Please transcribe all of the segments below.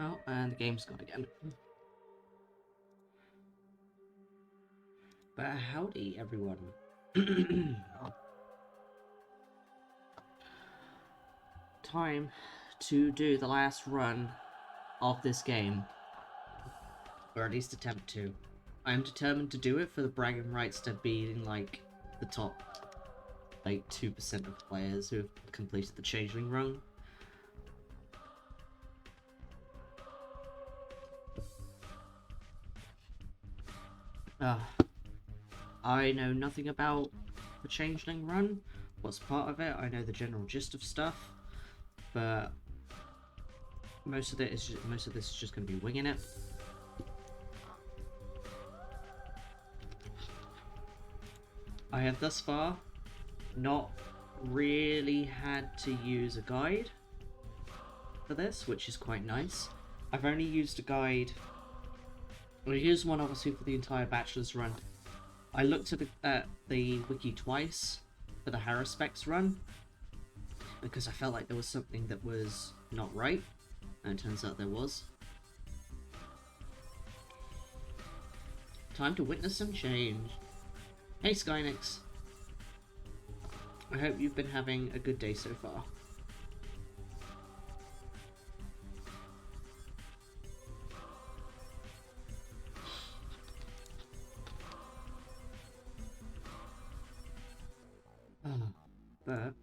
Oh, and the game's gone again. But howdy, everyone. Time to do the last run of this game. Or at least attempt to. I'm determined to do it for the bragging rights to being, like, the top, like, 2% of players who have completed the Changeling run. I know nothing about the Changeling run, what's part of it. I know the general gist of stuff, but most of this is just going to be winging it. I have thus far not really had to use a guide for this, which is quite nice. I've only used a guide. I used one obviously for the entire Bachelor's run. I looked at the wiki twice for the Haruspex run because I felt like there was something that was not right, and it turns out there was. Time to witness some change. Hey Skynix. I hope you've been having a good day so far. But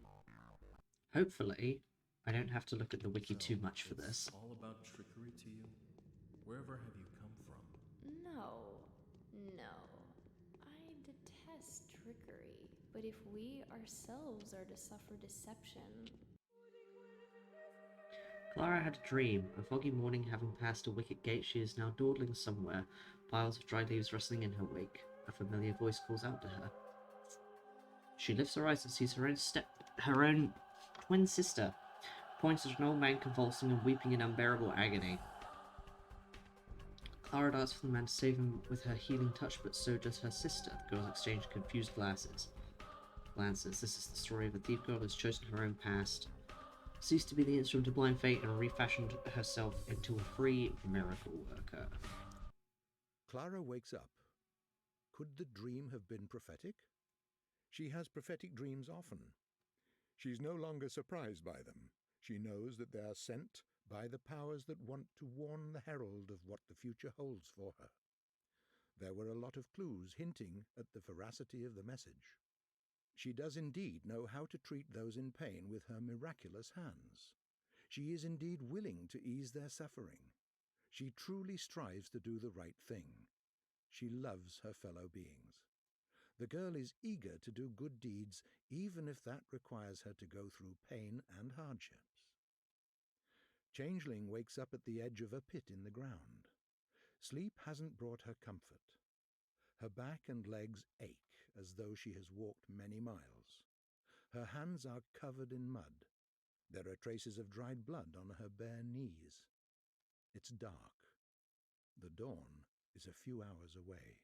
hopefully I don't have to look at the wiki too much for this. All about trickery to you? Wherever have you come from? No. I detest trickery. But if we ourselves are to suffer deception... Clara had a dream. A foggy morning, having passed a wicket gate, she is now dawdling somewhere, piles of dry leaves rustling in her wake. A familiar voice calls out to her. She lifts her eyes and sees her own twin sister, points at an old man convulsing and weeping in unbearable agony. Clara darts for the man to save him with her healing touch, but so does her sister. The girls exchange confused glances. This is the story of a thief girl who has chosen her own past, ceased to be the instrument of blind fate, and refashioned herself into a free miracle worker. Clara wakes up. Could the dream have been prophetic? She has prophetic dreams often. She's no longer surprised by them. She knows that they are sent by the powers that want to warn the herald of what the future holds for her. There were a lot of clues hinting at the veracity of the message. She does indeed know how to treat those in pain with her miraculous hands. She is indeed willing to ease their suffering. She truly strives to do the right thing. She loves her fellow beings. The girl is eager to do good deeds, even if that requires her to go through pain and hardships. Changeling wakes up at the edge of a pit in the ground. Sleep hasn't brought her comfort. Her back and legs ache as though she has walked many miles. Her hands are covered in mud. There are traces of dried blood on her bare knees. It's dark. The dawn is a few hours away.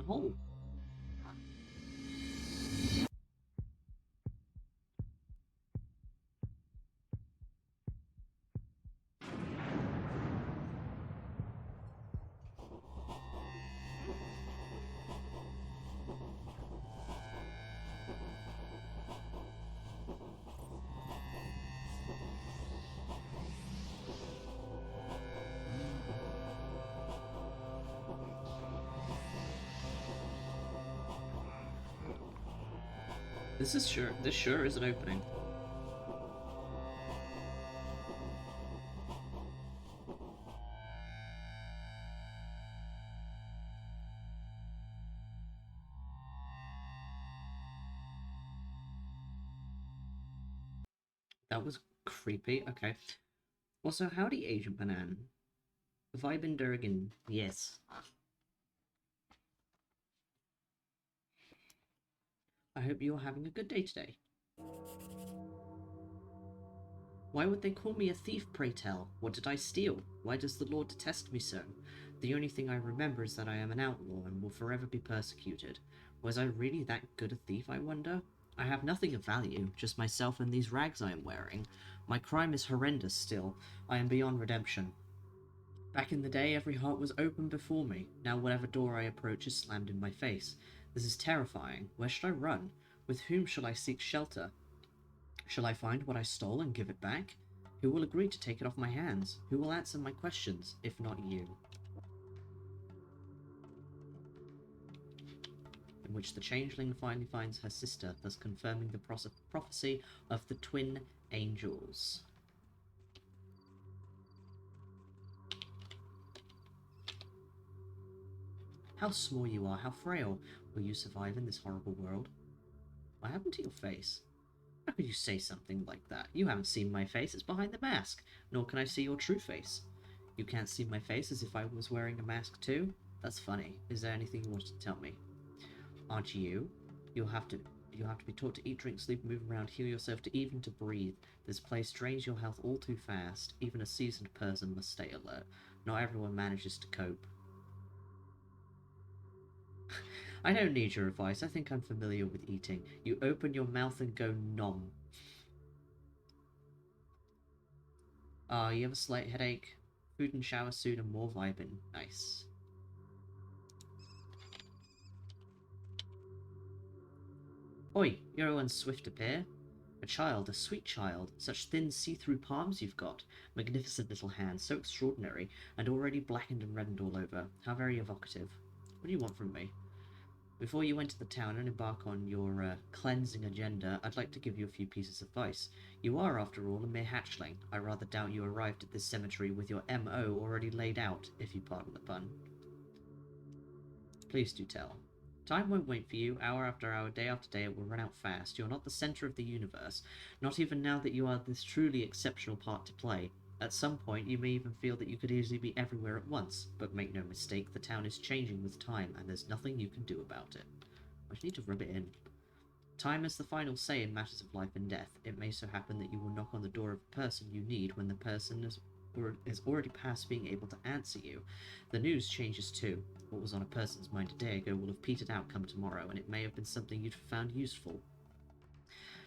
No. This sure is an opening. That was creepy. Okay. Also, howdy, Agent Banan. Viben Durgan. Yes. I hope you're having a good day today. Why would they call me a thief, pray tell? What did I steal? Why does the Lord detest me so? The only thing I remember is that I am an outlaw and will forever be persecuted. Was I really that good a thief, I wonder? I have nothing of value, just myself and these rags I am wearing. My crime is horrendous still. I am beyond redemption. Back in the day, every heart was open before me. Now whatever door I approach is slammed in my face. This is terrifying. Where should I run? With whom shall I seek shelter? Shall I find what I stole and give it back? Who will agree to take it off my hands? Who will answer my questions, if not you? In which the Changeling finally finds her sister, thus confirming the prophecy of the twin angels. How small you are, how frail. Will you survive in this horrible world? What happened to your face? How could you say something like that? You haven't seen my face, it's behind the mask. Nor can I see your true face. You can't see my face as if I was wearing a mask too? That's funny. Is there anything you wanted to tell me? Aren't you? You'll have to be taught to eat, drink, sleep, move around, heal yourself, to even to breathe. This place drains your health all too fast. Even a seasoned person must stay alert. Not everyone manages to cope. I don't need your advice. I think I'm familiar with eating. You open your mouth and go nom. You have a slight headache. Food and shower soon and more vibing. Nice. Oi, you're one swift to appear. A child, a sweet child. Such thin, see-through palms you've got. Magnificent little hands, so extraordinary, and already blackened and reddened all over. How very evocative. What do you want from me? Before you enter the town and embark on your cleansing agenda, I'd like to give you a few pieces of advice. You are, after all, a mere hatchling. I rather doubt you arrived at this cemetery with your M.O. already laid out, if you pardon the pun. Please do tell. Time won't wait for you. Hour after hour, day after day, it will run out fast. You're not the centre of the universe. Not even now that you are this truly exceptional part to play. At some point, you may even feel that you could easily be everywhere at once, but make no mistake, the town is changing with time, and there's nothing you can do about it. I just need to rub it in. Time is the final say in matters of life and death. It may so happen that you will knock on the door of the person you need when the person is already past being able to answer you. The news changes too. What was on a person's mind a day ago will have petered out come tomorrow, and it may have been something you'd found useful.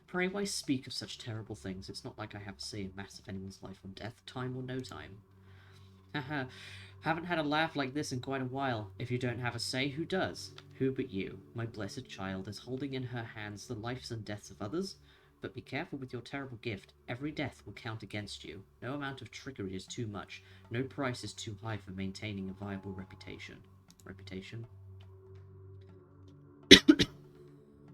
Pray, why speak of such terrible things? It's not like I have a say in matters of anyone's life or death, time or no time. Haha, haven't had a laugh like this in quite a while. If you don't have a say, who does? Who but you, my blessed child, is holding in her hands the lives and deaths of others? But be careful with your terrible gift. Every death will count against you. No amount of trickery is too much. No price is too high for maintaining a viable reputation. Reputation?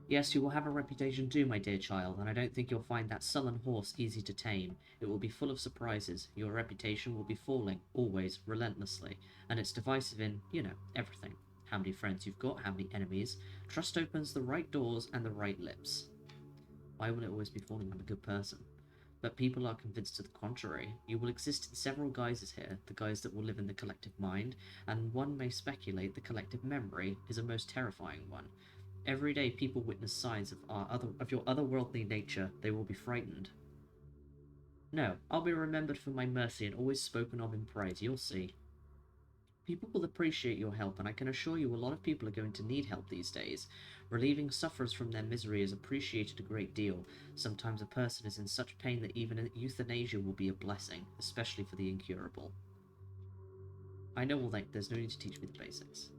Yes, you will have a reputation too, my dear child, and I don't think you'll find that sullen horse easy to tame. It will be full of surprises. Your reputation will be falling, always, relentlessly, and it's divisive in, everything. How many friends you've got, how many enemies. Trust opens the right doors and the right lips. Why will it always be falling on a good person? But people are convinced to the contrary. You will exist in several guises here, the guise that will live in the collective mind, and one may speculate the collective memory is a most terrifying one. Every day people witness signs of your otherworldly nature. They will be frightened. No, I'll be remembered for my mercy and always spoken of in praise, you'll see. People will appreciate your help, and I can assure you a lot of people are going to need help these days. Relieving sufferers from their misery is appreciated a great deal. Sometimes a person is in such pain that even euthanasia will be a blessing, especially for the incurable. I know all that, there's no need to teach me the basics.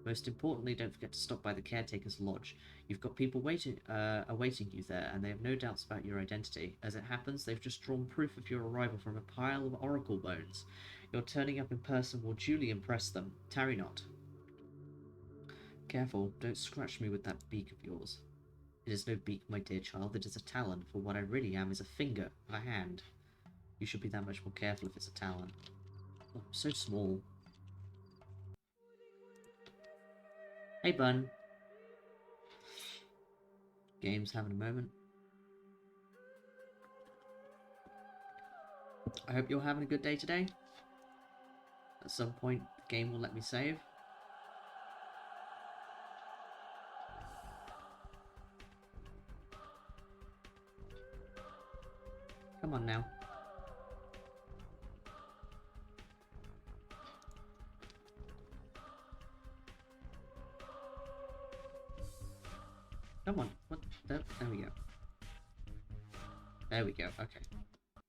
Most importantly, don't forget to stop by the caretaker's lodge. You've got people awaiting you there, and they have no doubts about your identity. As it happens, they've just drawn proof of your arrival from a pile of oracle bones. Your turning up in person will duly impress them. Tarry not. Careful, don't scratch me with that beak of yours. It is no beak, my dear child, it is a talon, for what I really am is a finger, a hand. You should be that much more careful if it's a talon. Oh, I'm so small. Hey, Bun. Game's having a moment. I hope you're having a good day today. At some point, the game will let me save. Come on now. Come on. What? There we go. There we go. Okay.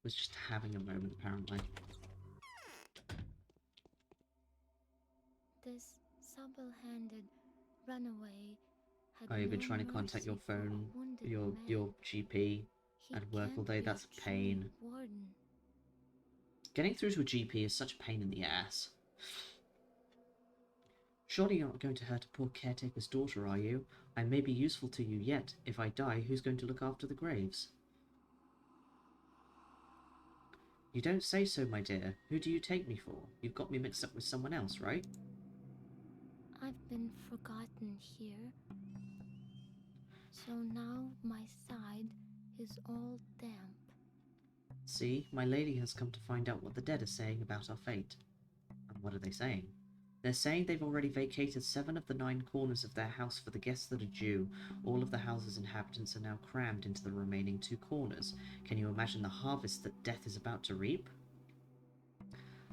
Was just having a moment, apparently. This supple-handed runaway had Oh, you've been no trying to contact your mercy for a phone, wounded your man. GP He at work all can't day. be That's a true pain. warden. Getting through to a GP is such a pain in the ass. Surely you're not going to hurt a poor caretaker's daughter, are you? I may be useful to you yet. If I die, who's going to look after the graves? You don't say so, my dear. Who do you take me for? You've got me mixed up with someone else, right? I've been forgotten here. So now my side is all damp. See, my lady has come to find out what the dead are saying about our fate. And what are they saying? They're saying they've already vacated 7 of the 9 corners of their house for the guests that are due. All of the house's inhabitants are now crammed into the remaining 2 corners. Can you imagine the harvest that death is about to reap?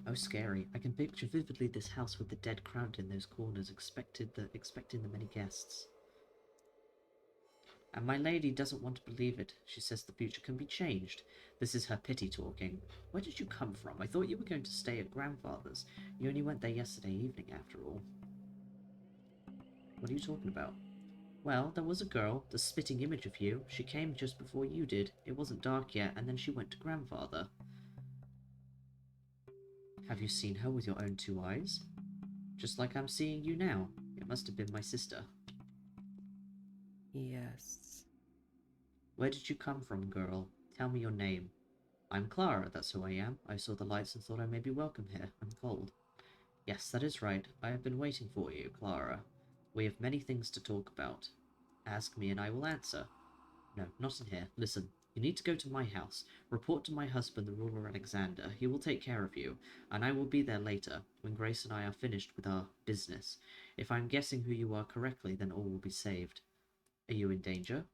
Oh, scary. I can picture vividly this house with the dead crowded in those corners, expecting the many guests. And my lady doesn't want to believe it. She says the future can be changed. This is her pity talking. Where did you come from? I thought you were going to stay at grandfather's. You only went there yesterday evening, after all. What are you talking about? Well, there was a girl, the spitting image of you. She came just before you did. It wasn't dark yet, and then she went to grandfather. Have you seen her with your own 2 eyes? Just like I'm seeing you now. It must have been my sister. Yes. Where did you come from, girl? Tell me your name. I'm Clara, that's who I am. I saw the lights and thought I may be welcome here. I'm cold. Yes, that is right. I have been waiting for you, Clara. We have many things to talk about. Ask me and I will answer. No, not in here. Listen, you need to go to my house. Report to my husband, the ruler Alexander. He will take care of you, and I will be there later, when Grace and I are finished with our business. If I'm guessing who you are correctly, then all will be saved. Are you in danger?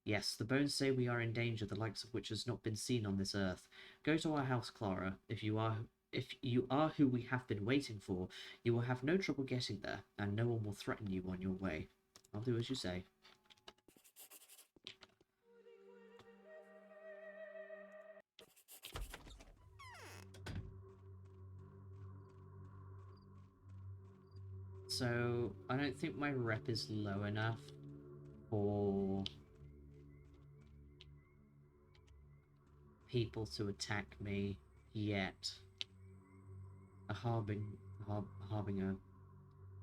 Yes, the bones say we are in danger, the likes of which has not been seen on this earth. Go to our house, Clara. If you are who we have been waiting for, you will have no trouble getting there, and no one will threaten you on your way. I'll do as you say. So, I don't think my rep is low enough for people to attack me yet. A harbinger.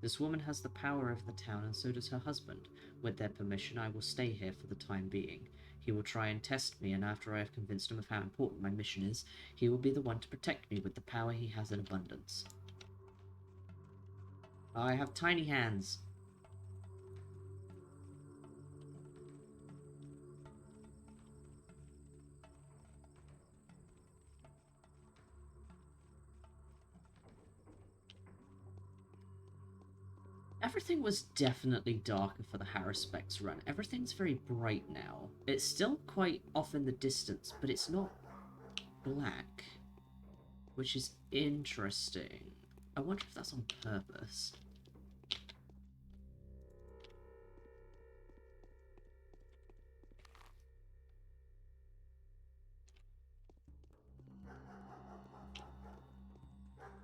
This woman has the power over the town, and so does her husband. With their permission, I will stay here for the time being. He will try and test me, and after I have convinced him of how important my mission is, he will be the one to protect me with the power he has in abundance. I have tiny hands. Everything was definitely darker for the Haruspex run. Everything's very bright now. It's still quite off in the distance, but it's not black, which is interesting. I wonder if that's on purpose.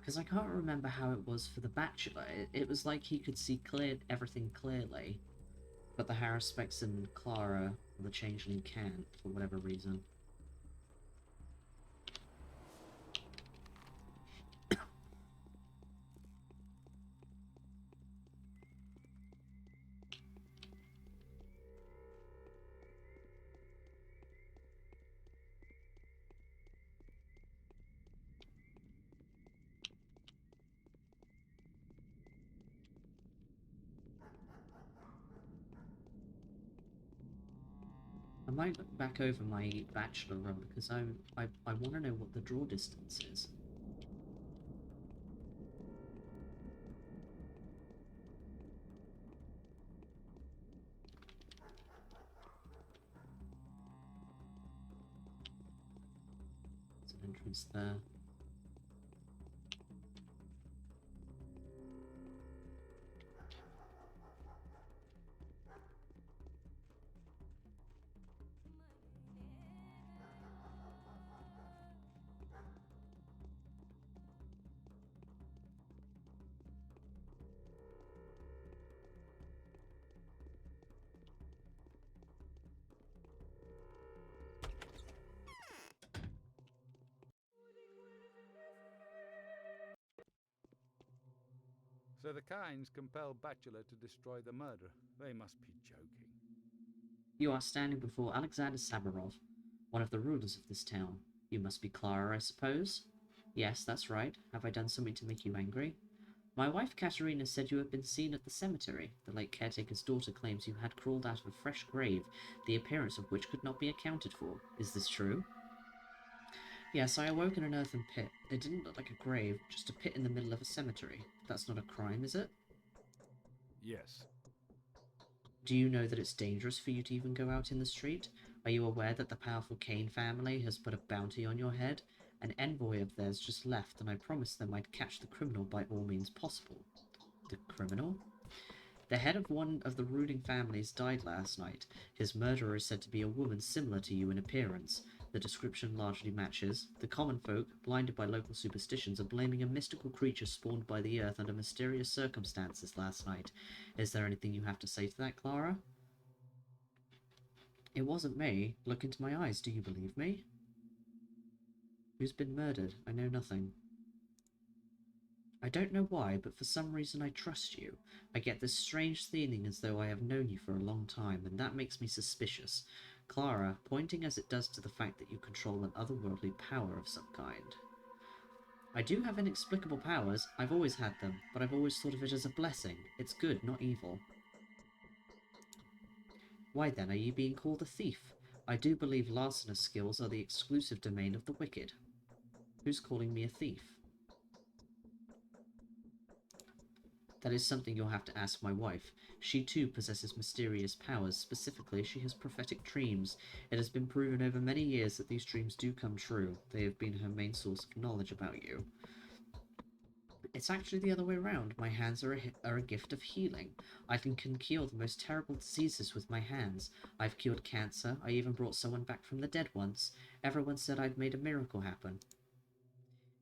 Because I can't remember how it was for the Bachelor. It was like he could see everything clearly, but the Haruspex and Clara, the Changeling, can't, for whatever reason. I might look back over my Bachelor run because I want to know what the draw distance is. entrance there. So the Kynes compelled Bachelor to destroy the murderer. They must be joking. You are standing before Alexander Samarov, one of the rulers of this town. You must be Clara, I suppose? Yes, that's right. Have I done something to make you angry? My wife Katerina said you had been seen at the cemetery. The late caretaker's daughter claims you had crawled out of a fresh grave, the appearance of which could not be accounted for. Is this true? Yes, I awoke in an earthen pit. It didn't look like a grave, just a pit in the middle of a cemetery. That's not a crime, is it? Yes. Do you know that it's dangerous for you to even go out in the street? Are you aware that the powerful Kane family has put a bounty on your head? An envoy of theirs just left, and I promised them I'd catch the criminal by all means possible. The criminal? The head of one of the ruling families died last night. His murderer is said to be a woman similar to you in appearance. The description largely matches. The common folk, blinded by local superstitions, are blaming a mystical creature spawned by the earth under mysterious circumstances last night. Is there anything you have to say to that, Clara? It wasn't me. Look into my eyes. Do you believe me? Who's been murdered? I know nothing. I don't know why, but for some reason I trust you. I get this strange feeling as though I have known you for a long time, and that makes me suspicious. Clara, pointing as it does to the fact that you control an otherworldly power of some kind. I do have inexplicable powers. I've always had them, but I've always thought of it as a blessing. It's good, not evil. Why then are you being called a thief? I do believe larcenous skills are the exclusive domain of the wicked. Who's calling me a thief? That is something you'll have to ask my wife. She too possesses mysterious powers. Specifically, she has prophetic dreams. It has been proven over many years that these dreams do come true. They have been her main source of knowledge about you. It's actually the other way around. My hands are a gift of healing. I can cure the most terrible diseases with my hands. I've cured cancer. I even brought someone back from the dead once. Everyone said I'd made a miracle happen.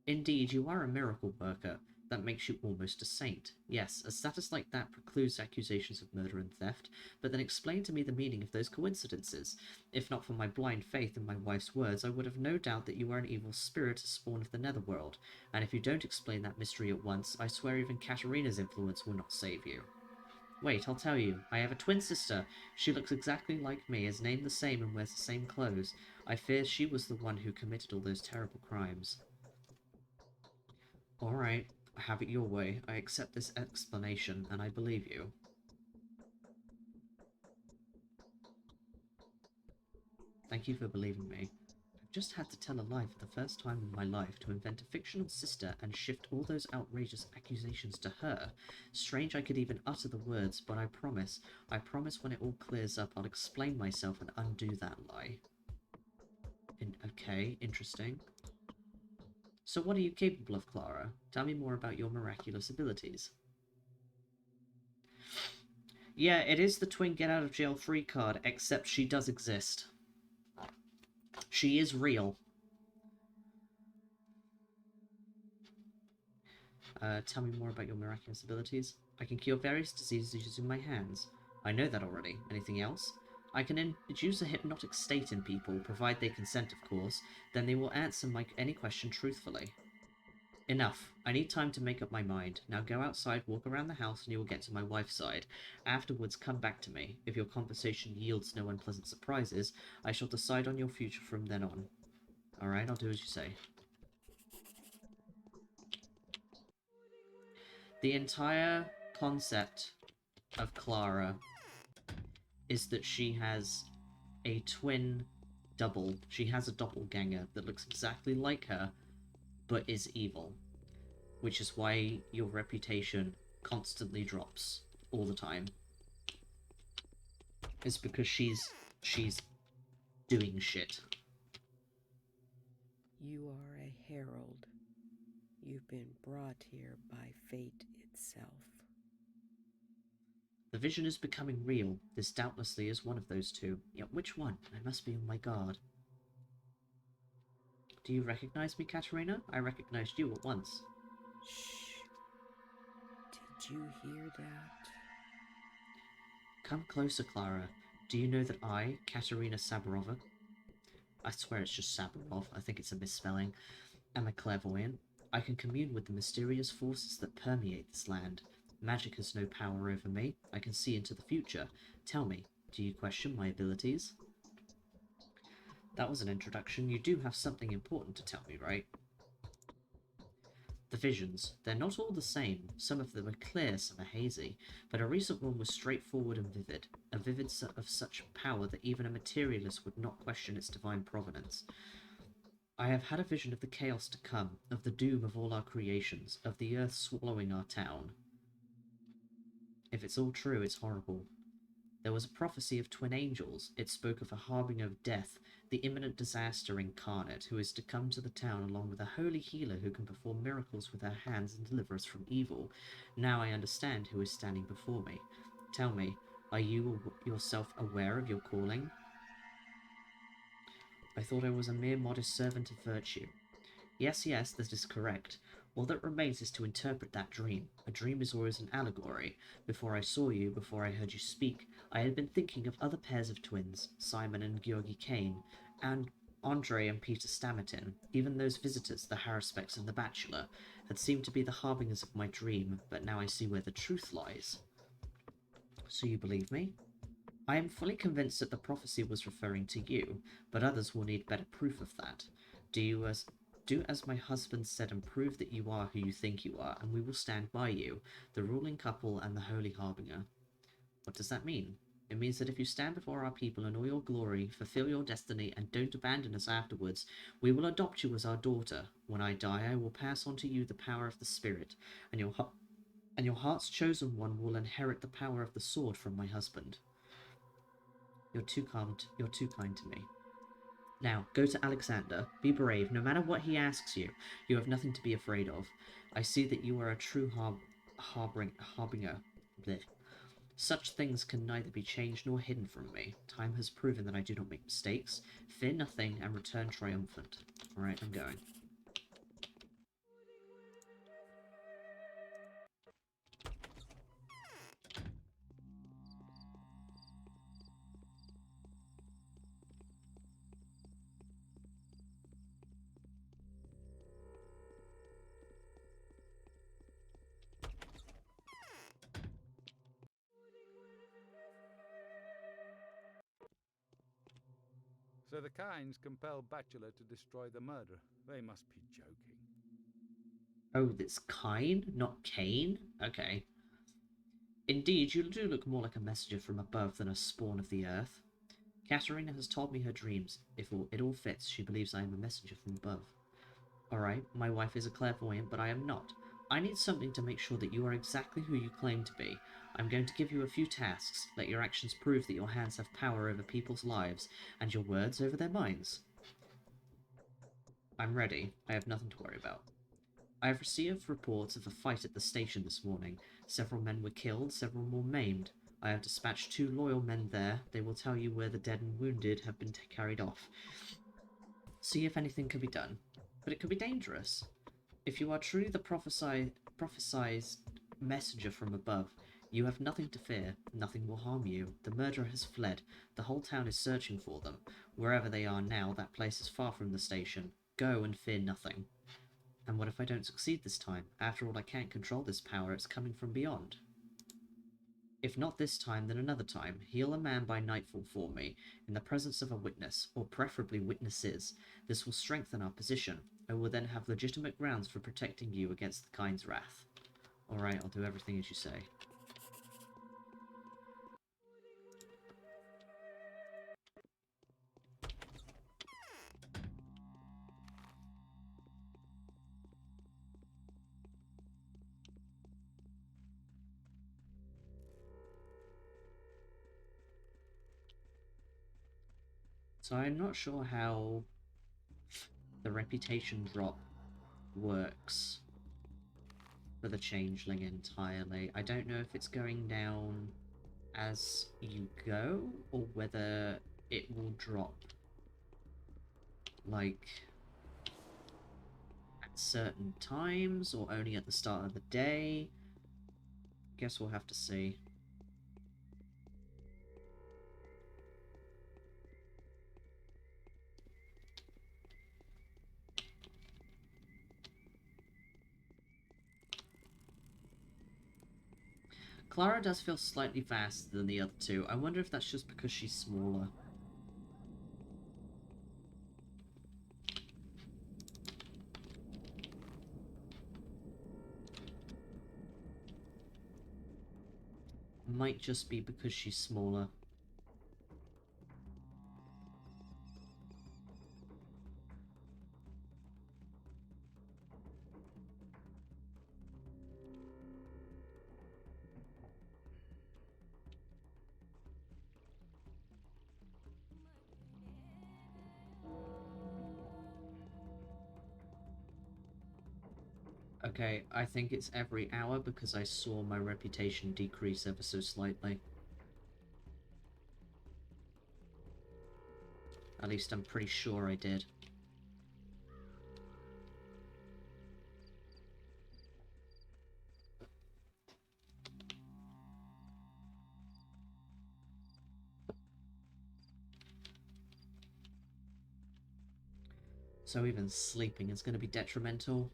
Indeed, you are a miracle worker. That makes you almost a saint. Yes, a status like that precludes accusations of murder and theft, but then explain to me the meaning of those coincidences. If not for my blind faith in my wife's words, I would have no doubt that you are an evil spirit spawn of the netherworld, and if you don't explain that mystery at once, I swear even Katerina's influence will not save you. Wait, I'll tell you. I have a twin sister. She looks exactly like me, is named the same and wears the same clothes. I fear she was the one who committed all those terrible crimes. Alright, have it your way. I accept this explanation, and I believe you. Thank you for believing me. I've just had to tell a lie for the first time in my life, to invent a fictional sister and shift all those outrageous accusations to her. Strange I could even utter the words, but I promise when it all clears up, I'll explain myself and undo that lie. Okay, interesting. So what are you capable of, Clara? Tell me more about your miraculous abilities. Yeah, it is the twin get out of jail free card, except she does exist. She is real. Tell me more about your miraculous abilities. I can cure various diseases using my hands. I know that already. Anything else? I can induce a hypnotic state in people, provide they consent, of course. Then they will answer any question truthfully. Enough. I need time to make up my mind. Now go outside, walk around the house, and you will get to my wife's side. Afterwards, come back to me. If your conversation yields no unpleasant surprises, I shall decide on your future from then on. Alright, I'll do as you say. The entire concept of Clara is that she has a twin double. She has a doppelganger that looks exactly like her, but is evil. Which is why your reputation constantly drops all the time. It's because she's doing shit. You are a herald. You've been brought here by fate itself. The vision is becoming real. This doubtlessly is one of those two. Yet which one? I must be on my guard. Do you recognize me, Katerina? I recognized you at once. Shh. Did you hear that? Come closer, Clara. Do you know that I, Katerina Saburova, I swear it's just Saburov, I think it's a misspelling, am a clairvoyant? I can commune with the mysterious forces that permeate this land. Magic has no power over me. I can see into the future. Tell me, do you question my abilities? That was an introduction. You do have something important to tell me, right? The visions. They're not all the same. Some of them are clear, some are hazy, but a recent one was straightforward and vivid. A vivid of such power that even a materialist would not question its divine provenance. I have had a vision of the chaos to come, of the doom of all our creations, of the earth swallowing our town. If it's all true, it's horrible. There was a prophecy of twin angels. It spoke of a harbinger of death, the imminent disaster incarnate, who is to come to the town along with a holy healer who can perform miracles with her hands and deliver us from evil. Now I understand who is standing before me. Tell me, are you yourself aware of your calling? I thought I was a mere modest servant of virtue. Yes, that is correct. All that remains is to interpret that dream. A dream is always an allegory. Before I saw you, before I heard you speak, I had been thinking of other pairs of twins, Simon and Georgi Kane, and Andre and Peter Stamerton. Even those visitors, the Harrispecks and the Bachelor, had seemed to be the harbingers of my dream, but now I see where the truth lies. So you believe me? I am fully convinced that the prophecy was referring to you, but others will need better proof of that. Do as my husband said and prove that you are who you think you are, and we will stand by you, the ruling couple and the holy harbinger. What does that mean? It means that if you stand before our people in all your glory, fulfill your destiny, and don't abandon us afterwards, we will adopt you as our daughter. When I die, I will pass on to you the power of the Spirit, and your heart's chosen one will inherit the power of the sword from my husband. You're too kind to me. Now, go to Alexander. Be brave. No matter what he asks you, you have nothing to be afraid of. I see that you are a true harbinger. Blech. Such things can neither be changed nor hidden from me. Time has proven that I do not make mistakes. Fear nothing and return triumphant. Alright, I'm going. So the Kynes compel Bachelor to destroy the murderer. They must be joking. Oh, it's Kine, not Kane? Okay. Indeed, you do look more like a messenger from above than a spawn of the earth. Katerina has told me her dreams. If it all fits, she believes I am a messenger from above. Alright, my wife is a clairvoyant, but I am not. I need something to make sure that you are exactly who you claim to be. I'm going to give you a few tasks. Let your actions prove that your hands have power over people's lives, and your words over their minds. I'm ready. I have nothing to worry about. I have received reports of a fight at the station this morning. Several men were killed, several more maimed. I have dispatched 2 loyal men there. They will tell you where the dead and wounded have been carried off. See if anything can be done. But it could be dangerous. If you are truly the prophesized messenger from above, you have nothing to fear. Nothing will harm you. The murderer has fled. The whole town is searching for them. Wherever they are now, that place is far from the station. Go and fear nothing. And what if I don't succeed this time? After all, I can't control this power. It's coming from beyond. If not this time, then another time. Heal a man by nightfall for me, in the presence of a witness, or preferably witnesses. This will strengthen our position. I will then have legitimate grounds for protecting you against the Kyne's wrath. Alright, I'll do everything as you say. So I'm not sure how the reputation drop works for the Changeling entirely. I don't know if it's going down as you go, or whether it will drop, like, at certain times, or only at the start of the day. Guess we'll have to see. Clara does feel slightly faster than the other two. I wonder if that's just because she's smaller. Might just be because she's smaller. Okay, I think it's every hour because I saw my reputation decrease ever so slightly. At least I'm pretty sure I did. So even sleeping is going to be detrimental.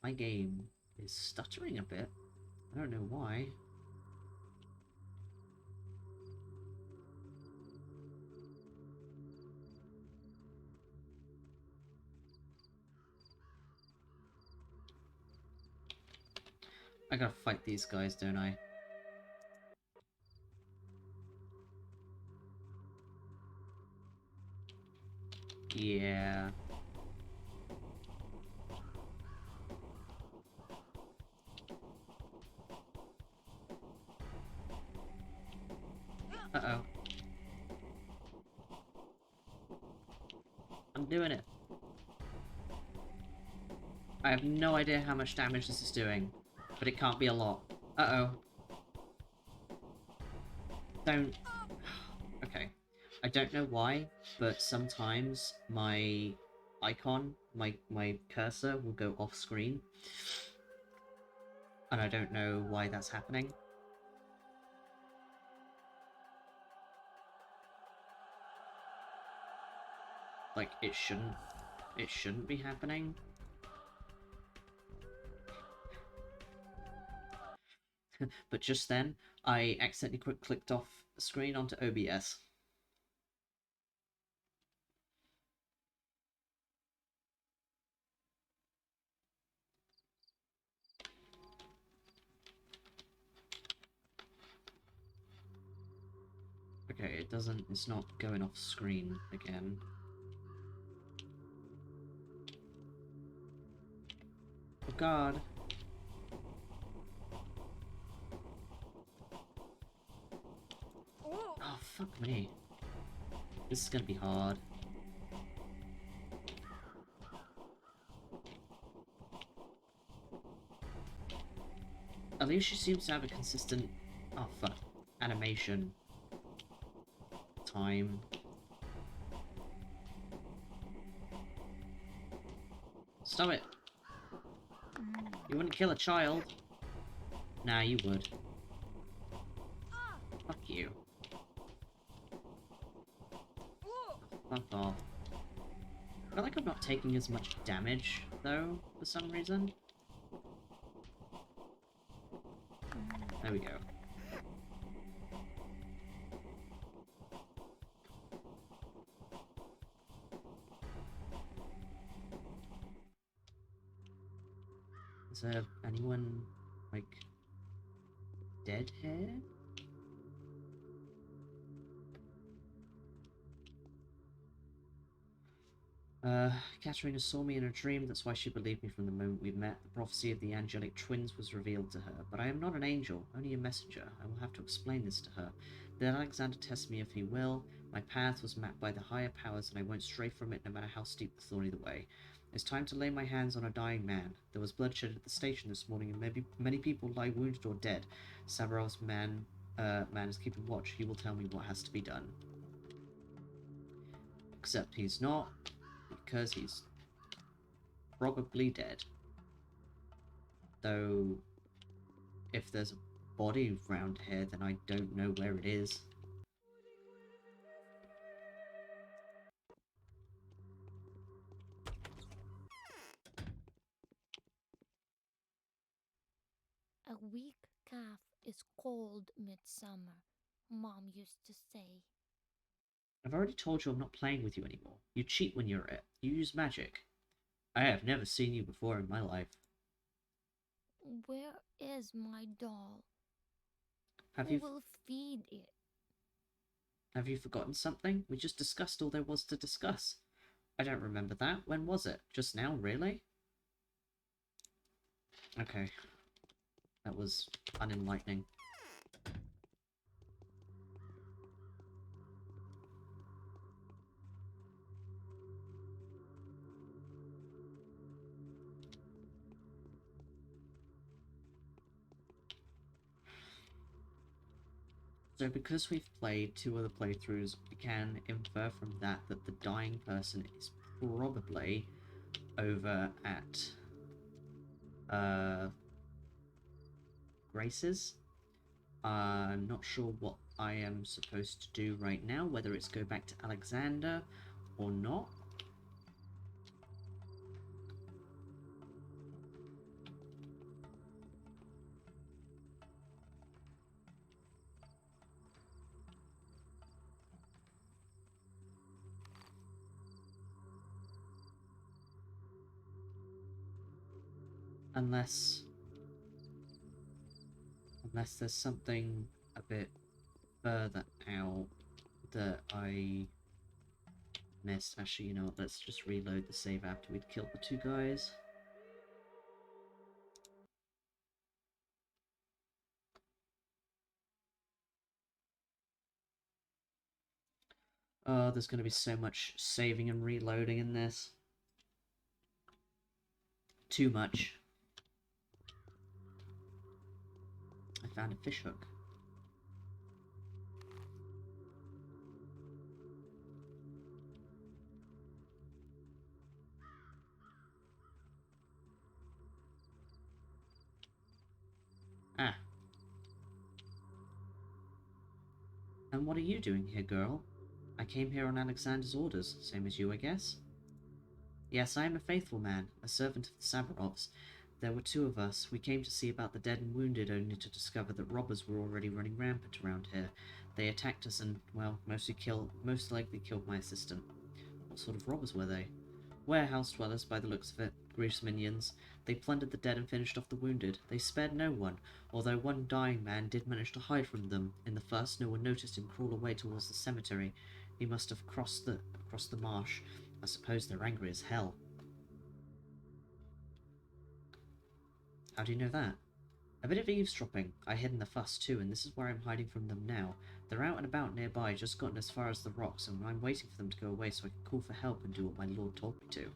My game is stuttering a bit. I don't know why. I gotta fight these guys, don't I? Yeah. Uh-oh. I'm doing it. I have no idea how much damage this is doing, but it can't be a lot. Uh-oh. Don't... Okay. I don't know why, but sometimes my icon, my cursor will go off screen. And I don't know why that's happening. Like, it shouldn't be happening. But just then, I accidentally clicked off screen onto OBS. Okay, it's not going off screen again. Oh god. Oh, fuck me. This is gonna be hard. At least she seems to have a consistent... Oh, fuck. Animation. Time. Stop it! You wouldn't kill a child. Nah, you would. Fuck you. Fuck off. I feel like I'm not taking as much damage, though, for some reason. There we go. Is there anyone, like, dead here? Katerina saw me in a dream, that's why she believed me from the moment we met. The prophecy of the angelic twins was revealed to her, but I am not an angel, only a messenger. I will have to explain this to her. Let Alexander test me if he will. My path was mapped by the higher powers, and I went straight from it no matter how steep the thorny the way. It's time to lay my hands on a dying man. There was bloodshed at the station this morning, and many people lie wounded or dead. Savarov's man is keeping watch. He will tell me what has to be done. Except he's not, because he's probably dead. Though, if there's a body around here, then I don't know where it is. A weak calf is cold midsummer, Mom used to say. I've already told you I'm not playing with you anymore. You cheat when you're it. You use magic. I have never seen you before in my life. Where is my doll? Have Who you will feed it? have you forgotten something? We just discussed all there was to discuss. I don't remember that. When was it? Just now, really? Okay. That was unenlightening. So because we've played 2 other playthroughs, we can infer from that that the dying person is probably over at Grace's. I'm not sure what I am supposed to do right now, whether it's go back to Alexander or not. Unless there's something a bit further out that I missed. Actually, you know what, let's just reload the save after we'd killed the 2 guys. Oh, there's going to be so much saving and reloading in this. Too much. I found a fishhook. Ah. And what are you doing here, girl? I came here on Alexander's orders, same as you, I guess? Yes, I am a faithful man, a servant of the Savarovs. There were 2 of us. We came to see about the dead and wounded, only to discover that robbers were already running rampant around here. They attacked us and, well, most likely killed my assistant. What sort of robbers were they? Warehouse dwellers, by the looks of it. Grief's minions. They plundered the dead and finished off the wounded. They spared no one, although one dying man did manage to hide from them. In the first, no one noticed him crawl away towards the cemetery. He must have crossed the marsh. I suppose they're angry as hell. How do you know that? A bit of eavesdropping. I hid in the fuss too, and this is where I'm hiding from them now. They're out and about nearby, just gotten as far as the rocks, and I'm waiting for them to go away so I can call for help and do what my lord told me to.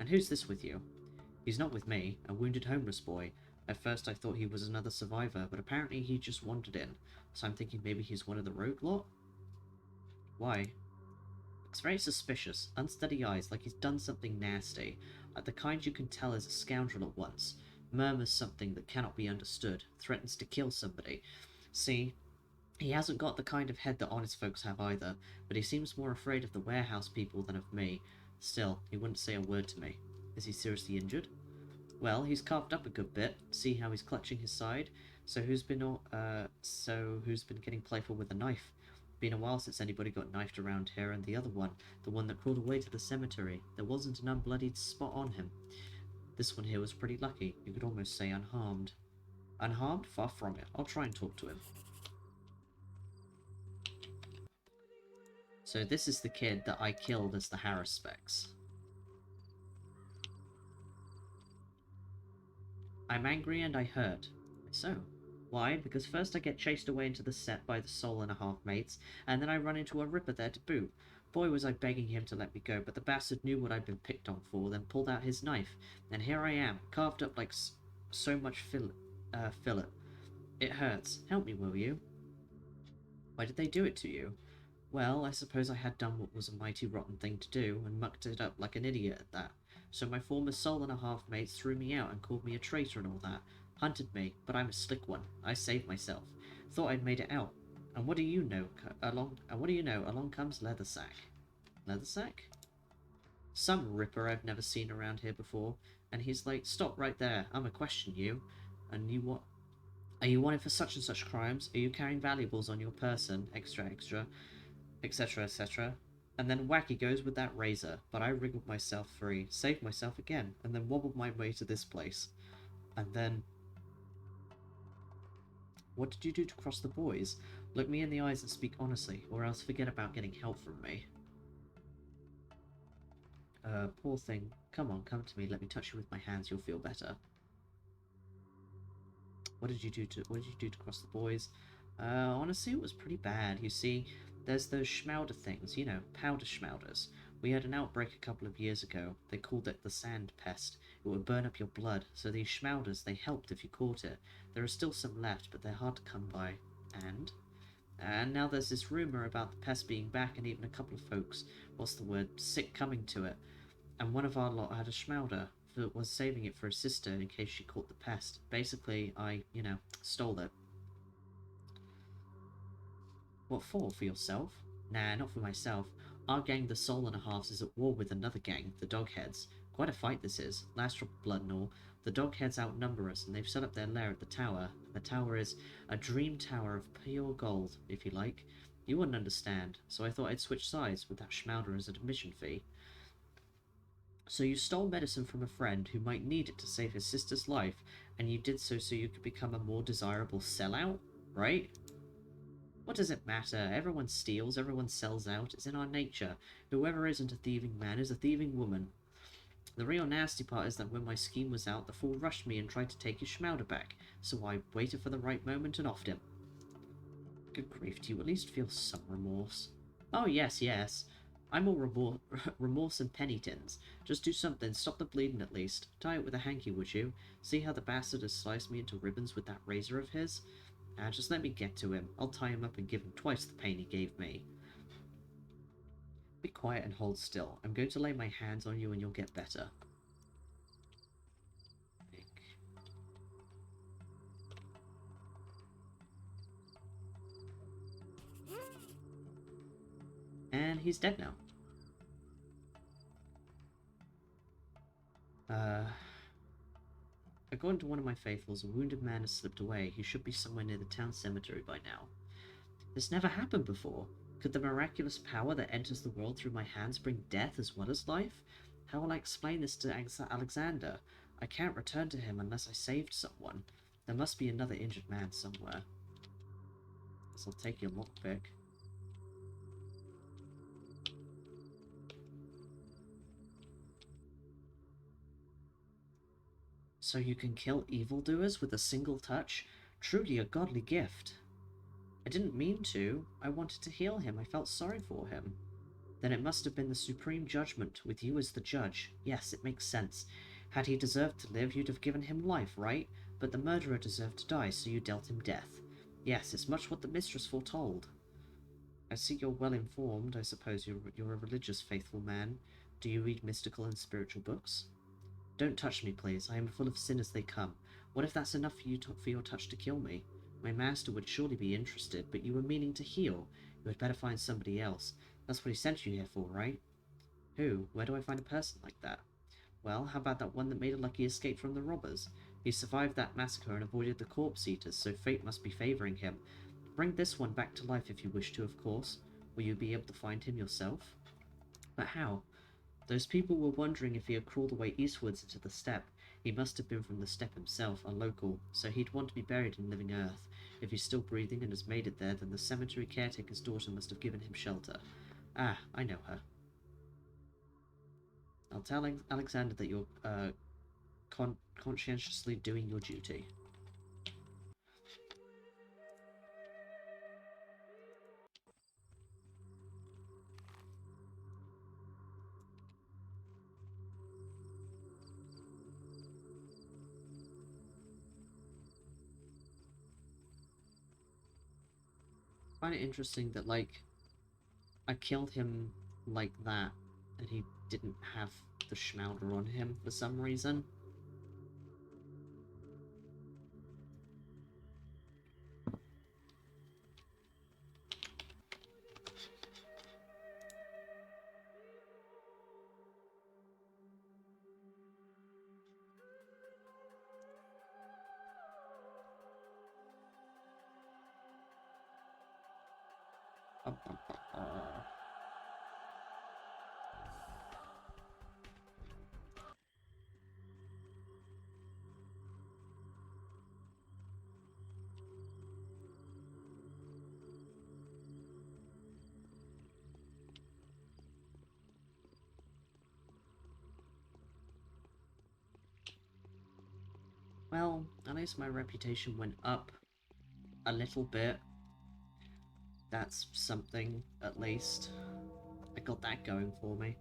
And who's this with you? He's not with me, a wounded homeless boy. At first I thought he was another survivor, but apparently he just wandered in, so I'm thinking maybe he's one of the rogue lot? Why? Looks very suspicious, unsteady eyes, like he's done something nasty, like the kind you can tell is a scoundrel at once. Murmurs something that cannot be understood, threatens to kill somebody. See, he hasn't got the kind of head that honest folks have either, but he seems more afraid of the warehouse people than of me. Still, he wouldn't say a word to me. Is he seriously injured? Well, he's carved up a good bit. See how he's clutching his side? So who's been getting playful with a knife? Been a while since anybody got knifed around here, and the other one, the one that crawled away to the cemetery, there wasn't an unbloodied spot on him. This one here was pretty lucky. You could almost say unharmed. Unharmed? Far from it. I'll try and talk to him. So this is the kid that I killed as the Harris Specs. I'm angry and I hurt. So, why? Because first I get chased away into the set by the soul and a half mates, and then I run into a ripper there to boot. Boy, was I begging him to let me go, but the bastard knew what I'd been picked on for, then pulled out his knife, and here I am, carved up like so much fillet. It hurts. Help me, will you? Why did they do it to you? Well, I suppose I had done what was a mighty rotten thing to do, and mucked it up like an idiot at that. So my former soul and a half mates threw me out and called me a traitor and all that. Hunted me, but I'm a slick one. I saved myself. Thought I'd made it out. And what do you know? Along comes Leathersack. Leathersack? Some ripper I've never seen around here before. And he's like, stop right there. I'ma question you. And you what? Are you wanted for such and such crimes? Are you carrying valuables on your person? Extra, etc., etc. And then whack he goes with that razor, but I wriggled myself free, saved myself again, and then wobbled my way to this place. And then... What did you do to cross the boys? Look me in the eyes and speak honestly, or else forget about getting help from me. Poor thing. Come on, come to me, let me touch you with my hands, you'll feel better. What did you do to cross the boys? Honestly, it was pretty bad. You see, there's those schmauder things, you know, powder schmauders. We had an outbreak a couple of years ago. They called it the sand pest. It would burn up your blood, so these schmauders, they helped if you caught it. There are still some left, but they're hard to come by. And now there's this rumour about the pest being back, and even a couple of folks, sick coming to it. And one of our lot had a schmauder, that was saving it for his sister in case she caught the pest. Basically, I, stole it. What for? For yourself? Nah, not for myself. Our gang, the Soul and a Halves, is at war with another gang, the Dogheads. Quite a fight this is. Last drop of blood and all. The Dogheads outnumber us, and they've set up their lair at the tower. The tower is a dream tower of pure gold, if you like. You wouldn't understand, so I thought I'd switch sides with that schmauder as an admission fee. So you stole medicine from a friend who might need it to save his sister's life, and you did so you could become a more desirable sellout, right? What does it matter? Everyone steals, everyone sells out. It's in our nature. Whoever isn't a thieving man is a thieving woman. The real nasty part is that when my scheme was out, the fool rushed me and tried to take his schmauder back, so I waited for the right moment and offed him. Good grief, do you at least feel some remorse? Oh, yes. I'm all remorse and penny tins. Just do something, stop the bleeding at least. Tie it with a hanky, would you? See how the bastard has sliced me into ribbons with that razor of his? Just let me get to him. I'll tie him up and give him twice the pain he gave me. Be quiet and hold still. I'm going to lay my hands on you and you'll get better. And he's dead now. According to one of my faithfuls, a wounded man has slipped away. He should be somewhere near the town cemetery by now. This never happened before. Could the miraculous power that enters the world through my hands bring death as well as life? How will I explain this to Alexander? I can't return to him unless I saved someone. There must be another injured man somewhere. Guess I'll take your lockpick. So you can kill evildoers with a single touch? Truly a godly gift. I didn't mean to. I wanted to heal him. I felt sorry for him. Then it must have been the supreme judgment, with you as the judge. Yes, it makes sense. Had he deserved to live, you'd have given him life, right? But the murderer deserved to die, so you dealt him death. Yes, it's much what the mistress foretold. I see you're well informed. I suppose you're a religious, faithful man. Do you read mystical and spiritual books? Don't touch me, please. I am full of sin as they come. What if that's enough for your touch to kill me? My master would surely be interested, but you were meaning to heal. You had better find somebody else. That's what he sent you here for, right? Who? Where do I find a person like that? Well, how about that one that made a lucky escape from the robbers? He survived that massacre and avoided the corpse eaters, so fate must be favouring him. Bring this one back to life if you wish to, of course. Will you be able to find him yourself? But how? Those people were wondering if he had crawled away eastwards into the steppe. He must have been from the steppe himself, a local, so he'd want to be buried in living earth. If he's still breathing and has made it there, then the cemetery caretaker's daughter must have given him shelter. Ah, I know her. I'll tell Alexander that you're conscientiously doing your duty. I find it interesting that, like, I killed him like that, and he didn't have the schmouder on him for some reason. Well, at least my reputation went up a little bit. That's something, at least. I got that going for me.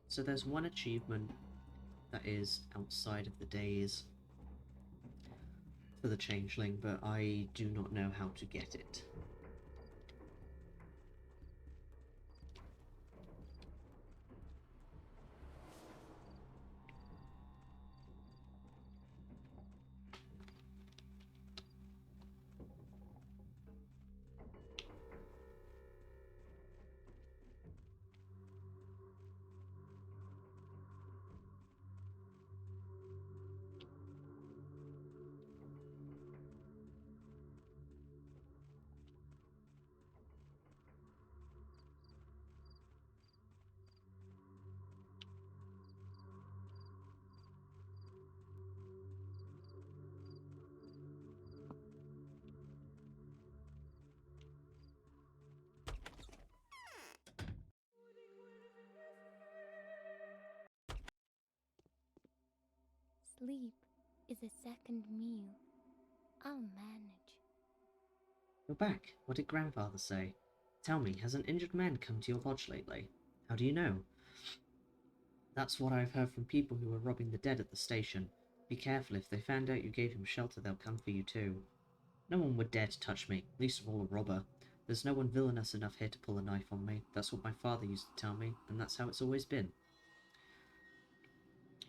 So there's one achievement that is outside of the days for the Changeling, but I do not know how to get it. Sleep is a second meal. I'll manage. You're back. What did Grandfather say? Tell me, has an injured man come to your lodge lately? How do you know? That's what I've heard from people who were robbing the dead at the station. Be careful, if they found out you gave him shelter, they'll come for you too. No one would dare to touch me, least of all a robber. There's no one villainous enough here to pull a knife on me. That's what my father used to tell me, and that's how it's always been.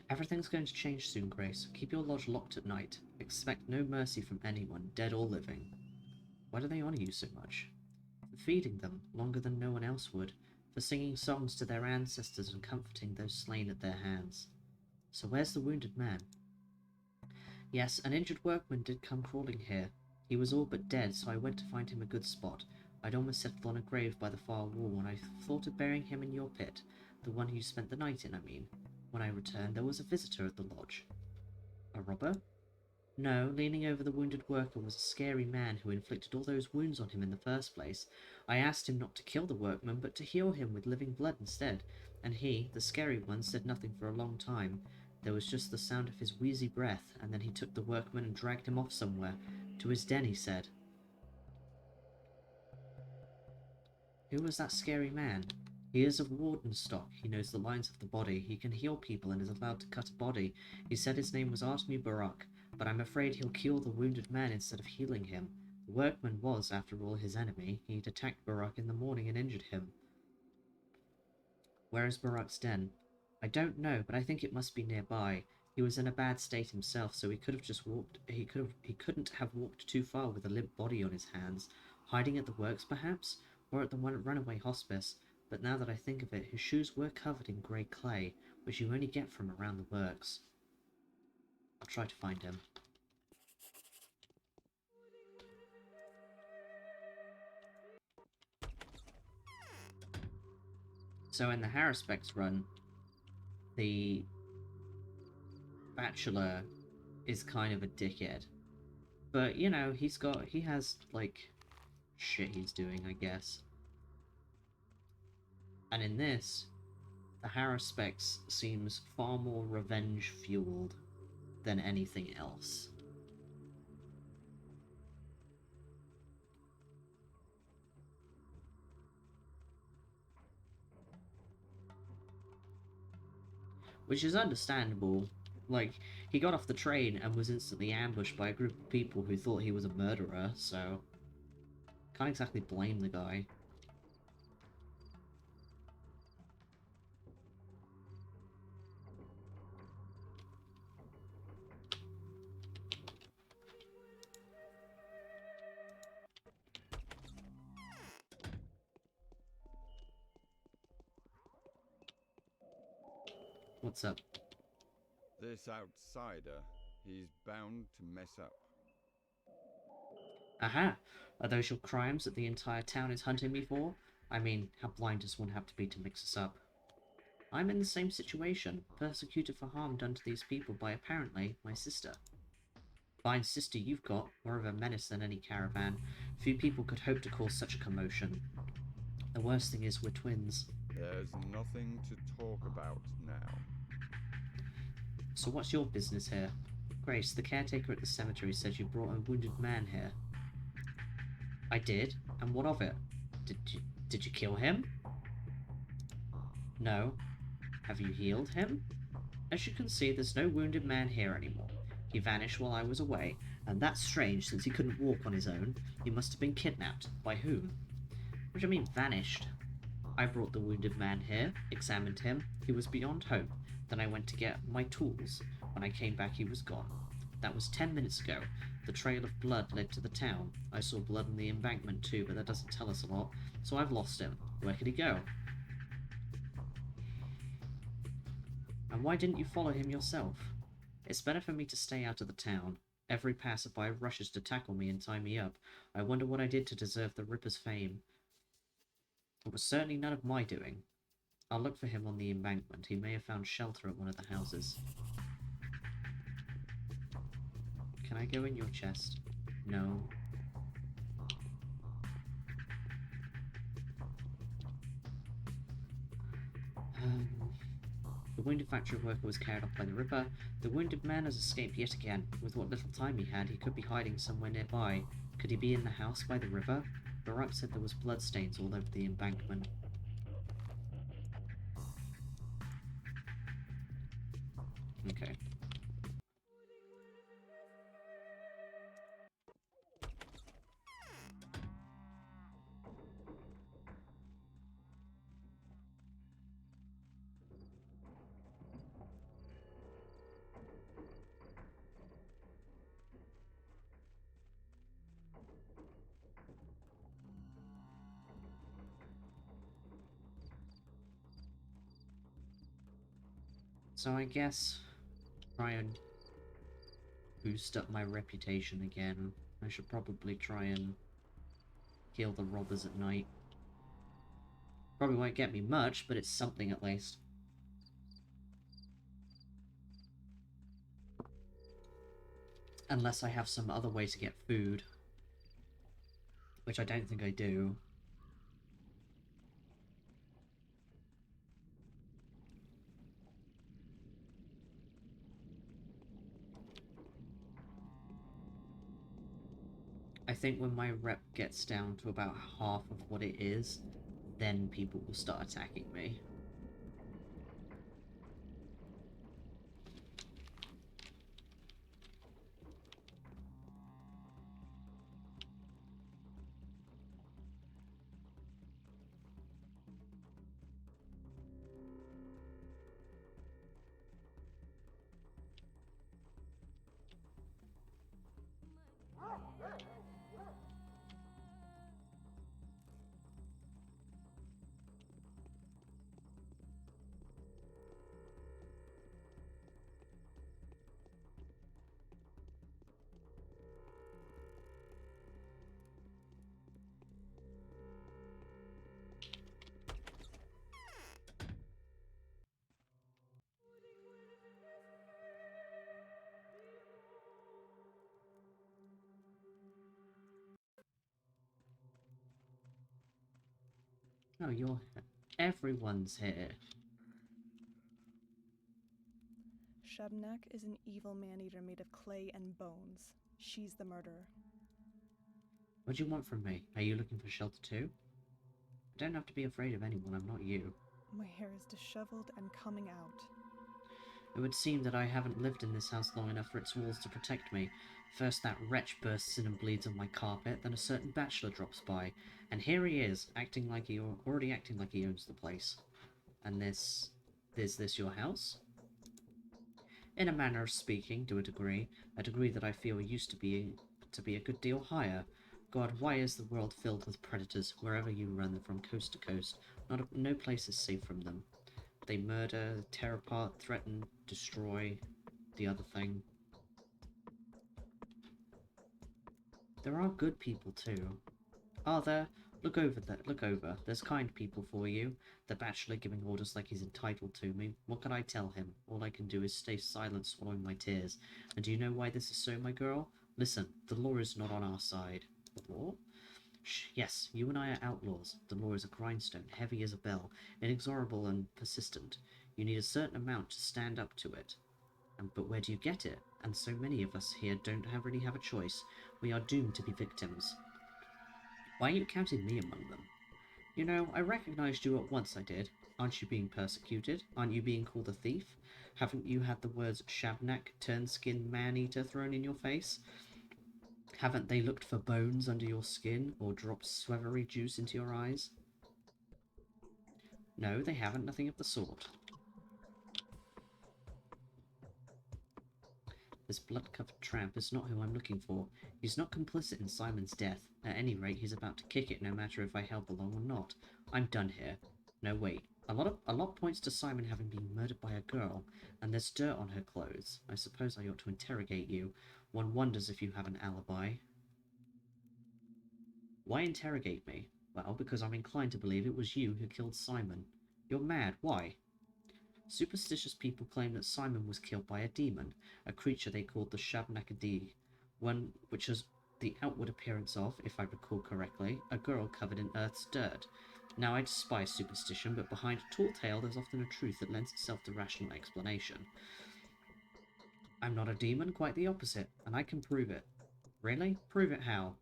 Everything's going to change soon, Grace. Keep your lodge locked at night. Expect no mercy from anyone, dead or living. Why do they honor you so much? For feeding them, longer than no one else would. For singing songs to their ancestors and comforting those slain at their hands. So where's the wounded man? Yes, an injured workman did come crawling here. He was all but dead, so I went to find him a good spot. I'd almost settled on a grave by the far wall, and I thought of burying him in your pit. The one you spent the night in, I mean. When I returned, there was a visitor at the lodge. A robber? No, leaning over the wounded worker was a scary man who inflicted all those wounds on him in the first place. I asked him not to kill the workman, but to heal him with living blood instead, and he, the scary one, said nothing for a long time. There was just the sound of his wheezy breath, and then he took the workman and dragged him off somewhere. To his den, he said. Who was that scary man? He is of warden stock. He knows the lines of the body. He can heal people and is allowed to cut a body. He said his name was Artemy Barak, but I'm afraid he'll kill the wounded man instead of healing him. The workman was, after all, his enemy. He'd attacked Barak in the morning and injured him. Where is Barak's den? I don't know, but I think it must be nearby. He was in a bad state himself, so he could have just walked. He couldn't have walked too far with a limp body on his hands, hiding at the works perhaps, or at the runaway hospice. But now that I think of it, his shoes were covered in grey clay, which you only get from around the works. I'll try to find him. So in the Haruspex run, the Bachelor is kind of a dickhead. But, you know, he has, like, shit he's doing, I guess. And in this, the Haruspex seems far more revenge-fueled than anything else. Which is understandable. Like, he got off the train and was instantly ambushed by a group of people who thought he was a murderer, so... can't exactly blame the guy. What's up? This outsider, he's bound to mess up. Aha! Are those your crimes that the entire town is hunting me for? I mean, how blind does one have to be to mix us up? I'm in the same situation, persecuted for harm done to these people by, apparently, my sister. Fine sister you've got, more of a menace than any caravan. Few people could hope to cause such a commotion. The worst thing is we're twins. There's nothing to talk about now. So what's your business here? Grace, the caretaker at the cemetery said you brought a wounded man here. I did, and what of it? Did you kill him? No. Have you healed him? As you can see, there's no wounded man here anymore. He vanished while I was away, and that's strange since he couldn't walk on his own. He must have been kidnapped. By whom? What do you mean, vanished? I brought the wounded man here, examined him. He was beyond hope. Then I went to get my tools. When I came back, he was gone. That was 10 minutes ago. The trail of blood led to the town. I saw blood on the embankment too, but that doesn't tell us a lot. So I've lost him. Where could he go? And why didn't you follow him yourself? It's better for me to stay out of the town. Every passerby rushes to tackle me and tie me up. I wonder what I did to deserve the Ripper's fame. It was certainly none of my doing. I'll look for him on the embankment. He may have found shelter at one of the houses. Can I go in your chest? No. The wounded factory worker was carried off by the Ripper. The wounded man has escaped yet again. With what little time he had, he could be hiding somewhere nearby. Could he be in the house by the river? Barak said there was bloodstains all over the embankment. Okay. So I guess try and boost up my reputation again. I should probably try and kill the robbers at night. Probably won't get me much, but it's something at least. Unless I have some other way to get food. Which I don't think I do. I think when my rep gets down to about half of what it is, then people will start attacking me. Oh, you're... Everyone's here. Shebnek is an evil man-eater made of clay and bones. She's the murderer. What do you want from me? Are you looking for shelter too? I don't have to be afraid of anyone, I'm not you. My hair is disheveled and coming out. It would seem that I haven't lived in this house long enough for its walls to protect me. First that wretch bursts in and bleeds on my carpet, then a certain bachelor drops by, and here he is, already acting like he owns the place. And is this your house? In a manner of speaking, to a degree that I feel used to be a good deal higher. God, why is the world filled with predators wherever you run from coast to coast? No place is safe from them. They murder, tear apart, threaten, destroy the other thing. There are good people too. Are there? Look over. There's kind people for you. The bachelor giving orders like he's entitled to me. What can I tell him? All I can do is stay silent, swallowing my tears. And do you know why this is so, my girl? Listen, the law is not on our side. The law? Shh, yes, you and I are outlaws. The law is a grindstone, heavy as a bell, inexorable and persistent. You need a certain amount to stand up to it. But where do you get it? And so many of us here don't really have a choice. We are doomed to be victims. Why are you counting me among them? You know, I recognized you at once, I did. Aren't you being persecuted? Aren't you being called a thief? Haven't you had the words Shabnak, turn-skin, man-eater thrown in your face? Haven't they looked for bones under your skin, or dropped swevery juice into your eyes? No, they haven't, nothing of the sort. This blood-covered tramp is not who I'm looking for. He's not complicit in Simon's death. At any rate, he's about to kick it no matter if I help along or not. I'm done here. No, wait. A lot points to Simon having been murdered by a girl, and there's dirt on her clothes. I suppose I ought to interrogate you. One wonders if you have an alibi. Why interrogate me? Well, because I'm inclined to believe it was you who killed Simon. You're mad. Why? Superstitious people claim that Simon was killed by a demon, a creature they called the Shabnakadi, one which has the outward appearance of, if I recall correctly, a girl covered in earth's dirt. Now, I despise superstition, but behind a tall tale there's often a truth that lends itself to rational explanation. I'm not a demon, quite the opposite, and I can prove it. Really? Prove it how?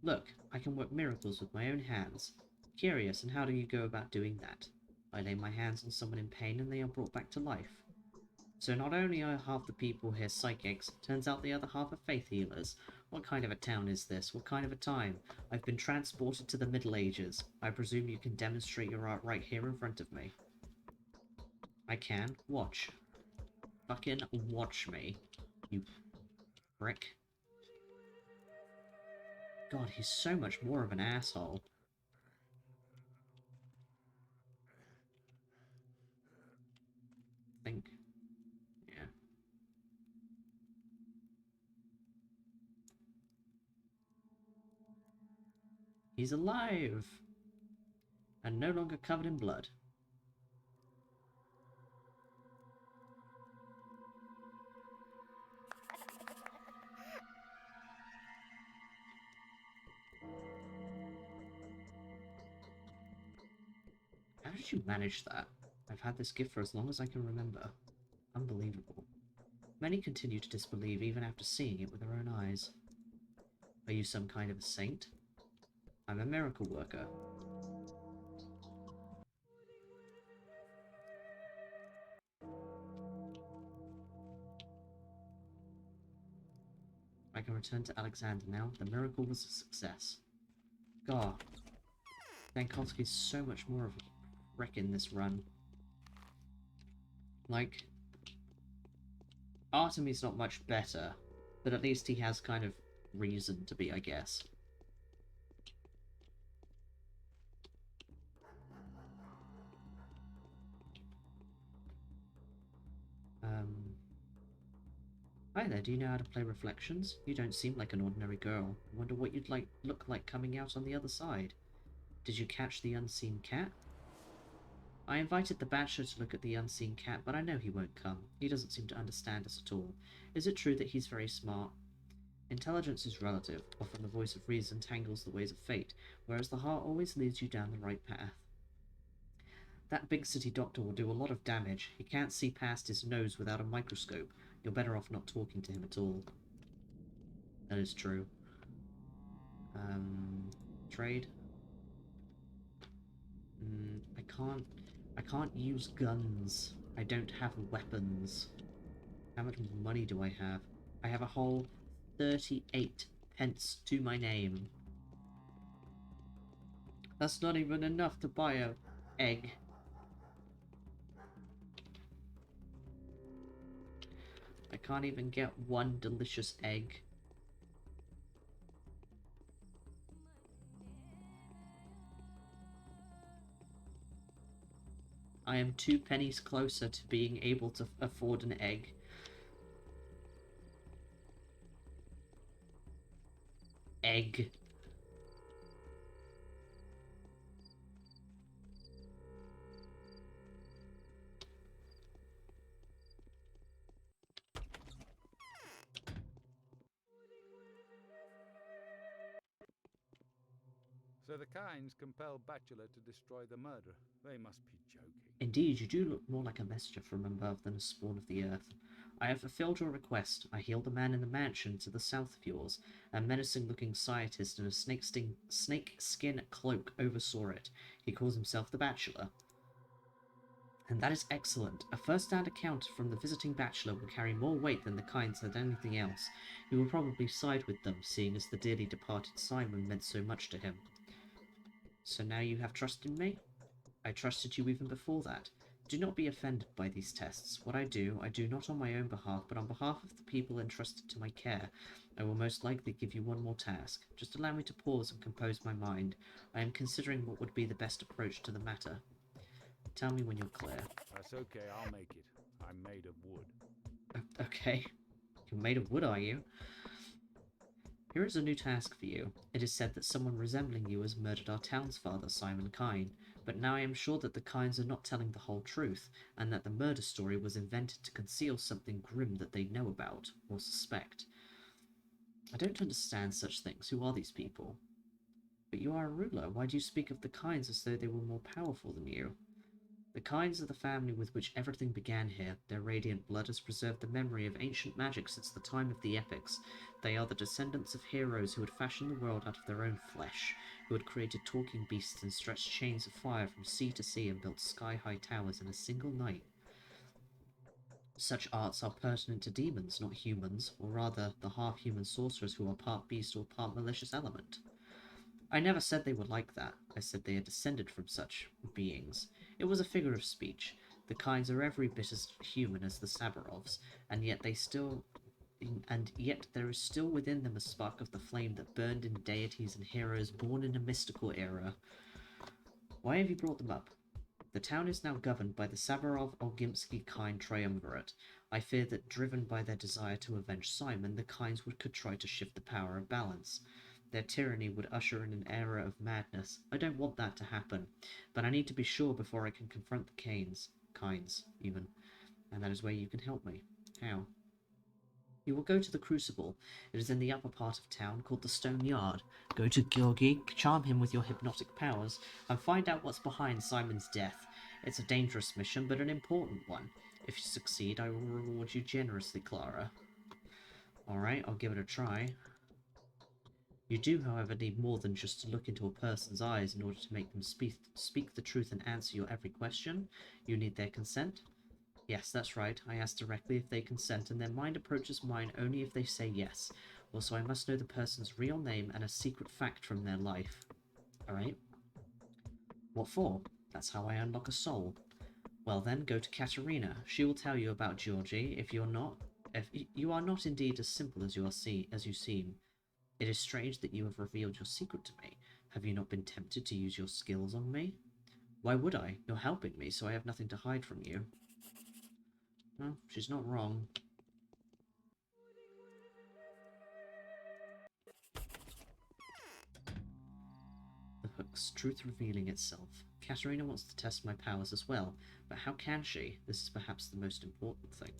Look, I can work miracles with my own hands. Curious, and how do you go about doing that? I lay my hands on someone in pain and they are brought back to life. So not only are half the people here psychics, turns out the other half are faith healers. What kind of a town is this? What kind of a time? I've been transported to the Middle Ages. I presume you can demonstrate your art right here in front of me. I can. Watch. Fucking watch me, you prick. God, he's so much more of an asshole. I think. Yeah. He's alive! And no longer covered in blood. How did you manage that? I've had this gift for as long as I can remember. Unbelievable. Many continue to disbelieve even after seeing it with their own eyes. Are you some kind of a saint? I'm a miracle worker. I can return to Alexander now. The miracle was a success. God, Dankovsky's so much more of a wreck in this run. Like, Artemy's not much better, but at least he has kind of reason to be, I guess. Hi there, do you know how to play Reflections? You don't seem like an ordinary girl. I wonder what you'd look like coming out on the other side. Did you catch the unseen cat? I invited the bachelor to look at the unseen cat, but I know he won't come. He doesn't seem to understand us at all. Is it true that he's very smart? Intelligence is relative. Often the voice of reason tangles the ways of fate, whereas the heart always leads you down the right path. That big city doctor will do a lot of damage. He can't see past his nose without a microscope. You're better off not talking to him at all. That is true. Trade. I can't use guns. I don't have weapons. How much money do I have? I have a whole 38 pence to my name. That's not even enough to buy a egg. I can't even get one delicious egg. I am 2 pennies closer to being able to afford an egg. Egg. So the Kynes compelled Bachelor to destroy the murderer. They must be joking. Indeed, you do look more like a messenger from above than a spawn of the earth. I have fulfilled your request. I healed the man in the mansion to the south of yours. A menacing-looking scientist in a snake-skin cloak oversaw it. He calls himself the Bachelor. And that is excellent. A first-hand account from the visiting Bachelor will carry more weight than the Kynes had anything else. He will probably side with them, seeing as the dearly departed Simon meant so much to him. So now you have trust in me? I trusted you even before that. Do not be offended by these tests. What I do not on my own behalf, but on behalf of the people entrusted to my care. I will most likely give you one more task. Just allow me to pause and compose my mind. I am considering what would be the best approach to the matter. Tell me when you're clear. That's okay, I'll make it. I'm made of wood. Okay. You're made of wood, are you? Here is a new task for you. It is said that someone resembling you has murdered our town's father, Simon Kyne, but now I am sure that the Kynes are not telling the whole truth, and that the murder story was invented to conceal something grim that they know about, or suspect. I don't understand such things. Who are these people? But you are a ruler. Why do you speak of the Kynes as though they were more powerful than you? The Kynes are the family with which everything began here. Their radiant blood has preserved the memory of ancient magic since the time of the epics. They are the descendants of heroes who had fashioned the world out of their own flesh, who had created talking beasts and stretched chains of fire from sea to sea and built sky-high towers in a single night. Such arts are pertinent to demons, not humans, or rather the half-human sorcerers who are part beast or part malicious element. I never said they were like that. I said they are descended from such beings. It was a figure of speech. The Kynes are every bit as human as the Sabarovs, and yet there is still within them a spark of the flame that burned in deities and heroes born in a mystical era. Why have you brought them up? The town is now governed by the Sabarov-Olgimsky-Kyne triumvirate. I fear that, driven by their desire to avenge Simon, the Kynes could try to shift the power of balance. Their tyranny would usher in an era of madness. I don't want that to happen, but I need to be sure before I can confront the Kynes, even. And that is where you can help me. How? You will go to the Crucible. It is in the upper part of town, called the Stone Yard. Go to Georgi, charm him with your hypnotic powers, and find out what's behind Simon's death. It's a dangerous mission, but an important one. If you succeed, I will reward you generously, Clara. Alright, I'll give it a try. You do, however, need more than just to look into a person's eyes in order to make them speak the truth and answer your every question. You need their consent. Yes, that's right. I ask directly if they consent, and their mind approaches mine only if they say yes. Also, I must know the person's real name and a secret fact from their life. Alright? What for? That's how I unlock a soul. Well then, go to Katerina. She will tell you about Georgie. If you are not indeed as simple as you seem. It is strange that you have revealed your secret to me. Have you not been tempted to use your skills on me? Why would I? You're helping me, so I have nothing to hide from you. No, she's not wrong. The hook's truth revealing itself. Katerina wants to test my powers as well, but how can she? This is perhaps the most important thing.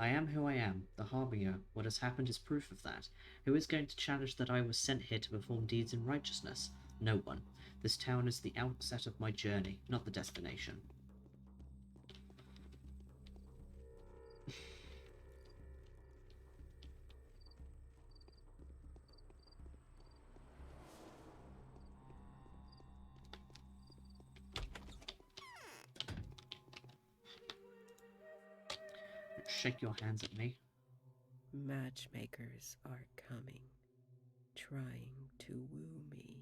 I am who I am, the Harbinger. What has happened is proof of that. Who is going to challenge that I was sent here to perform deeds in righteousness? No one. This town is the outset of my journey, not the destination. Shake your hands at me. Matchmakers are coming, trying to woo me.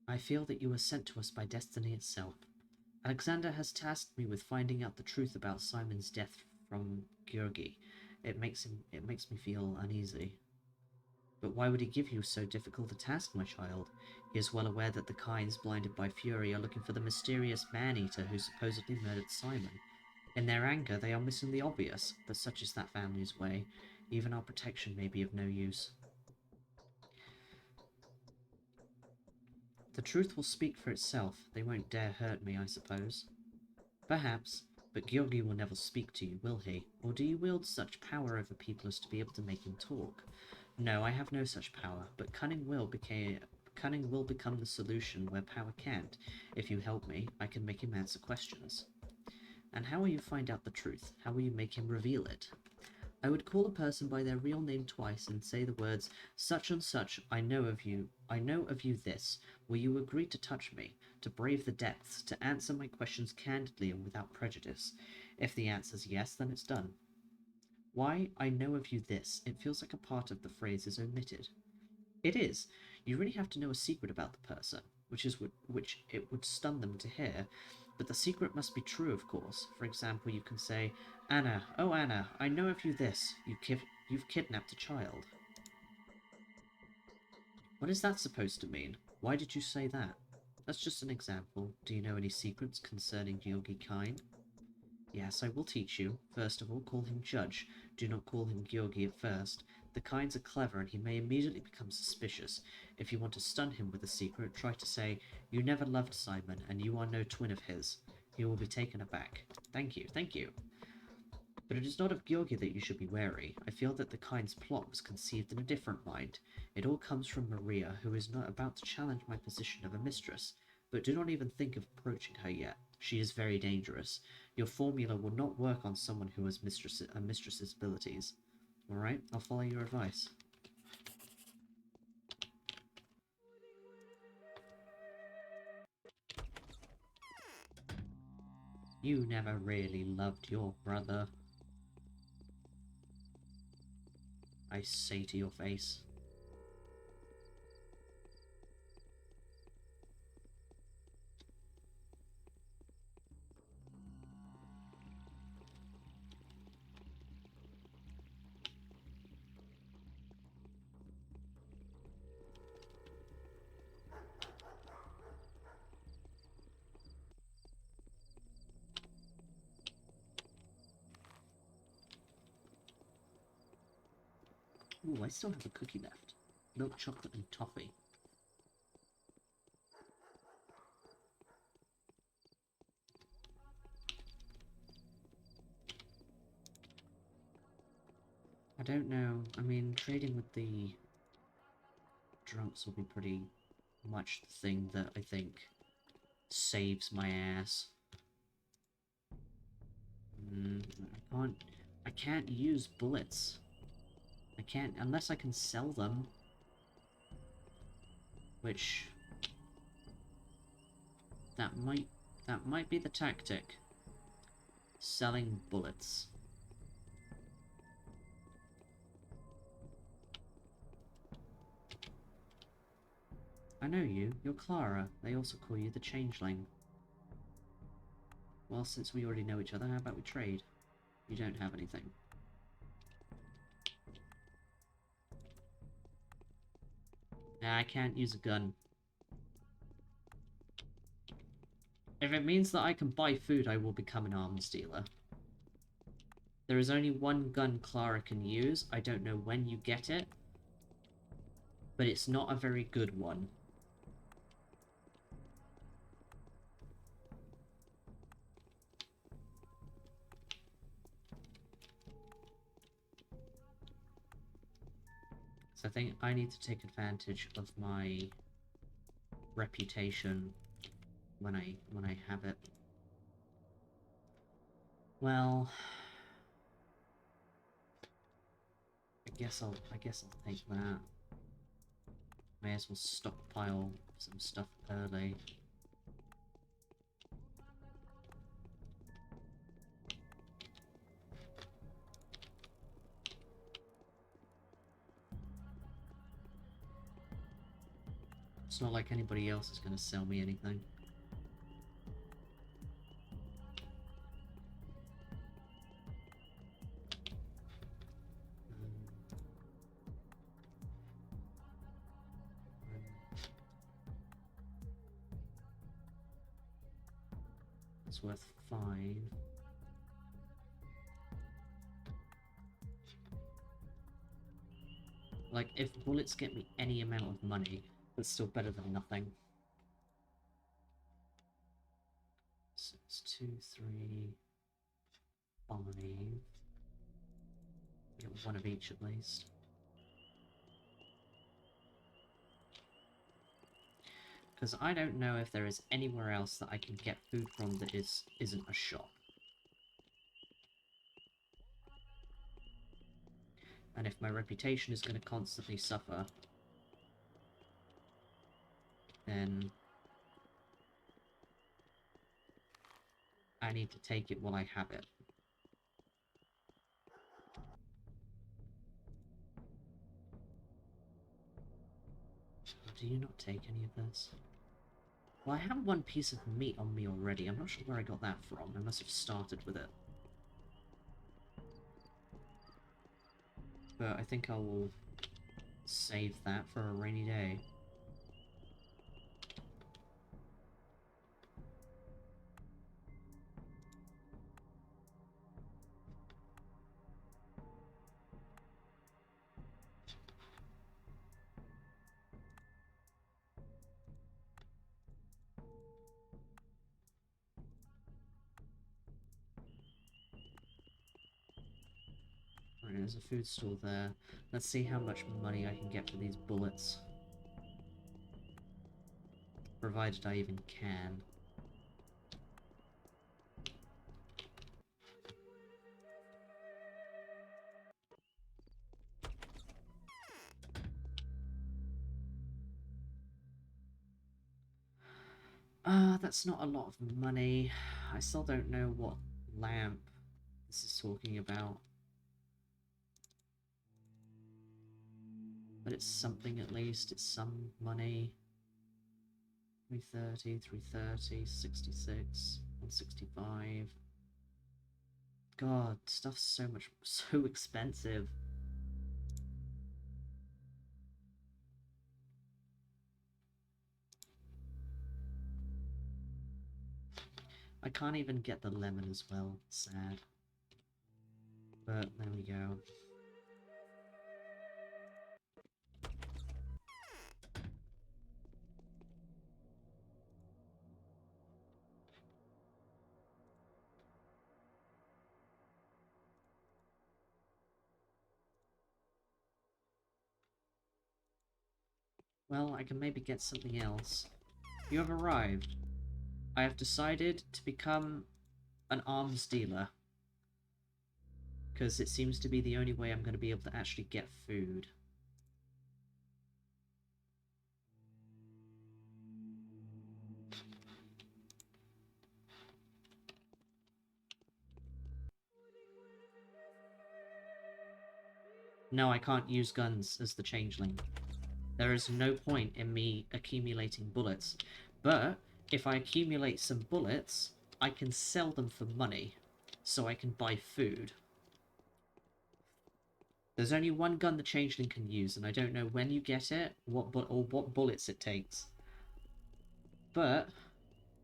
I feel that you were sent to us by destiny itself. Alexander has tasked me with finding out the truth about Simon's death from Georgi. It makes me feel uneasy. But why would he give you so difficult a task, my child? He is well aware that the Kynes, blinded by fury, are looking for the mysterious man-eater who supposedly murdered Simon. In their anger, they are missing the obvious, but such is that family's way. Even our protection may be of no use. The truth will speak for itself. They won't dare hurt me, I suppose. Perhaps, but Georgi will never speak to you, will he? Or do you wield such power over people as to be able to make him talk? No, I have no such power, but cunning will become the solution where power can't. If you help me, I can make him answer questions. And how will you find out the truth? How will you make him reveal it? I would call a person by their real name twice and say the words, such and such, I know of you this. Will you agree to touch me, to brave the depths, to answer my questions candidly and without prejudice? If the answer's yes, then it's done. Why, I know of you this, it feels like a part of the phrase is omitted. It is. You really have to know a secret about the person, which it would stun them to hear. But the secret must be true, of course. For example, you can say, Anna, oh Anna, I know of you this. You've kidnapped a child. What is that supposed to mean? Why did you say that? That's just an example. Do you know any secrets concerning Georgi Kyne? Yes, I will teach you. First of all, call him Judge. Do not call him Georgi at first. The Kynes are clever, and he may immediately become suspicious. If you want to stun him with a secret, try to say, you never loved Simon, and you are no twin of his. He will be taken aback. Thank you, thank you. But it is not of Georgi that you should be wary. I feel that the Kynes' plot was conceived in a different mind. It all comes from Maria, who is not about to challenge my position of a mistress. But do not even think of approaching her yet. She is very dangerous. Your formula will not work on someone who has a mistress's abilities. Alright, I'll follow your advice. You never really loved your brother. I say to your face. Ooh, I still have a cookie left. Milk chocolate and toffee. I don't know. I mean, trading with the drunks will be pretty much the thing that I think saves my ass. I can't use bullets. I can't, unless I can sell them. Which, that might be the tactic. Selling bullets. I know you. You're Clara. They also call you the Changeling. Well, since we already know each other, how about we trade? You don't have anything. Nah, I can't use a gun. If it means that I can buy food, I will become an arms dealer. There is only one gun Clara can use. I don't know when you get it. But it's not a very good one. So I think I need to take advantage of my reputation when I have it. Well, I guess I'll take that. May as well stockpile some stuff early. It's not like anybody else is going to sell me anything. It's worth 5. Like, if bullets get me any amount of money, that's still better than nothing. So it's 2, 3, 5. Get one of each at least. Because I don't know if there is anywhere else that I can get food from that isn't a shop. And if my reputation is going to constantly suffer, then I need to take it while I have it. Do you not take any of this? Well, I have one piece of meat on me already. I'm not sure where I got that from. I must have started with it. But I think I will save that for a rainy day. Right, there's a food store there. Let's see how much money I can get for these bullets. Provided I even can. That's not a lot of money. I still don't know what lamp this is talking about. But it's something at least. It's some money. 330, 330, 66, 165. God, stuff's so expensive. I can't even get the lemon as well. Sad. But there we go. Well, I can maybe get something else. You have arrived. I have decided to become an arms dealer. Because it seems to be the only way I'm going to be able to actually get food. No, I can't use guns as the Changeling. There is no point in me accumulating bullets. But if I accumulate some bullets, I can sell them for money. So I can buy food. There's only one gun the Changeling can use, and I don't know when you get it, what bullets it takes. But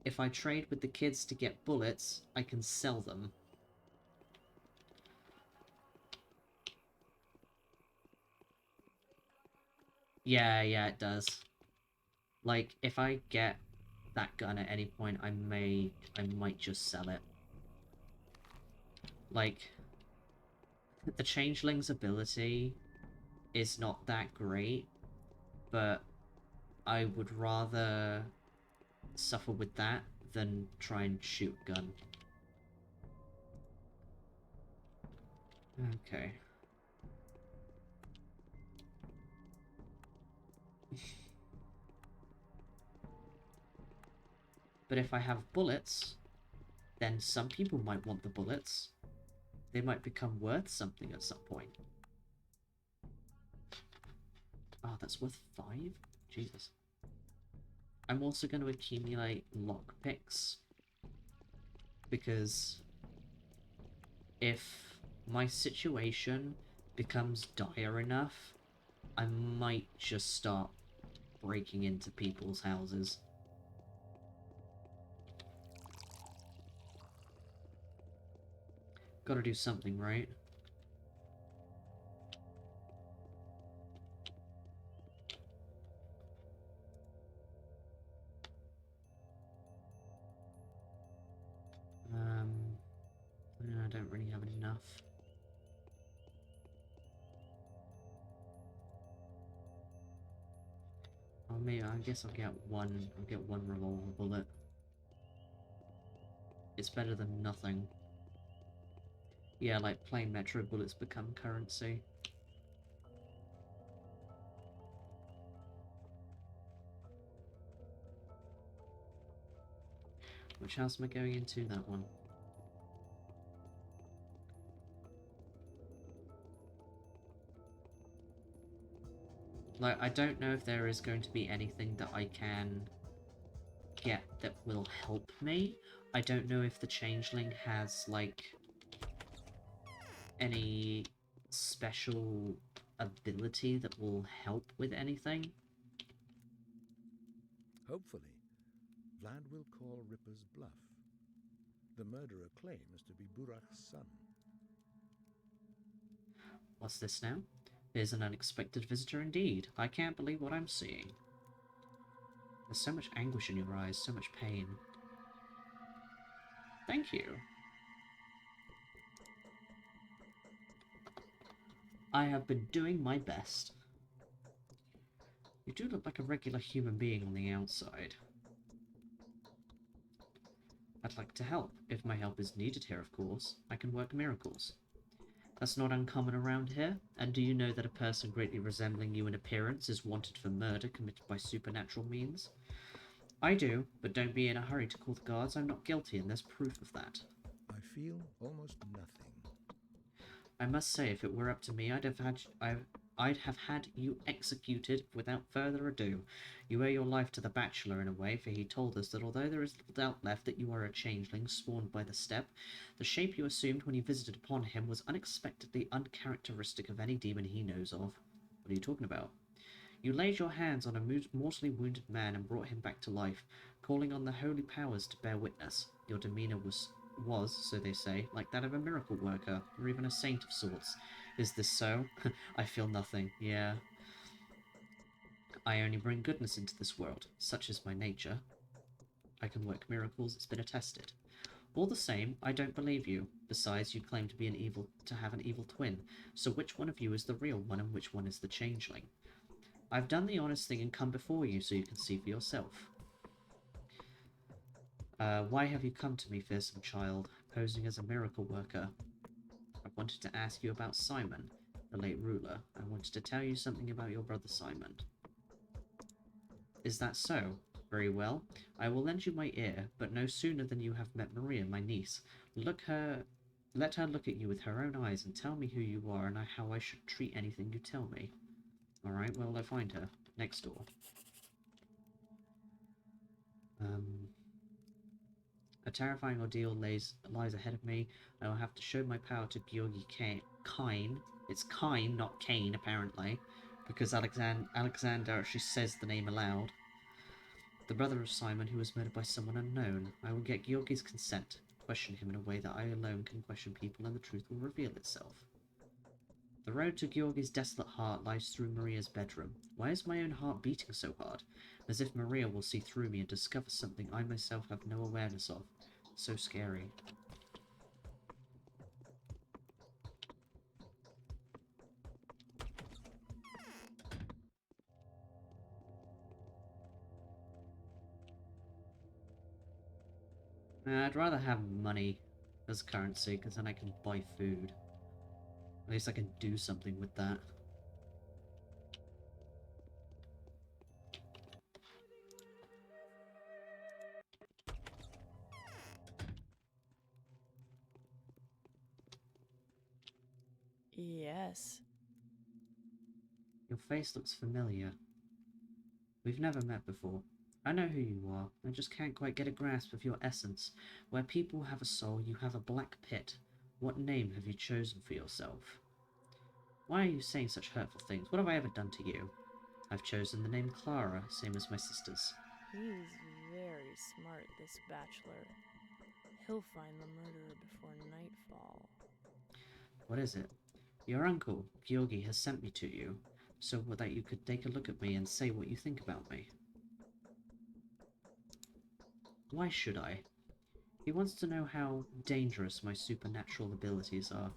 if I trade with the kids to get bullets, I can sell them. Yeah, it does. Like, if I get that gun at any point, I might just sell it. Like, the Changeling's ability is not that great, but I would rather suffer with that than try and shoot a gun. Okay. But if I have bullets, then some people might want the bullets. They might become worth something at some point. Oh, that's worth 5? Jesus. I'm also going to accumulate lockpicks. Because if my situation becomes dire enough, I might just start breaking into people's houses. Gotta do something, right? I don't really have enough. Oh, maybe I guess I'll get one. I'll get one revolver bullet. It's better than nothing. Yeah, like plain metro bullets become currency. Which house am I going into? That one. Like, I don't know if there is going to be anything that I can get that will help me. I don't know if the Changeling has, like, any special ability that will help with anything. Hopefully, Vlad will call Ripper's bluff. The murderer claims to be Burak's son. What's this now? Here's an unexpected visitor indeed. I can't believe what I'm seeing. There's so much anguish in your eyes, so much pain. Thank you. I have been doing my best. You do look like a regular human being on the outside. I'd like to help. If my help is needed here, of course. I can work miracles. That's not uncommon around here. And do you know that a person greatly resembling you in appearance is wanted for murder committed by supernatural means? I do, but don't be in a hurry to call the guards. I'm not guilty, and there's proof of that. I feel almost nothing. I must say, if it were up to me, I'd have had you executed without further ado. You owe your life to the bachelor in a way, for he told us that although there is little doubt left that you are a changeling spawned by the steppe, the shape you assumed when you visited upon him was unexpectedly uncharacteristic of any demon he knows of. What are you talking about? You laid your hands on a mortally wounded man and brought him back to life, calling on the holy powers to bear witness. Your demeanour was, so they say, like that of a miracle worker, or even a saint of sorts. Is this so? I feel nothing. Yeah. I only bring goodness into this world. Such is my nature. I can work miracles, it's been attested. All the same, I don't believe you. Besides, you claim to have an evil twin. So which one of you is the real one and which one is the changeling? I've done the honest thing and come before you so you can see for yourself. Why have you come to me, fearsome child, posing as a miracle worker? I wanted to ask you about Simon, the late ruler. I wanted to tell you something about your brother Simon. Is that so? Very well. I will lend you my ear, but no sooner than you have met Maria, my niece. Let her look at you with her own eyes and tell me who you are and how I should treat anything you tell me. Alright, where will I find her? Next door. A terrifying ordeal lies ahead of me. I will have to show my power to Georgi Kine. It's Kine, not Kane, apparently, because Alexander actually says the name aloud. The brother of Simon, who was murdered by someone unknown. I will get Georgi's consent, question him in a way that I alone can question people, and the truth will reveal itself. The road to Georgi's desolate heart lies through Maria's bedroom. Why is my own heart beating so hard? As if Maria will see through me and discover something I myself have no awareness of. So scary. I'd rather have money as currency, because then I can buy food. At least I can do something with that. Yes. Your face looks familiar. We've never met before. I know who you are. I just can't quite get a grasp of your essence. Where people have a soul, you have a black pit. What name have you chosen for yourself? Why are you saying such hurtful things? What have I ever done to you? I've chosen the name Clara, same as my sister's. He's very smart, this bachelor. He'll find the murderer before nightfall. What is it? Your uncle, Georgi, has sent me to you, so that you could take a look at me and say what you think about me. Why should I? He wants to know how dangerous my supernatural abilities are.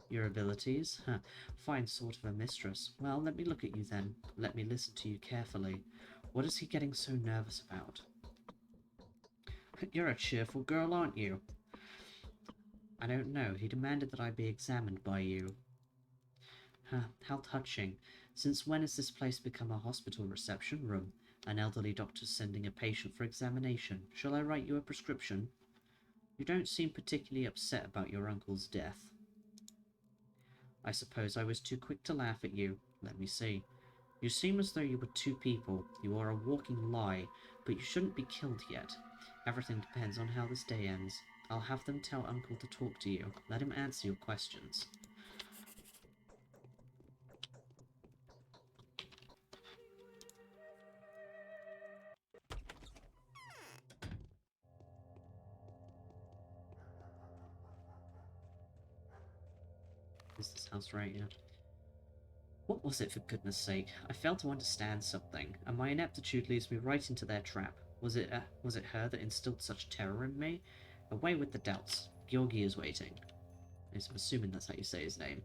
Your abilities? Huh. Fine sort of a mistress. Well, let me look at you then. Let me listen to you carefully. What is he getting so nervous about? You're a cheerful girl, aren't you? I don't know. He demanded that I be examined by you. How touching. Since when has this place become a hospital reception room? An elderly doctor sending a patient for examination. Shall I write you a prescription? You don't seem particularly upset about your uncle's death. I suppose I was too quick to laugh at you. Let me see. You seem as though you were two people. You are a walking lie, but you shouldn't be killed yet. Everything depends on how this day ends. I'll have them tell Uncle to talk to you. Let him answer your questions. Is this house right? Yeah. What was it, for goodness sake? I failed to understand something, and my ineptitude leads me right into their trap. Was it her that instilled such terror in me? Away with the doubts. Georgi is waiting. I'm assuming that's how you say his name.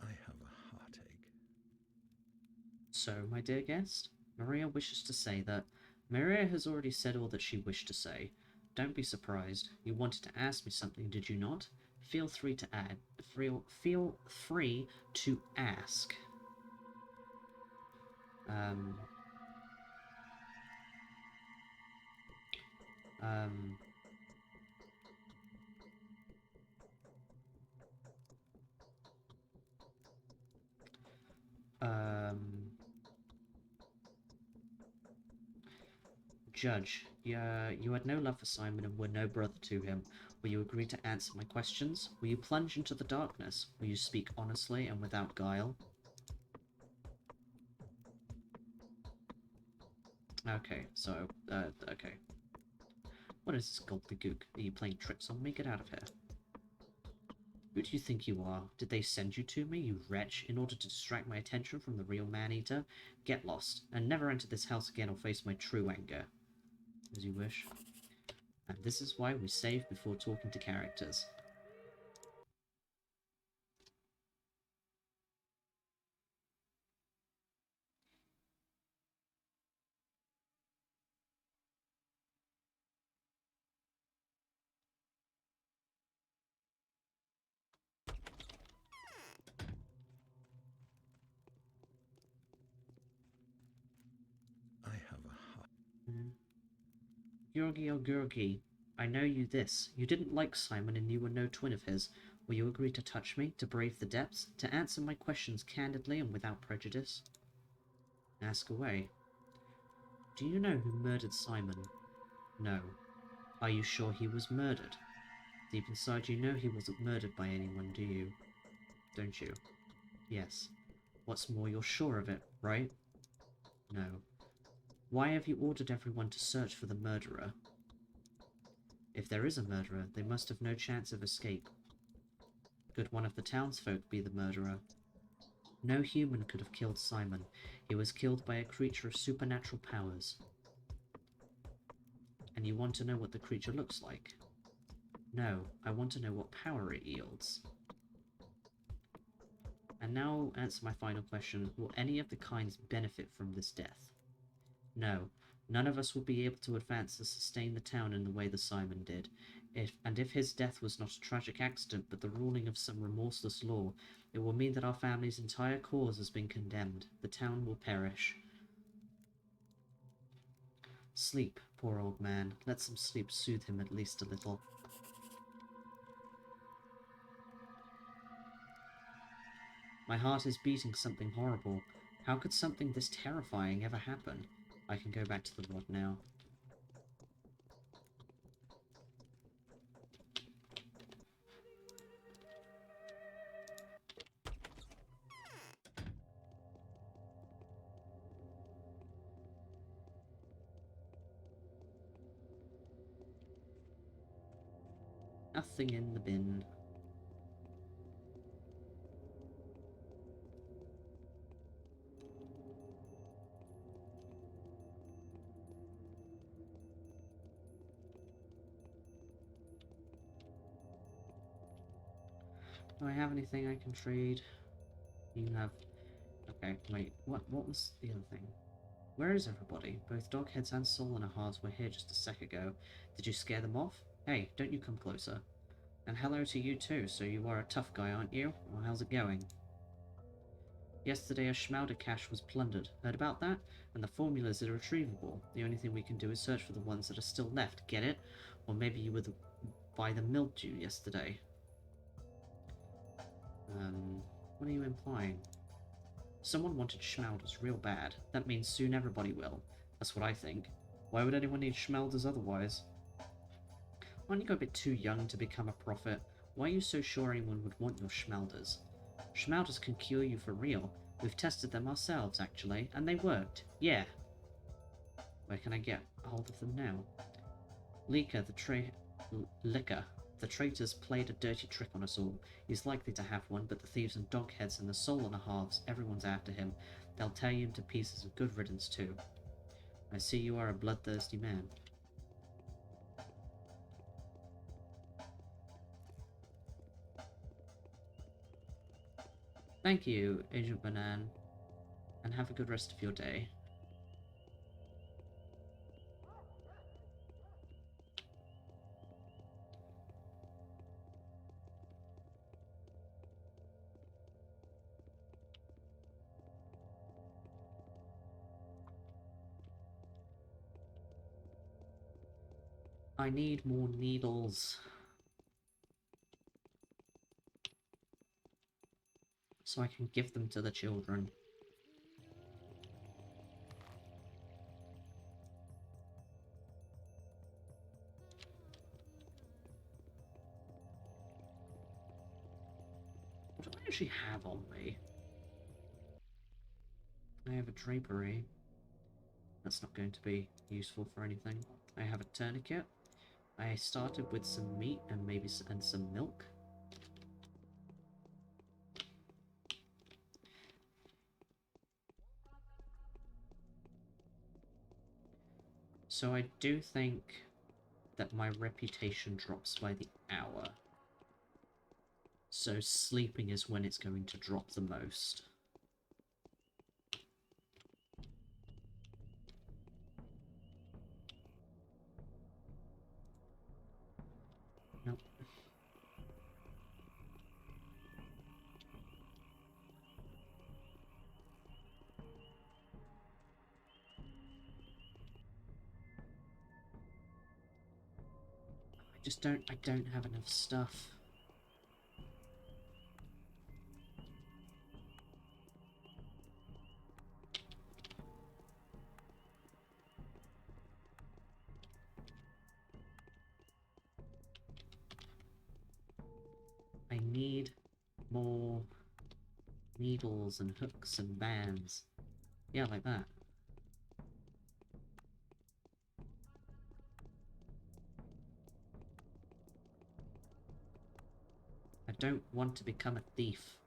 I have a heartache. So, my dear guest, Maria wishes to say that Maria has already said all that she wished to say. Don't be surprised. You wanted to ask me something, did you not? Feel free to add. Feel free to ask. Um. Judge, you had no love for Simon and were no brother to him. Will you agree to answer my questions? Will you plunge into the darkness? Will you speak honestly and without guile? Okay, so, okay. What is this gobbledygook? Are you playing tricks on me? Get out of here. Who do you think you are? Did they send you to me, you wretch, in order to distract my attention from the real man-eater? Get lost, and never enter this house again or face my true anger. As you wish. And this is why we save before talking to characters. I have a heart. Georgi, oh Georgi, I know you this. You didn't like Simon and you were no twin of his. Will you agree to touch me, to brave the depths, to answer my questions candidly and without prejudice? Ask away. Do you know who murdered Simon? No. Are you sure he was murdered? Deep inside you know he wasn't murdered by anyone, do you? Don't you? Yes. What's more, you're sure of it, right? No. Why have you ordered everyone to search for the murderer? If there is a murderer, they must have no chance of escape. Could one of the townsfolk be the murderer? No human could have killed Simon. He was killed by a creature of supernatural powers. And you want to know what the creature looks like? No, I want to know what power it yields. And now answer my final question. Will any of the kinds benefit from this death? No. None of us will be able to advance and sustain the town in the way the Simon did. If his death was not a tragic accident, but the ruling of some remorseless law, it will mean that our family's entire cause has been condemned. The town will perish. Sleep, poor old man. Let some sleep soothe him at least a little. My heart is beating something horrible. How could something this terrifying ever happen? I can go back to the rod now. Nothing in the bin. Do I have anything I can trade? You have... Okay, wait, what was the other thing? Where is everybody? Both Dogheads and Soul and Hearts were here just a sec ago. Did you scare them off? Hey, don't you come closer. And hello to you too, so you are a tough guy, aren't you? Well, how's it going? Yesterday a Schmauder cache was plundered. Heard about that? And the formulas are irretrievable. The only thing we can do is search for the ones that are still left, get it? Or maybe you were by the mildew yesterday. What are you implying? Someone wanted Schmauders real bad. That means soon everybody will. That's what I think. Why would anyone need Schmauders otherwise? Aren't you a bit too young to become a prophet? Why are you so sure anyone would want your Schmauders? Schmauders can cure you for real. We've tested them ourselves, actually, and they worked. Yeah. Where can I get a hold of them now? Liquor, the traitor's played a dirty trick on us all. He's likely to have one, but the thieves and dogheads and the soul and the halves, everyone's after him. They'll tear you into pieces of good riddance too. I see you are a bloodthirsty man. Thank you, Agent Banan, and have a good rest of your day. I need more needles. So I can give them to the children. What do I actually have on me? I have a drapery. That's not going to be useful for anything. I have a tourniquet. I started with some meat and maybe some milk. So I do think that my reputation drops by the hour. So sleeping is when it's going to drop the most. Nope. I don't have enough stuff. I need more needles and hooks and bands. Yeah, like that. I don't want to become a thief.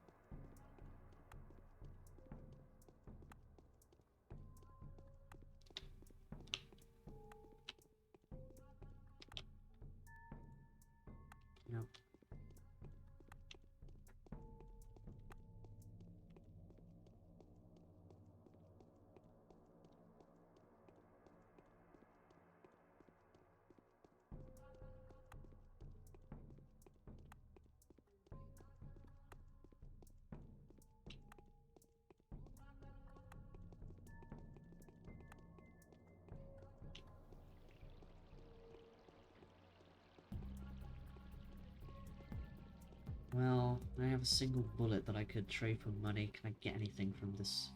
Well, I have a single bullet that I could trade for money. Can I get anything from this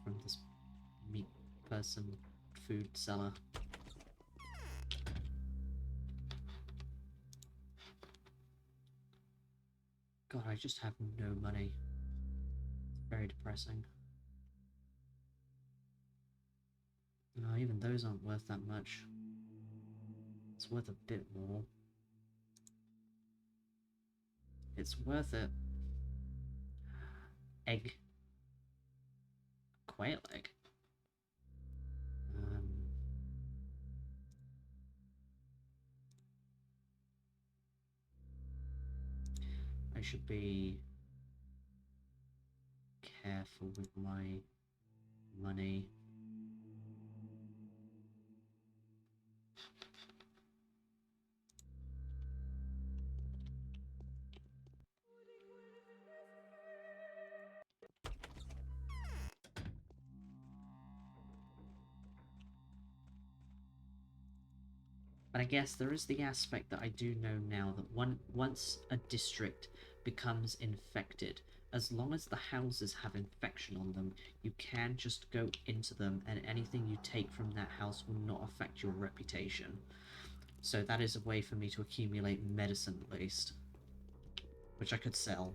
meat person food seller? God, I just have no money. It's very depressing. No, even those aren't worth that much. It's worth a bit more. It's worth it. Egg. Quail egg. I should be careful with my money. But I guess there is the aspect that I do know now that once a district becomes infected, as long as the houses have infection on them, you can just go into them and anything you take from that house will not affect your reputation. So that is a way for me to accumulate medicine at least, which I could sell.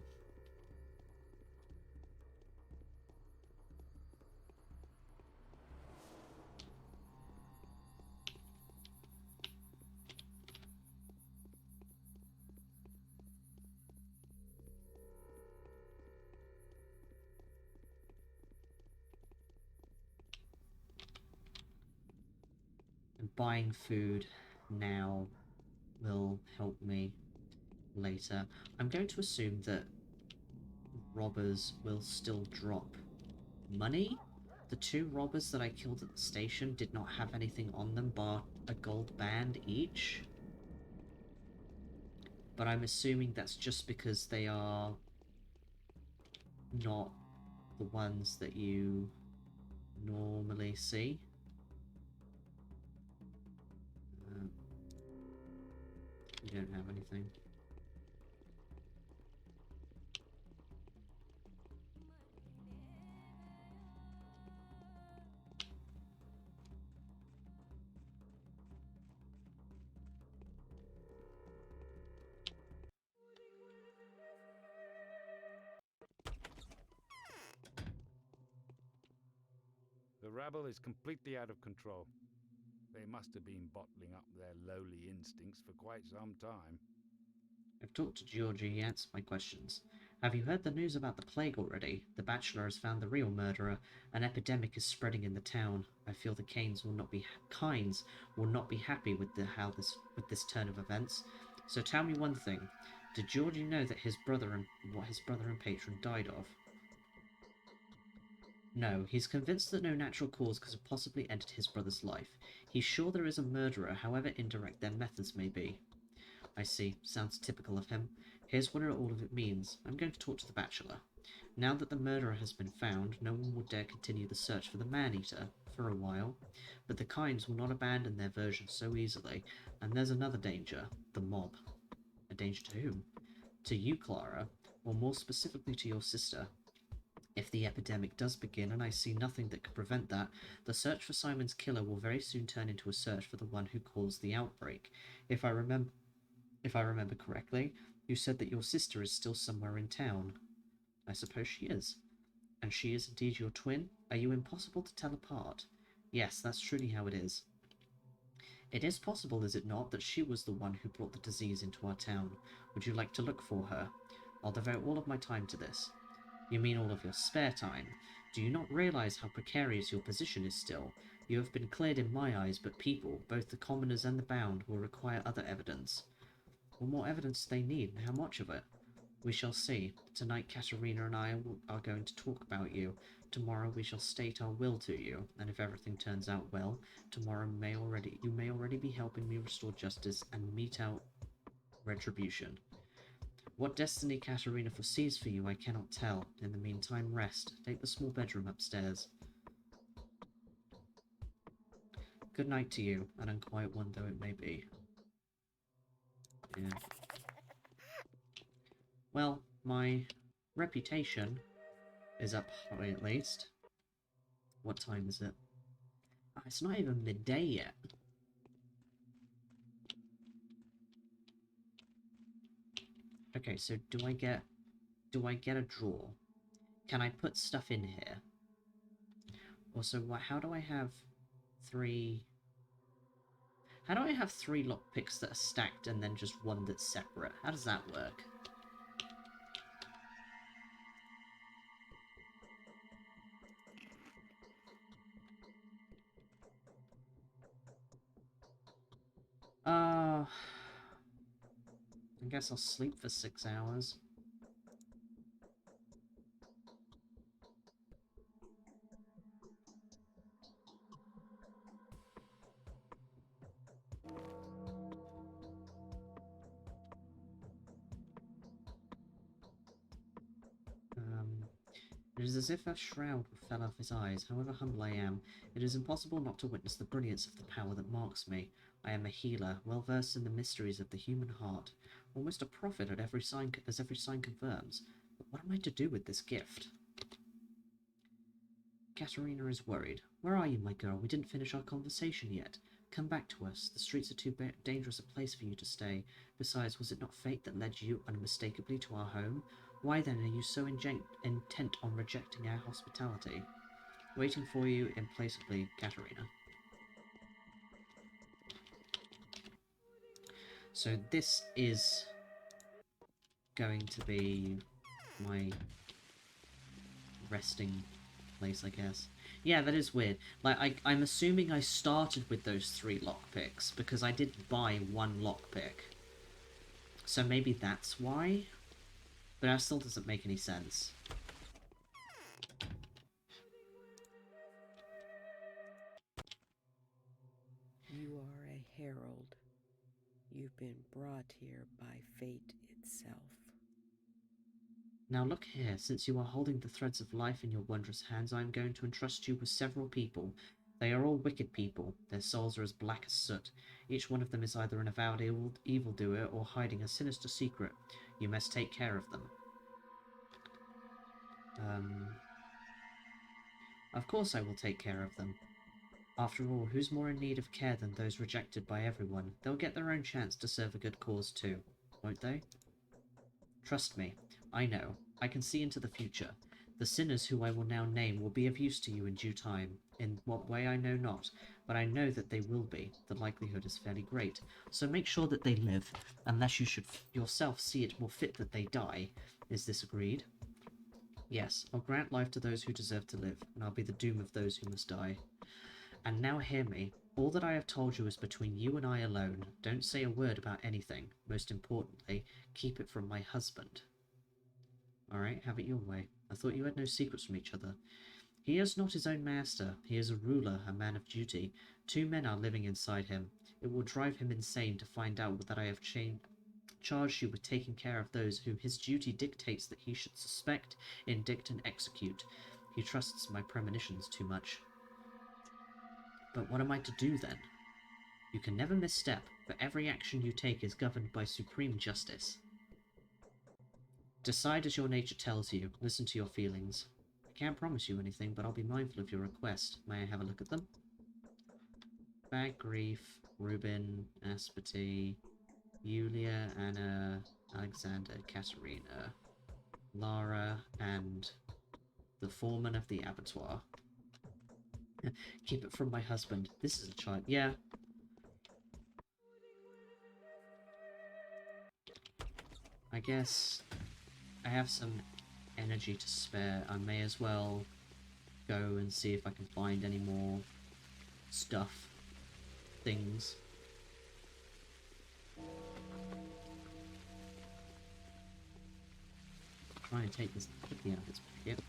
And buying food now will help me later. I'm going to assume that robbers will still drop money. The two robbers that I killed at the station did not have anything on them bar a gold band each. But I'm assuming that's just because they are not the ones that you normally see. You don't have anything. The rabble is completely out of control. They must have been bottling up their lowly instincts for quite some time. I've talked to Georgie, he answered my questions. Have you heard the news about the plague already? The Bachelor has found the real murderer. An epidemic is spreading in the town. I feel the Kynes will not be happy with this turn of events. So tell me one thing. Did Georgie know that what his brother and patron died of? No, he's convinced that no natural cause could have possibly ended his brother's life. He's sure there is a murderer, however indirect their methods may be. I see. Sounds typical of him. Here's what all of it means. I'm going to talk to the Bachelor. Now that the murderer has been found, no one will dare continue the search for the Man-Eater, for a while. But the Kynes will not abandon their version so easily, and there's another danger. The mob. A danger to whom? To you, Clara, or more specifically to your sister. If the epidemic does begin, and I see nothing that could prevent that, the search for Simon's killer will very soon turn into a search for the one who caused the outbreak. If I remember correctly, you said that your sister is still somewhere in town. I suppose she is. And she is indeed your twin? Are you impossible to tell apart? Yes, that's truly how it is. It is possible, is it not, that she was the one who brought the disease into our town? Would you like to look for her? I'll devote all of my time to this. You mean all of your spare time? Do you not realize how precarious your position is still? You have been cleared in my eyes, but people, both the commoners and the bound, will require other evidence. What more evidence do they need, and how much of it? We shall see. Tonight Katerina and I are going to talk about you. Tomorrow we shall state our will to you, and if everything turns out well, tomorrow you may already be helping me restore justice and mete out retribution. What destiny Katerina foresees for you I cannot tell. In the meantime, rest. Take the small bedroom upstairs. Good night to you, an unquiet one though it may be. Yeah. Well, My reputation is up high at least. What time is it? Oh, it's not even midday yet. Okay, so do I get a drawer? Can I put stuff in here? Also, how do I have 3... How do I have 3 lockpicks that are stacked and then just one that's separate? How does that work? I guess I'll sleep for 6 hours. It is as if a shroud fell off his eyes. However humble I am, it is impossible not to witness the brilliance of the power that marks me. I am a healer, well versed in the mysteries of the human heart, almost a prophet at as every sign confirms. But what am I to do with this gift? Katerina is worried. Where are you, my girl? We didn't finish our conversation yet. Come back to us. The streets are too dangerous a place for you to stay. Besides, was it not fate that led you unmistakably to our home? Why then are you so intent on rejecting our hospitality? Waiting for you implacably, Katerina. So this is going to be my resting place, I guess. Yeah, that is weird. Like, I'm assuming I started with those 3 lockpicks, because I did buy 1 lockpick. So maybe that's why? But that still doesn't make any sense. You are a herald. You've been brought here by fate itself. Now look here, since you are holding the threads of life in your wondrous hands, I am going to entrust you with several people. They are all wicked people. Their souls are as black as soot. Each one of them is either an avowed evildoer or hiding a sinister secret. You must take care of them. Of course I will take care of them. After all, who's more in need of care than those rejected by everyone? They'll get their own chance to serve a good cause too, won't they? Trust me, I know. I can see into the future. The sinners who I will now name will be of use to you in due time. In what way I know not, but I know that they will be. The likelihood is fairly great. So make sure that they live, unless you should yourself see it more fit that they die. Is this agreed? Yes, I'll grant life to those who deserve to live, and I'll be the doom of those who must die. And now hear me. All that I have told you is between you and I alone. Don't say a word about anything. Most importantly, keep it from my husband. Alright, have it your way. I thought you had no secrets from each other. He is not his own master. He is a ruler, a man of duty. 2 men are living inside him. It will drive him insane to find out that I have charged you with taking care of those who his duty dictates that he should suspect, indict, and execute. He trusts my premonitions too much. But what am I to do then? You can never misstep, for every action you take is governed by supreme justice. Decide as your nature tells you. Listen to your feelings. I can't promise you anything, but I'll be mindful of your request. May I have a look at them? Bag Grief, Rubin, Aspati, Yulia, Anna, Alexander, Katerina, Lara, and the foreman of the abattoir. Keep it from my husband. This is a child. Yeah. I guess I have some energy to spare. I may as well go and see if I can find any more stuff. Things. Try and take this quickly out of its pocket.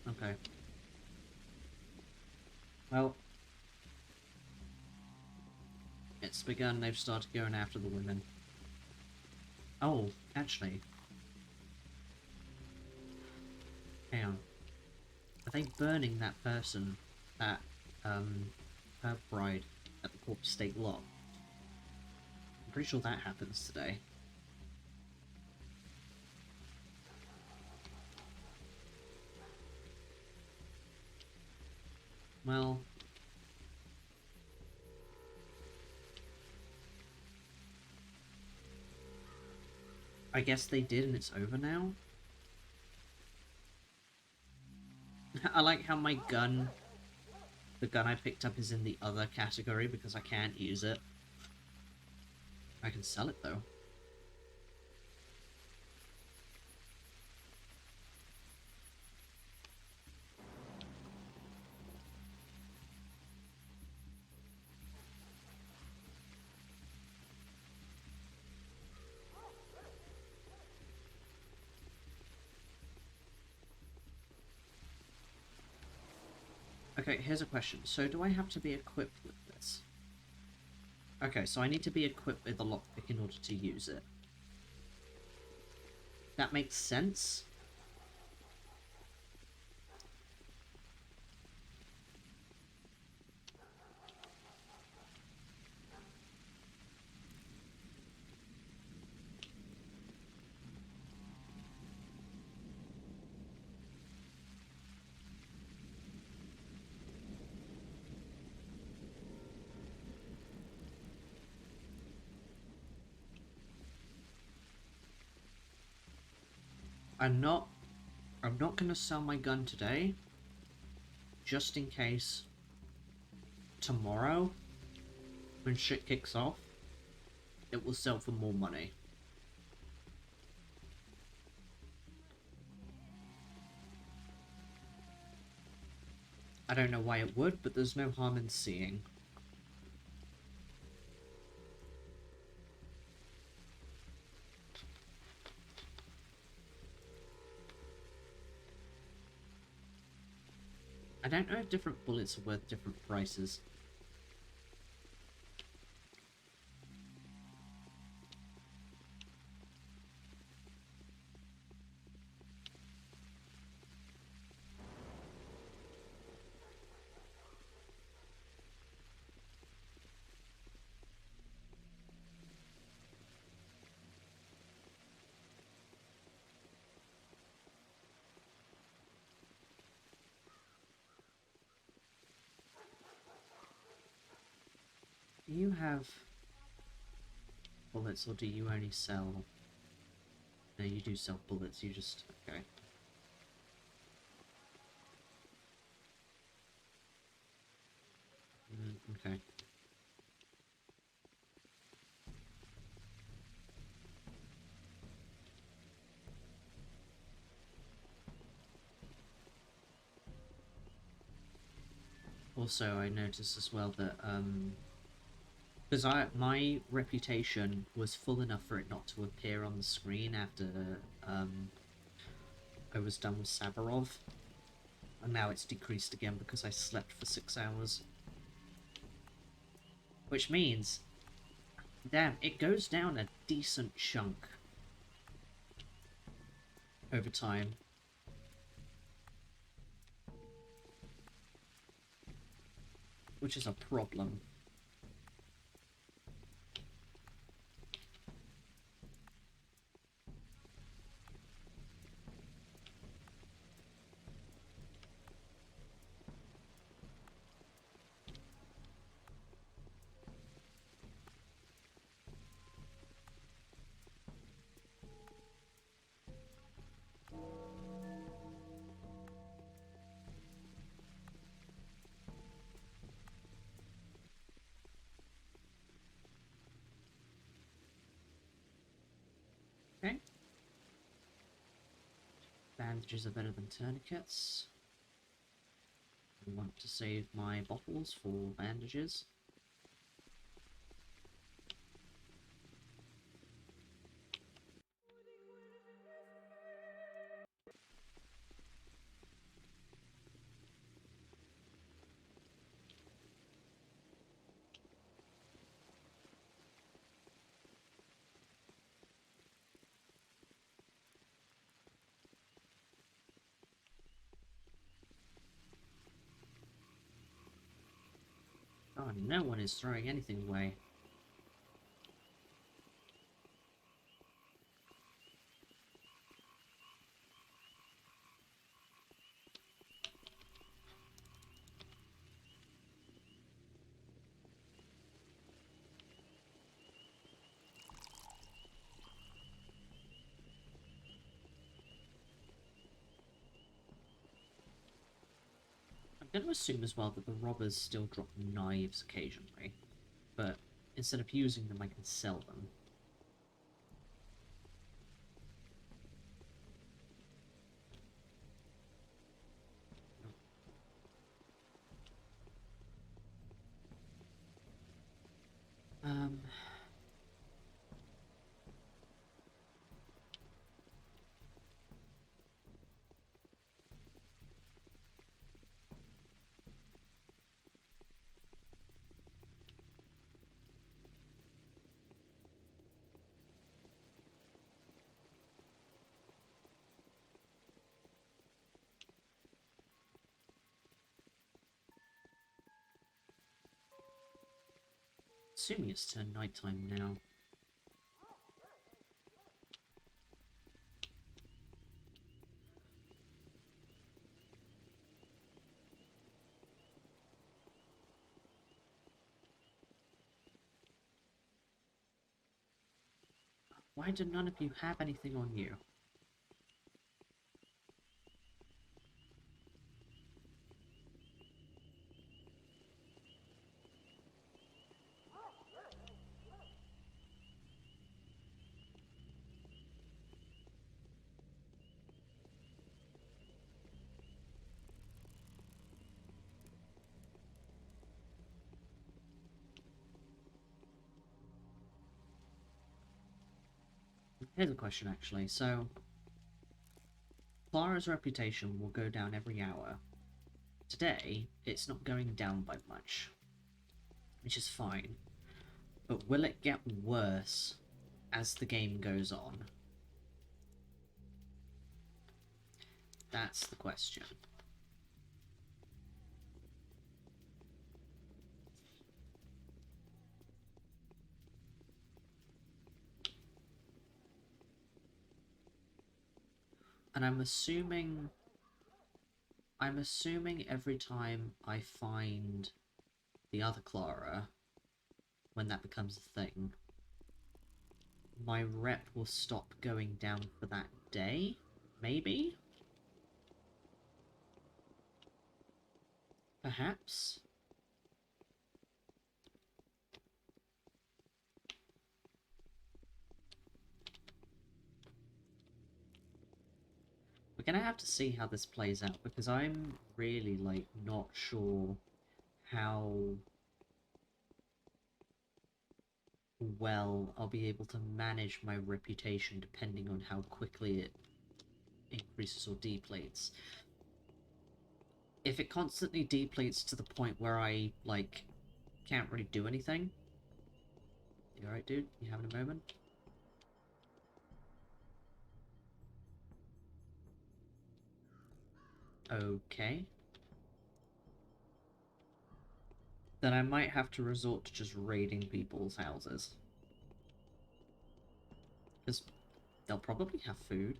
Okay. Well, it's begun. They've started going after the women. Oh, actually. Hang on. Are they burning that person, that, her bride, at the corpse stake lot? I'm pretty sure that happens today. Well... I guess they did and it's over now? I like how my gun... The gun I picked up is in the other category because I can't use it. I can sell it though. Okay, here's a question. So do I have to be equipped with this? Okay, so I need to be equipped with a lockpick in order to use it. That makes sense. I'm not gonna sell my gun today, just in case tomorrow, when shit kicks off, it will sell for more money. I don't know why it would, but there's no harm in seeing. I don't know if different bullets are worth different prices. Do you have bullets, or do you only sell... No, you do sell bullets, you just... Okay. Okay. Also, I noticed as well that, because my reputation was full enough for it not to appear on the screen after, I was done with Savarov. And now it's decreased again because I slept for 6 hours. Which means, damn, it goes down a decent chunk over time. Which is a problem. Okay. Bandages are better than tourniquets. I want to save my bottles for bandages. And no one is throwing anything away. I'm going to assume as well that the robbers still drop knives occasionally, but instead of using them, I can sell them. Um... Assuming it's turned nighttime now. Why do none of you have anything on you? Here's a question, actually. So, Clara's reputation will go down every hour. Today, it's not going down by much, which is fine. But will it get worse as the game goes on? That's the question. And I'm assuming every time I find the other Clara, when that becomes a thing, my rep will stop going down for that day? Maybe? Perhaps? We're gonna have to see how this plays out, because I'm really, like, not sure how well I'll be able to manage my reputation depending on how quickly it increases or depletes. If it constantly depletes to the point where I, like, can't really do anything... You alright, dude? You having a moment? Okay. Then I might have to resort to just raiding people's houses. Because they'll probably have food.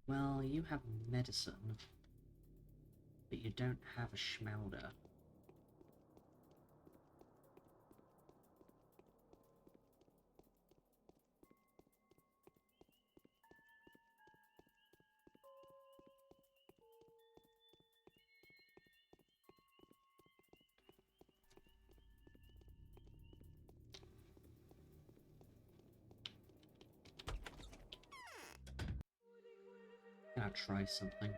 Well, you have medicine, but you don't have a schmouder. Gotta try something.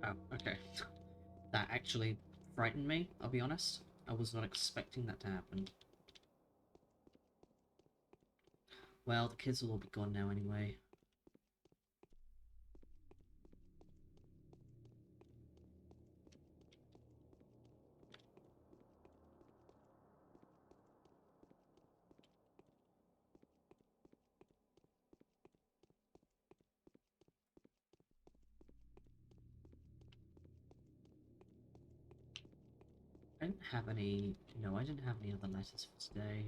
Oh, okay. That actually frightened me, I'll be honest. I was not expecting that to happen. Well, the kids will all be gone now anyway. I didn't have any... No, I didn't have any other letters for today.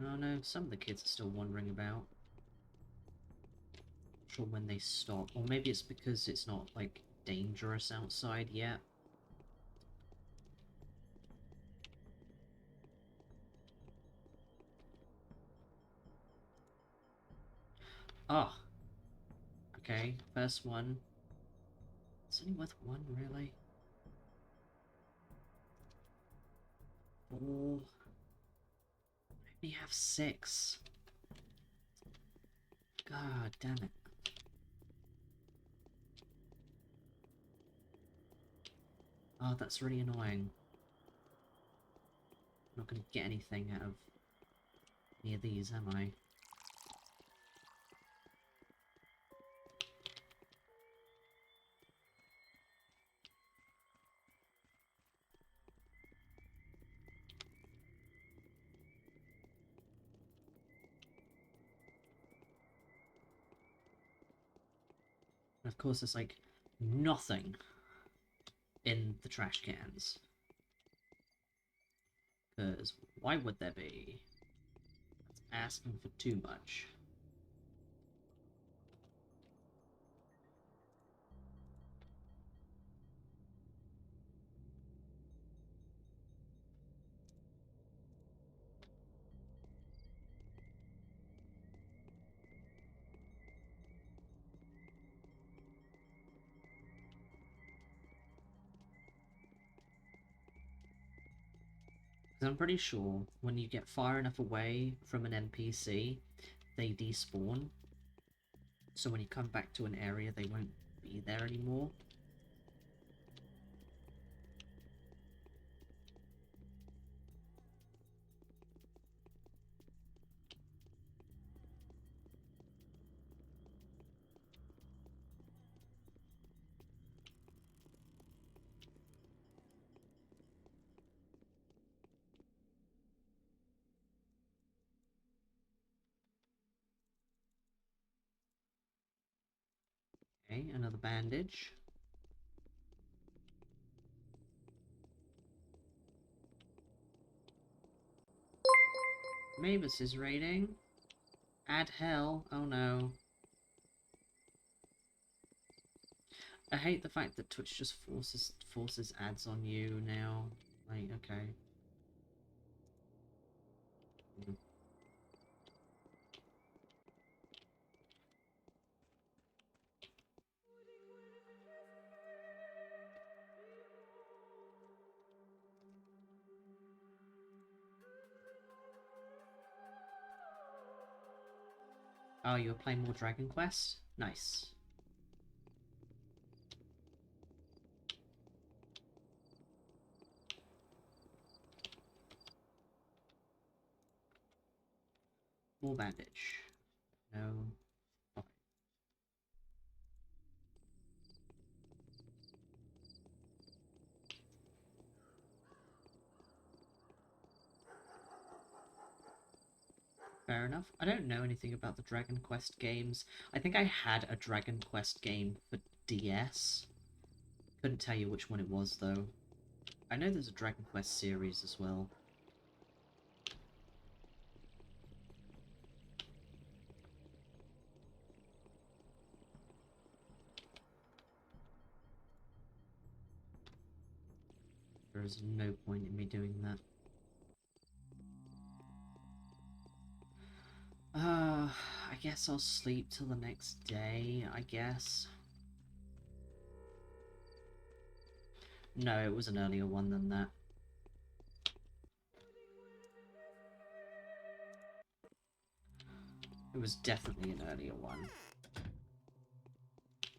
Oh no, some of the kids are still wandering about. Not sure when they stop. Or maybe it's because it's not, like, dangerous outside yet. Oh! Okay, first one. It's only worth one, really? 4. I only have 6. God damn it. Oh, that's really annoying. I'm not gonna get anything out of any of these, am I? And of course, there's like nothing in the trash cans. Because why would there be? That's asking for too much. Because I'm pretty sure when you get far enough away from an NPC, they despawn. So when you come back to an area, they won't be there anymore. Okay, another bandage. Mavis is raiding. Add hell. Oh no. I hate the fact that Twitch just forces ads on you now. Like, okay. Oh, you're playing more Dragon Quest? Nice. More bandage. No. Okay. Fair enough. I don't know anything about the Dragon Quest games. I think I had a Dragon Quest game for DS. Couldn't tell you which one it was, though. I know there's a Dragon Quest series as well. There is no point in me doing that. I guess I'll sleep till the next day, I guess. No, it was an earlier one than that. It was definitely an earlier one.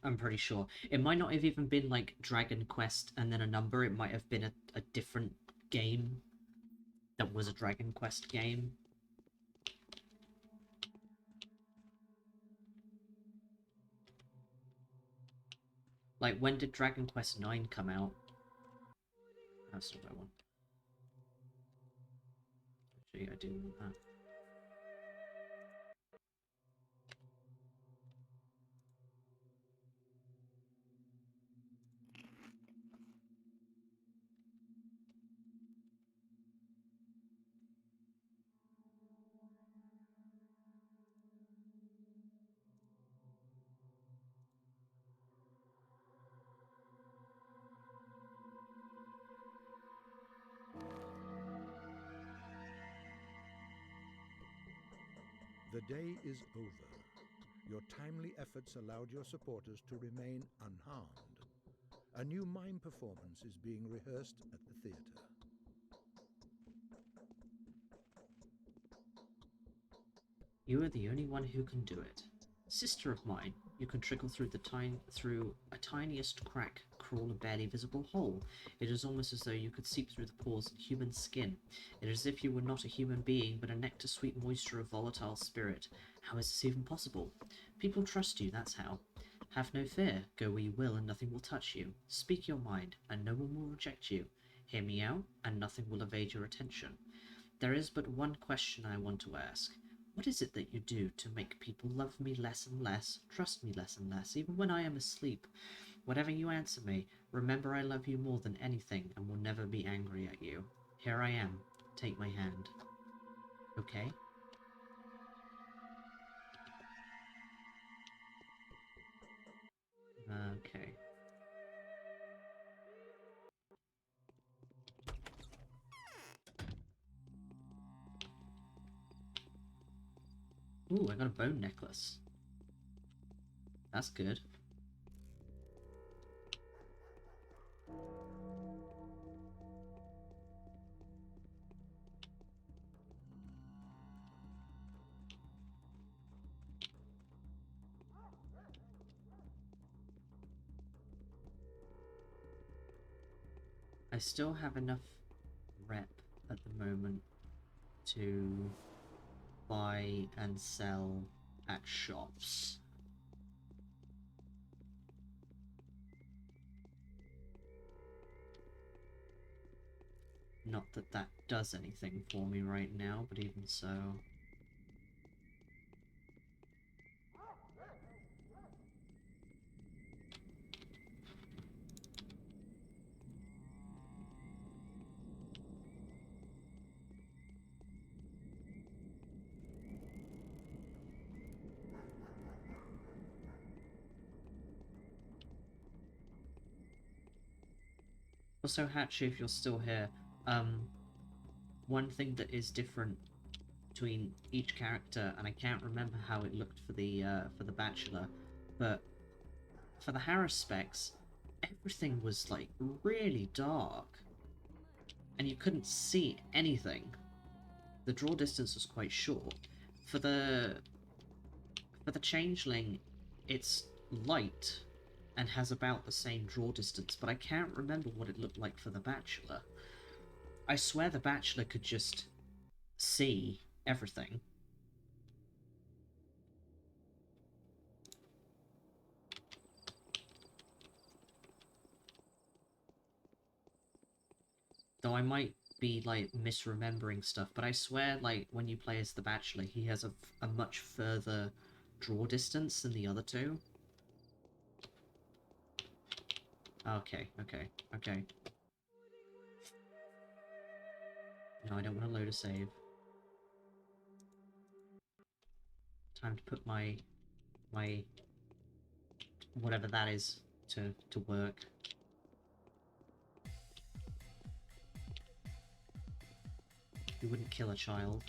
I'm pretty sure. It might not have even been like Dragon Quest and then a number. It might have been a different game that was a Dragon Quest game. Like, when did Dragon Quest 9 come out? That's not what I want. Actually, I do want that. The day is over. Your timely efforts allowed your supporters to remain unharmed. A new mime performance is being rehearsed at the theater. You are the only one who can do it. Sister of mine, you can trickle through a tiniest crack, crawl a barely visible hole. It is almost as though you could seep through the pores of human skin. It is as if you were not a human being, but a nectar-sweet moisture of volatile spirit. How is this even possible? People trust you, that's how. Have no fear. Go where you will, and nothing will touch you. Speak your mind, and no one will reject you. Hear me out, and nothing will evade your attention. There is but one question I want to ask. What is it that you do to make people love me less and less, trust me less and less, even when I am asleep? Whatever you answer me, remember I love you more than anything and will never be angry at you. Here I am. Take my hand. Okay? Okay. Ooh, I got a bone necklace. That's good. I still have enough rep at the moment to buy and sell at shops. Not that that does anything for me right now, but even so. Also, Hatchy, if you're still here, one thing that is different between each character, and I can't remember how it looked for the Bachelor, but for the Harris specs, everything was like really dark, and you couldn't see anything. The draw distance was quite short. For the Changeling, it's light and has about the same draw distance, but I can't remember what it looked like for the Bachelor. I swear the Bachelor could just see everything. Though I might be, like, misremembering stuff, but I swear, like, when you play as the Bachelor, he has a much further draw distance than the other two. Okay. No, I don't want to load a save. Time to put my whatever that is to work. You wouldn't kill a child.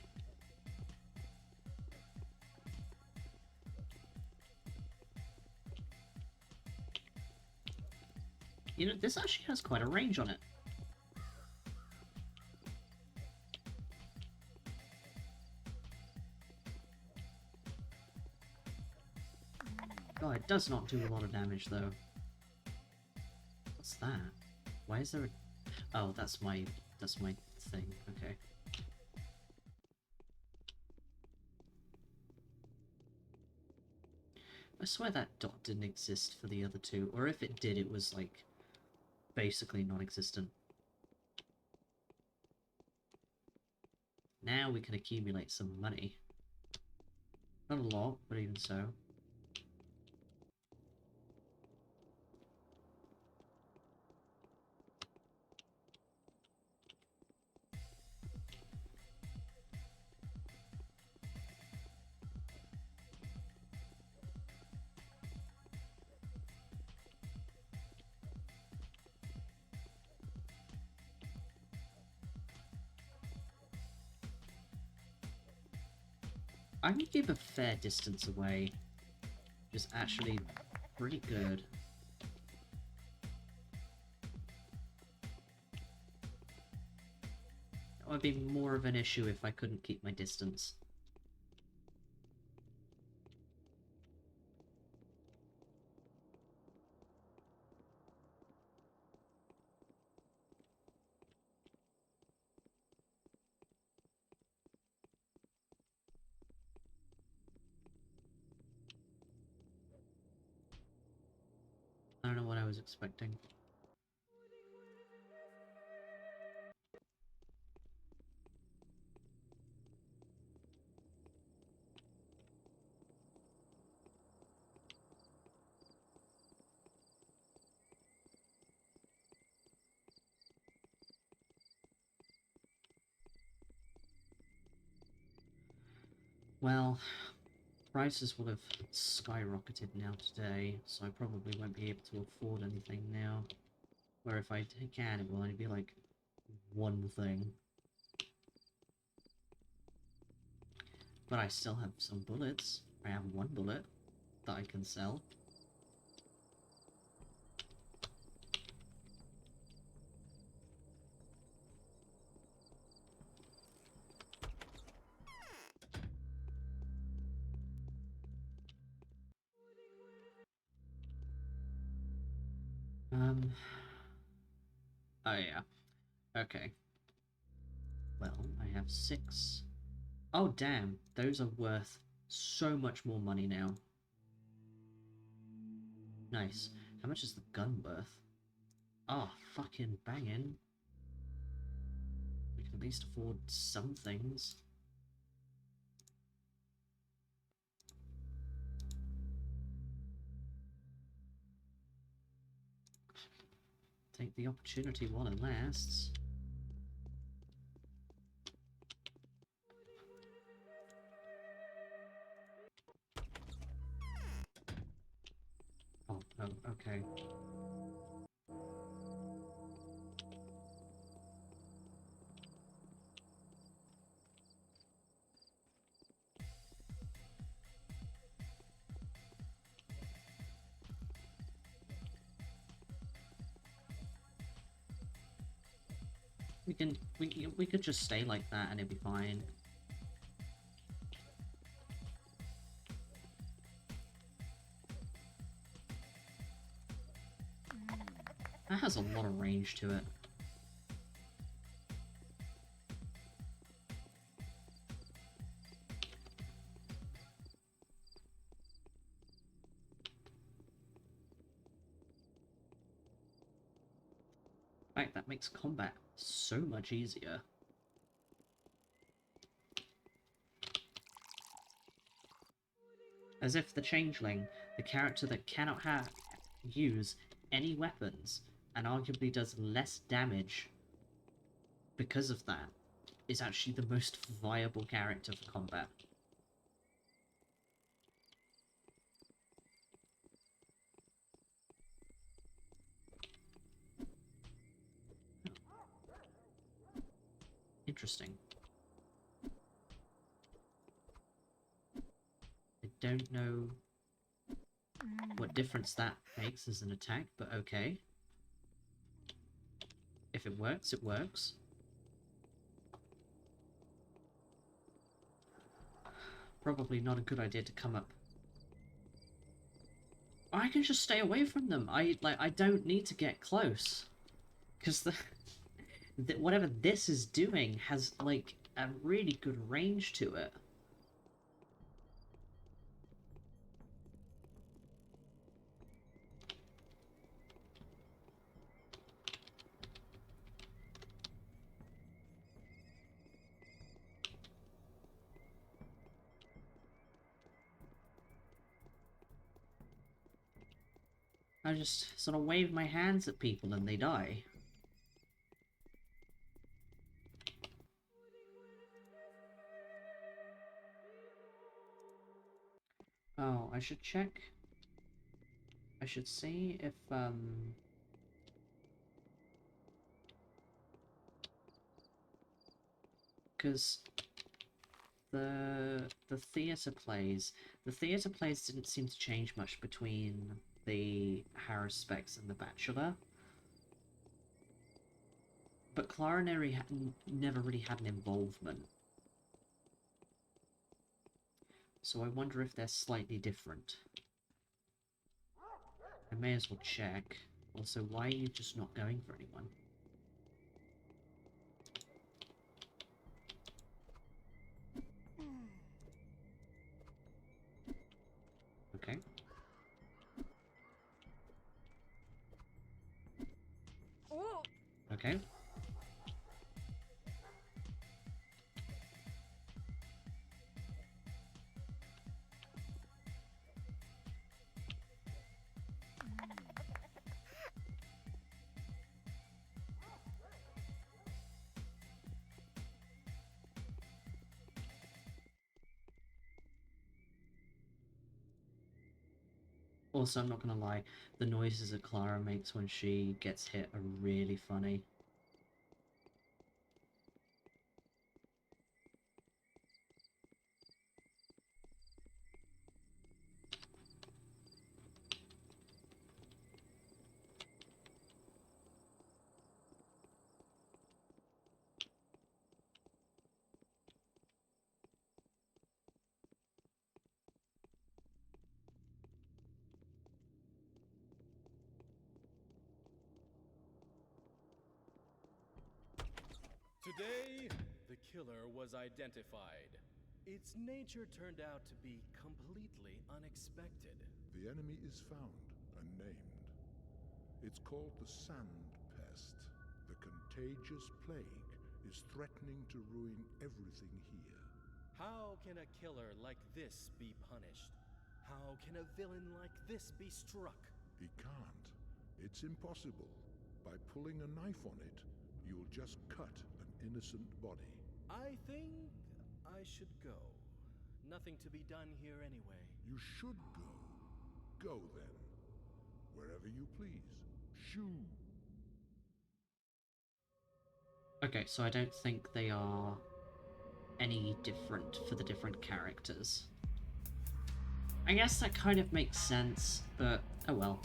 You know, this actually has quite a range on it. God, Oh, it does not do a lot of damage though. What's that? Why is there a... Oh, that's my thing. Okay. I swear that dot didn't exist for the other two, or if it did, it was like basically non-existent. Now we can accumulate some money. Not a lot, but even so. I can keep a fair distance away. Just actually pretty good. That would be more of an issue if I couldn't keep my distance. I don't know what I was expecting. Well, prices will have skyrocketed now today, so I probably won't be able to afford anything now. Or if I can, it will only be like one thing. But I still have some bullets. I have one bullet that I can sell. Oh yeah. Okay. Well, I have 6. Oh damn, those are worth so much more money now. Nice. How much is the gun worth? Oh, fucking banging. We can at least afford some things. Take the opportunity while it lasts. Oh, okay. We could just stay like that and it'd be fine. That has a lot of range to it. In fact, that makes combat so much easier. As if the Changeling, the character that cannot use any weapons, and arguably does less damage because of that, is actually the most viable character for combat. Interesting. I don't know what difference that makes as an attack, but okay. If it works, it works. Probably not a good idea to come up I can just stay away from them. I don't need to get close. Because whatever this is doing has, like, a really good range to it. I just sort of wave my hands at people and they die. Oh, I should check. I should see if, because the theatre plays didn't seem to change much between the Haruspex and the Bachelor. But Clara never really had an involvement. So I wonder if they're slightly different. I may as well check. Also, why are you just not going for anyone? Okay. Okay. Also, I'm not gonna lie, the noises that Clara makes when she gets hit are really funny. Today, the killer was identified. Its nature turned out to be completely unexpected. The enemy is found and named. It's called the Sand Pest. The contagious plague is threatening to ruin everything here. How can a killer like this be punished? How can a villain like this be struck? He can't. It's impossible. By pulling a knife on it, you'll just cut an innocent body. I think I should go. Nothing to be done here anyway. You should go. Go then. Wherever you please. Shoo! Okay, so I don't think they are any different for the different characters. I guess that kind of makes sense, but oh well.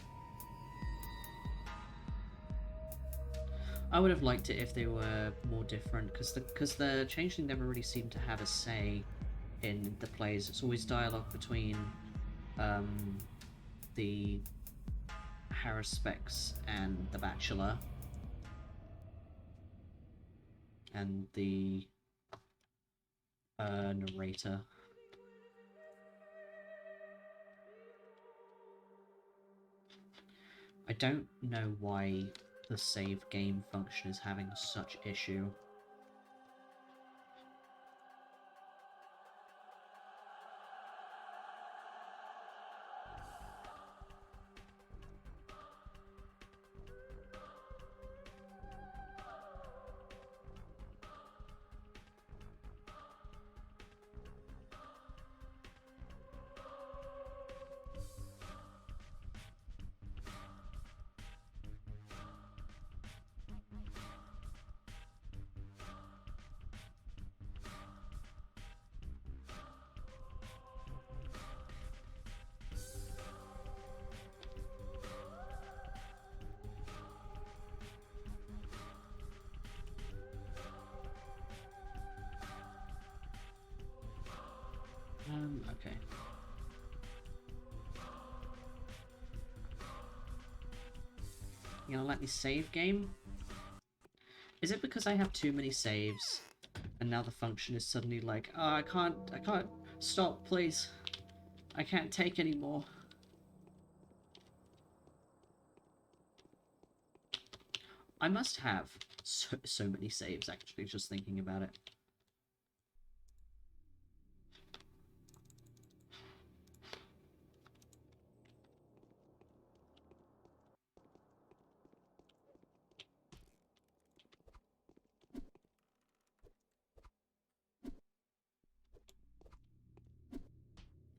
I would have liked it if they were more different, because the Changeling never really seemed to have a say in the plays. It's always dialogue between the Haruspex and the Bachelor, and the narrator. I don't know why the save game function is having such issue. Okay. You gonna let me save, game? Is it because I have too many saves, and now the function is suddenly like, oh, I can't, stop, please. I can't take anymore. I must have so many saves, actually, just thinking about it.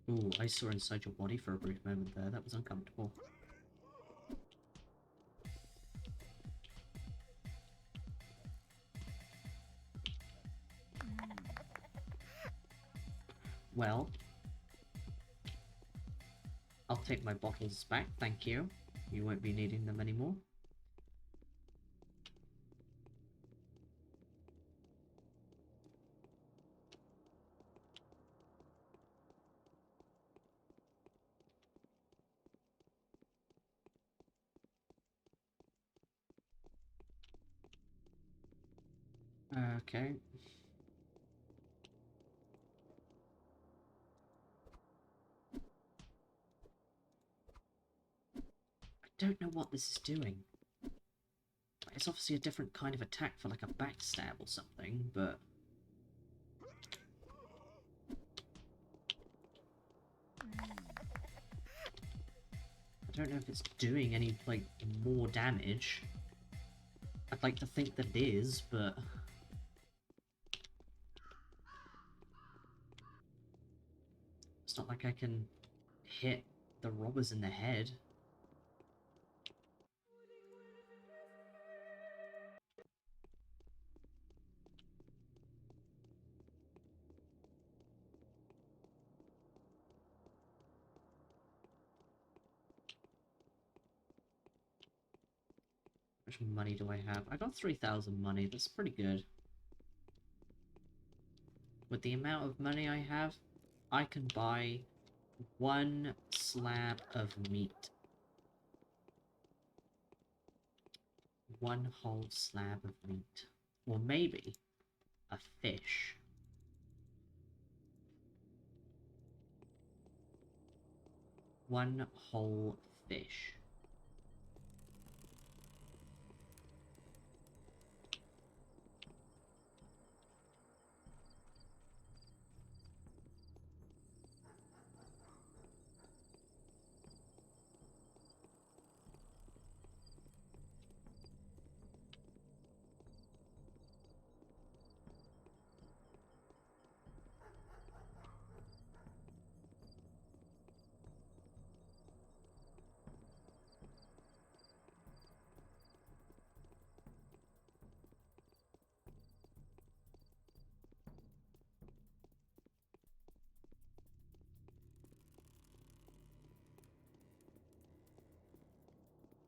Ooh, I saw inside your body for a brief moment there. That was uncomfortable. Well, I'll take my bottles back, thank you. You won't be needing them anymore. Okay. I don't know what this is doing. It's obviously a different kind of attack for like a backstab or something, but... I don't know if it's doing any, like, more damage. I'd like to think that it is, but... It's not like I can hit the robbers in the head. How much money do I have? I got 3,000 money, that's pretty good. With the amount of money I have, I can buy 1 slab of meat. 1 whole slab of meat. Or maybe a fish. One whole fish.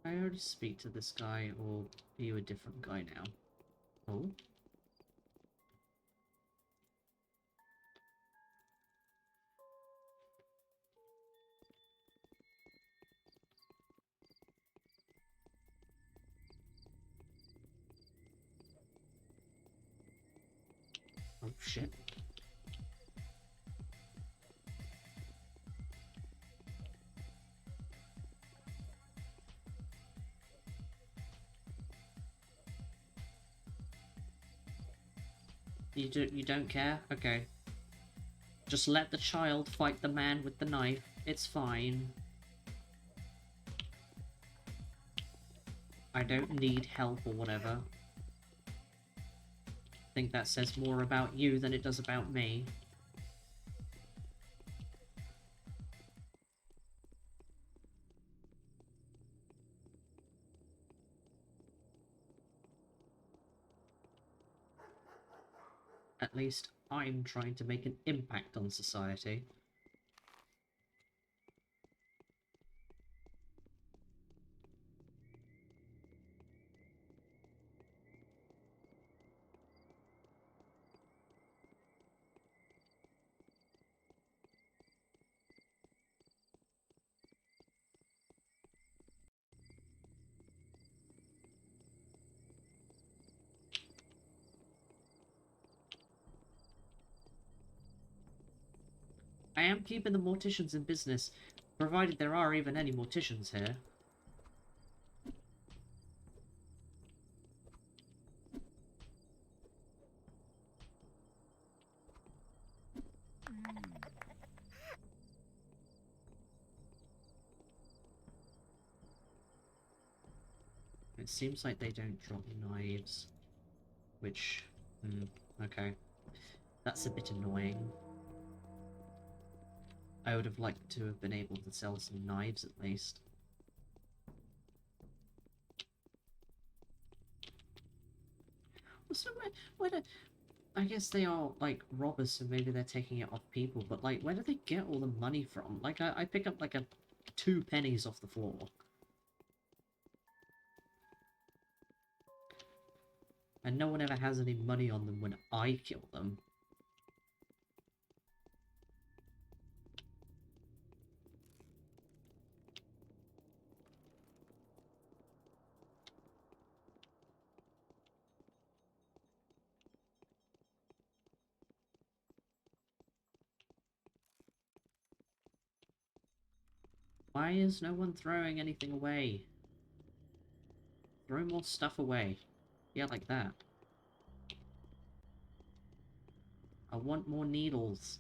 I already speak to this guy, or are you a different guy now? Oh? Oh shit. You don't care? Okay. Just let the child fight the man with the knife. It's fine. I don't need help or whatever. I think that says more about you than it does about me. At least I'm trying to make an impact on society. I am keeping the morticians in business, provided there are even any morticians here. It seems like they don't drop knives. Which... okay. That's a bit annoying. I would have liked to have been able to sell some knives at least. So where do... I guess they are, like, robbers, so maybe they're taking it off people, but, like, where do they get all the money from? Like, I pick up, like, 2 pennies off the floor. And no one ever has any money on them when I kill them. Why is no one throwing anything away? Throw more stuff away. Yeah, like that. I want more needles.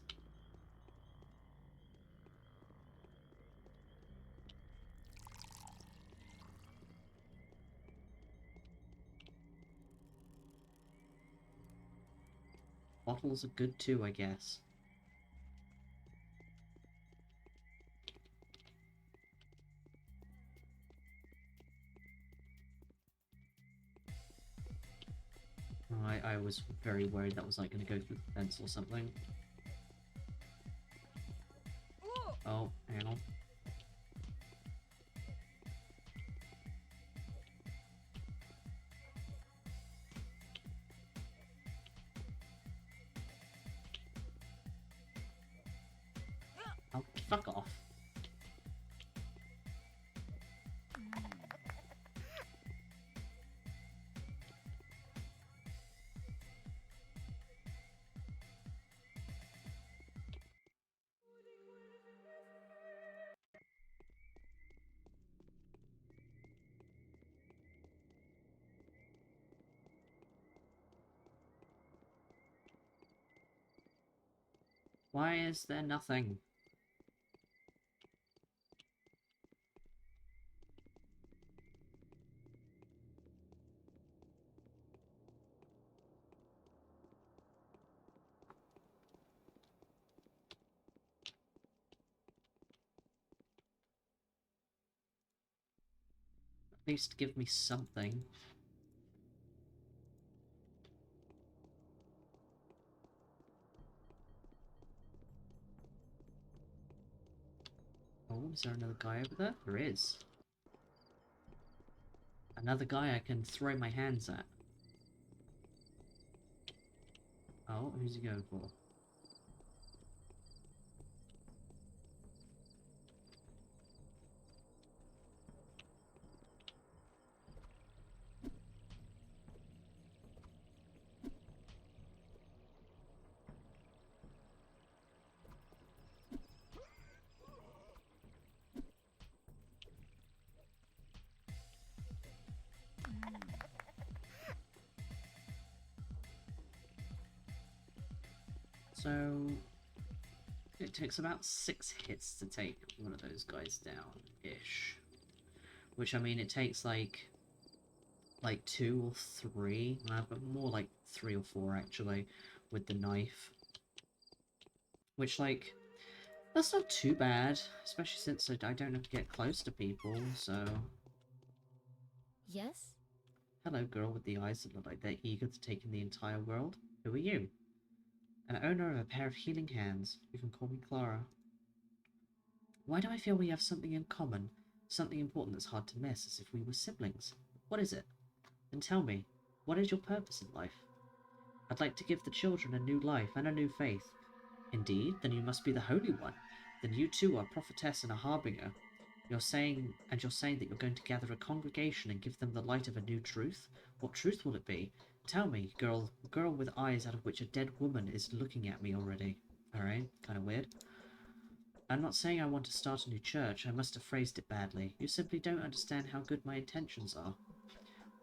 Bottles are good too, I guess. I was very worried that was like going to go through the fence or something. Oh, hang on. Oh, fuck off. Why is there nothing? At least give me something. Oh, is there another guy over there? There is. Another guy I can throw my hands at. Oh, who's he going for? So, it takes about 6 hits to take one of those guys down-ish. Which, I mean, it takes like 2 or 3, but more like 3 or 4 actually, with the knife. Which, like, that's not too bad, especially since I don't have to get close to people, so... Yes? Hello, girl with the eyes that look like they're eager to take in the entire world. Who are you? An owner of a pair of healing hands. You can call me Clara. Why do I feel we have something in common? Something important that's hard to miss, as if we were siblings. What is it? Then tell me, what is your purpose in life? I'd like to give the children a new life and a new faith. Indeed, then you must be the Holy One. Then you too are a prophetess and a harbinger. You're saying that you're going to gather a congregation and give them the light of a new truth? What truth will it be? Tell me, girl with eyes out of which a dead woman is looking at me already. Alright, kind of weird. I'm not saying I want to start a new church. I must have phrased it badly. You simply don't understand how good my intentions are.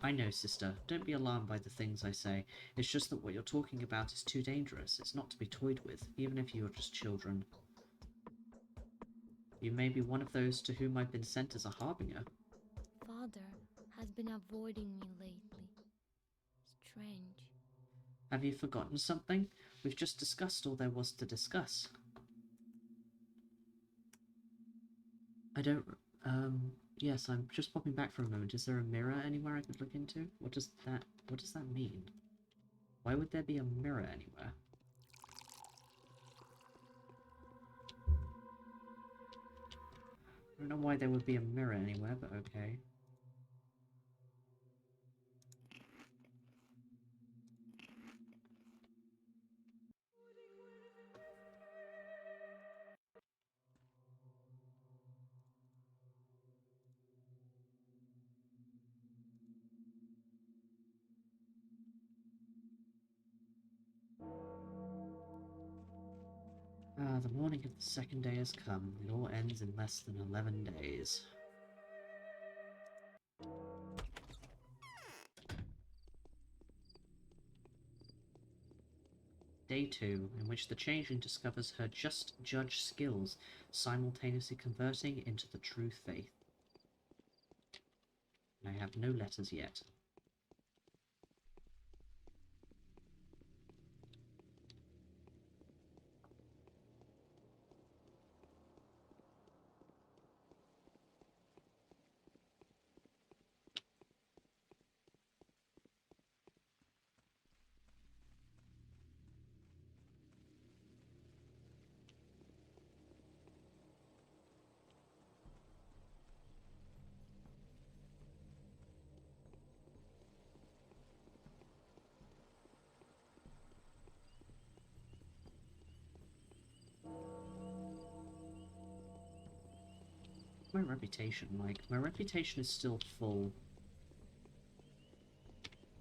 I know, sister. Don't be alarmed by the things I say. It's just that what you're talking about is too dangerous. It's not to be toyed with, even if you're just children. You may be one of those to whom I've been sent as a harbinger. Father has been avoiding me lately. Strange. Have you forgotten something? We've just discussed all there was to discuss. I don't... Yes, I'm just popping back for a moment. Is there a mirror anywhere I could look into? What does that mean? Why would there be a mirror anywhere? I don't know why there would be a mirror anywhere, but okay. Ah, the morning of the second day has come. It all ends in less than 11 days. Day 2, in which the Changeling discovers her just judge skills, simultaneously converting into the true faith. And I have no letters yet. My reputation, like, my reputation is still full.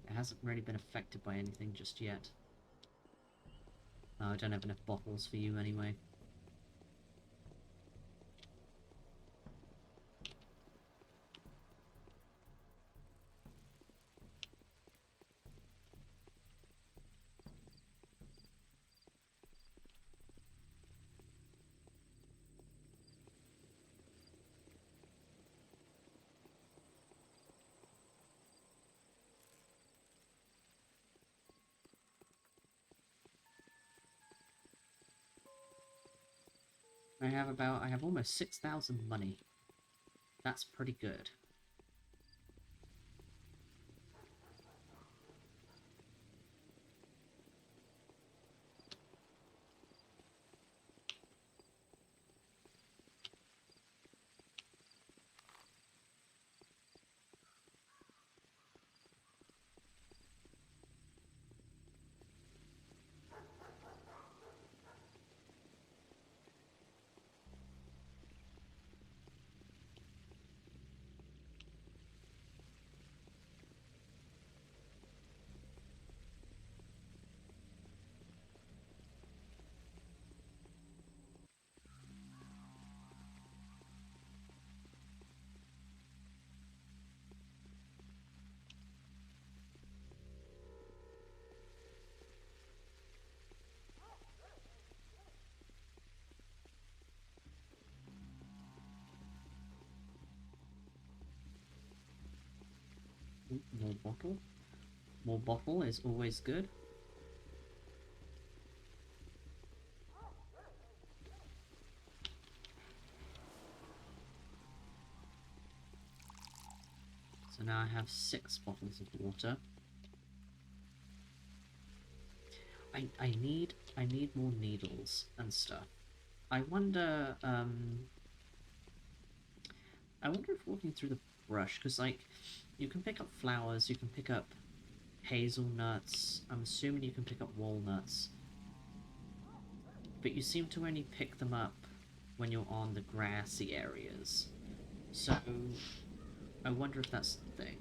It hasn't really been affected by anything just yet. I don't have enough bottles for you anyway. I have almost 6,000 money. That's pretty good. More bottle. More bottle is always good. So now I have 6 bottles of water. I need more needles and stuff. I wonder if walking through the brush, because like you can pick up flowers, you can pick up hazelnuts, I'm assuming you can pick up walnuts, but you seem to only pick them up when you're on the grassy areas. So I wonder if that's the thing.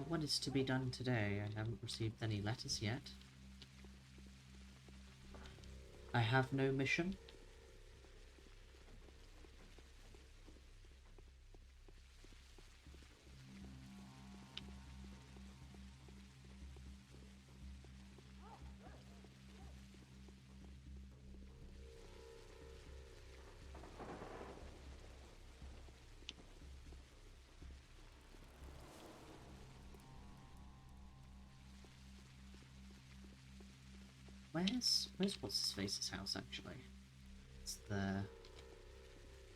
What is to be done today? I haven't received any letters yet. I have no mission. Where's what's-his-face's house, actually? It's there.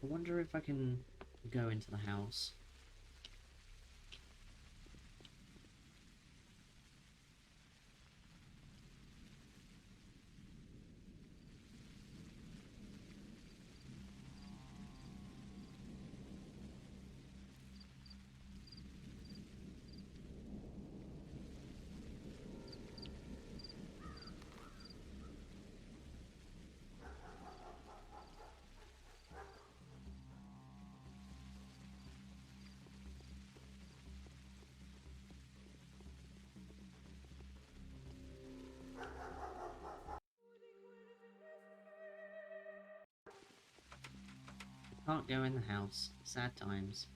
I wonder if I can go into the house. Can't go in the house. Sad times.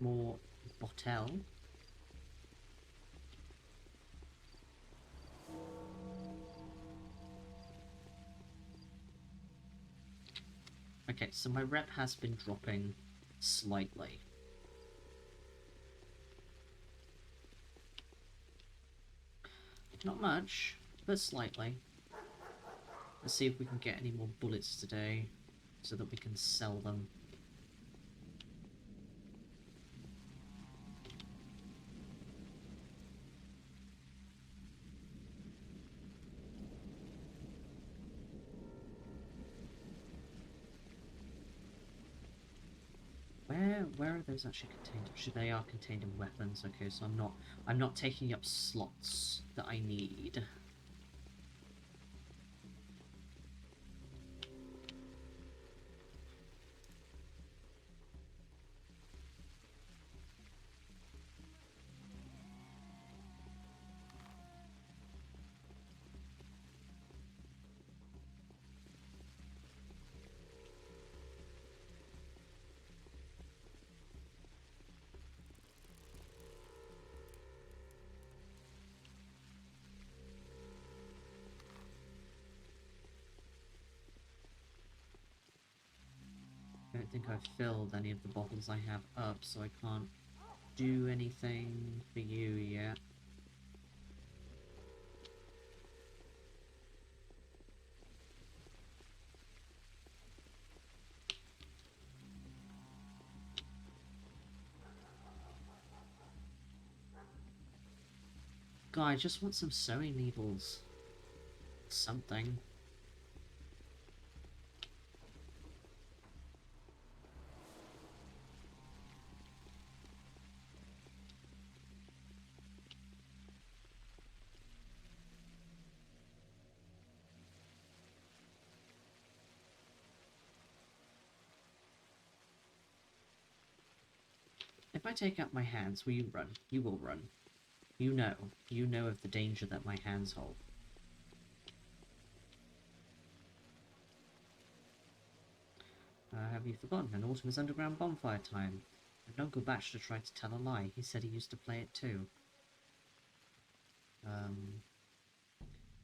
More bottle. Okay, so my rep has been dropping slightly. Not much, but slightly. Let's see if we can get any more bullets today, so that we can sell them. Where are those actually contained? Actually, they are contained in weapons. Okay, so I'm not taking up slots that I need. I don't think I've filled any of the bottles I have up, so I can't do anything for you yet. God, I just want some sewing needles. Something. If I take out my hands, will you run? You will run. You know. You know of the danger that my hands hold. Have you forgotten? An autumn is underground bonfire time. And Uncle Bachelor tried to tell a lie. He said he used to play it too.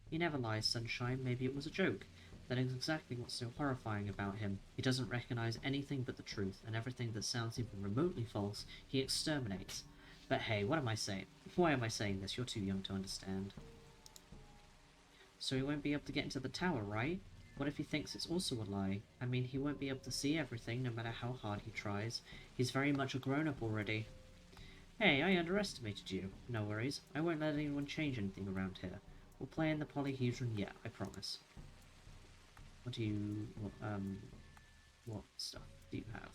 He never lies, Sunshine. Maybe it was a joke. That is exactly what's so horrifying about him. He doesn't recognize anything but the truth, and everything that sounds even remotely false, he exterminates. But hey, what am I saying? Why am I saying this? You're too young to understand. So he won't be able to get into the tower, right? What if he thinks it's also a lie? I mean, he won't be able to see everything, no matter how hard he tries. He's very much a grown-up already. Hey, I underestimated you. No worries. I won't let anyone change anything around here. We'll play in the polyhedron yet, I promise. What do you, what stuff do you have?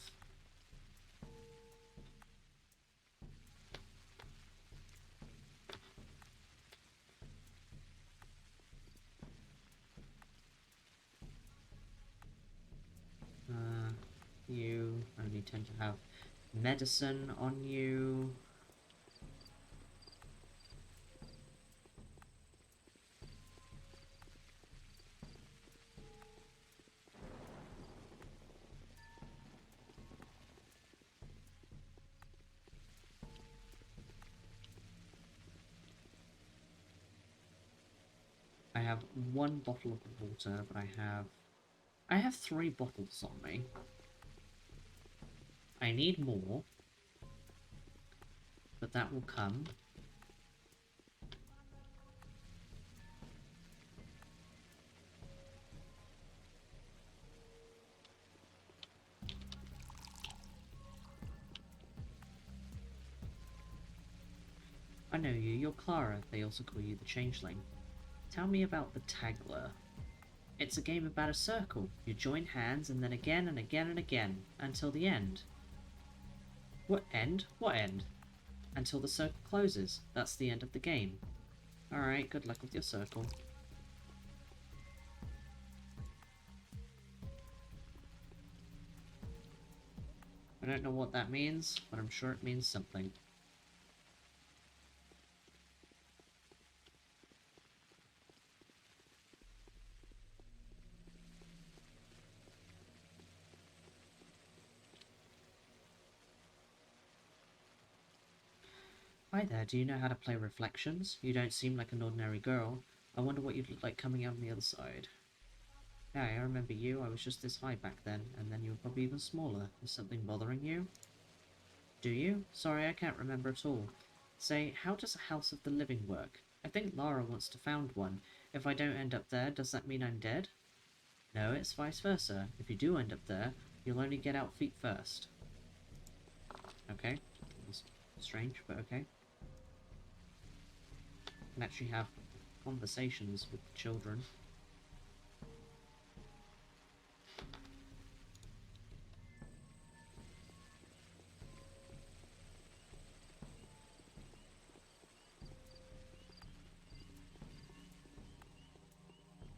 You only tend to have medicine on you. I have one bottle of water, but I have 3 bottles on me. I need more, but that will come. I know you, you're Clara. They also call you the Changeling. Tell me about the Tagler. It's a game about a circle. You join hands and then again and again and again, until the end. What end? What end? Until the circle closes. That's the end of the game. Alright, good luck with your circle. I don't know what that means, but I'm sure it means something. Hi there, do you know how to play Reflections? You don't seem like an ordinary girl. I wonder what you'd look like coming out on the other side. Yeah, I remember you. I was just this high back then, and then you were probably even smaller. Is something bothering you? Do you? Sorry, I can't remember at all. Say, how does a House of the Living work? I think Lara wants to found one. If I don't end up there, does that mean I'm dead? No, it's vice versa. If you do end up there, you'll only get out feet first. Okay. That's strange, but okay. Can actually have conversations with the children.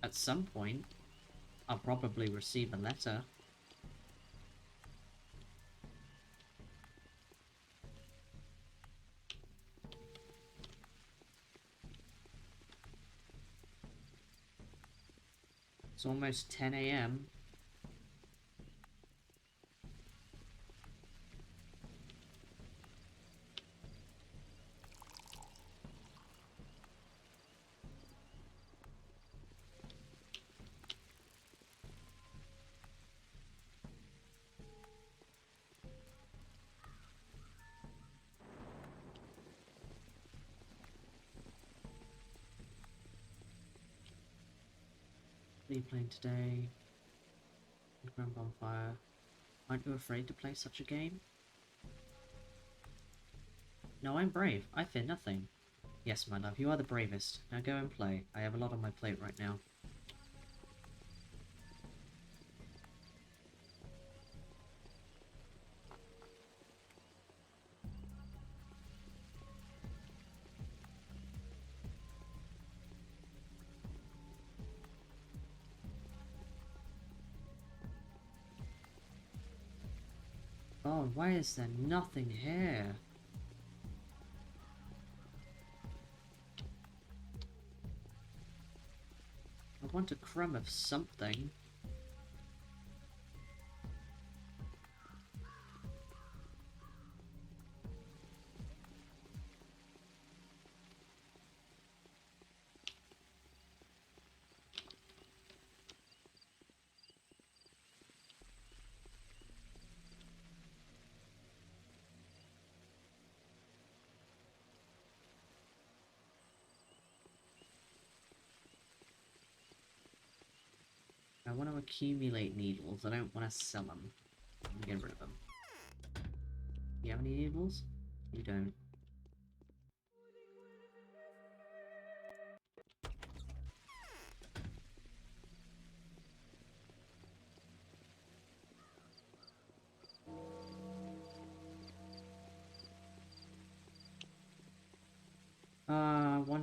At some point, I'll probably receive a letter. It's almost 10 AM. What are you playing today? Grand Bonfire. Aren't you afraid to play such a game? No, I'm brave. I fear nothing. Yes, my love, you are the bravest. Now go and play. I have a lot on my plate right now. Oh, why is there nothing here? I want a crumb of something. I want to accumulate needles. I don't want to sell them. I'm gonna get rid of them. You have any needles? You don't.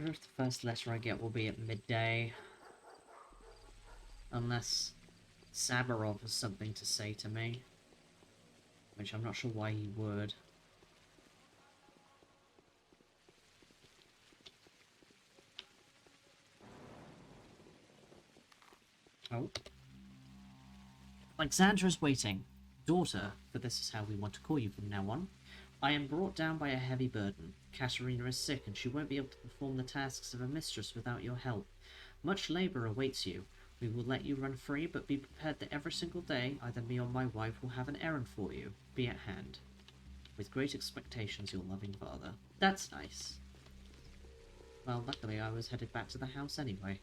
wonder if the first letter I get will be at midday. Unless Sabarov has something to say to me. Which I'm not sure why he would. Oh. Alexandra's waiting. Daughter, for this is how we want to call you from now on. I am brought down by a heavy burden. Katerina is sick, and she won't be able to perform the tasks of a mistress without your help. Much labour awaits you. We will let you run free, but be prepared that every single day, either me or my wife will have an errand for you. Be at hand. With great expectations, your loving father. That's nice. Well, luckily I was headed back to the house anyway.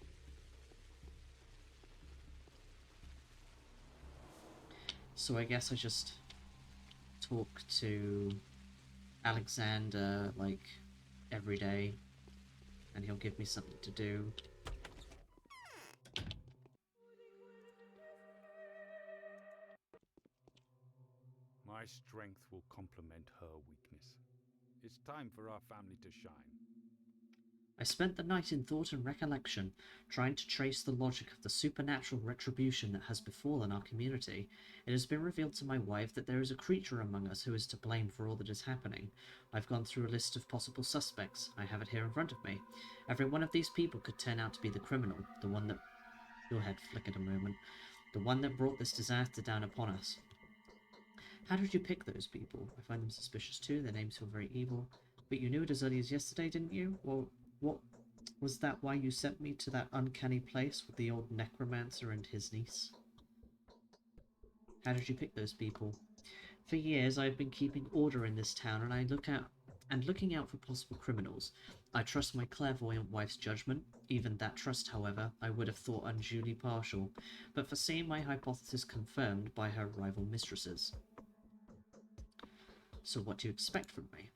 So I guess I just talk to Alexander, like, every day, and he'll give me something to do. My strength will complement her weakness. It's time for our family to shine. I spent the night in thought and recollection, trying to trace the logic of the supernatural retribution that has befallen our community. It has been revealed to my wife that there is a creature among us who is to blame for all that is happening. I've gone through a list of possible suspects. I have it here in front of me. Every one of these people could turn out to be the criminal, the one that... Your head flickered a moment. The one that brought this disaster down upon us. How did you pick those people? I find them suspicious too. Their names feel very evil. But you knew it as early as yesterday, didn't you? Well, what... Was that why you sent me to that uncanny place with the old necromancer and his niece? How did you pick those people? For years I've been keeping order in this town, and looking out for possible criminals. I trust my clairvoyant wife's judgment. Even that trust, however, I would have thought unduly partial, but for seeing my hypothesis confirmed by her rival mistresses. So what do you expect from me?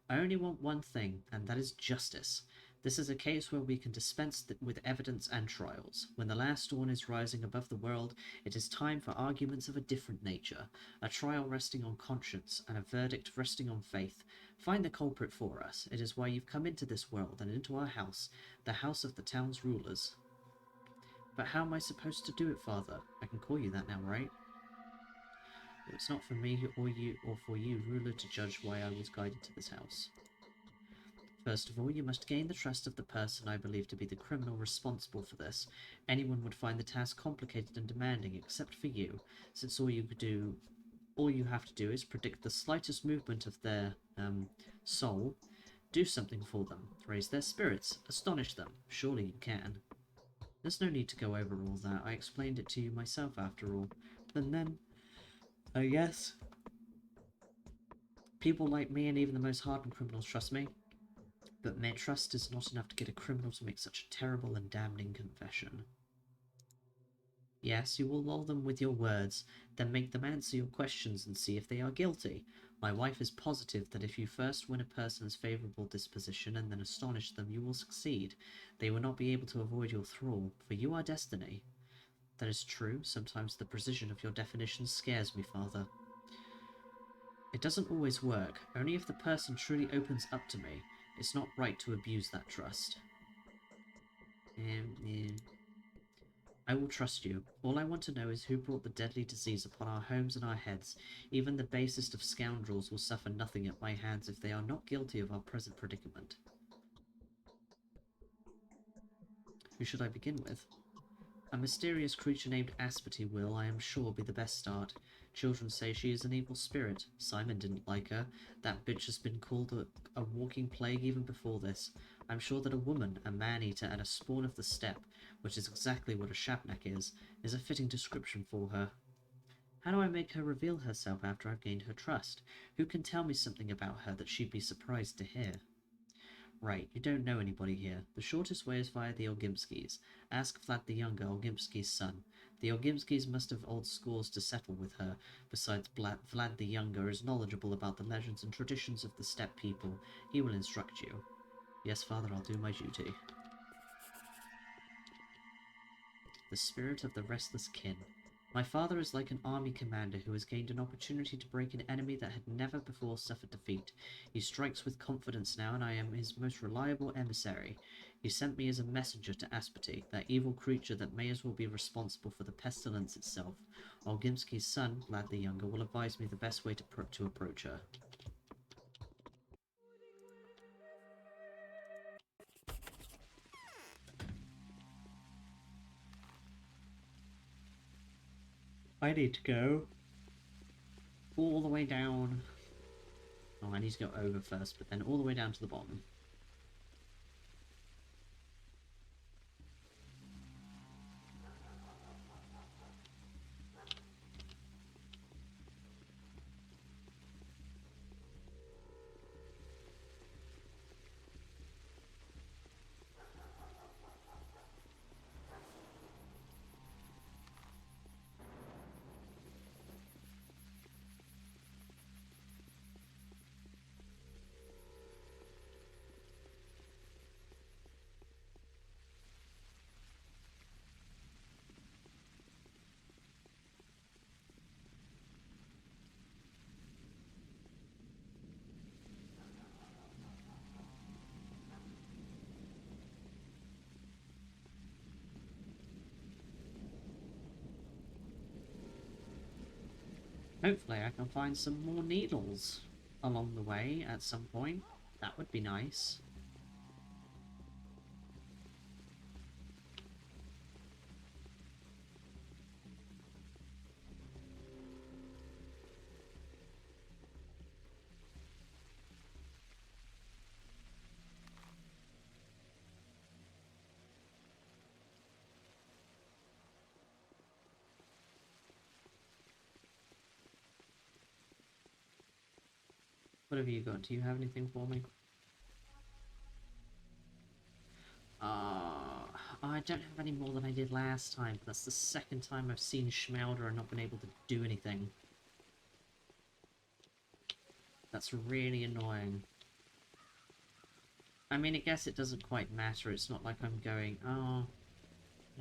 I only want one thing, and that is justice. This is a case where we can dispense with evidence and trials. When the last dawn is rising above the world, it is time for arguments of a different nature, a trial resting on conscience, and a verdict resting on faith. Find the culprit for us. It is why you've come into this world and into our house, the house of the town's rulers. But how am I supposed to do it, Father? I can call you that now, right? It's not for me or for you, ruler, to judge why I was guided to this house. First of all, you must gain the trust of the person I believe to be the criminal responsible for this. Anyone would find the task complicated and demanding, except for you, since all you have to do is predict the slightest movement of their, soul, do something for them, raise their spirits, astonish them. Surely you can. There's no need to go over all that. I explained it to you myself, after all. And then, I guess, people like me and even the most hardened criminals trust me. But mere trust is not enough to get a criminal to make such a terrible and damning confession. Yes, you will lull them with your words, then make them answer your questions and see if they are guilty. My wife is positive that if you first win a person's favourable disposition and then astonish them, you will succeed. They will not be able to avoid your thrall, for you are destiny. That is true. Sometimes the precision of your definitions scares me, Father. It doesn't always work. Only if the person truly opens up to me. It's not right to abuse that trust. I will trust you. All I want to know is who brought the deadly disease upon our homes and our heads. Even the basest of scoundrels will suffer nothing at my hands if they are not guilty of our present predicament. Who should I begin with? A mysterious creature named Asperty will, I am sure, be the best start. Children say she is an evil spirit. Simon didn't like her. That bitch has been called a walking plague even before this. I'm sure that a woman, a man-eater, and a spawn of the steppe, which is exactly what a Shabnak is a fitting description for her. How do I make her reveal herself after I've gained her trust? Who can tell me something about her that she'd be surprised to hear? Right, you don't know anybody here. The shortest way is via the Olgimskis. Ask Vlad the Younger, Olgimski's son. The Olgimskis must have old scores to settle with her. Besides, Vlad the Younger is knowledgeable about the legends and traditions of the steppe people. He will instruct you. Yes, Father, I'll do my duty. The spirit of the restless kin. My father is like an army commander who has gained an opportunity to break an enemy that had never before suffered defeat. He strikes with confidence now, and I am his most reliable emissary. He sent me as a messenger to Aspity, that evil creature that may as well be responsible for the pestilence itself. Olgimski's son, Vlad the Younger, will advise me the best way to approach her. I need to go all the way down. Oh, I need to go over first, but then all the way down to the bottom. Hopefully I can find some more needles along the way at some point. That would be nice. What have you got? Do you have anything for me? I don't have any more than I did last time. That's the second time I've seen Schmelder and not been able to do anything. That's really annoying. I mean, I guess it doesn't quite matter. It's not like I'm going, oh...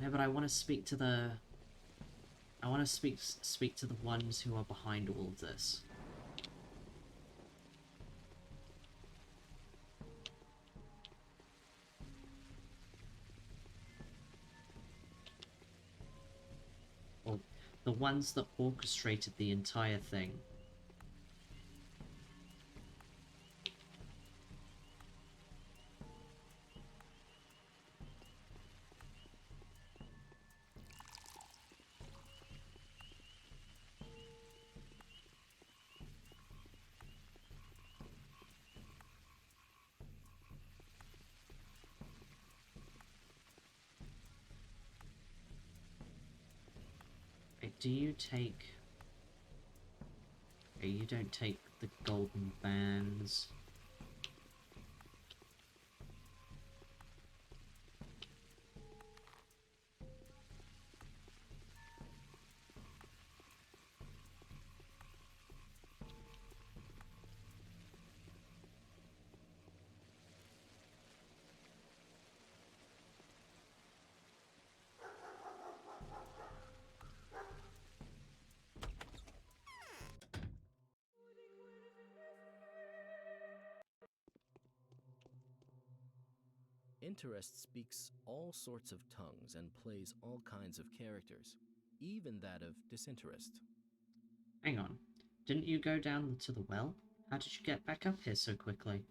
No, but I want to speak to the... I want to speak to the ones who are behind all of this. Or the ones that orchestrated the entire thing. Do you take... Okay, you don't take the golden bands. Interest speaks all sorts of tongues and plays all kinds of characters, even that of disinterest. Hang on. Didn't you go down to the well? How did you get back up here so quickly?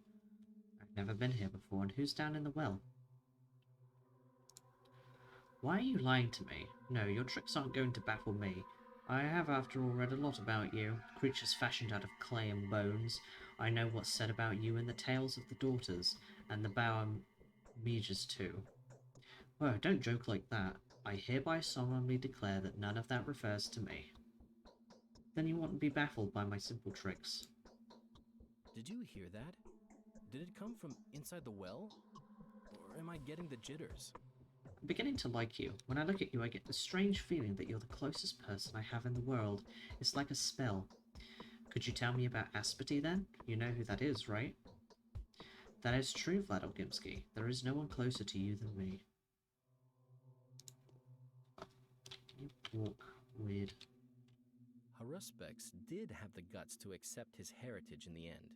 I've never been here before, and who's down in the well? Why are you lying to me? No, your tricks aren't going to baffle me. I have, after all, read a lot about you. Creatures fashioned out of clay and bones. I know what's said about you in the tales of the daughters, and the Bower Meges too. Whoa, don't joke like that. I hereby solemnly declare that none of that refers to me. Then you won't be baffled by my simple tricks. Did you hear that? Did it come from inside the well? Or am I getting the jitters? I'm beginning to like you. When I look at you, I get the strange feeling that you're the closest person I have in the world. It's like a spell. Could you tell me about Aspity, then? You know who that is, right? That is true, Vlad Olgimski. There is no one closer to you than me. You walk weird. Haruspex did have the guts to accept his heritage in the end.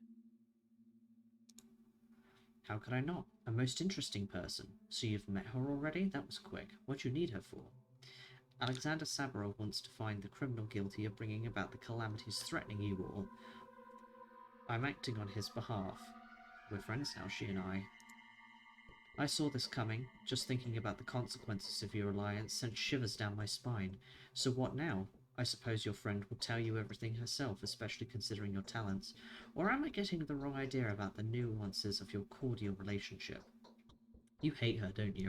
How could I not? A most interesting person. So you've met her already? That was quick. What do you need her for? Alexander Saburov wants to find the criminal guilty of bringing about the calamities threatening you all. I'm acting on his behalf. We're friends now, she and I. I saw this coming. Just thinking about the consequences of your alliance sent shivers down my spine. So what now? I suppose your friend will tell you everything herself, especially considering your talents. Or am I getting the wrong idea about the nuances of your cordial relationship? You hate her, don't you?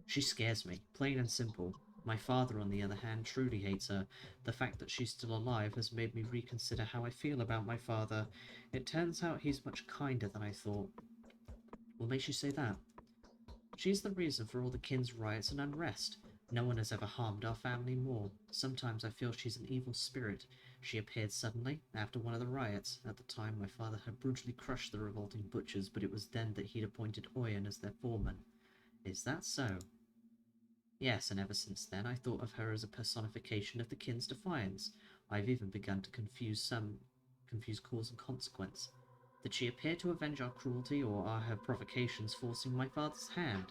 She scares me, plain and simple. My father, on the other hand, truly hates her. The fact that she's still alive has made me reconsider how I feel about my father. It turns out he's much kinder than I thought. What makes you say that? She's the reason for all the kin's riots and unrest. No one has ever harmed our family more. Sometimes I feel she's an evil spirit. She appeared suddenly, after one of the riots. At the time, my father had brutally crushed the revolting butchers, but it was then that he'd appointed Oyen as their foreman. Is that so? Yes, and ever since then I thought of her as a personification of the kin's defiance. I've even begun to confuse cause and consequence. Did she appear to avenge our cruelty, or are her provocations forcing my father's hand?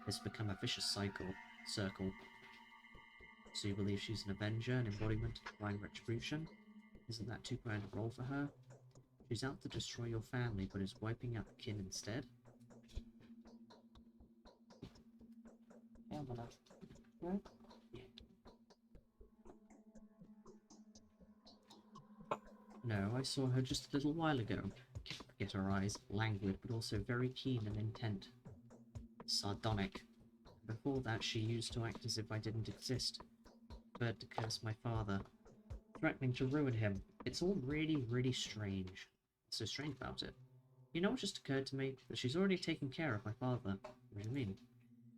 It's become a vicious circle. So you believe she's an avenger, an embodiment of divine retribution? Isn't that too grand a role for her? She's out to destroy your family, but is wiping out the kin instead? Yeah, I'm gonna... Right? Yeah. No, I saw her just a little while ago. Can't forget her eyes, languid but also very keen and intent. Sardonic. Before that, she used to act as if I didn't exist. Preferred to curse my father, threatening to ruin him. It's all really, really strange. What's so strange about it? You know what just occurred to me? That she's already taken care of my father. What do you mean?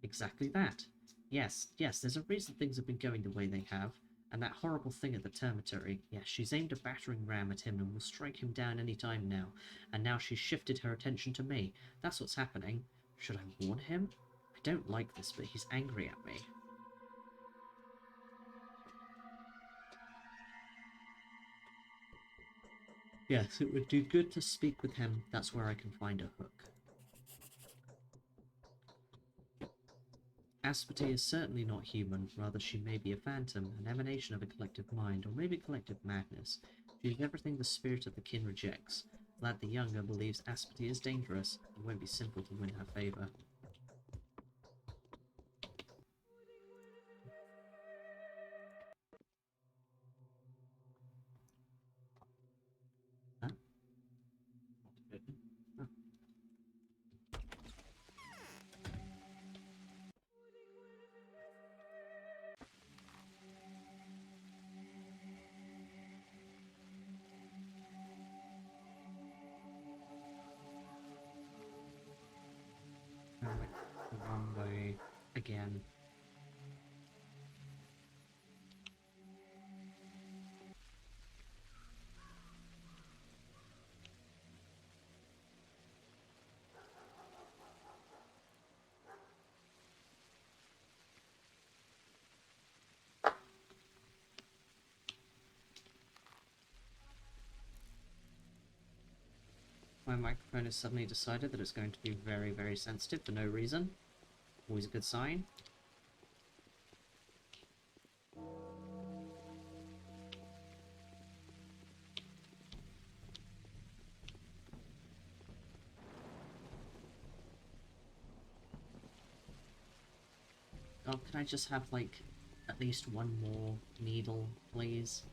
Exactly that. Yes, there's a reason things have been going the way they have. And that horrible thing at the termitory, yes, she's aimed a battering ram at him and will strike him down any time now. And now she's shifted her attention to me. That's what's happening. Should I warn him? I don't like this, but he's angry at me. Yes, it would do good to speak with him. That's where I can find a hook. Asperty is certainly not human, rather she may be a phantom, an emanation of a collective mind, or maybe collective madness. She is everything the spirit of the kin rejects. Vlad the Younger believes Asperty is dangerous, and won't be simple to win her favour. Huh? Oh. I went the wrong way again. My microphone has suddenly decided that it's going to be very, very sensitive for no reason. Always a good sign. Oh, can I just have, like, at least one more needle, please?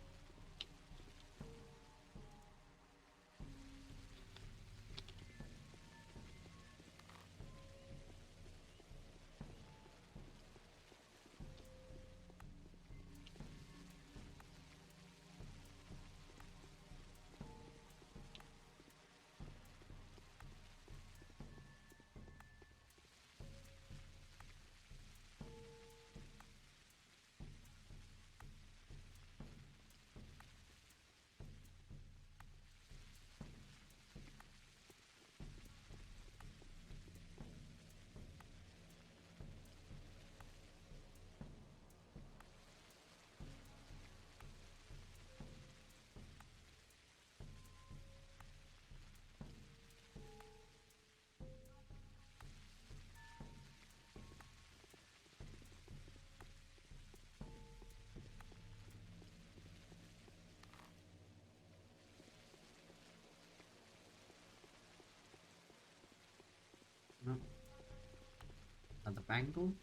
angle.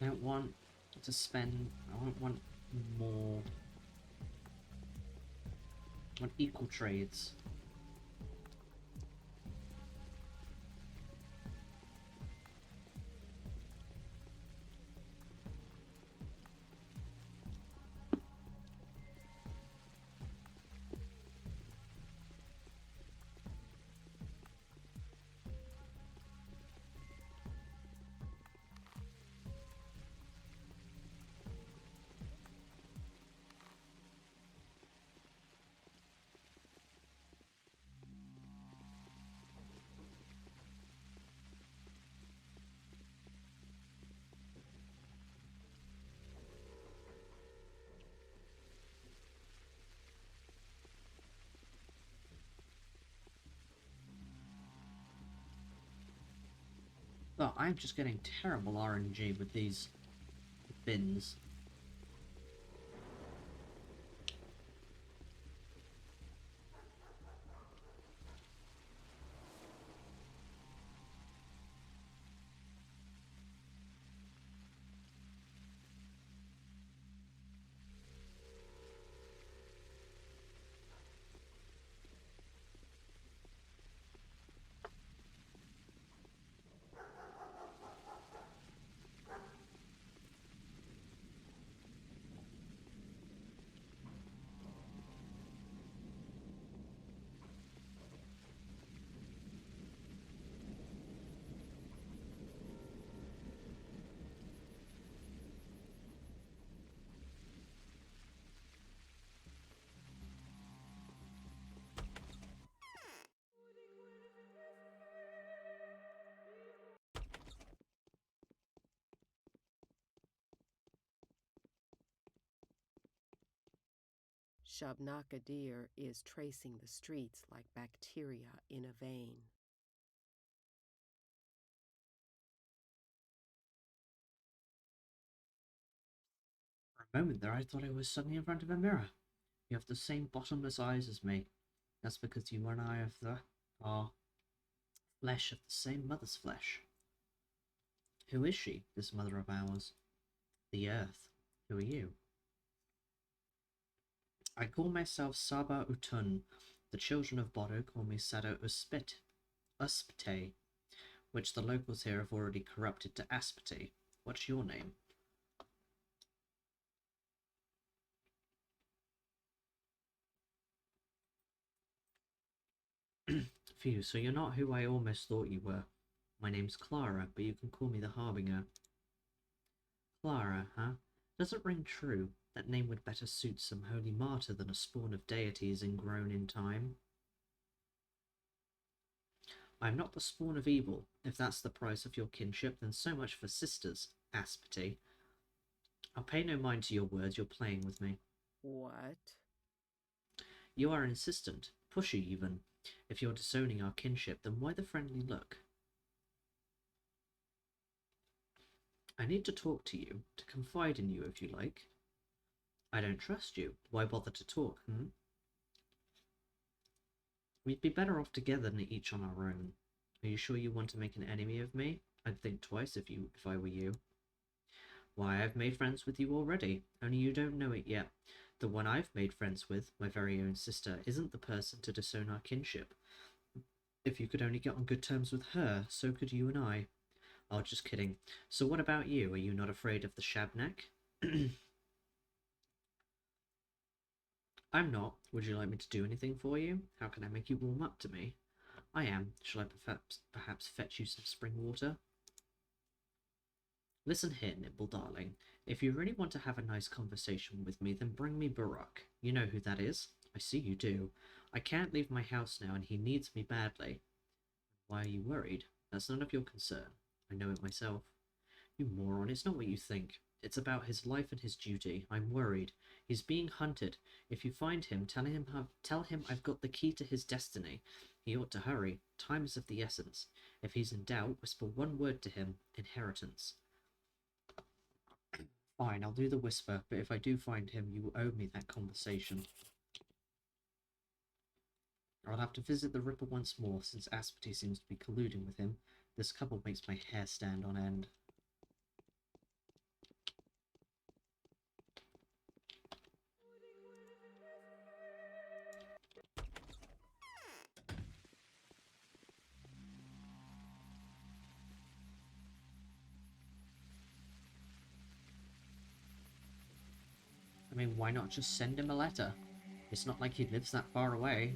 I don't want to spend, I don't want more, I want equal trades. But I'm just getting terrible RNG with these bins. Shabnakadir is tracing the streets like bacteria in a vein. For a moment there I thought I was suddenly in front of a mirror. You have the same bottomless eyes as me. That's because you and I are flesh of the same mother's flesh. Who is she, this mother of ours? The earth. Who are you? I call myself Saba Utun. The children of Bodo call me Sado Uspte, which the locals here have already corrupted to Aspete. What's your name? Phew, so you're not who I almost thought you were. My name's Clara, but you can call me the Harbinger. Clara, huh? Does it ring true? That name would better suit some holy martyr than a spawn of deities ingrown in time. I am not the spawn of evil. If that's the price of your kinship, then so much for sisters, Aspete. I'll pay no mind to your words, you're playing with me. What? You are insistent, pushy even. If you're disowning our kinship, then why the friendly look? I need to talk to you, to confide in you if you like. I don't trust you. Why bother to talk, We'd be better off together than each on our own. Are you sure you want to make an enemy of me? I'd think twice if I were you. Why, I've made friends with you already, only you don't know it yet. The one I've made friends with, my very own sister, isn't the person to disown our kinship. If you could only get on good terms with her, so could you and I. Oh, just kidding. So what about you? Are you not afraid of the Shabnak? I'm not. Would you like me to do anything for you? How can I make you warm up to me? I am. Shall I perhaps fetch you some spring water? Listen here, Nimble darling. If you really want to have a nice conversation with me, then bring me Barak. You know who that is? I see you do. I can't leave my house now, and he needs me badly. Why are you worried? That's none of your concern. I know it myself. You moron, it's not what you think. It's about his life and his duty. I'm worried. He's being hunted. If you find him, tell him I've got the key to his destiny. He ought to hurry. Time is of the essence. If he's in doubt, whisper one word to him. Inheritance. Fine, I'll do the whisper, but if I do find him, you owe me that conversation. I'll have to visit the Ripper once more, since Asperty seems to be colluding with him. This couple makes my hair stand on end. I mean, why not just send him a letter? It's not like he lives that far away.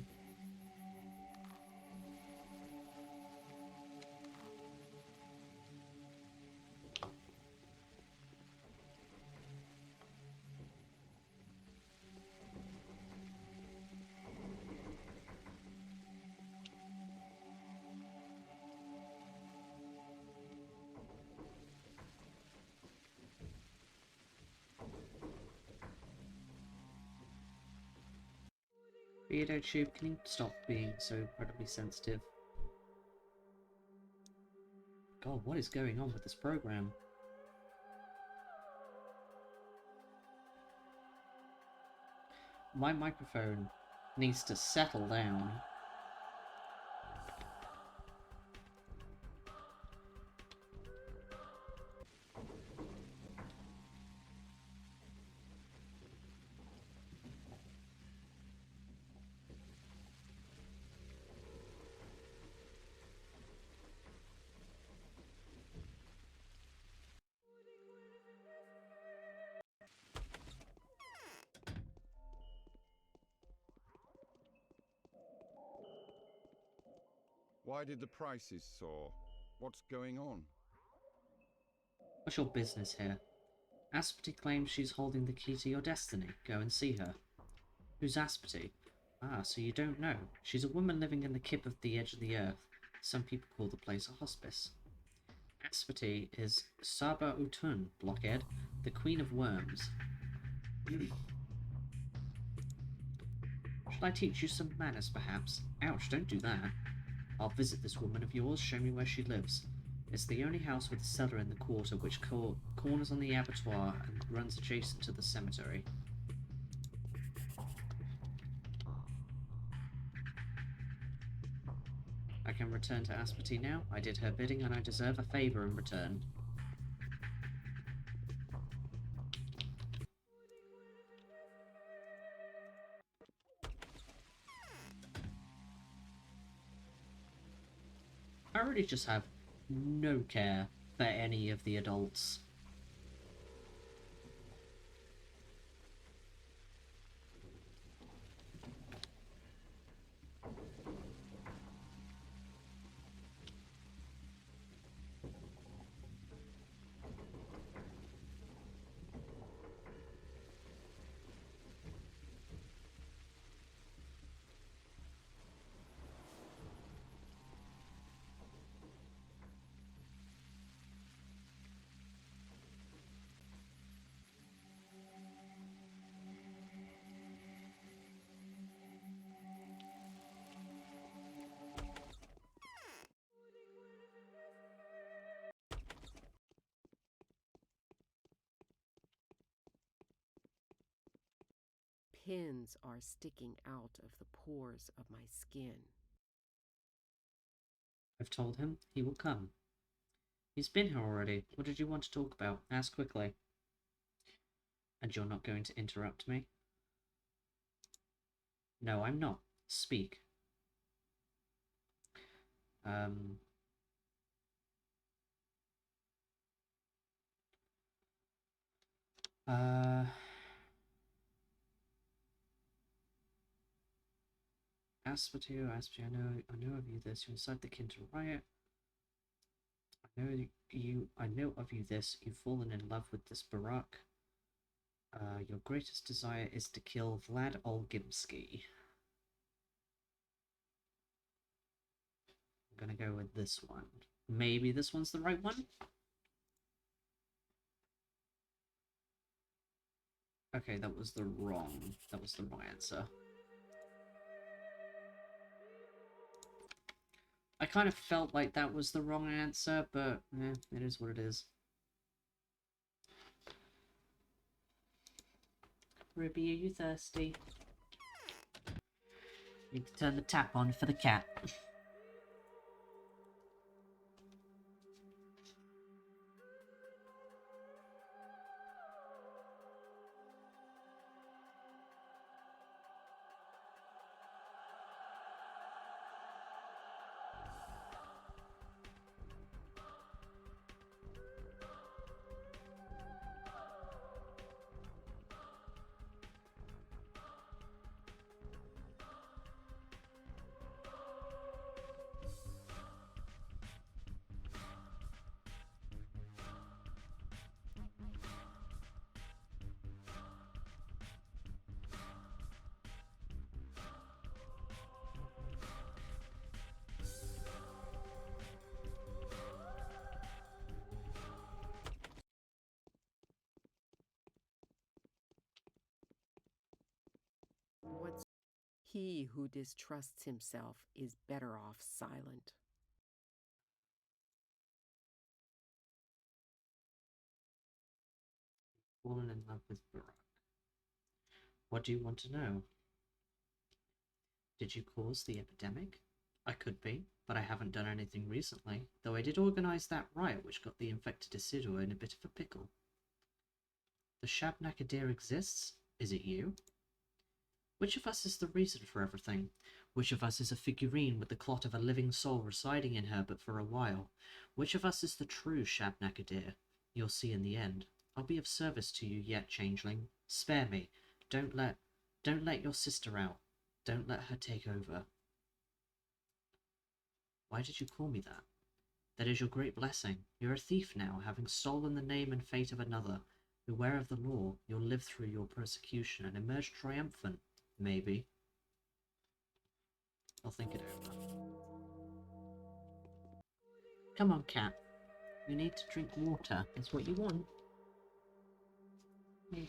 Beardo Tube, can you stop being so incredibly sensitive? God, what is going on with this program? My microphone needs to settle down. Why did the prices soar? What's going on? What's your business here? Asperty claims she's holding the key to your destiny. Go and see her. Who's Asperty? Ah, so you don't know. She's a woman living in the kip of the edge of the earth. Some people call the place a hospice. Asperty is Saba Utun, blockhead, the queen of worms. Should I teach you some manners, perhaps? Ouch, don't do that. I'll visit this woman of yours, show me where she lives. It's the only house with a cellar in the quarter which corners on the abattoir and runs adjacent to the cemetery. I can return to Asperty now. I did her bidding and I deserve a favour in return. I really just have no care for any of the adults. Pins are sticking out of the pores of my skin. I've told him he will come. He's been here already. What did you want to talk about? Ask quickly. And you're not going to interrupt me? No, I'm not. Speak. Asperty, I know of you this. You incite the kin to riot. I know of you this. You've fallen in love with this Barak. Your greatest desire is to kill Vlad Olgimsky. I'm gonna go with this one. Maybe this one's the right one? Okay, that was the wrong answer. I kind of felt like that was the wrong answer, but it is what it is. Ruby, are you thirsty? You can turn the tap on for the cat. What's he who distrusts himself is better off silent. Fallen in love with Barack. What do you want to know? Did you cause the epidemic? I could be, but I haven't done anything recently, though I did organise that riot which got the infected Isidore in a bit of a pickle. The Shabnakadir exists? Is it you? Which of us is the reason for everything? Which of us is a figurine with the clot of a living soul residing in her but for a while? Which of us is the true Shabnakadir? You'll see in the end. I'll be of service to you yet, Changeling. Spare me. Don't let your sister out. Don't let her take over. Why did you call me that? That is your great blessing. You're a thief now, having stolen the name and fate of another. Beware of the law. You'll live through your persecution and emerge triumphant. Maybe. I'll think it over. Come on, cat. You need to drink water. That's what you want. Yeah.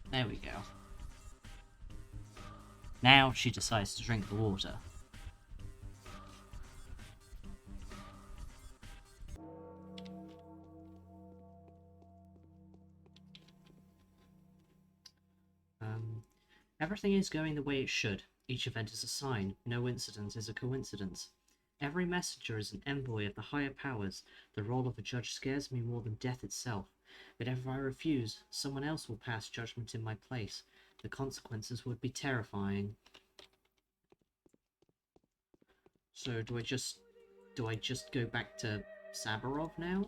There we go. Now she decides to drink the water. Everything is going the way it should. Each event is a sign. No incident is a coincidence. Every messenger is an envoy of the higher powers. The role of a judge scares me more than death itself. But if I refuse, someone else will pass judgment in my place. The consequences would be terrifying. So do I just go back to Sabarov now?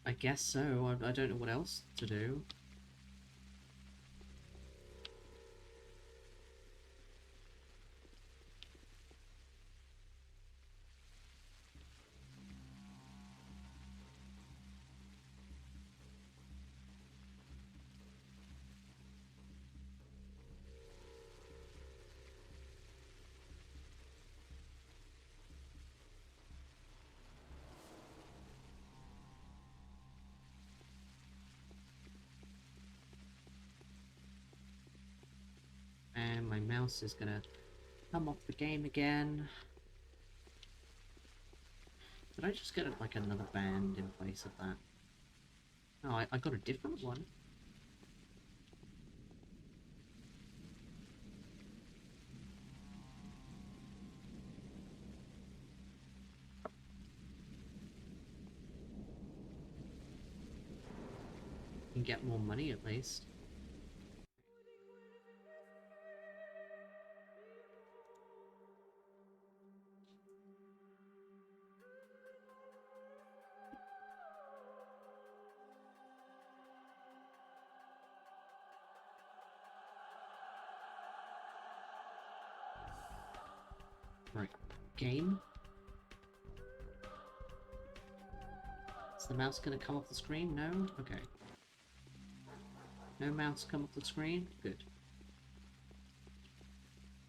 I guess so. I don't know what else to do. And my mouse is gonna come off the game again. Did I just get like another band in place of that? Oh, I got a different one. get more money at least. Right, game. Is the mouse gonna come off the screen? No? Okay. No mouse come off the screen? Good.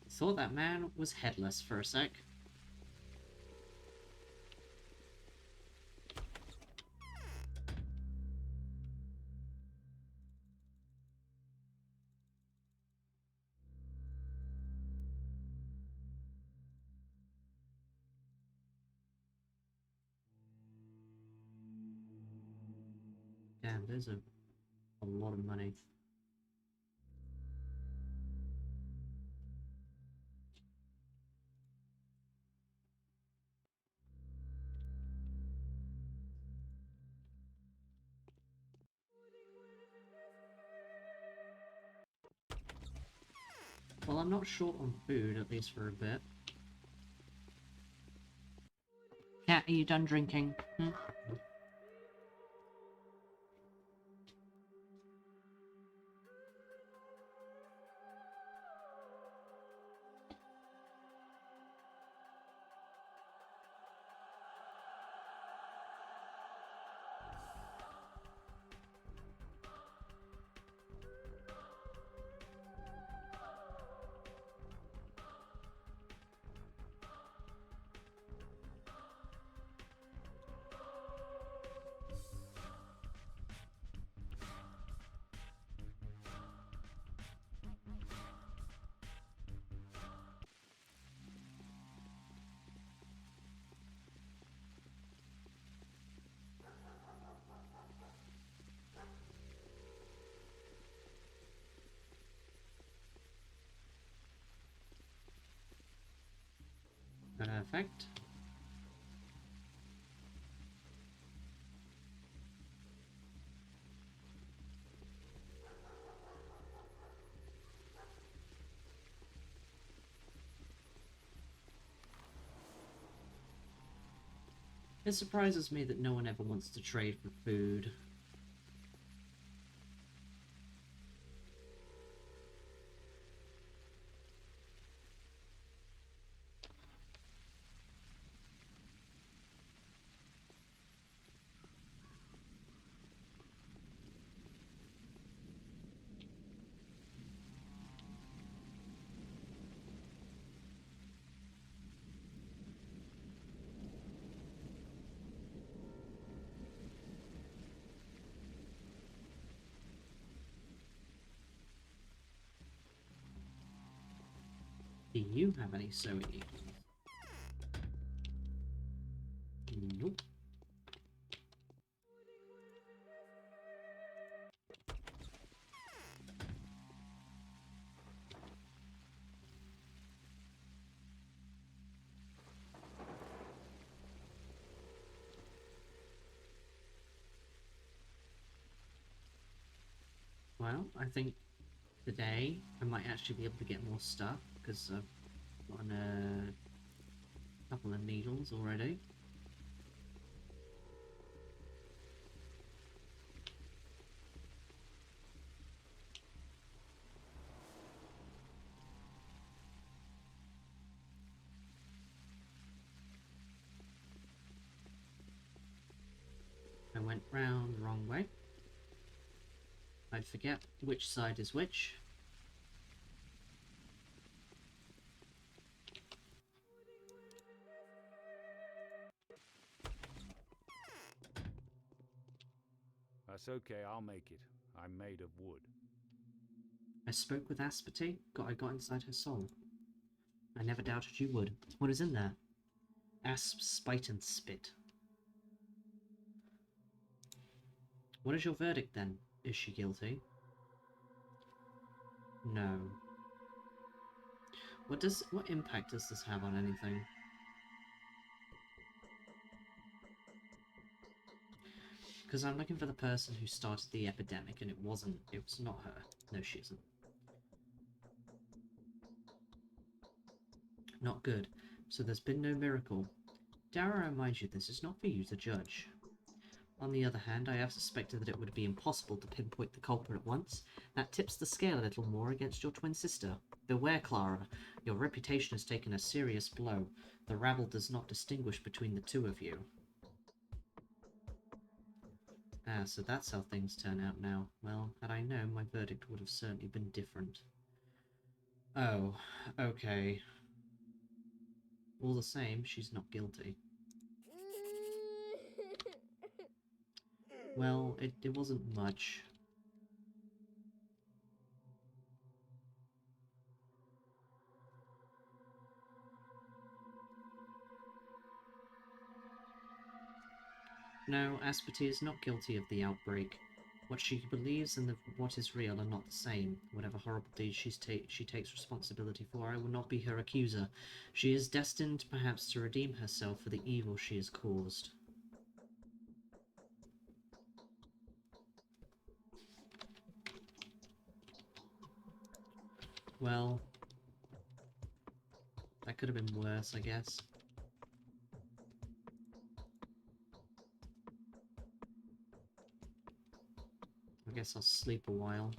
Thought that man was headless for a sec. Damn, there's a lot of money. Well, I'm not short on food, at least for a bit. Cat, are you done drinking? Hmm? Perfect. It surprises me that no one ever wants to trade for food. Do you have any sewing needles? Nope. Well, I think today I might actually be able to get more stuff because I've gotten a couple of needles already. I went round the wrong way. I forget which side is which. That's okay, I'll make it. I'm made of wood. I spoke with Aspity. I got inside her soul. I never doubted you would. What is in there? Asp, spite, and spit. What is your verdict then? Is she guilty? No. What impact does this have on anything? Because I'm looking for the person who started the epidemic, and it was not her. No, she isn't. Not good. So there's been no miracle. Dare I remind you, this is not for you to judge. On the other hand, I have suspected that it would be impossible to pinpoint the culprit at once. That tips the scale a little more against your twin sister. Beware, Clara. Your reputation has taken a serious blow. The rabble does not distinguish between the two of you. Ah, so that's how things turn out now. Well, had I known, my verdict would have certainly been different. Oh, okay. All the same, she's not guilty. Well, it wasn't much. No, Aspity is not guilty of the outbreak. What she believes and what is real are not the same. Whatever horrible deeds she takes responsibility for, I will not be her accuser. She is destined, perhaps, to redeem herself for the evil she has caused. Well, that could have been worse, I guess. I guess I'll sleep a while.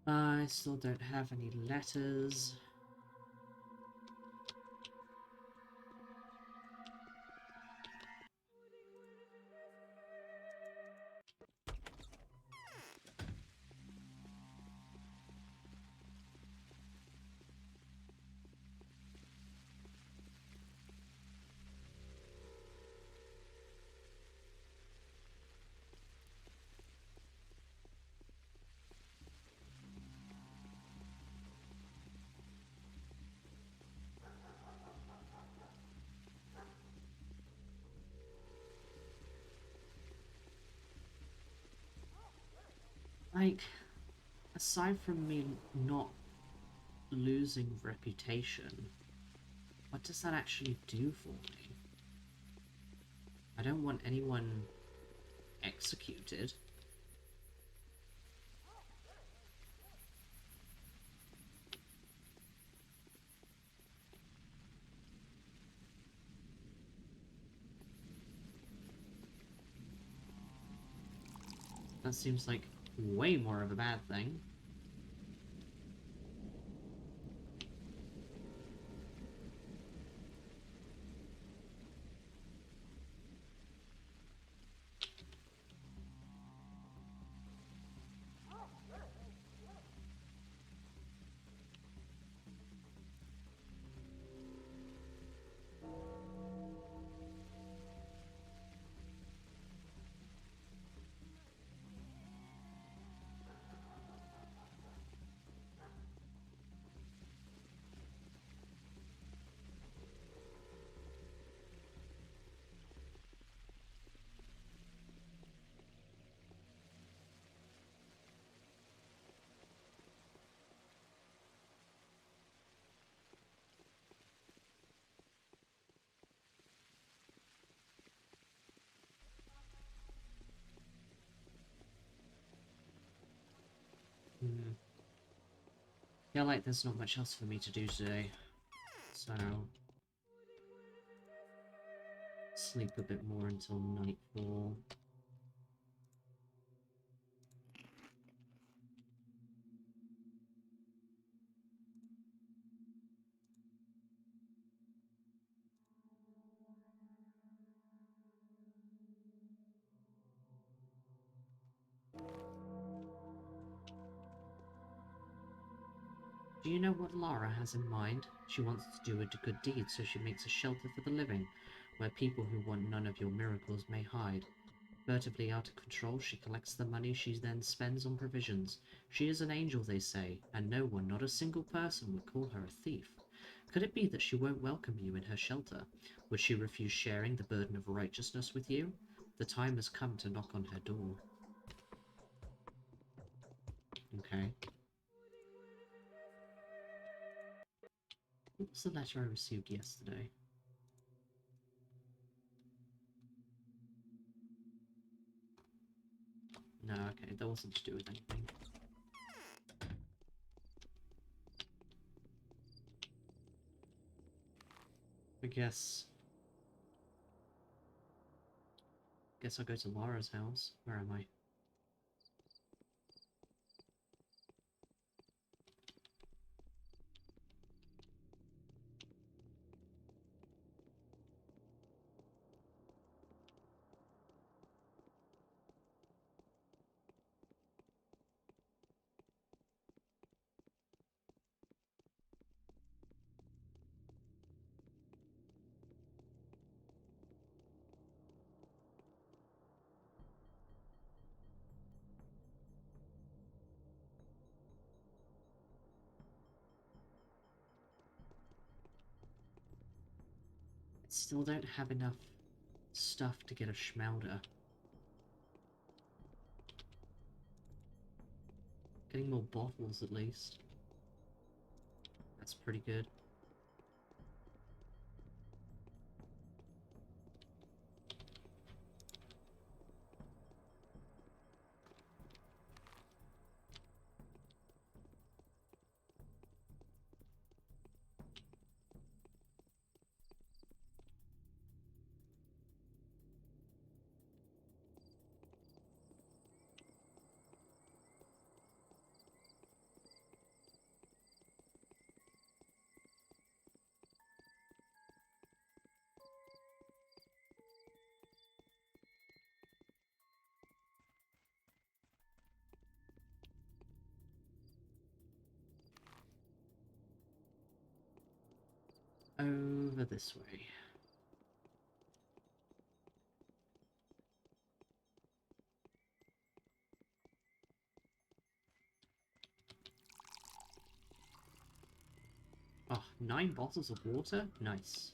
I still don't have any letters. Like, aside from me not losing reputation, what does that actually do for me? I don't want anyone executed. That seems like way more of a bad thing. Feel like there's not much else for me to do today, so sleep a bit more until nightfall. Do you know what Lara has in mind? She wants to do a good deed, so she makes a shelter for the living. where people who want none of your miracles may hide. Furtively out of control, she collects the money she then spends on provisions. She is an angel, they say, and no one, not a single person, would call her a thief. Could it be that she won't welcome you in her shelter? Would she refuse sharing the burden of righteousness with you? The time has come to knock on her door. Okay. What was the letter I received yesterday? No, okay, that wasn't to do with anything. I guess I'll go to Laura's house. Where am I? I still don't have enough stuff to get a schmelter. Getting more bottles at least. That's pretty good. Over this way. Oh, 9 bottles of water? Nice.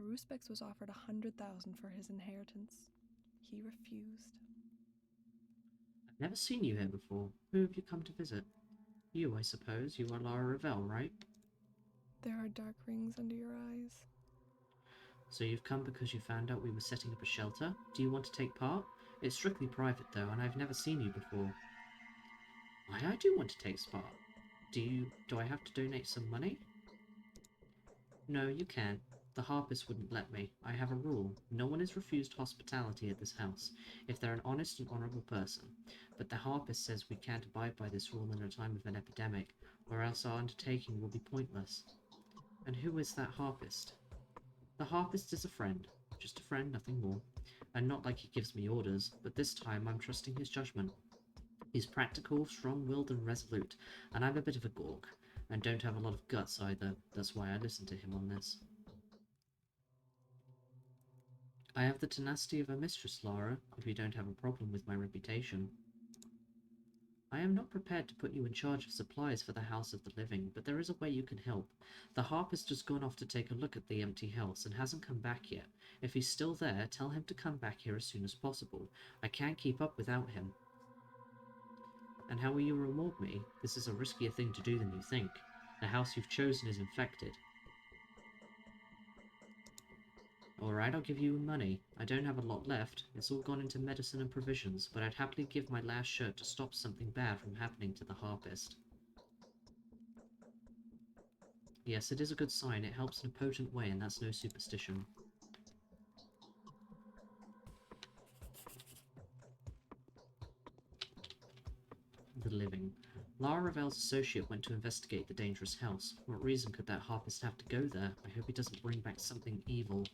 Haruspex was offered 100,000 for his inheritance. He refused. I've never seen you here before. Who have you come to visit? You, I suppose. You are Lara Ravel, right? There are dark rings under your eyes. So you've come because you found out we were setting up a shelter? Do you want to take part? It's strictly private, though, and I've never seen you before. Why, I do want to take part. Do I have to donate some money? No, you can't. The harpist wouldn't let me. I have a rule. No one is refused hospitality at this house, if they're an honest and honourable person. But the harpist says we can't abide by this rule in a time of an epidemic, or else our undertaking will be pointless. And who is that harpist? The harpist is a friend. Just a friend, nothing more. And not like he gives me orders, but this time I'm trusting his judgment. He's practical, strong-willed and resolute, and I'm a bit of a gawk, and don't have a lot of guts either. That's why I listen to him on this. I have the tenacity of a mistress, Lara, if you don't have a problem with my reputation. I am not prepared to put you in charge of supplies for the House of the Living, but there is a way you can help. The harpist has gone off to take a look at the empty house and hasn't come back yet. If he's still there, tell him to come back here as soon as possible. I can't keep up without him. And how will you reward me? This is a riskier thing to do than you think. The house you've chosen is infected. Alright, I'll give you money. I don't have a lot left. It's all gone into medicine and provisions, but I'd happily give my last shirt to stop something bad from happening to the harpist. Yes, it is a good sign. It helps in a potent way, and that's no superstition. The living. Lara Ravel's associate went to investigate the dangerous house. What reason could that harpist have to go there? I hope he doesn't bring back something evil.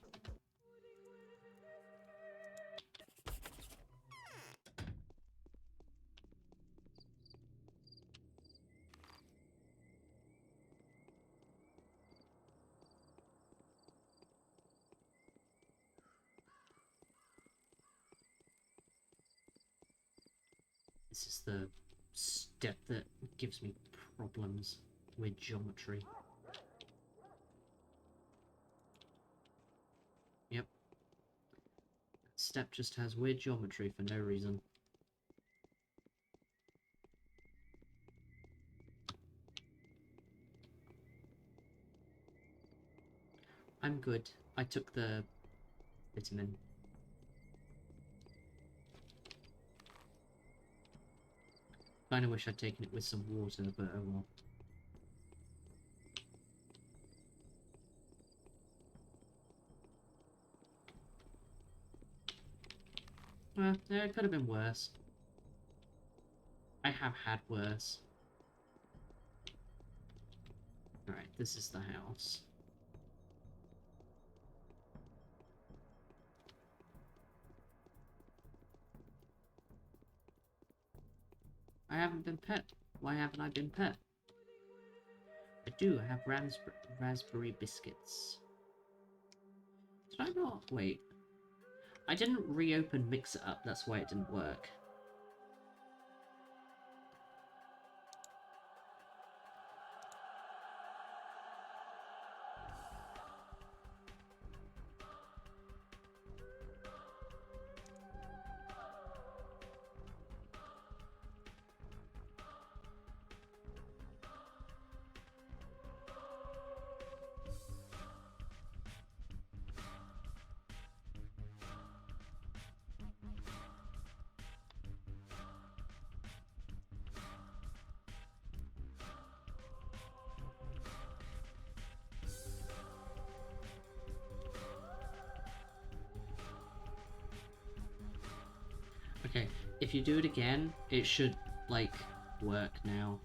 This is the step that gives me problems with geometry. Yep. That step just has weird geometry for no reason. I'm good. I took the vitamin. Kinda wish I'd taken it with some water, but oh well. Well, yeah, it could have been worse. I have had worse. Alright, this is the house. I haven't been pet. Why haven't I been pet? I do. I have raspberry biscuits. Did I not? Wait. I didn't reopen Mix It Up. That's why it didn't work. Okay, if you do it again, it should, like, work now.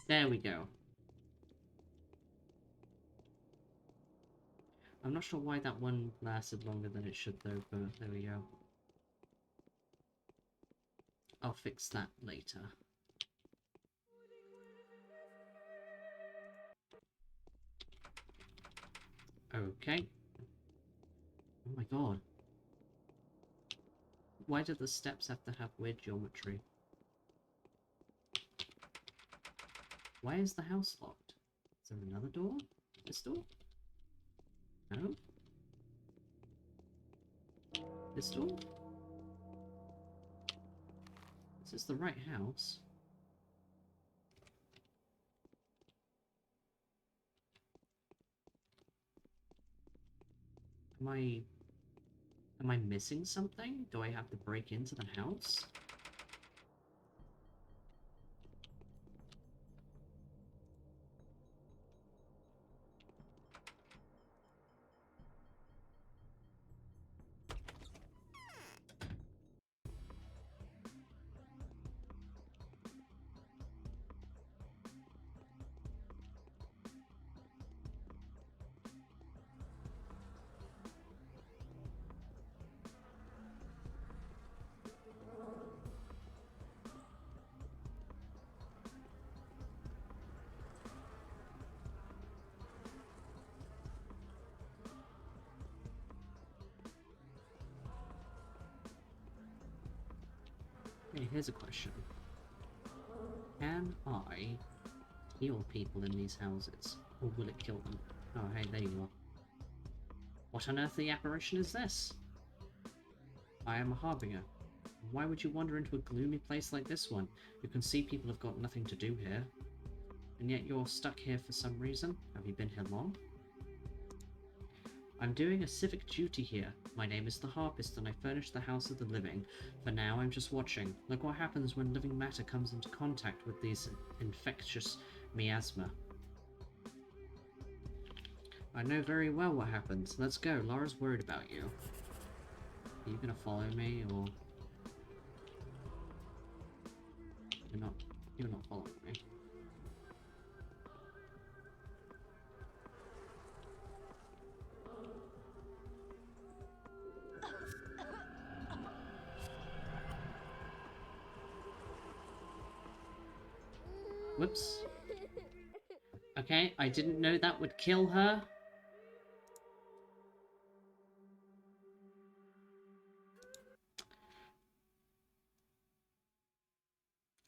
There we go. I'm not sure why that one lasted longer than it should though, but there we go. I'll fix that later. Okay. Oh my god. Why do the steps have to have weird geometry? Why is the house locked? Is there another door? This door? No? This door? This is the right house. Am I missing something? Do I have to break into the house? Okay, here's a question. Can I heal people in these houses? Or will it kill them? Oh, hey, there you are. What unearthly apparition is this? I am a harbinger. Why would you wander into a gloomy place like this one? You can see people have got nothing to do here. And yet you're stuck here for some reason? Have you been here long? I'm doing a civic duty here. My name is the Harpist and I furnish the House of the Living. For now, I'm just watching. Look what happens when living matter comes into contact with these infectious miasma. I know very well what happens. Let's go. Laura's worried about you. Are you gonna follow me, or... You're not following me. Whoops. Okay, I didn't know that would kill her.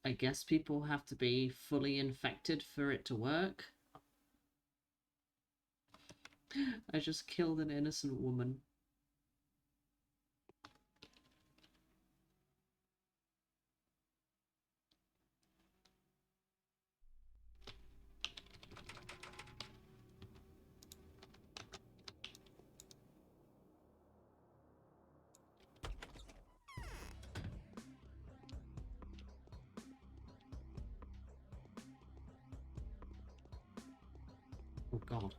I guess people have to be fully infected for it to work. I just killed an innocent woman. Oh god.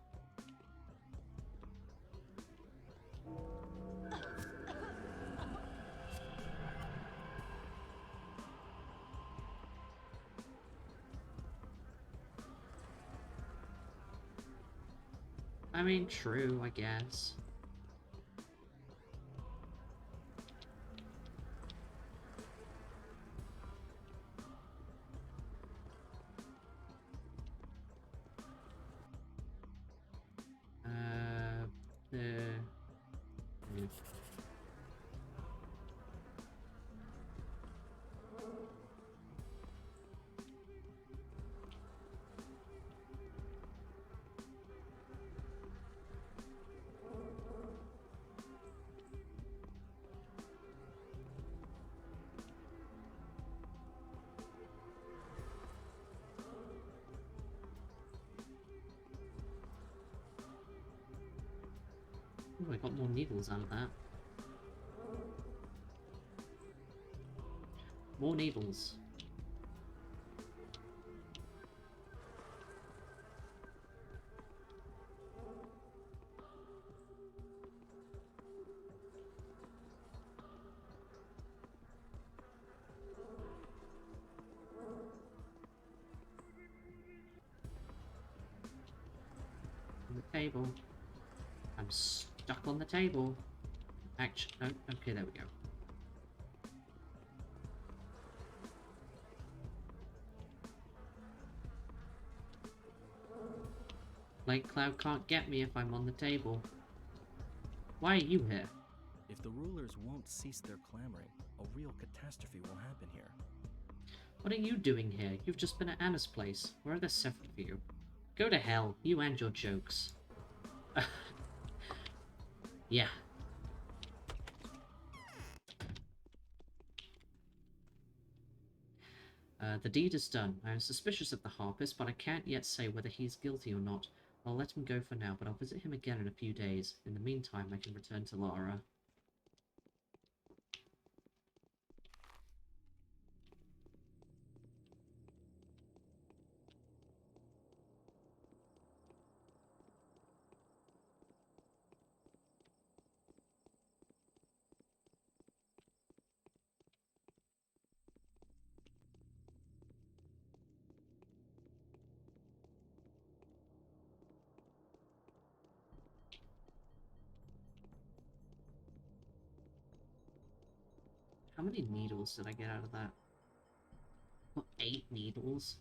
I mean, true, I guess. Yeah. Ooh, I got more needles out of that. More needles. On the table. I'm stuck on the table. Actually, oh, okay, there we go. Light Cloud can't get me if I'm on the table. Why are you here? If the rulers won't cease their clamoring, a real catastrophe will happen here. What are you doing here? You've just been at Anna's place. Where are the seven of you? Go to hell, you and your jokes. Yeah. The deed is done. I am suspicious of the Harpist, but I can't yet say whether he's guilty or not. I'll let him go for now, but I'll visit him again in a few days. In the meantime, I can return to Lara. How many needles did I get out of that? What, 8 needles?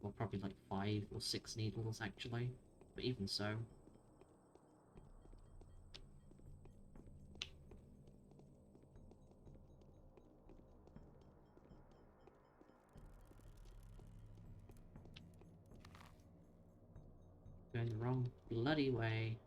Well, probably like 5 or 6 needles, actually. But even so. going the wrong bloody way.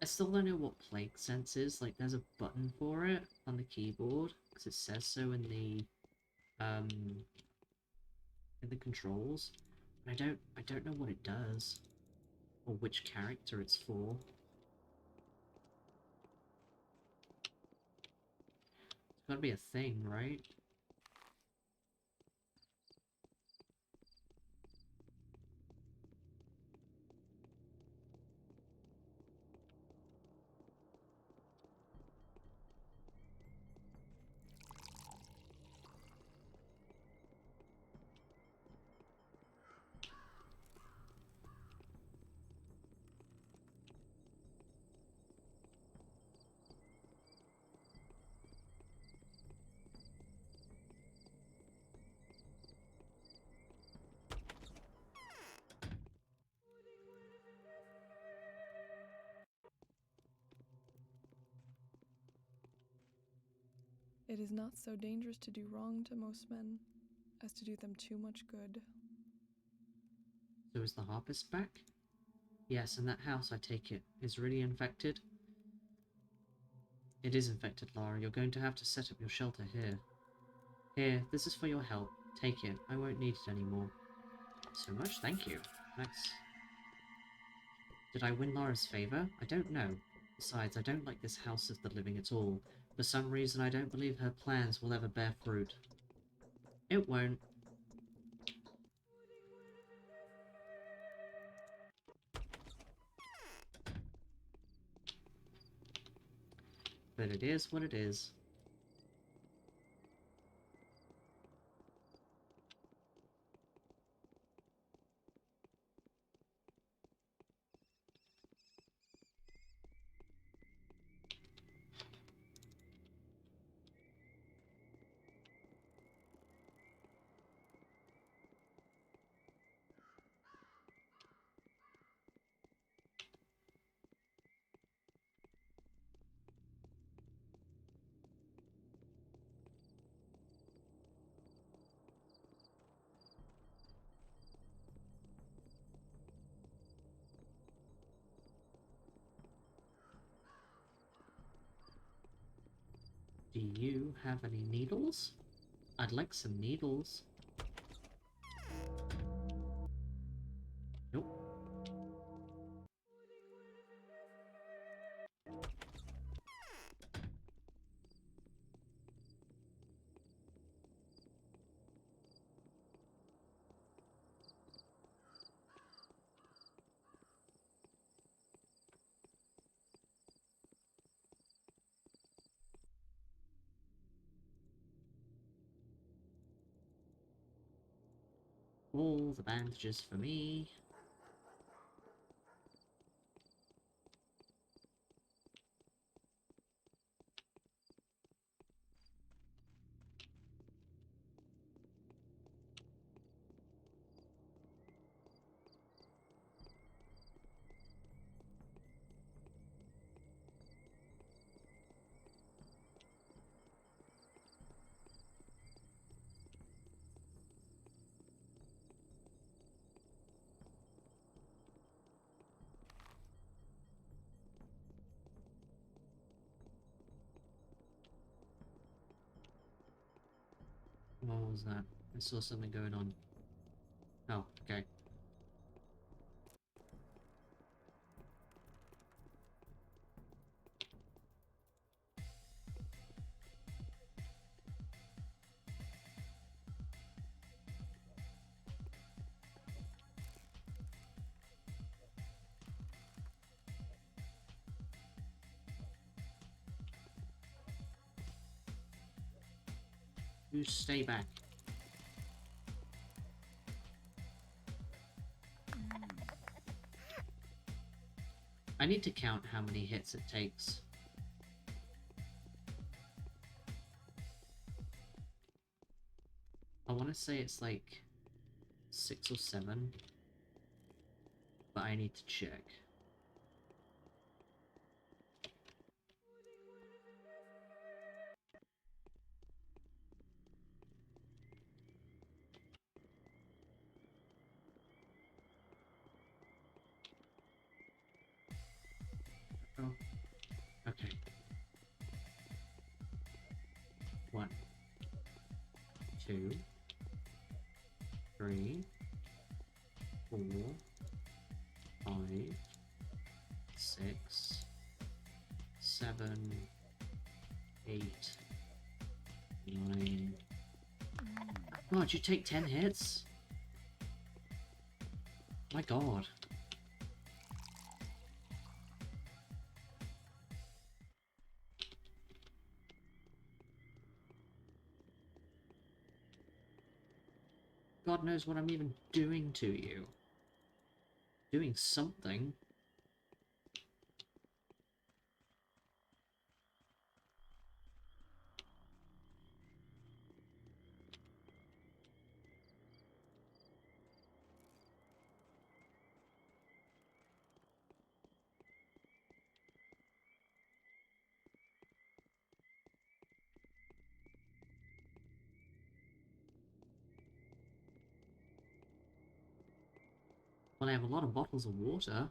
I still don't know what plague sense is. Like, there's a button for it on the keyboard because it says so um in the controls. But I don't know what it does or which character it's for. It's gotta be a thing, right? It is not so dangerous to do wrong to most men as to do them too much good. So is the harpist back? Yes, and that house, I take it, is really infected? It is infected, Lara. You're going to have to set up your shelter here. Here, this is for your help. Take it. I won't need it anymore. So much, thank you. Nice. Did I win Lara's favor? I don't know. Besides, I don't like this House of the Living at all. For some reason, I don't believe her plans will ever bear fruit. It won't. But it is what it is. Do you have any needles? I'd like some needles. Nope. All the bandages for me. What was that? I saw something going on. Oh, okay. You stay back. need to count how many hits it takes. I want to say it's like 6 or 7, but I need to check. Oh, okay. 1, 2, 3, 4, 5, 6, 7, 8, 9. God, you take 10 hits? My god. God knows what I'm even doing to you. Doing something. Well, I have a lot of bottles of water.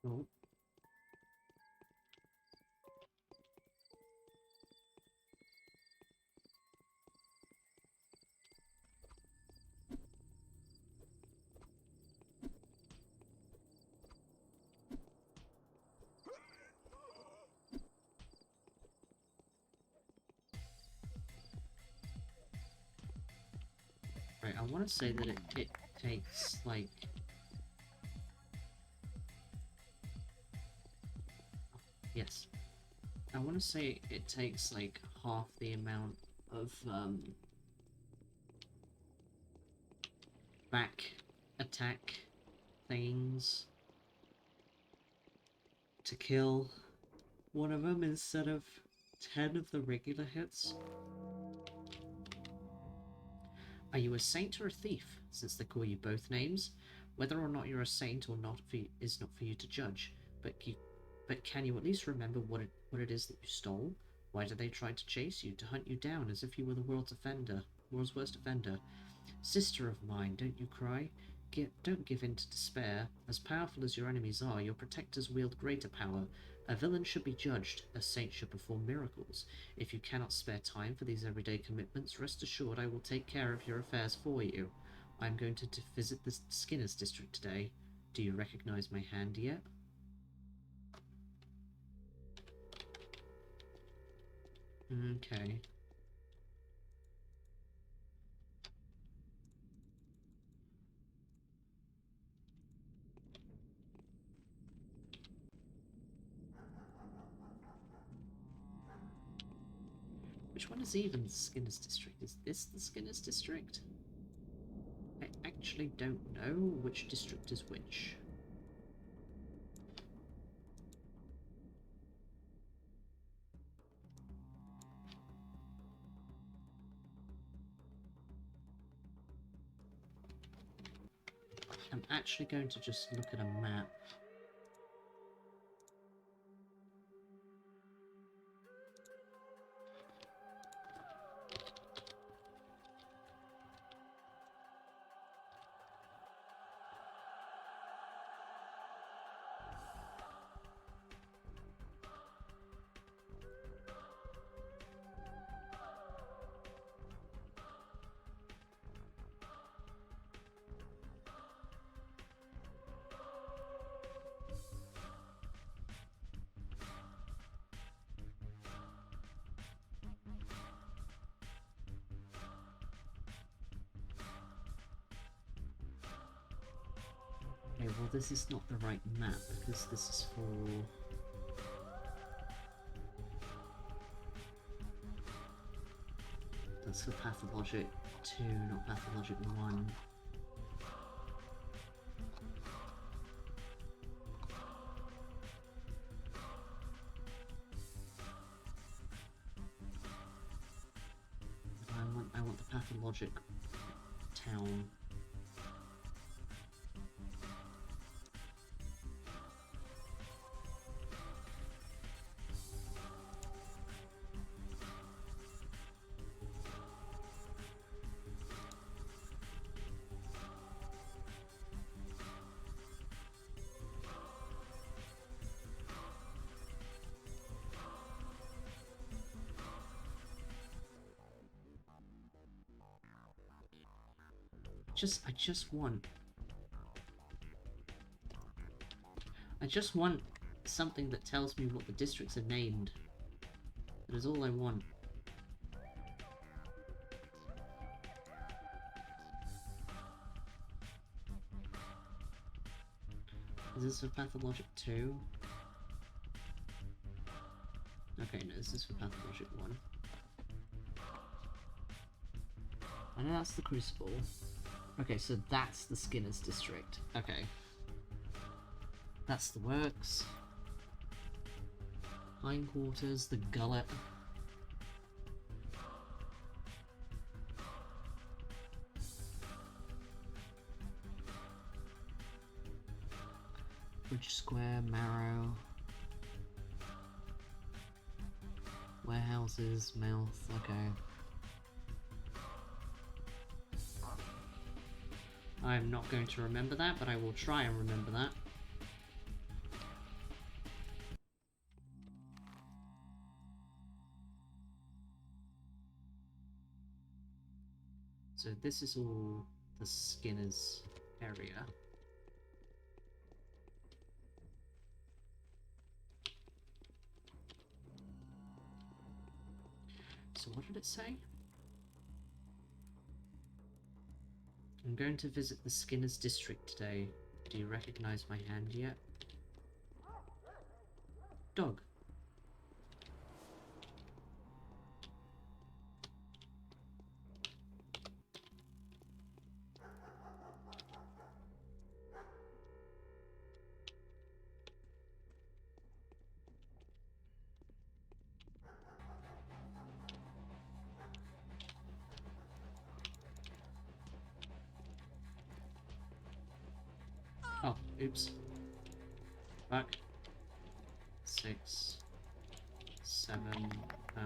Oh. Right, I want to say that it takes, like... Yes. I want to say it takes, like, half the amount of, back attack things to kill one of them instead of 10 of the regular hits. Are you a saint or a thief, since they call you both names? Whether or not you're a saint or not is not for you to judge, but can you at least remember what it is that you stole? Why did they try to chase you, to hunt you down as if you were the world's worst offender? Sister of mine, don't you cry? Don't give in to despair. As powerful as your enemies are, your protectors wield greater power. A villain should be judged, a saint should perform miracles. If you cannot spare time for these everyday commitments, rest assured I will take care of your affairs for you. I am going to visit the Skinner's district today. Do you recognize my hand yet? Okay. Which one is even the Skinner's district? Is this the Skinner's district? I actually don't know which district is which. I'm actually going to just look at a map. well, this is not the right map, because this is for... That's for Pathologic 2, not Pathologic 1. I want the Pathologic town. I just want something that tells me what the districts are named. That is all I want. Is this for Pathologic 2? Okay, no, this is for Pathologic 1. I know that's the Crucible. Okay, so that's the Skinner's District. Okay. That's the works. Hindquarters, the Gullet. Bridge Square, Marrow. Warehouses, Mouth, okay. I'm not going to remember that, but I will try and remember that. So this is all the Skinner's area. So what did it say? I'm going to visit the Skinner's district today. Do you recognize my hand yet? Dog. Oh, oops. Back. 6, 7. Oh.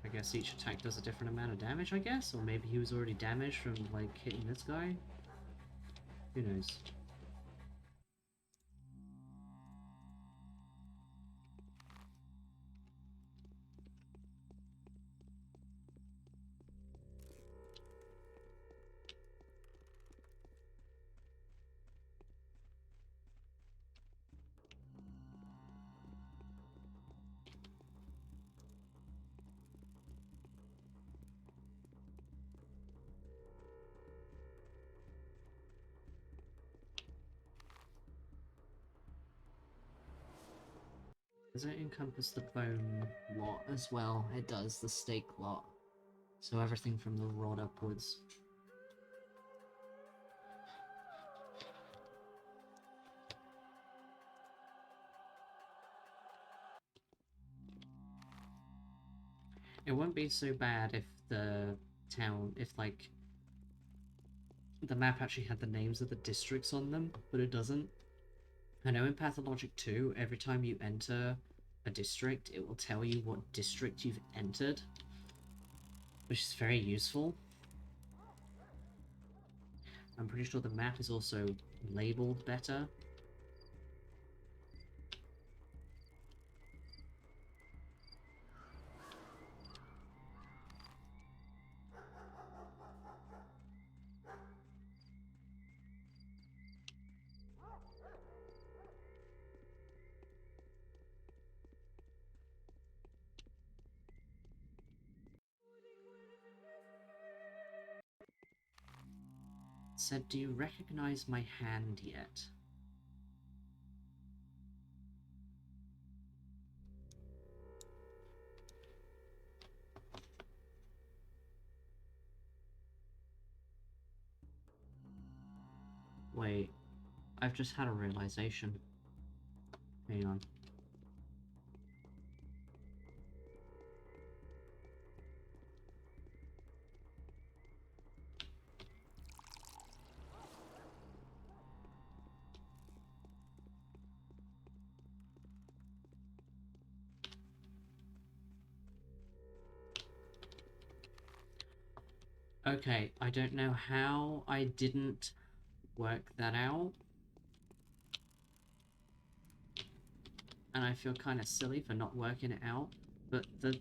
I guess each attack does a different amount of damage, I guess? Or maybe he was already damaged from, like, hitting this guy? Who knows? Does it encompass the bone lot as well? It does, the steak lot. So everything from the rod upwards. It wouldn't be so bad if the town, if like, the map actually had the names of the districts on them, but it doesn't. I know in Pathologic 2, every time you enter a district, it will tell you what district you've entered, which is very useful. I'm pretty sure the map is also labeled better. said, do you recognize my hand yet? Wait, I've just had a realization. Hang on. Okay, I don't know how I didn't work that out. And I feel kind of silly for not working it out. But the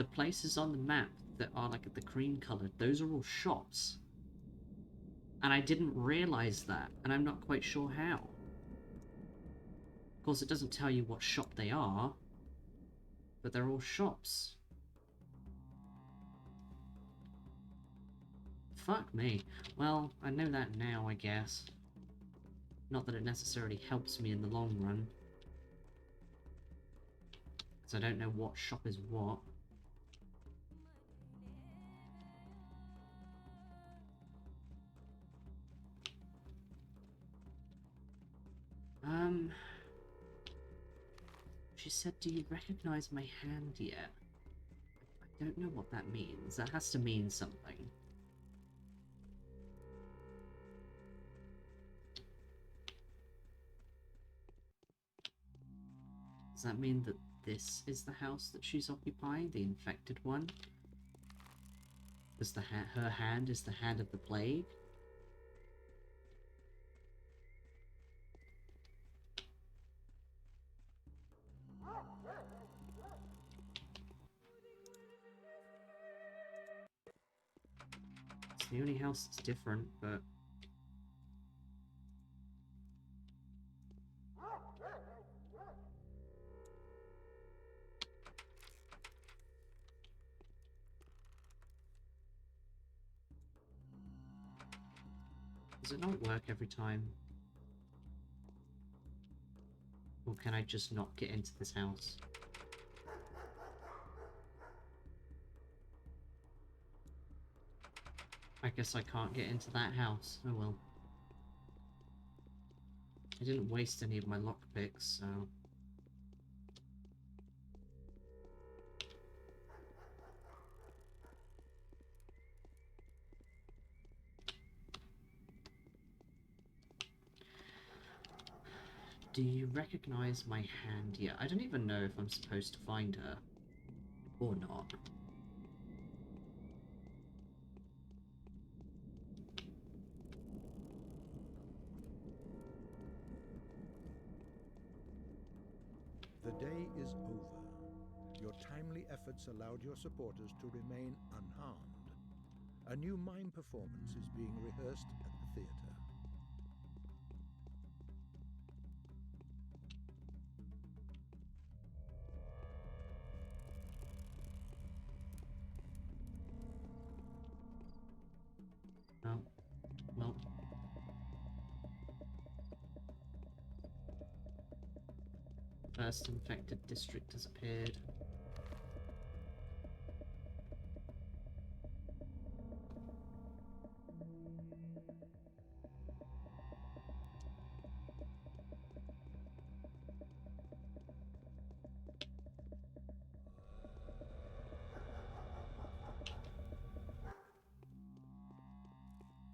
places on the map that are like the cream colored, those are all shops. And I didn't realize that, and I'm not quite sure how. Of course, it doesn't tell you what shop they are, but they're all shops. Fuck me. Well, I know that now, I guess. Not that it necessarily helps me in the long run. Because I don't know what shop is what. She said, do you recognize my hand yet? I don't know what that means. That has to mean something. Does that mean that this is the house that she's occupying? The infected one? Is her hand is the hand of the plague? It's the only house that's different, but... Does it not work every time? Or can I just not get into this house? I guess I can't get into that house. Oh well. I didn't waste any of my lockpicks, so... Do you recognize my hand yet? I don't even know if I'm supposed to find her. Or not. The day is over. Your timely efforts allowed your supporters to remain unharmed. A new mime performance is being rehearsed at the theater. Oh, well. First infected district has appeared.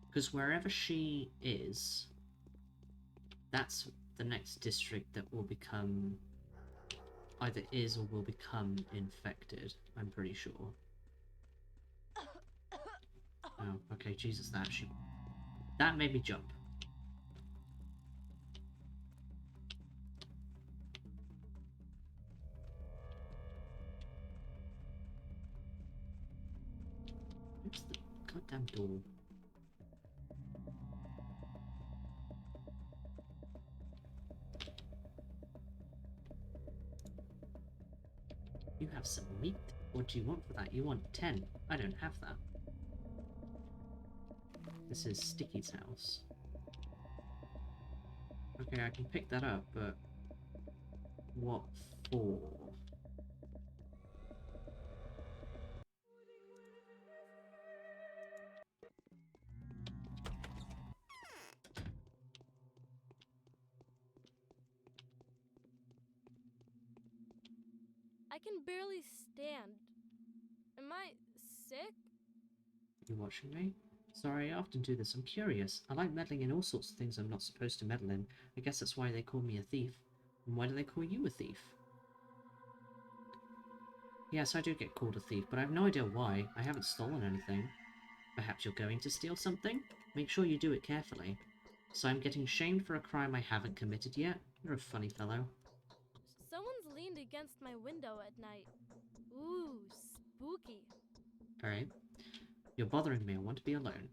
Because wherever she is, that's the next district that will become... either is or will become infected, I'm pretty sure. Oh, okay, Jesus, that made me jump. Where's the goddamn door? You have some meat? What do you want for that? You want 10. I don't have that. This is Sticky's house. Okay, I can pick that up, but what for? I can barely stand. Am I sick? You watching me? Sorry, I often do this. I'm curious. I like meddling in all sorts of things I'm not supposed to meddle in. I guess that's why they call me a thief. And why do they call you a thief? Yes, I do get called a thief, but I have no idea why. I haven't stolen anything. Perhaps you're going to steal something? Make sure you do it carefully. So I'm getting shamed for a crime I haven't committed yet? You're a funny fellow. Someone's leaned against my window at night. Ooh, spooky. Alright. You're bothering me. I want to be alone.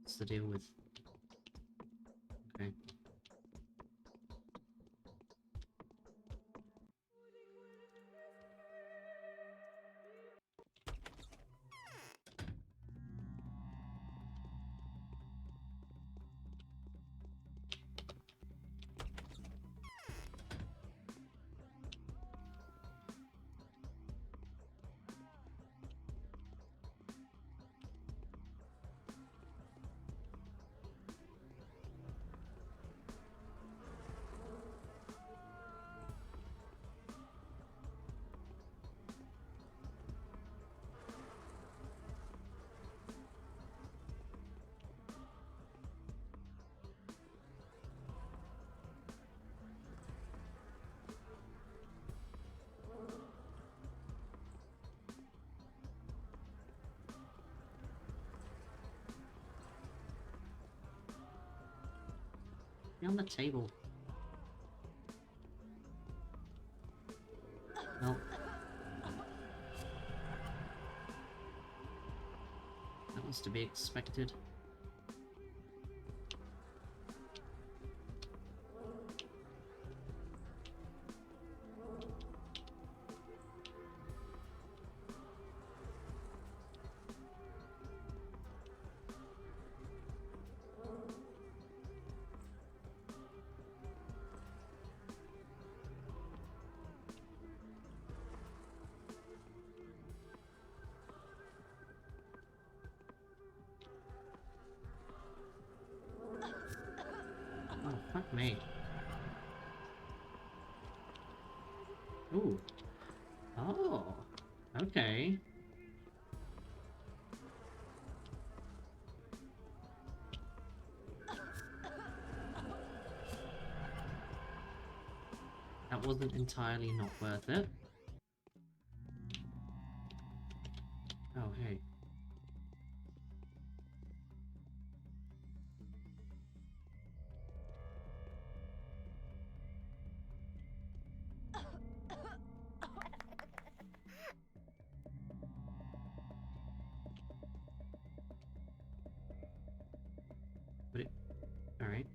What's the deal with... Okay. Be on the table. Well. That was to be expected. Oh, fuck me. Ooh. Oh. Okay. That wasn't entirely not worth it. Oh, hey. But it... Alright.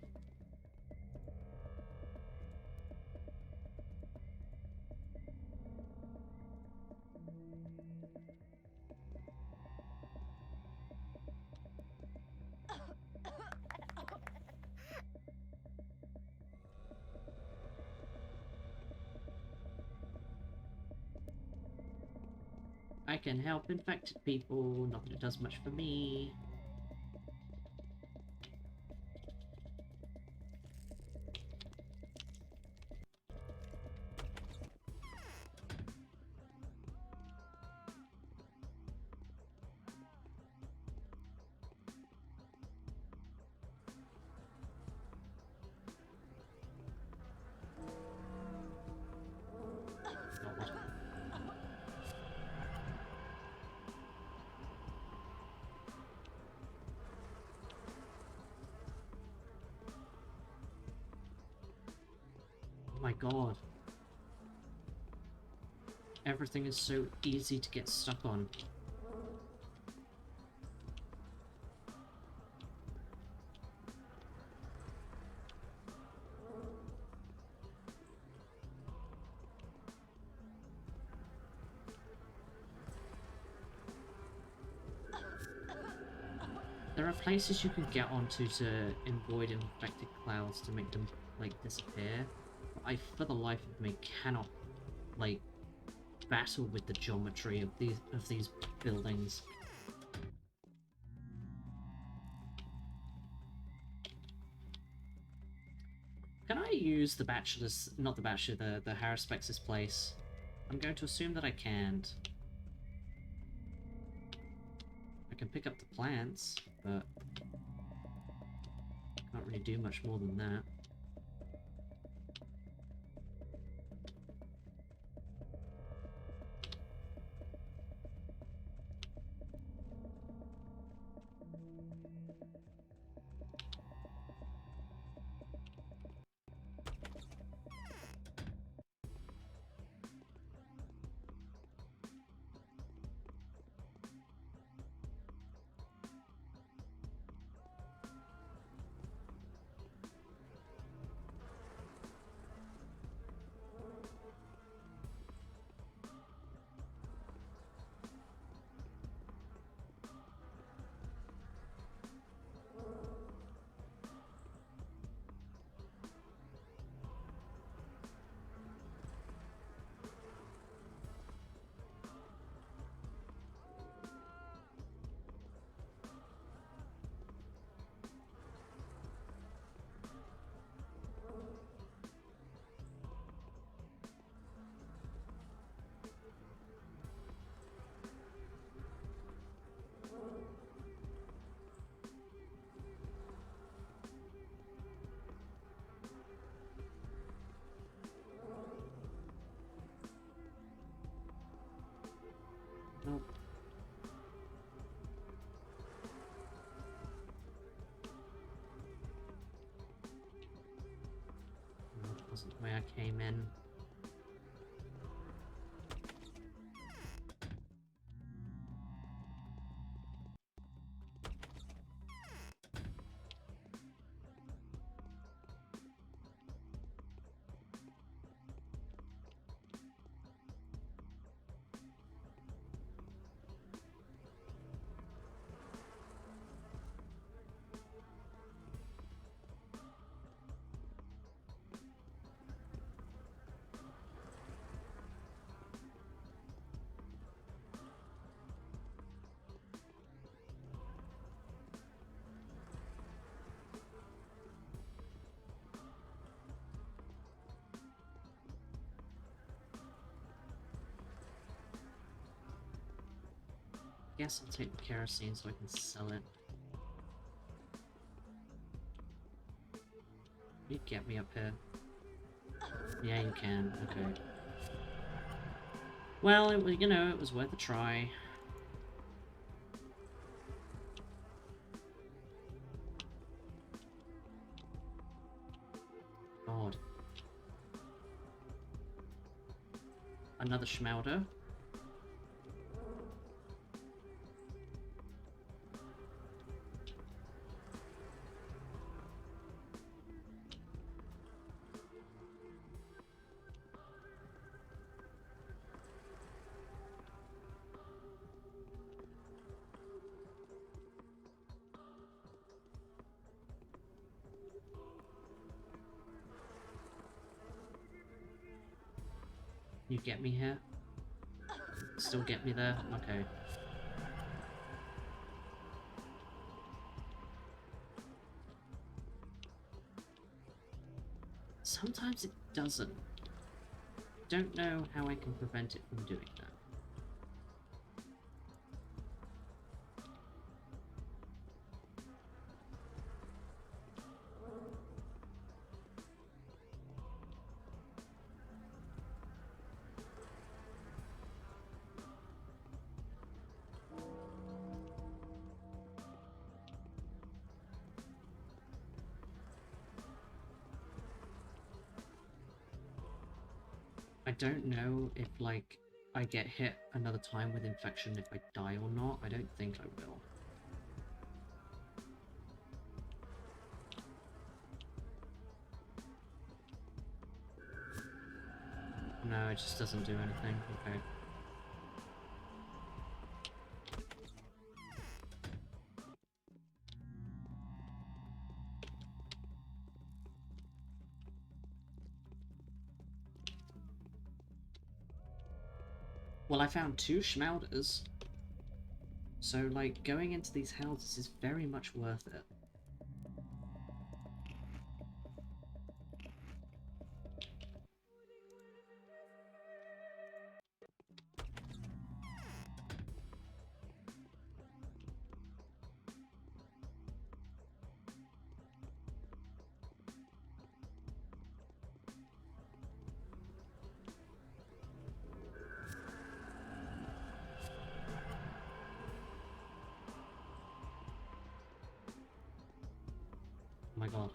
I can help infected people, not that it does much for me. God. Oh my god. Everything is so easy to get stuck on. are places you can get onto to avoid infected clouds to make them, like, disappear. But I, for the life of me, cannot, like, battle with the geometry of these buildings. Can I use the bachelor's, not the bachelor, the Harrispex's place? I'm going to assume that I can't. I can pick up the plants, but can't really do much more than that. Nope. No, that wasn't the way I came in. Guess I'll take the kerosene so I can sell it. You get me up here. Yeah, you can. Okay. Well, it was, you know, it was worth a try. God. Another Schmelder. You get me here? Still get me there? Okay. Sometimes it doesn't. Don't know how I can prevent it from doing that. I don't know if, like, I get hit another time with infection if I die or not. I don't think I will. No, it just doesn't do anything. Okay. Well, I found 2 Schmauders. So, like, going into these houses is very much worth it. Oh my god.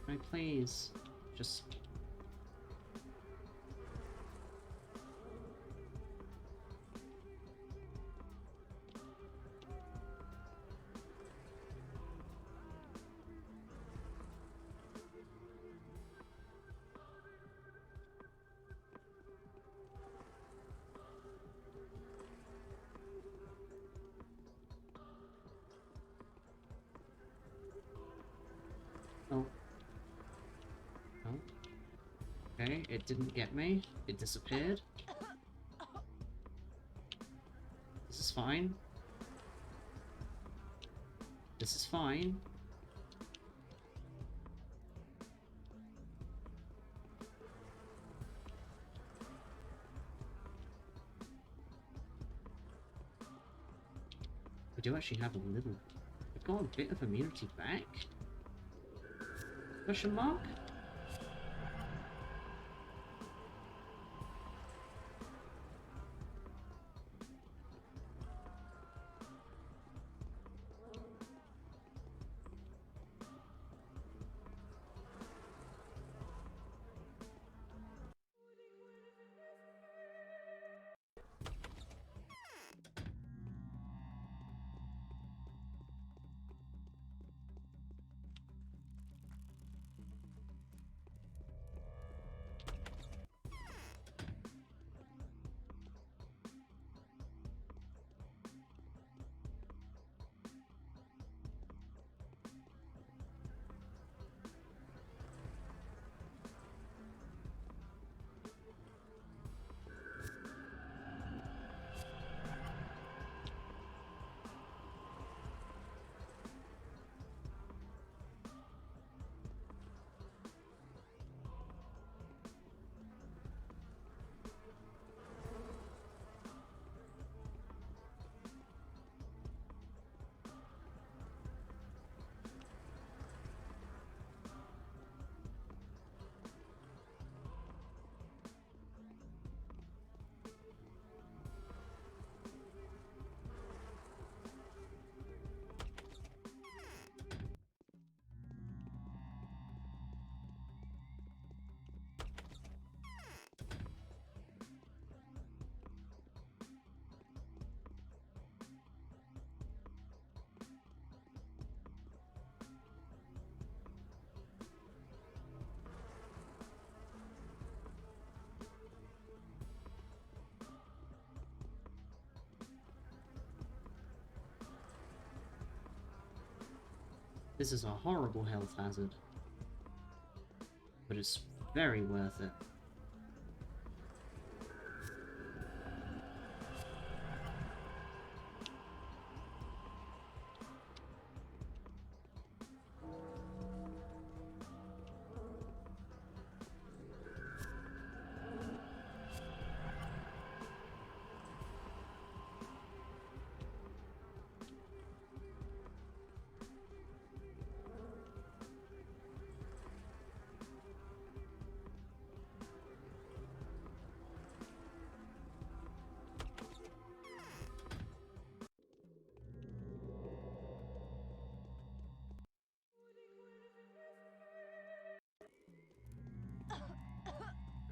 Can I please just... Oh. Oh. Okay, it didn't get me. It disappeared. This is fine. This is fine. We do actually have a little... We've got a bit of immunity back? Question mark? This is a horrible health hazard. But it's very worth it.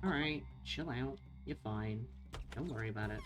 Alright, chill out. You're fine. Don't worry about it.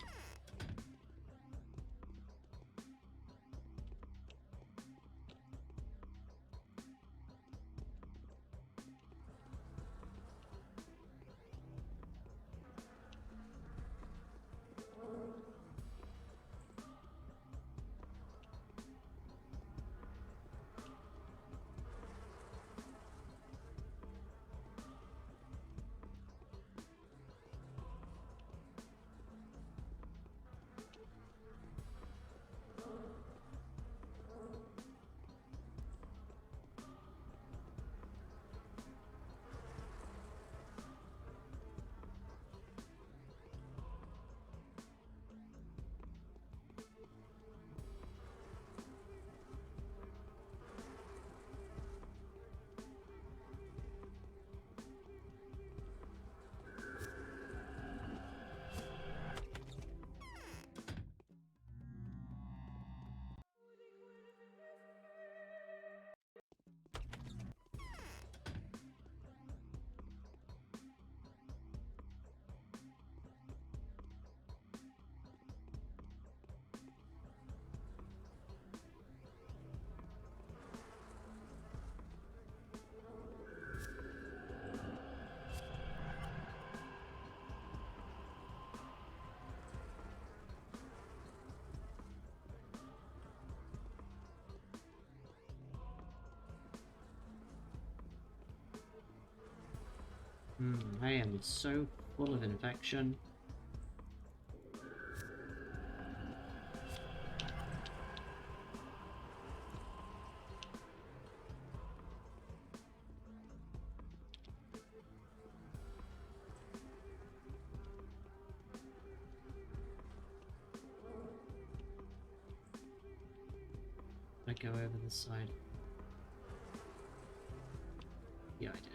I am so full of infection. Did I go over this side? Yeah, I did.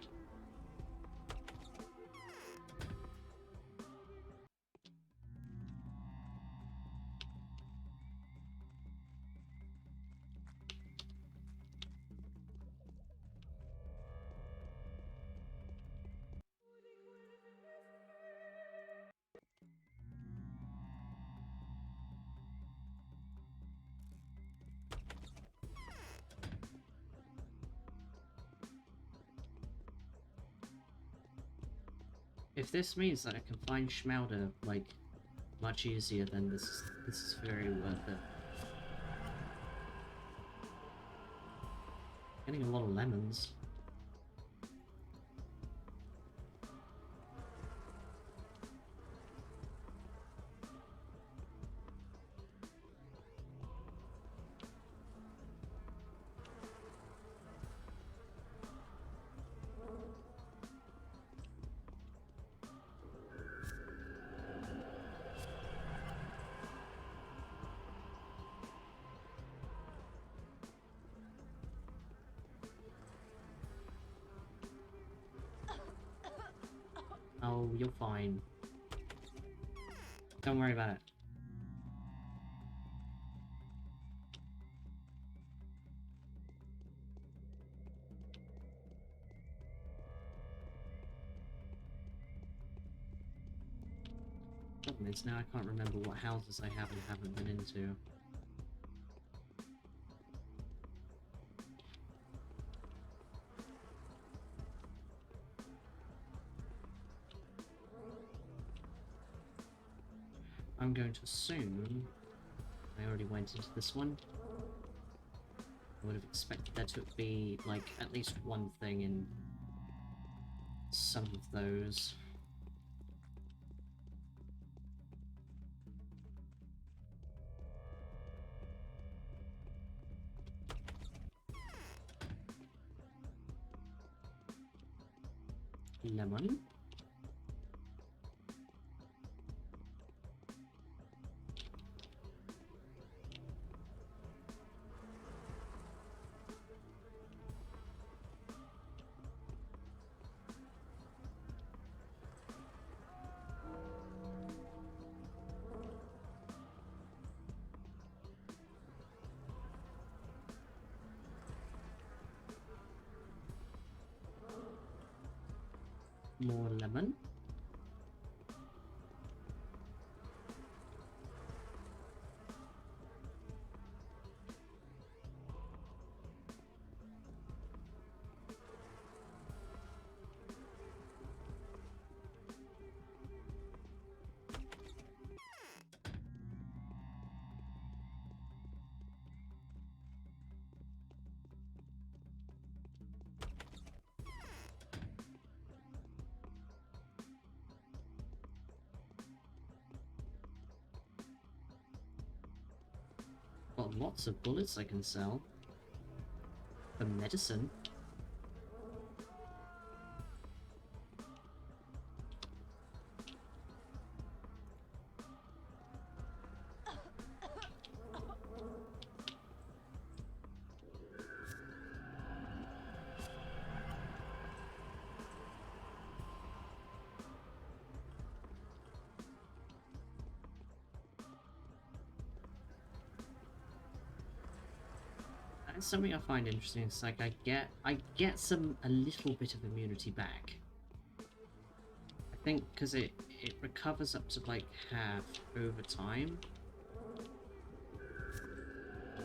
If this means that I can find Schmauder, like, much easier, then this is very worth it. Getting a lot of lemons. Oh, you're fine. Don't worry about it. Problem is, now I can't remember what houses I have and haven't been into. I'm going to assume I already went into this one. I would have expected there to be, like, at least one thing in some of those. Lemon. More lemon. Got lots of bullets I can sell. For medicine. That's something I find interesting. It's like I get a little bit of immunity back. I think because it recovers up to like half over time.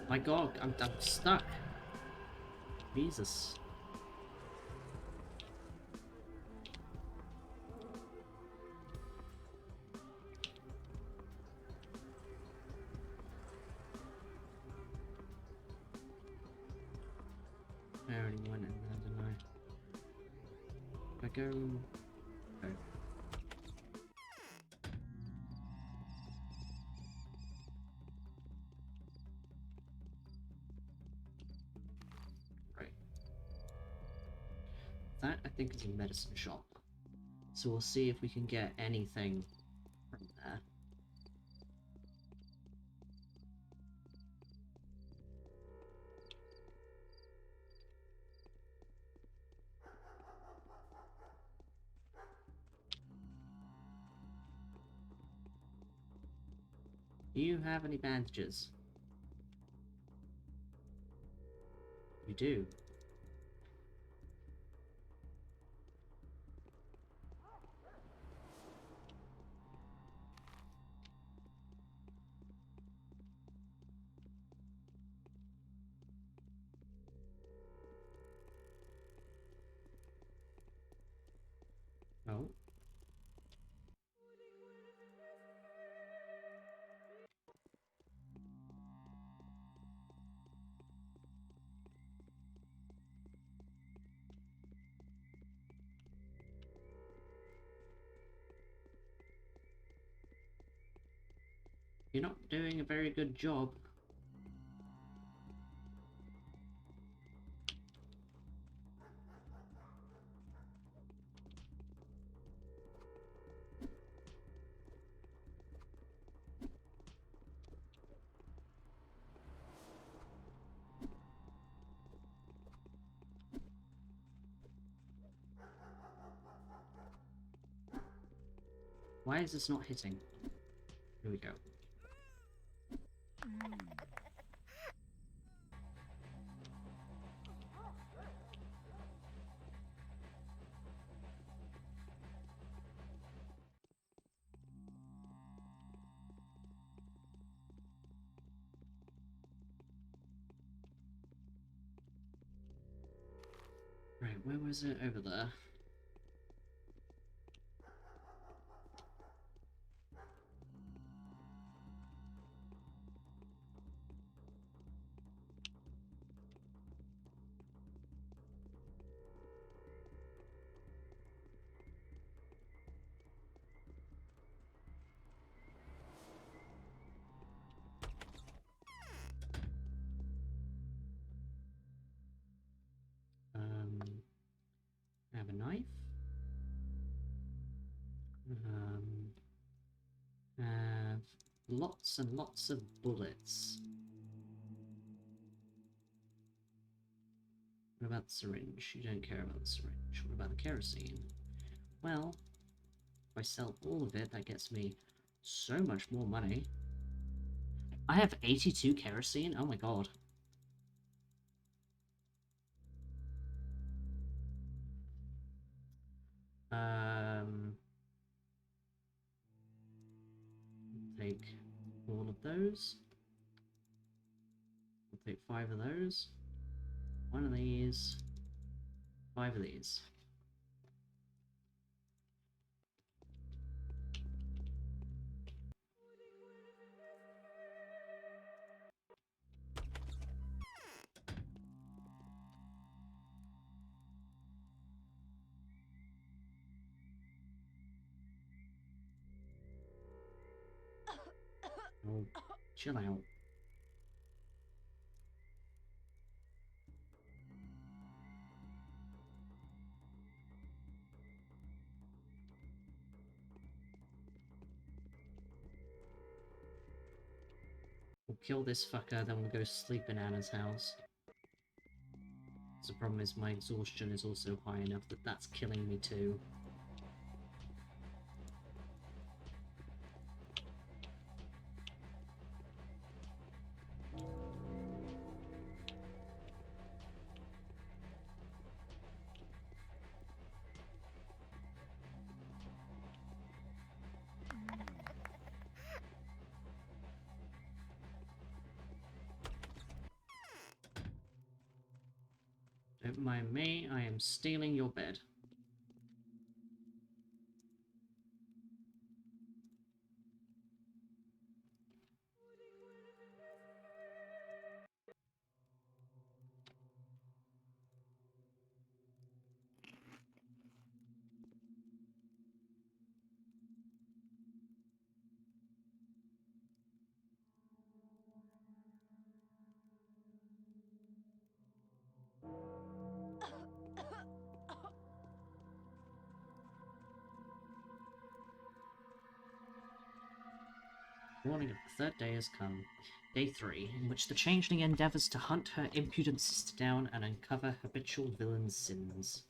My god, I'm stuck. Jesus. I already went in there, didn't I? If I go... Oh. Right. That, I think, is a medicine shop. So we'll see if we can get anything from there. Do you have any bandages? You do. Oh. You're not doing a very good job. Why is this not hitting? Here we go. Right, where was it? Over there. I have a knife. Have lots and lots of bullets. What about the syringe? You don't care about the syringe. What about the kerosene? Well, if I sell all of it, that gets me so much more money. I have 82 kerosene? Oh my god. Take all of those. We'll take 5 of those. 1 of these. 5 of these. Oh, chill out. kill this fucker, then we'll go sleep in Anna's house. The problem is my exhaustion is also high enough that that's killing me too. Don't mind me, I am stealing your bed. Morning of the third day has come. Day 3, in which the Changeling endeavours to hunt her impudent sister down and uncover habitual villain's sins.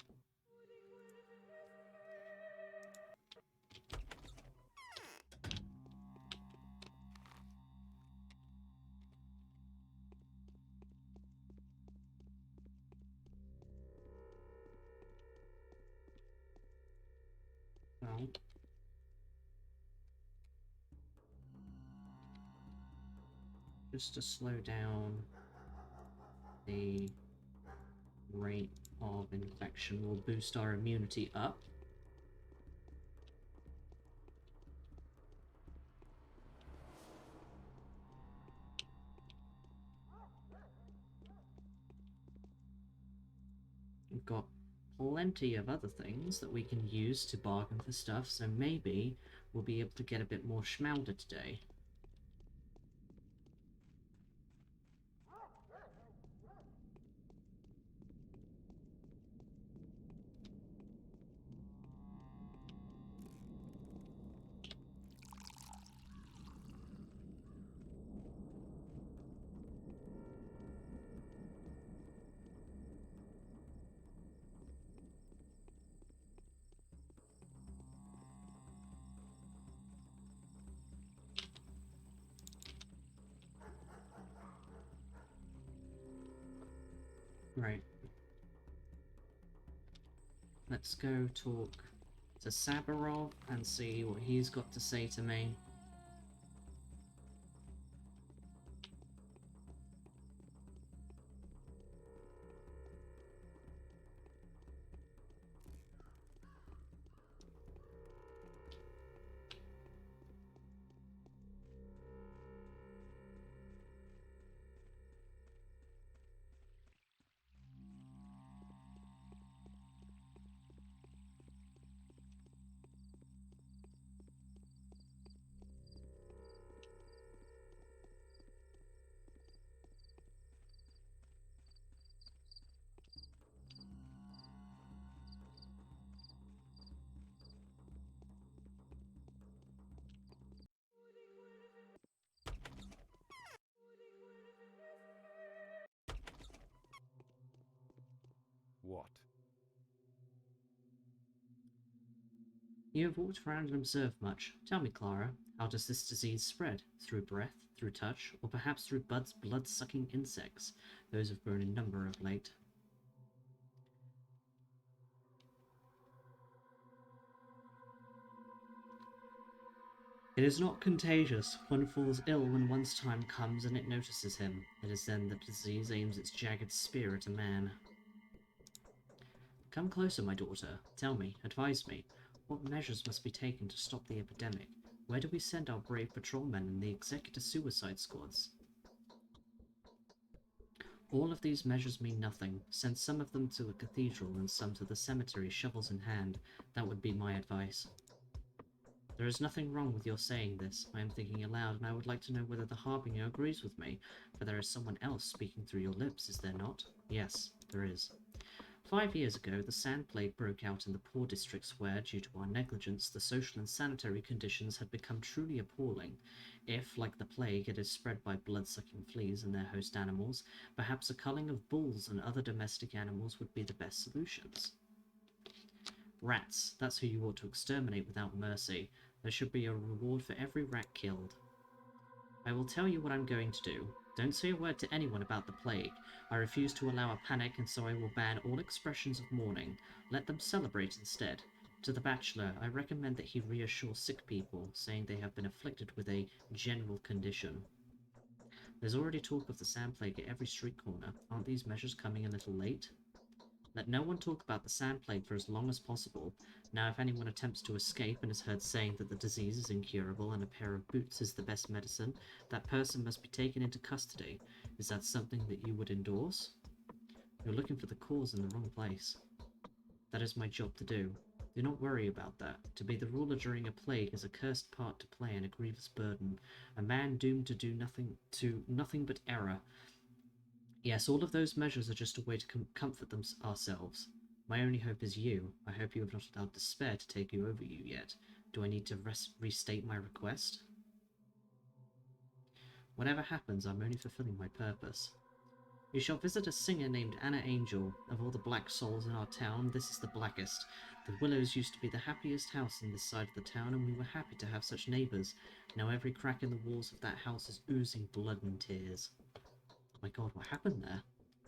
Well, just to slow down the rate of infection, we'll boost our immunity up. We've got plenty of other things that we can use to bargain for stuff, so maybe we'll be able to get a bit more schmalder today. Right. Let's go talk to Sabarov and see what he's got to say to me. What? You have walked around and observed much. Tell me, Clara, how does this disease spread? Through breath, through touch, or perhaps through blood-sucking insects? Those have grown in number of late. It is not contagious. One falls ill when one's time comes and it notices him. It is then that disease aims its jagged spear at a man. Come closer, my daughter. Tell me, advise me. What measures must be taken to stop the epidemic? Where do we send our brave patrolmen and the executor suicide squads? All of these measures mean nothing. Send some of them to the cathedral and some to the cemetery, shovels in hand. That would be my advice. There is nothing wrong with your saying this. I am thinking aloud, and I would like to know whether the Harbinger agrees with me, for there is someone else speaking through your lips, is there not? Yes, there is. 5 years ago, the sand plague broke out in the poor districts where, due to our negligence, the social and sanitary conditions had become truly appalling. If, like the plague, it is spread by blood-sucking fleas and their host animals, perhaps a culling of bulls and other domestic animals would be the best solutions. Rats, that's who you ought to exterminate without mercy. There should be a reward for every rat killed. I will tell you what I'm going to do. Don't say a word to anyone about the plague. I refuse to allow a panic, and so I will ban all expressions of mourning. Let them celebrate instead. To the bachelor, I recommend that he reassure sick people, saying they have been afflicted with a general condition. There's already talk of the sand plague at every street corner. Aren't these measures coming a little late? Let no one talk about the sand plague for as long as possible. Now if anyone attempts to escape and is heard saying that the disease is incurable and a pair of boots is the best medicine, that person must be taken into custody. Is that something that you would endorse? You're looking for the cause in the wrong place. That is my job to do. Do not worry about that. To be the ruler during a plague is a cursed part to play and a grievous burden. A man doomed to do nothing but error. Yes, all of those measures are just a way to comfort ourselves. My only hope is you. I hope you have not allowed despair to take you over you yet. Do I need to restate my request? Whatever happens, I'm only fulfilling my purpose. You shall visit a singer named Anna Angel. Of all the black souls in our town, this is the blackest. The Willows used to be the happiest house in this side of the town, and we were happy to have such neighbours. Now every crack in the walls of that house is oozing blood and tears. Oh my god, what happened there?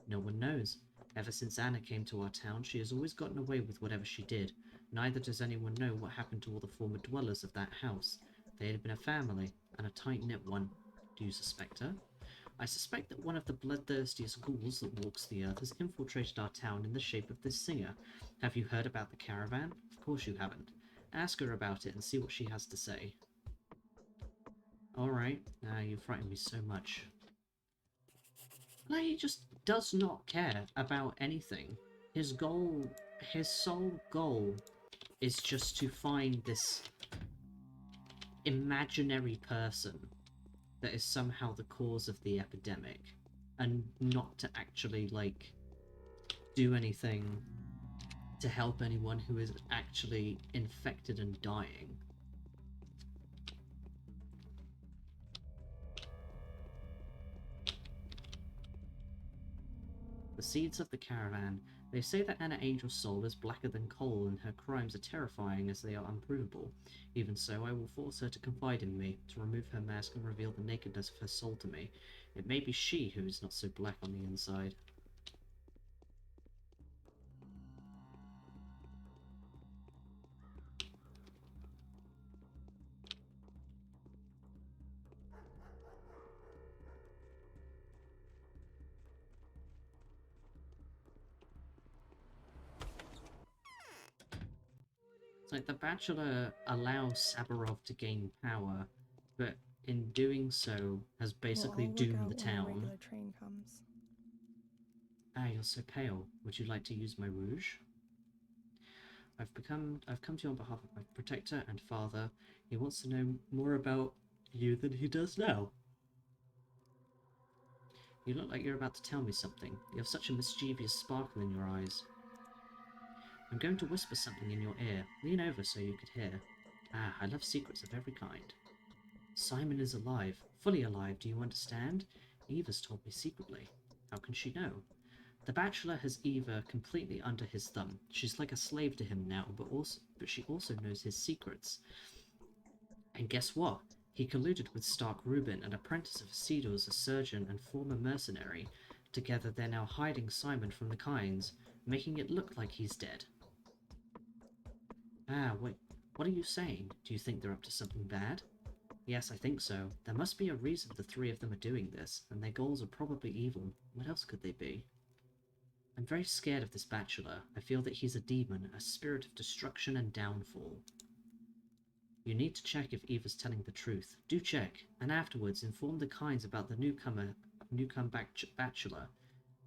No one knows. Ever since Anna came to our town, she has always gotten away with whatever she did. Neither does anyone know what happened to all the former dwellers of that house. They had been a family, and a tight-knit one. Do you suspect her? I suspect that one of the bloodthirstiest ghouls that walks the earth has infiltrated our town in the shape of this singer. Have you heard about the caravan? Of course you haven't. Ask her about it and see what she has to say. Alright, you frighten me so much. Like, he just does not care about anything. His sole goal is just to find this imaginary person that is somehow the cause of the epidemic, and not to actually, like, do anything to help anyone who is actually infected and dying. The seeds of the caravan. They say that Anna Angel's soul is blacker than coal, and her crimes are terrifying as they are unprovable. Even so, I will force her to confide in me, to remove her mask and reveal the nakedness of her soul to me. It may be she who is not so black on the inside. It's like the Bachelor allows Saburov to gain power, but in doing so has basically doomed the town. When a regular train comes. Ah, you're so pale. Would you like to use my rouge? I've come to you on behalf of my protector and father. He wants to know more about you than he does now. You look like you're about to tell me something. You have such a mischievous sparkle in your eyes. I'm going to whisper something in your ear. Lean over so you could hear. Ah, I love secrets of every kind. Simon is alive. Fully alive, do you understand? Eva's told me secretly. How can she know? The Bachelor has Eva completely under his thumb. She's like a slave to him now, but she also knows his secrets. And guess what? He colluded with Stark Rubin, an apprentice of Isidor's, a surgeon and former mercenary. Together they're now hiding Simon from the Kynes, making it look like he's dead. Ah, wait, what are you saying? Do you think they're up to something bad? Yes, I think so. There must be a reason the three of them are doing this, and their goals are probably evil. What else could they be? I'm very scared of this Bachelor. I feel that he's a demon, a spirit of destruction and downfall. You need to check if Eva's telling the truth. Do check, and afterwards inform the Kynes about the newcomer Bachelor.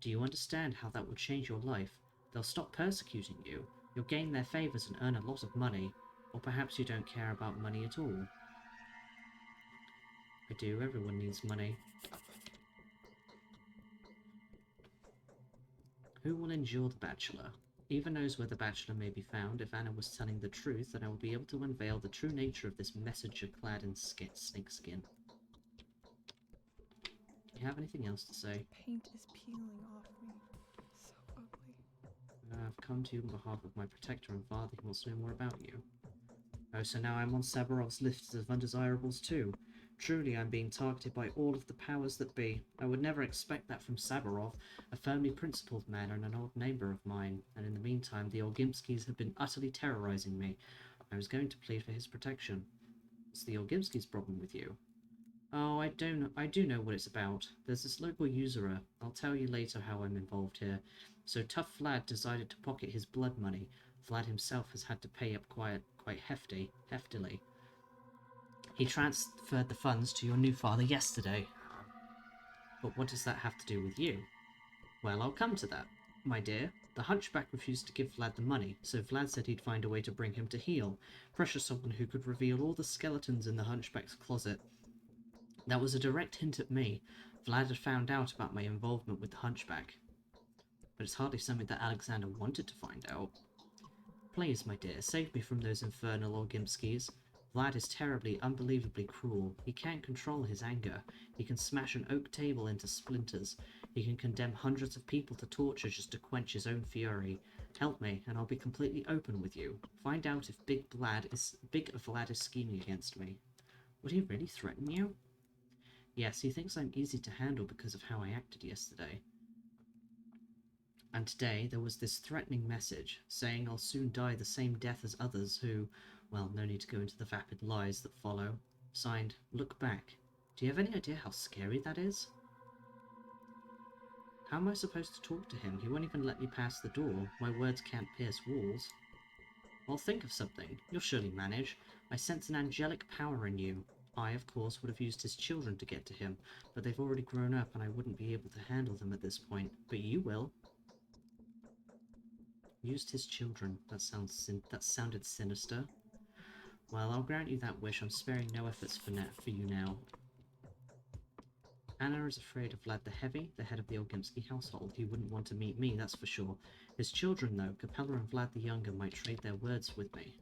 Do you understand how that will change your life? They'll stop persecuting you. You'll gain their favors and earn a lot of money. Or perhaps you don't care about money at all. I do. Everyone needs money. Who will endure the Bachelor? Eva knows where the Bachelor may be found. If Anna was telling the truth, then I will be able to unveil the true nature of this messenger clad in snakeskin. have anything else to say? Paint is peeling off me. So ugly. I've come to you on behalf of my protector and father. He wants to know more about you. Oh, so now I'm on Sabarov's list of undesirables too. Truly, I'm being targeted by all of the powers that be. I would never expect that from Sabarov, a firmly principled man and an old neighbour of mine. And in the meantime, the Orgimskis have been utterly terrorizing me. I was going to plead for his protection. What's the Orgimskis' problem with you? Oh, I do know what it's about. There's this local usurer. I'll tell you later how I'm involved here. So tough Vlad decided to pocket his blood money. Vlad himself has had to pay up quite heftily. He transferred the funds to your new father yesterday. But what does that have to do with you? Well, I'll come to that. My dear, the hunchback refused to give Vlad the money, so Vlad said he'd find a way to bring him to heel. Pressure someone who could reveal all the skeletons in the hunchback's closet. That was a direct hint at me. Vlad had found out about my involvement with the hunchback. But it's hardly something that Alexander wanted to find out. Please, my dear, save me from those infernal Orgimskis. Vlad is terribly, unbelievably cruel. He can't control his anger. He can smash an oak table into splinters. He can condemn hundreds of people to torture just to quench his own fury. Help me, and I'll be completely open with you. Find out if Big Vlad is scheming against me. Would he really threaten you? Yes, he thinks I'm easy to handle because of how I acted yesterday. And today there was this threatening message, saying I'll soon die the same death as others who, well, no need to go into the vapid lies that follow. Signed, Look Back. Do you have any idea how scary that is? How am I supposed to talk to him? He won't even let me pass the door. My words can't pierce walls. Well, think of something. You'll surely manage. I sense an angelic power in you. I, of course, would have used his children to get to him, but they've already grown up and I wouldn't be able to handle them at this point. But you will. Used his children. That sounded sinister. Well, I'll grant you that wish. I'm sparing no efforts for you now. Anna is afraid of Vlad the Heavy, the head of the Orgimski household. He wouldn't want to meet me, that's for sure. His children, though, Capella and Vlad the Younger, might trade their words with me.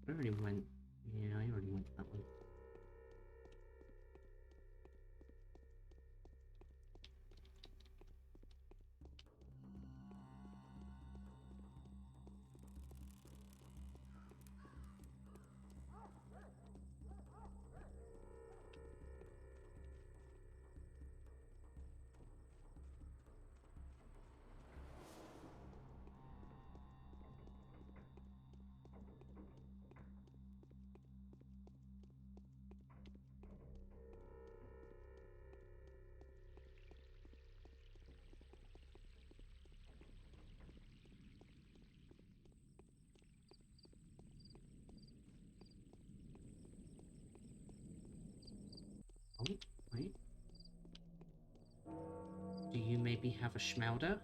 I already went... Yeah, I already went to that one. Oh, wait. Do you maybe have a schmauder?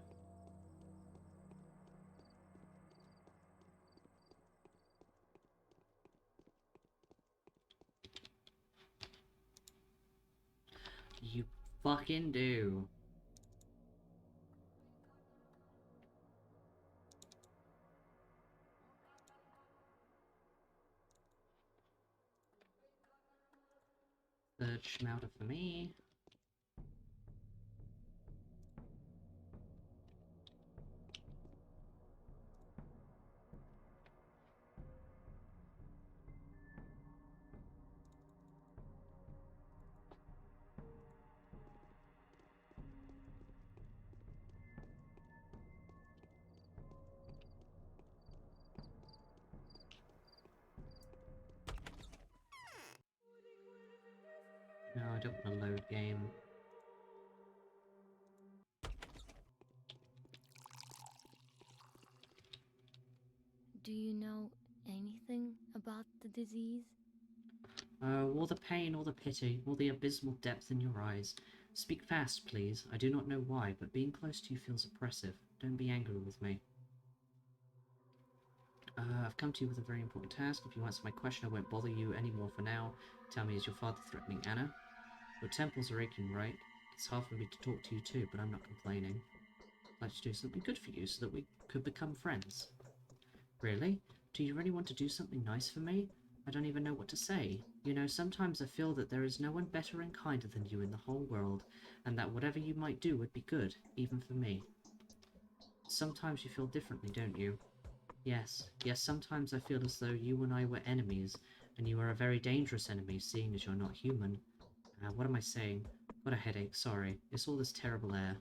You fucking do. Third schmauder for me. No, I don't want to load game. Do you know anything about the disease? All the pain, all the pity, all the abysmal depth in your eyes. Speak fast, please. I do not know why, but being close to you feels oppressive. Don't be angry with me. I've come to you with a very important task. If you answer my question, I won't bother you anymore for now. Tell me, is your father threatening Anna? Your temples are aching, right? It's hard for me to talk to you too, but I'm not complaining. like to do something good for you so that we could become friends. Really? Do you really want to do something nice for me? I don't even know what to say. You know, sometimes I feel that there is no one better and kinder than you in the whole world, and that whatever you might do would be good, even for me. Sometimes you feel differently, don't you? Yes, sometimes I feel as though you and I were enemies, and you are a very dangerous enemy, seeing as you're not human. What am I saying? What a headache, sorry. It's all this terrible air.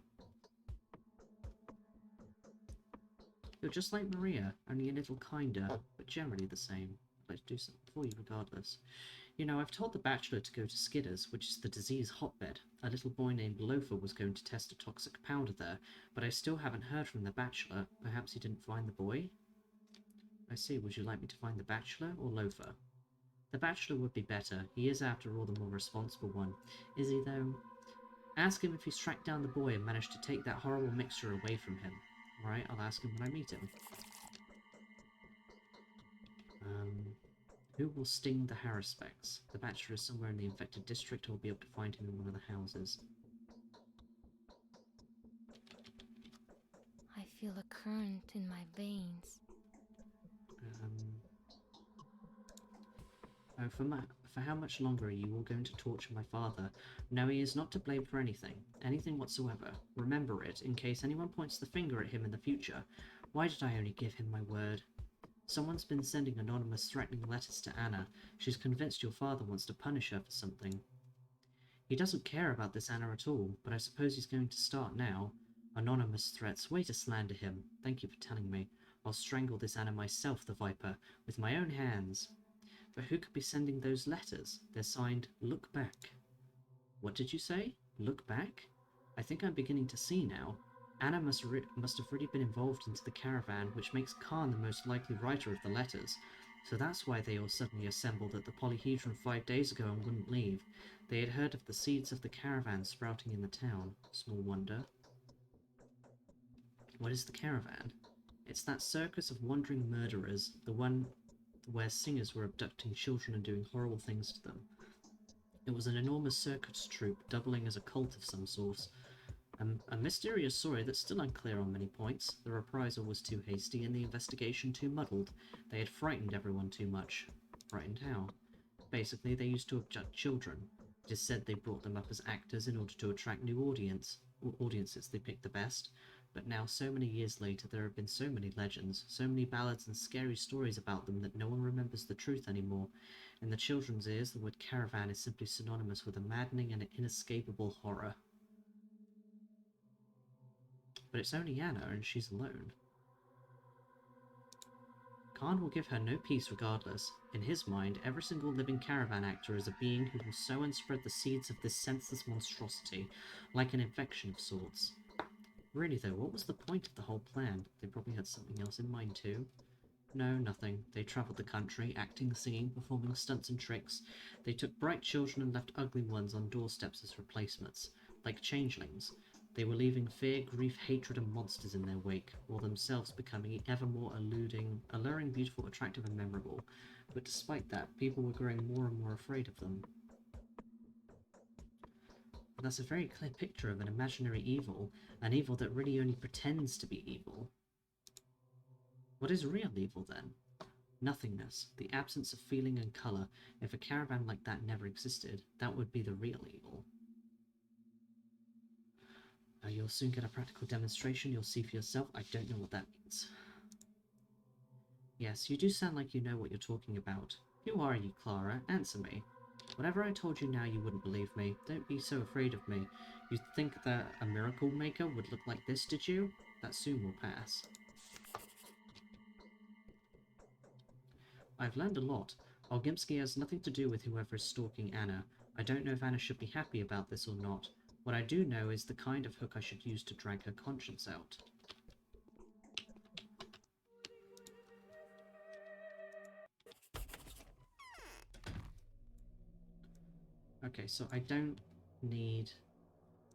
You're just like Maria, only a little kinder, but generally the same. I'd like to do something for you regardless. You know, I've told the Bachelor to go to Skidders, which is the disease hotbed. A little boy named Loafer was going to test a toxic powder there, but I still haven't heard from the Bachelor. Perhaps he didn't find the boy? I see. Would you like me to find the Bachelor or Loafer? The Bachelor would be better. He is, after all, the more responsible one. Is he, though? Ask him if he's tracked down the boy and managed to take that horrible mixture away from him. Alright, I'll ask him when I meet him. Who will sting the Harrispecs? The Bachelor is somewhere in the infected district. I'll be able to find him in one of the houses. I feel a current in my veins. For how much longer are you all going to torture my father? No, he is not to blame for anything. Anything whatsoever. Remember it, in case anyone points the finger at him in the future. Why did I only give him my word? Someone's been sending anonymous threatening letters to Anna. She's convinced your father wants to punish her for something. He doesn't care about this Anna at all, but I suppose he's going to start now. Anonymous threats. Way to slander him. Thank you for telling me. I'll strangle this Anna myself, the Viper, with my own hands. But who could be sending those letters? They're signed, Look Back. What did you say? Look Back? I think I'm beginning to see now. Anna must have really been involved into the caravan, which makes Khan the most likely writer of the letters. So that's why they all suddenly assembled at the polyhedron 5 days ago and wouldn't leave. They had heard of the seeds of the caravan sprouting in the town. Small wonder. What is the caravan? It's that circus of wandering murderers, the one where singers were abducting children and doing horrible things to them. It was an enormous circus troupe, doubling as a cult of some sort. A mysterious story that's still unclear on many points. The reprisal was too hasty and the investigation too muddled. They had frightened everyone too much. Frightened how? Basically, they used to abduct children. It is said they brought them up as actors in order to attract new audiences. They picked the best. But now, so many years later, there have been so many legends, so many ballads and scary stories about them that no one remembers the truth anymore. In the children's ears, the word caravan is simply synonymous with a maddening and inescapable horror. But it's only Anna, and she's alone. Khan will give her no peace regardless. In his mind, every single living caravan actor is a being who will sow and spread the seeds of this senseless monstrosity, like an infection of sorts. Really though, what was the point of the whole plan? They probably had something else in mind too. No, nothing. They travelled the country, acting, singing, performing stunts and tricks. They took bright children and left ugly ones on doorsteps as replacements, like changelings. They were leaving fear, grief, hatred and monsters in their wake, while themselves becoming ever more alluring, beautiful, attractive and memorable. But despite that, people were growing more and more afraid of them. And that's a very clear picture of an imaginary evil, an evil that really only pretends to be evil. What is real evil, then? Nothingness, the absence of feeling and colour. If a caravan like that never existed, that would be the real evil. You'll soon get a practical demonstration, you'll see for yourself. I don't know what that means. Yes, you do sound like you know what you're talking about. Who are you, Clara? Answer me. Whatever I told you now, you wouldn't believe me. Don't be so afraid of me. You think that a miracle maker would look like this, did you? That soon will pass. I've learned a lot. Olgimsky has nothing to do with whoever is stalking Anna. I don't know if Anna should be happy about this or not. What I do know is the kind of hook I should use to drag her conscience out. Okay, so I don't need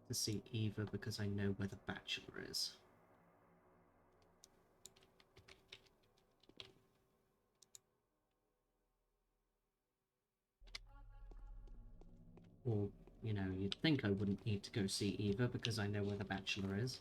to see Eva because I know where the Bachelor is. Or, you know, you'd think I wouldn't need to go see Eva because I know where the Bachelor is.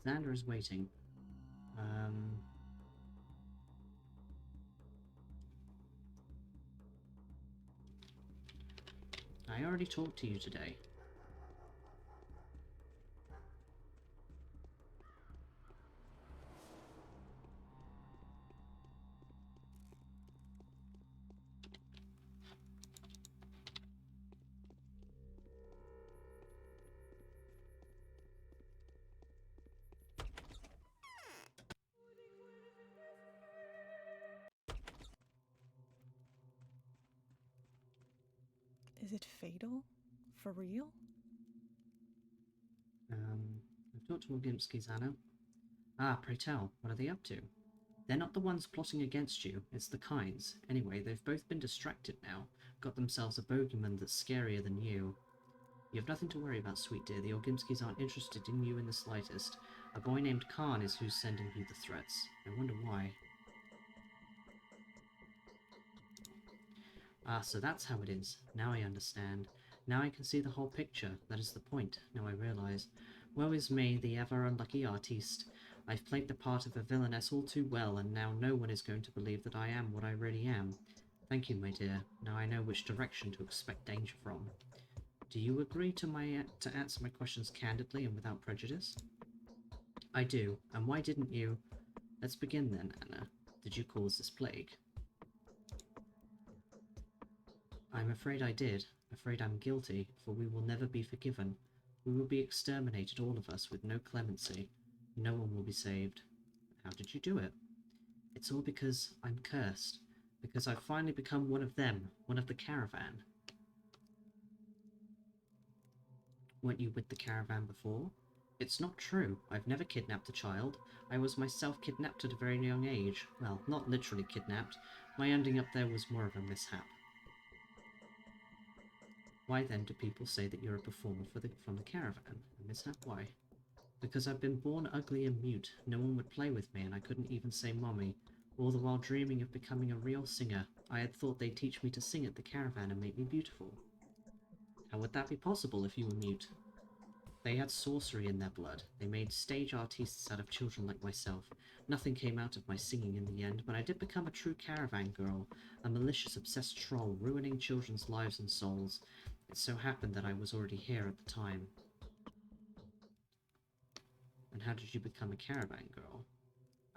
Xander is waiting. I already talked to you today. Is it fatal? For real? I've talked to Wilgimski's Anna. Ah, pray tell, what are they up to? They're not the ones plotting against you, it's the Kinds. Anyway, they've both been distracted now, got themselves a bogeyman that's scarier than you. You have nothing to worry about, sweet dear. The Orgimskis aren't interested in you in the slightest. A boy named Khan is who's sending you the threats. I wonder why. Ah, so that's how it is. Now I understand. Now I can see the whole picture. That is the point. Now I realize. Woe is me, the ever unlucky artiste. I've played the part of a villainess all too well, and now no one is going to believe that I am what I really am. Thank you, my dear. Now I know which direction to expect danger from. Do you agree to answer my questions candidly and without prejudice? I do. And why didn't you? Let's begin then, Anna. Did you cause this plague? I'm afraid I did. Afraid I'm guilty, for we will never be forgiven. We will be exterminated, all of us, with no clemency. No one will be saved. How did you do it? It's all because I'm cursed. Because I've finally become one of them, one of the caravan. Weren't you with the caravan before? It's not true. I've never kidnapped a child. I was myself kidnapped at a very young age. Well, not literally kidnapped. My ending up there was more of a mishap. Why then do people say that you're a performer from the caravan? A mishap? Why? Because I've been born ugly and mute. No one would play with me, and I couldn't even say mommy. All the while dreaming of becoming a real singer. I had thought they'd teach me to sing at the caravan and make me beautiful. How would that be possible if you were mute? They had sorcery in their blood. They made stage artists out of children like myself. Nothing came out of my singing in the end, but I did become a true caravan girl, a malicious, obsessed troll, ruining children's lives and souls. It so happened that I was already here at the time. And how did you become a caravan girl?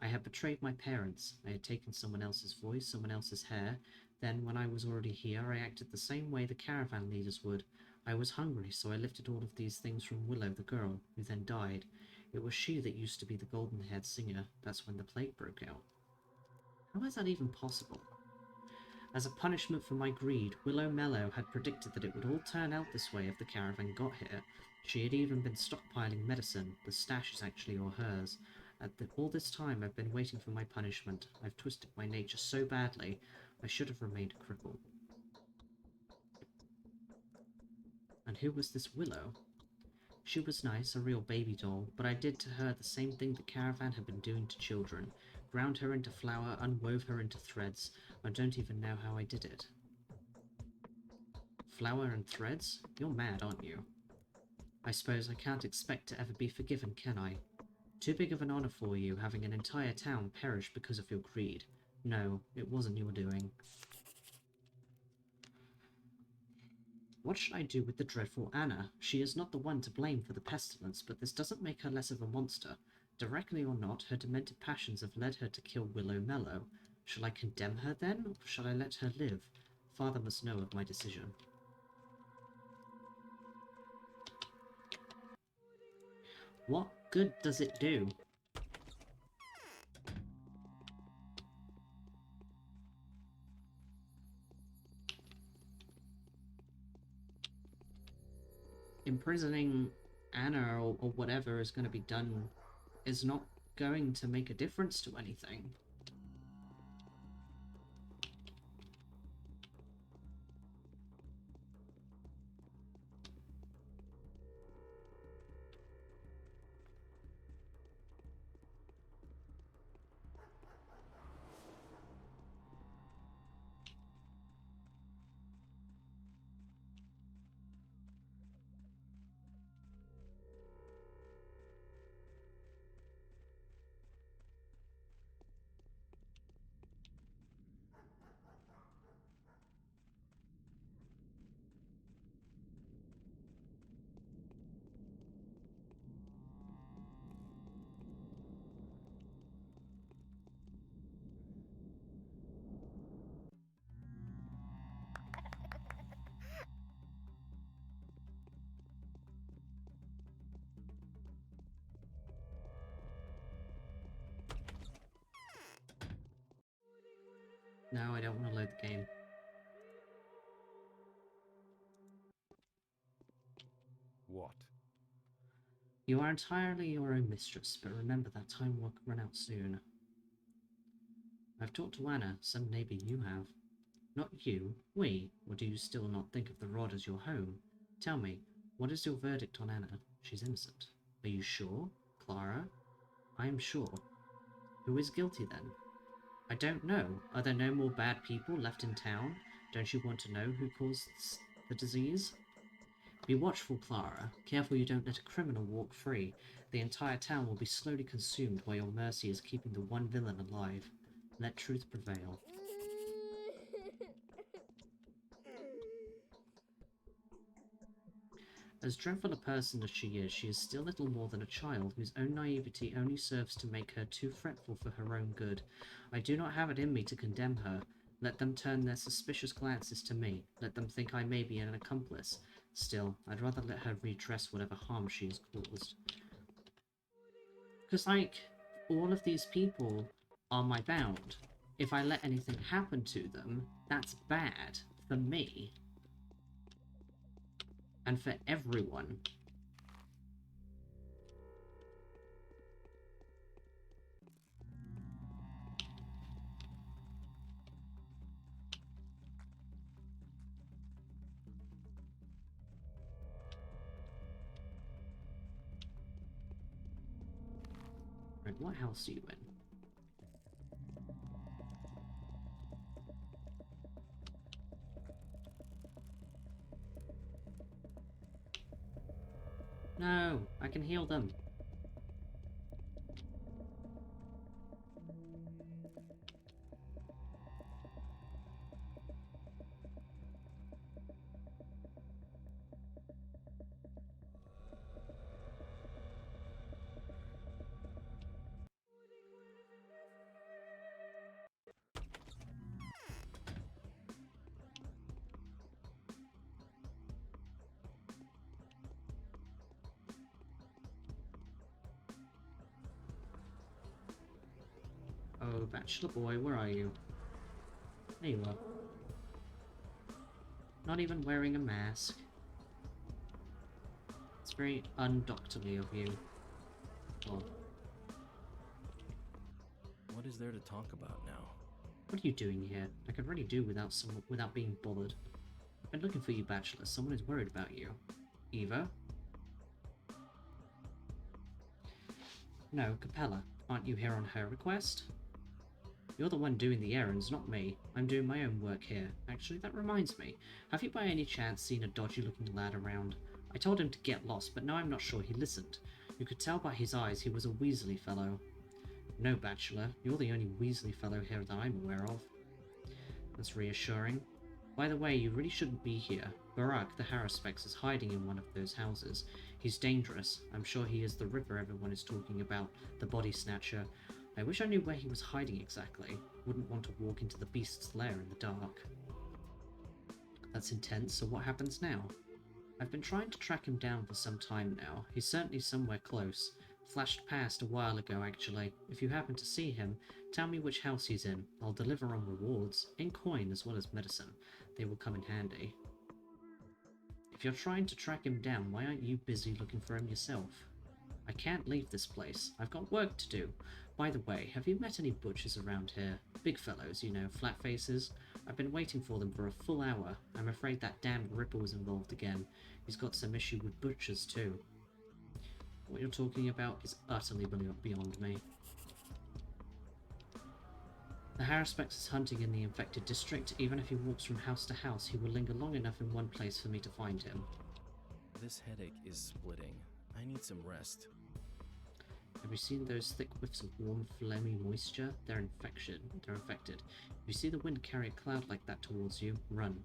I had betrayed my parents. I had taken someone else's voice, someone else's hair. Then, when I was already here, I acted the same way the caravan leaders would. I was hungry, so I lifted all of these things from Willow, the girl, who then died. It was she that used to be the golden-haired singer. That's when the plague broke out. How is that even possible? As a punishment for my greed, Willow Mellow had predicted that it would all turn out this way if the caravan got here. She had even been stockpiling medicine. The stash is actually all hers. All this time I've been waiting for my punishment. I've twisted my nature so badly, I should have remained a cripple. And who was this Willow? She was nice, a real baby doll, but I did to her the same thing the caravan had been doing to children. Ground her into flour, unwove her into threads. I don't even know how I did it. Flour and threads? You're mad, aren't you? I suppose I can't expect to ever be forgiven, can I? Too big of an honor for you, having an entire town perish because of your greed. No, it wasn't your doing. What should I do with the dreadful Anna? She is not the one to blame for the pestilence, but this doesn't make her less of a monster. Directly or not, her demented passions have led her to kill Willow Mellow. Shall I condemn her then, or shall I let her live? Father must know of my decision. What good does it do? Imprisoning Anna or whatever is going to be done is not going to make a difference to anything. No, I don't want to load the game. What? You are entirely your own mistress, but remember that time will run out soon. I've talked to Anna, some neighbour you have. Not you, we, or do you still not think of the rod as your home? Tell me, what is your verdict on Anna? She's innocent. Are you sure? Clara? I am sure. Who is guilty then? I don't know. Are there no more bad people left in town? Don't you want to know who caused the disease? Be watchful, Clara. Careful you don't let a criminal walk free. The entire town will be slowly consumed while your mercy is keeping the one villain alive. Let truth prevail. As dreadful a person as she is still little more than a child whose own naivety only serves to make her too fretful for her own good. I do not have it in me to condemn her. Let them turn their suspicious glances to me. Let them think I may be an accomplice. Still, I'd rather let her redress whatever harm she has caused. Because, like, all of these people are my bound. If I let anything happen to them, that's bad for me. And for everyone. Right, what house are you in? No, I can heal them. Oh, bachelor boy, where are you? There you are. Not even wearing a mask. It's very undoctorly of you. Oh. What is there to talk about now? What are you doing here? I could really do without being bothered. I've been looking for you, bachelor. Someone is worried about you. Eva? No, Capella. Aren't you here on her request? You're the one doing the errands, not me. I'm doing my own work here. Actually, that reminds me. Have you by any chance seen a dodgy-looking lad around? I told him to get lost, but now I'm not sure he listened. You could tell by his eyes he was a Weasley fellow. No, bachelor. You're the only Weasley fellow here that I'm aware of. That's reassuring. By the way, you really shouldn't be here. Barack, the Haruspex, is hiding in one of those houses. He's dangerous. I'm sure he is the Ripper everyone is talking about, the Body Snatcher. I wish I knew where he was hiding exactly. Wouldn't want to walk into the beast's lair in the dark. That's intense, so what happens now? I've been trying to track him down for some time now. He's certainly somewhere close. Flashed past a while ago, actually. If you happen to see him, tell me which house he's in. I'll deliver on rewards, in coin as well as medicine. They will come in handy. If you're trying to track him down, why aren't you busy looking for him yourself? I can't leave this place. I've got work to do. By the way, have you met any butchers around here? Big fellows, you know, flat faces. I've been waiting for them for a full hour. I'm afraid that damned Ripper was involved again. He's got some issue with butchers too. What you're talking about is utterly beyond me. The Haruspex is hunting in the infected district. Even if he walks from house to house, he will linger long enough in one place for me to find him. This headache is splitting. I need some rest. Have you seen those thick whiffs of warm, phlegmy moisture? They're infected. If you see the wind carry a cloud like that towards you, run.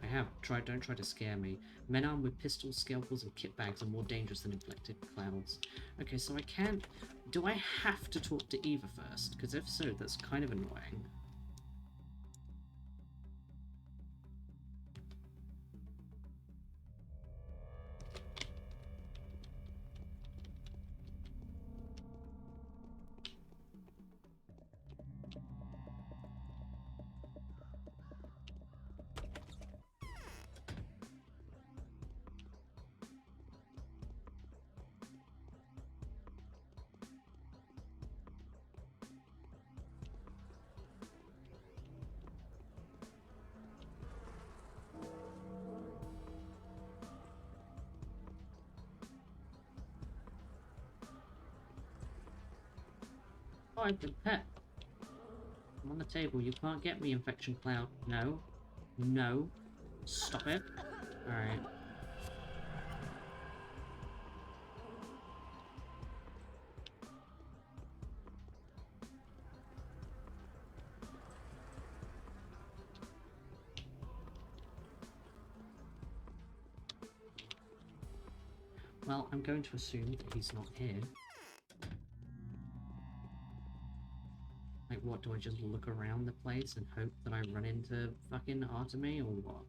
I have. Don't try to scare me. Men armed with pistols, scalpels, and kit bags are more dangerous than inflected clouds. Okay, so I can't... Do I have to talk to Eva first? Because if so, that's kind of annoying. Oh, I've been pet. I'm on the table. You can't get me, infection cloud. No. No. Stop it. Alright. Well, I'm going to assume that he's not here. Like, what, do I just look around the place and hope that I run into fucking Artemy, or what?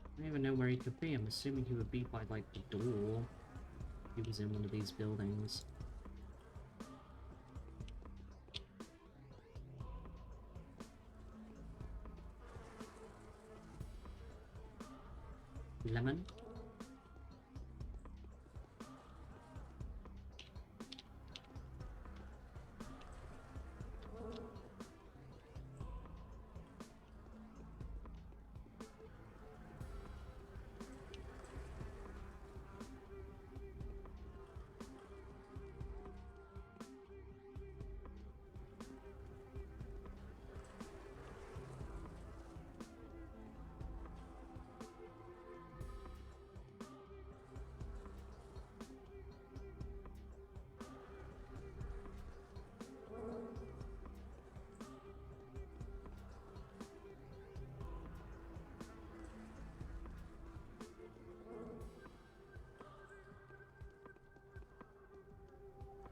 I don't even know where he could be. I'm assuming he would be by, like, the door. He was in one of these buildings. Lemon?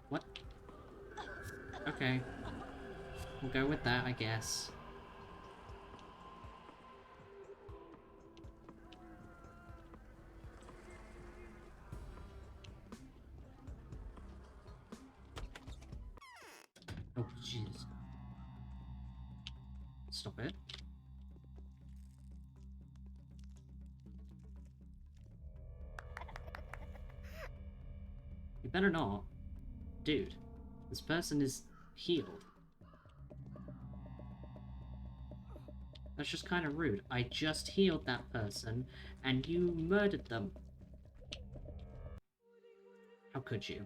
What? Okay. We'll go with that, I guess. Oh, jeez. Stop it. You better not. Dude, this person is healed. That's just kind of rude. I just healed that person, and you murdered them. How could you?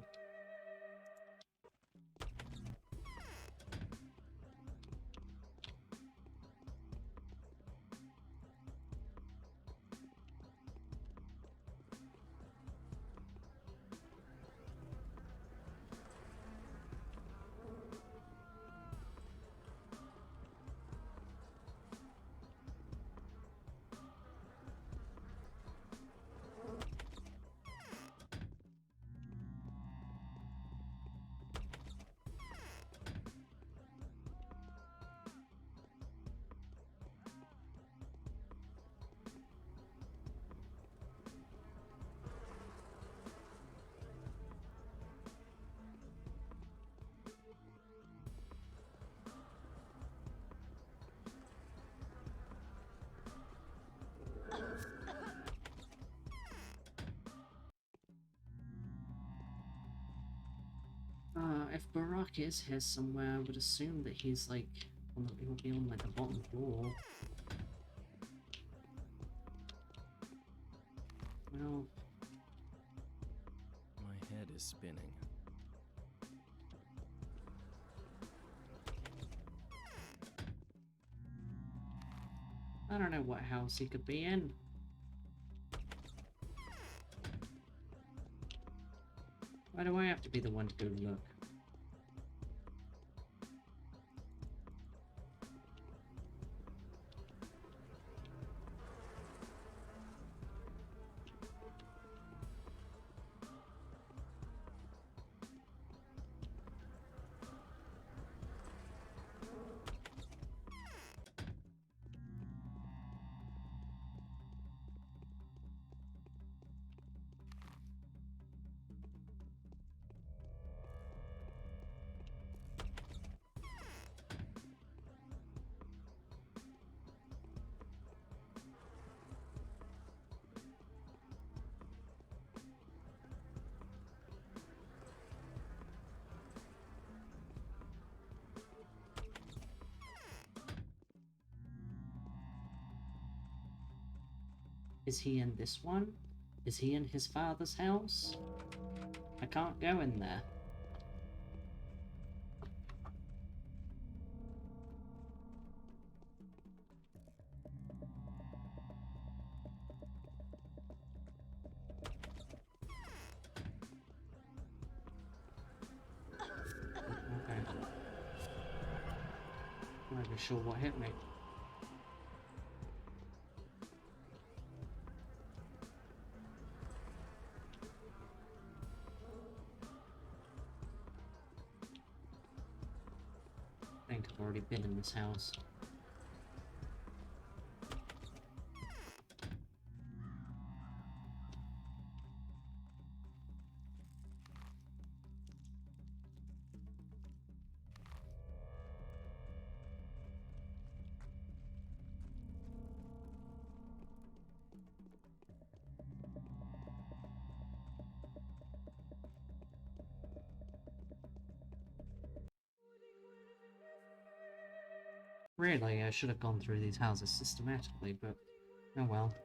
If Barack is here somewhere, I would assume that he's like, he would be on like the bottom floor. Well, My head is spinning. I don't know what house he could be in. Why do I have to be the one to go look? Is he in this one? Is he in his father's house? I can't go in there. Okay. I'm not even sure what hit me. I think I've already been in this house. Really, I should have gone through these houses systematically, but oh well.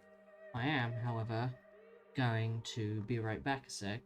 I am, however, going to be right back a sec.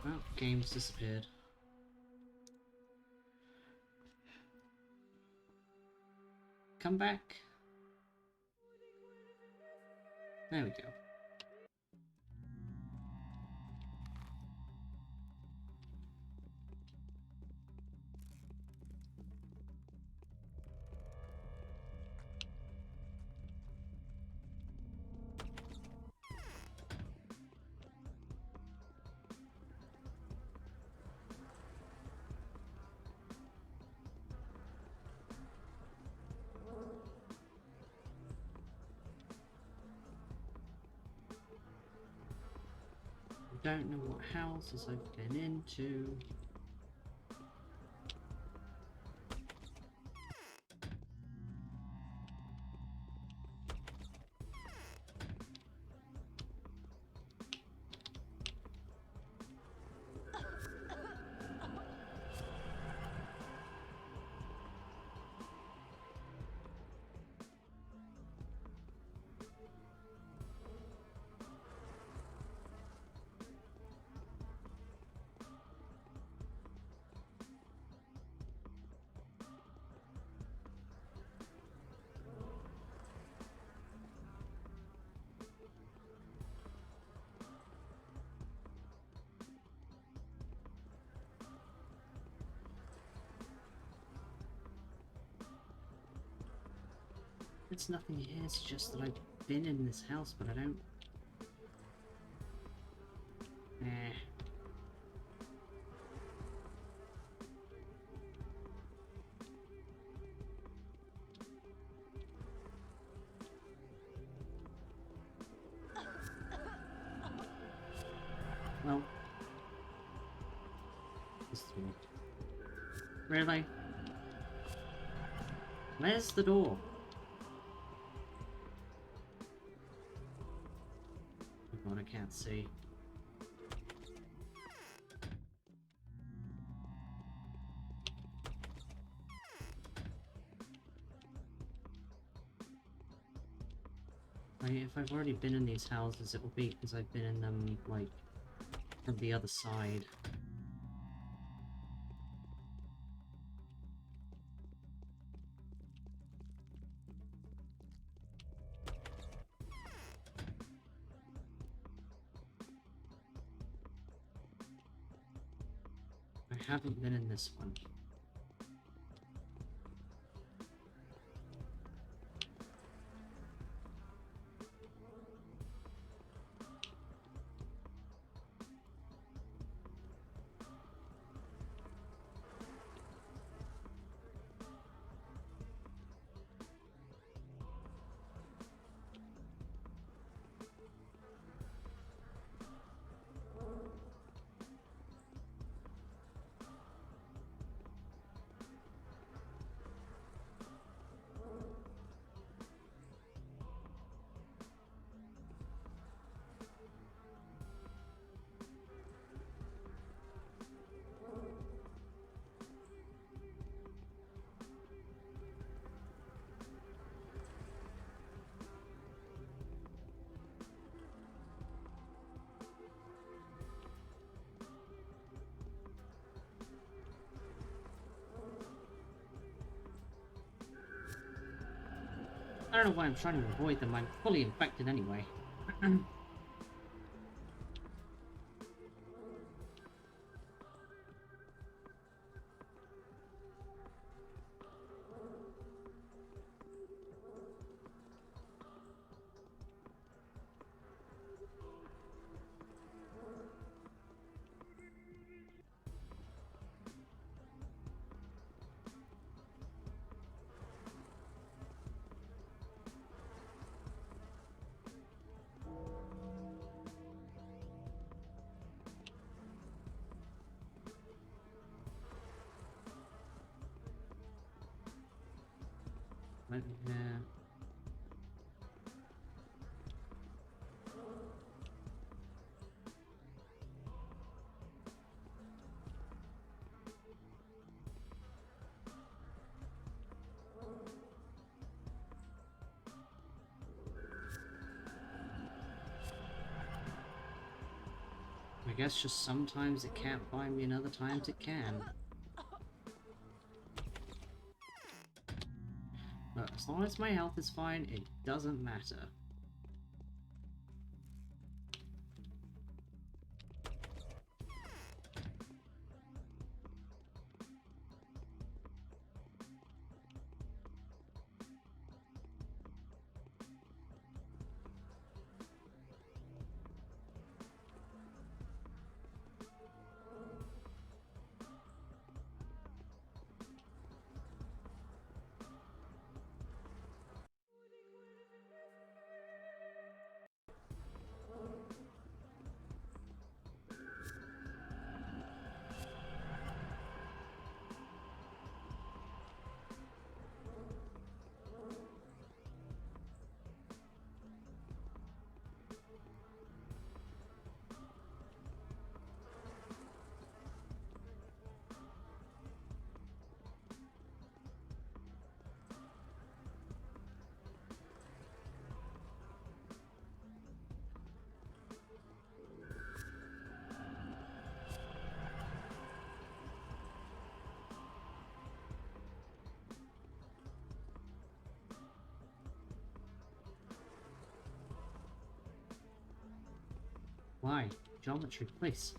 Well, game's disappeared. Come back. There we go. Don't know what houses I've been into. It's nothing here, it's just that I've been in this house, but I don't... Well... This door. Really? Where's the door? Oh god, I can't see. If I've already been in these houses, it will be because I've been in them, like, from the other side. I haven't been in this one. I don't know why I'm trying to avoid them, I'm fully infected anyway. Right there. guess just sometimes it can't find me and other times it can. But as long as my health is fine, it doesn't matter. Why? Geometry, please.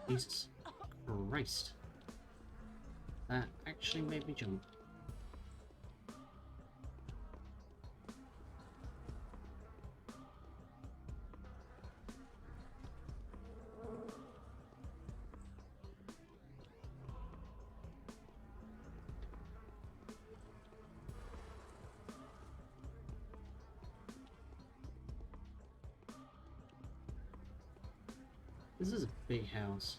Jesus Christ. That actually made me jump. This is a big house.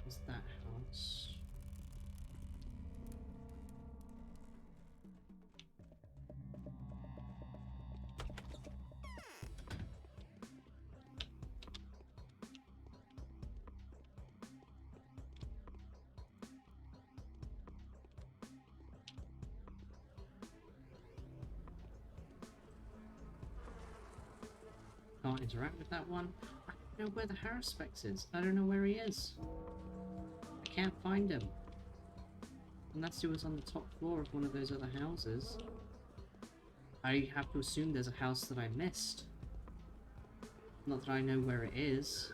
Is that house? Can't interact with that one. I don't know where the Haruspex is. I don't know where he is. I can't find him. Unless he was on the top floor of one of those other houses. I have to assume there's a house that I missed. Not that I know where it is.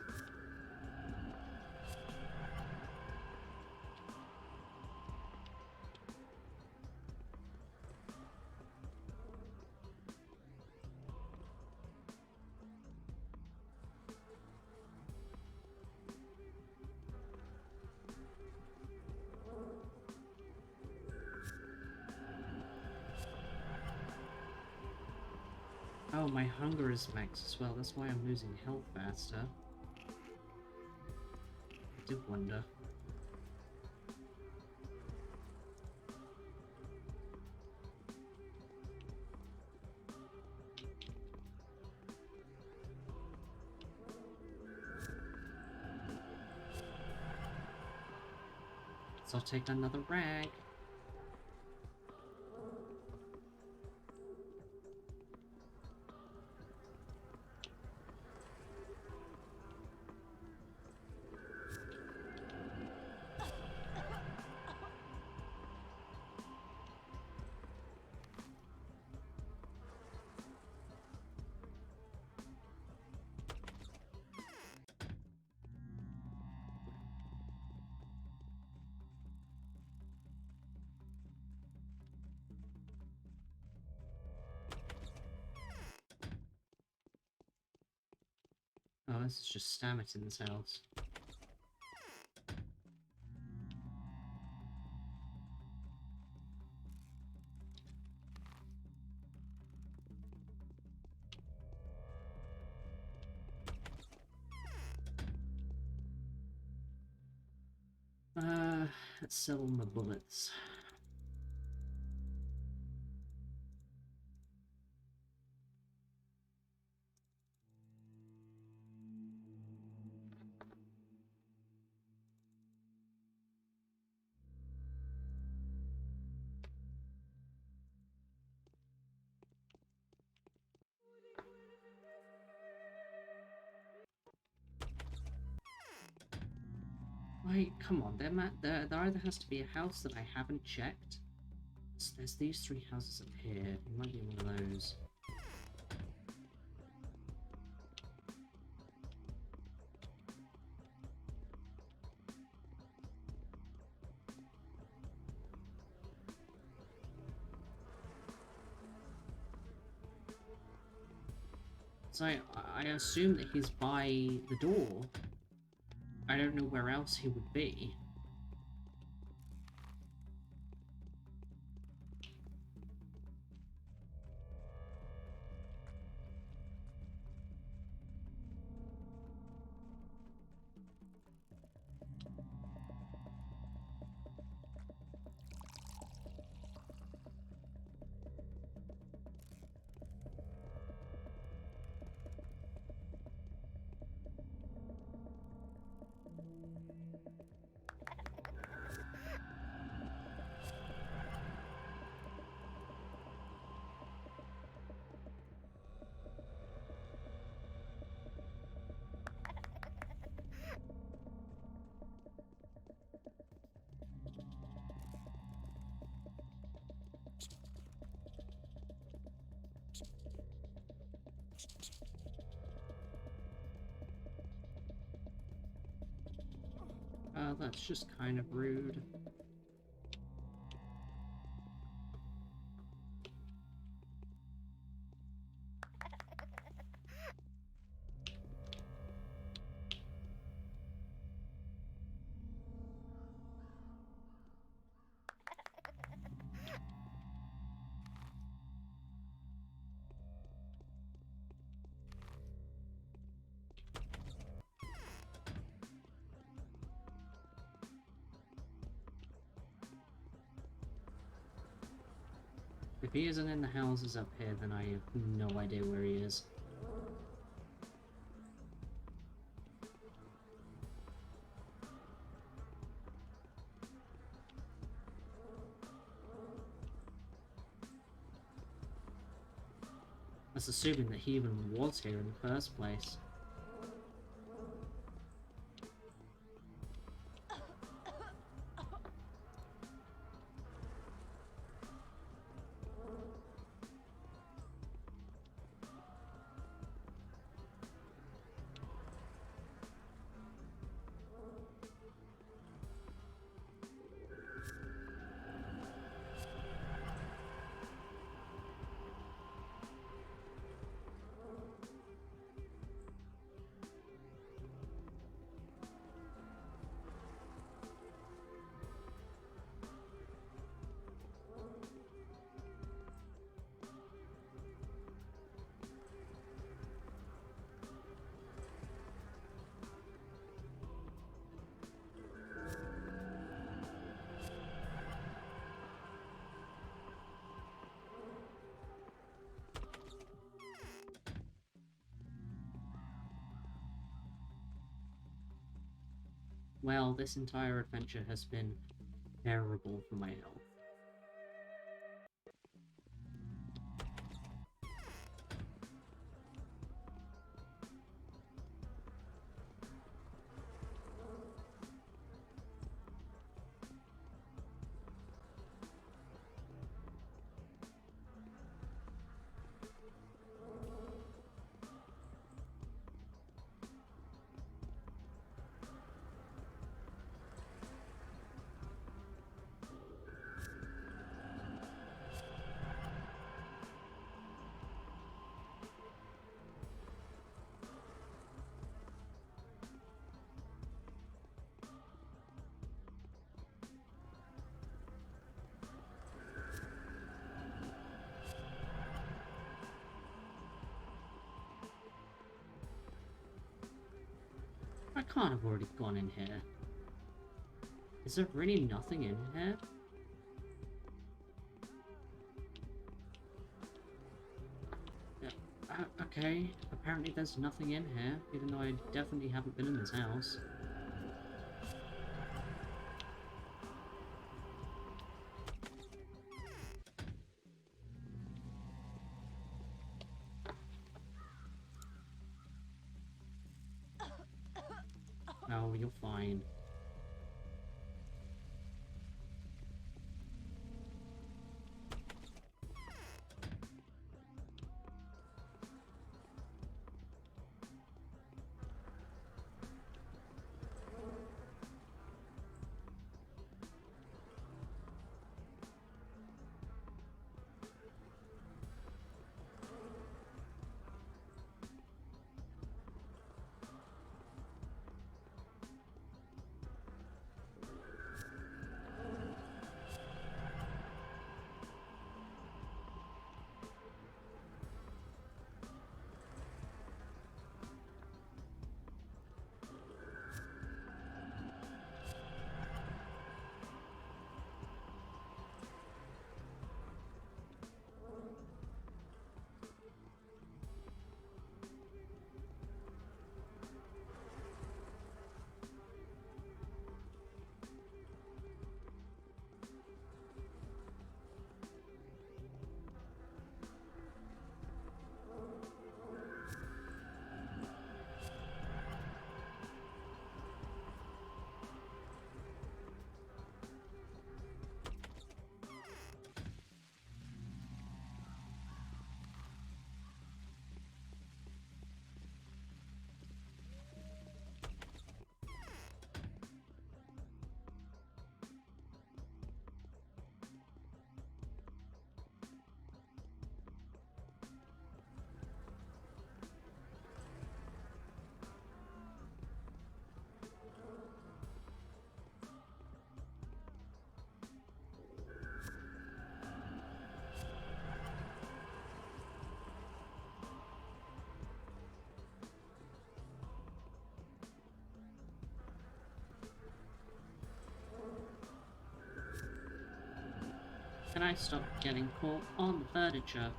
my hunger is max as well. That's why I'm losing health faster. I did wonder. So I'll take another rag. Oh, this is just Stammeton's house. Let's sell my bullets. Like, come on, there either has to be a house that I haven't checked. So there's these 3 houses up here. It might be one of those. So I assume that he's by the door. I don't know where else he would be. That's just kind of rude. If he isn't in the houses up here, then I have no idea where he is. That's assuming that he even was here in the first place. well, this entire adventure has been terrible for my health. I can't have already gone in here. Is there really nothing in here? Okay, apparently there's nothing in here, even though I definitely haven't been in this house. Oh, you're fine. Can I stop getting caught on the furniture?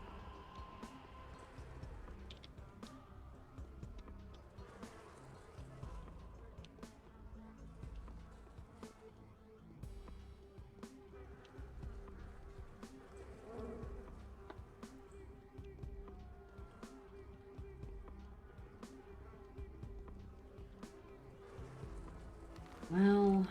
Well...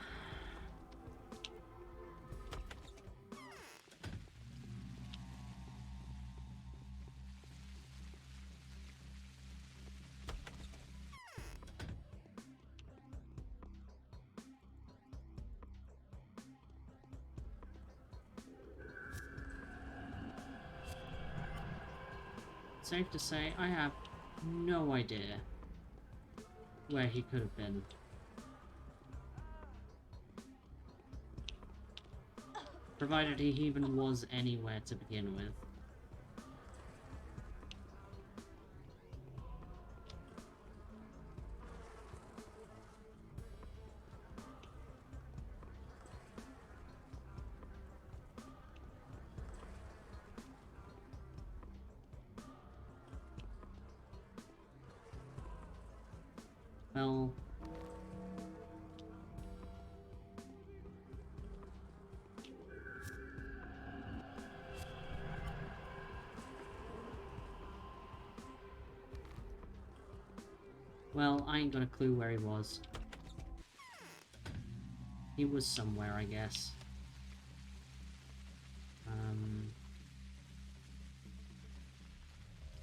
safe to say, I have no idea where he could have been. Provided he even was anywhere to begin with. Well... Well, I ain't got a clue where he was. He was somewhere, I guess.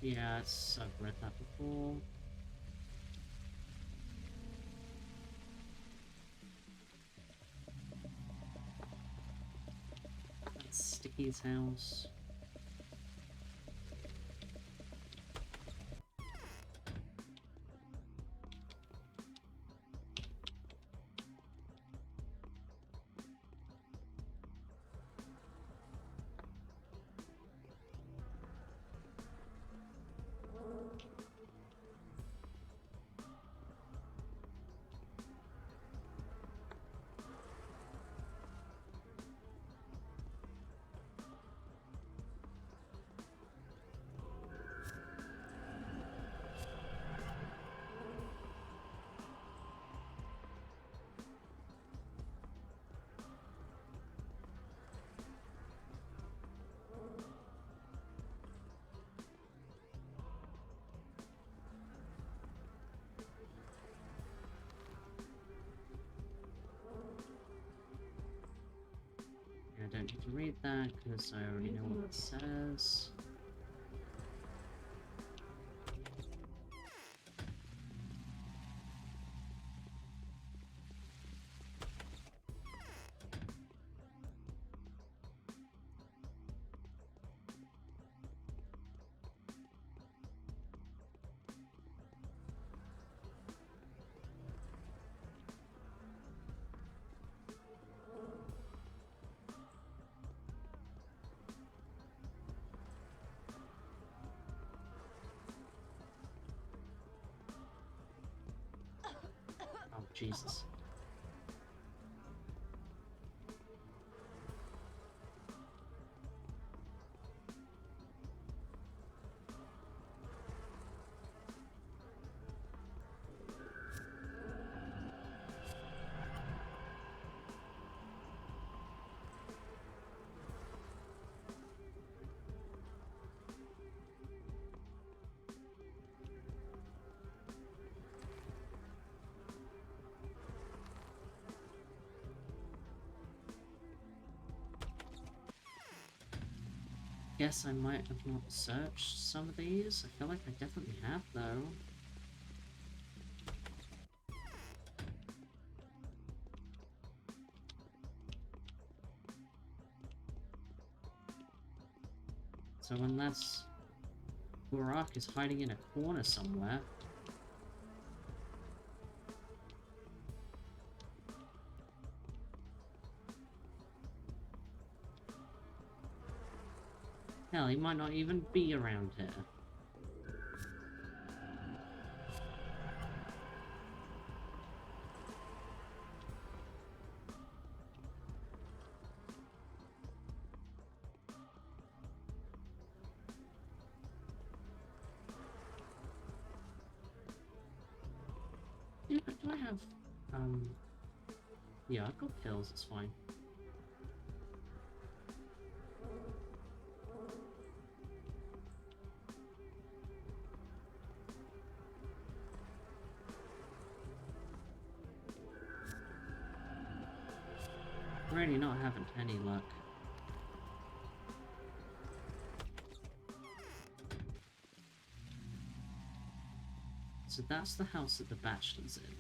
Yeah, I've read that before. That's Sticky's house. I don't need to read that because I already know what it says. Oh, Jesus. Guess I might have not searched some of these. I feel like I definitely have, though. So unless Burak is hiding in a corner somewhere. Hell, he might not even be around here. Yeah, do I have, yeah, I've got pills, it's fine. Really not having any luck. So that's the house that the Bachelor's in.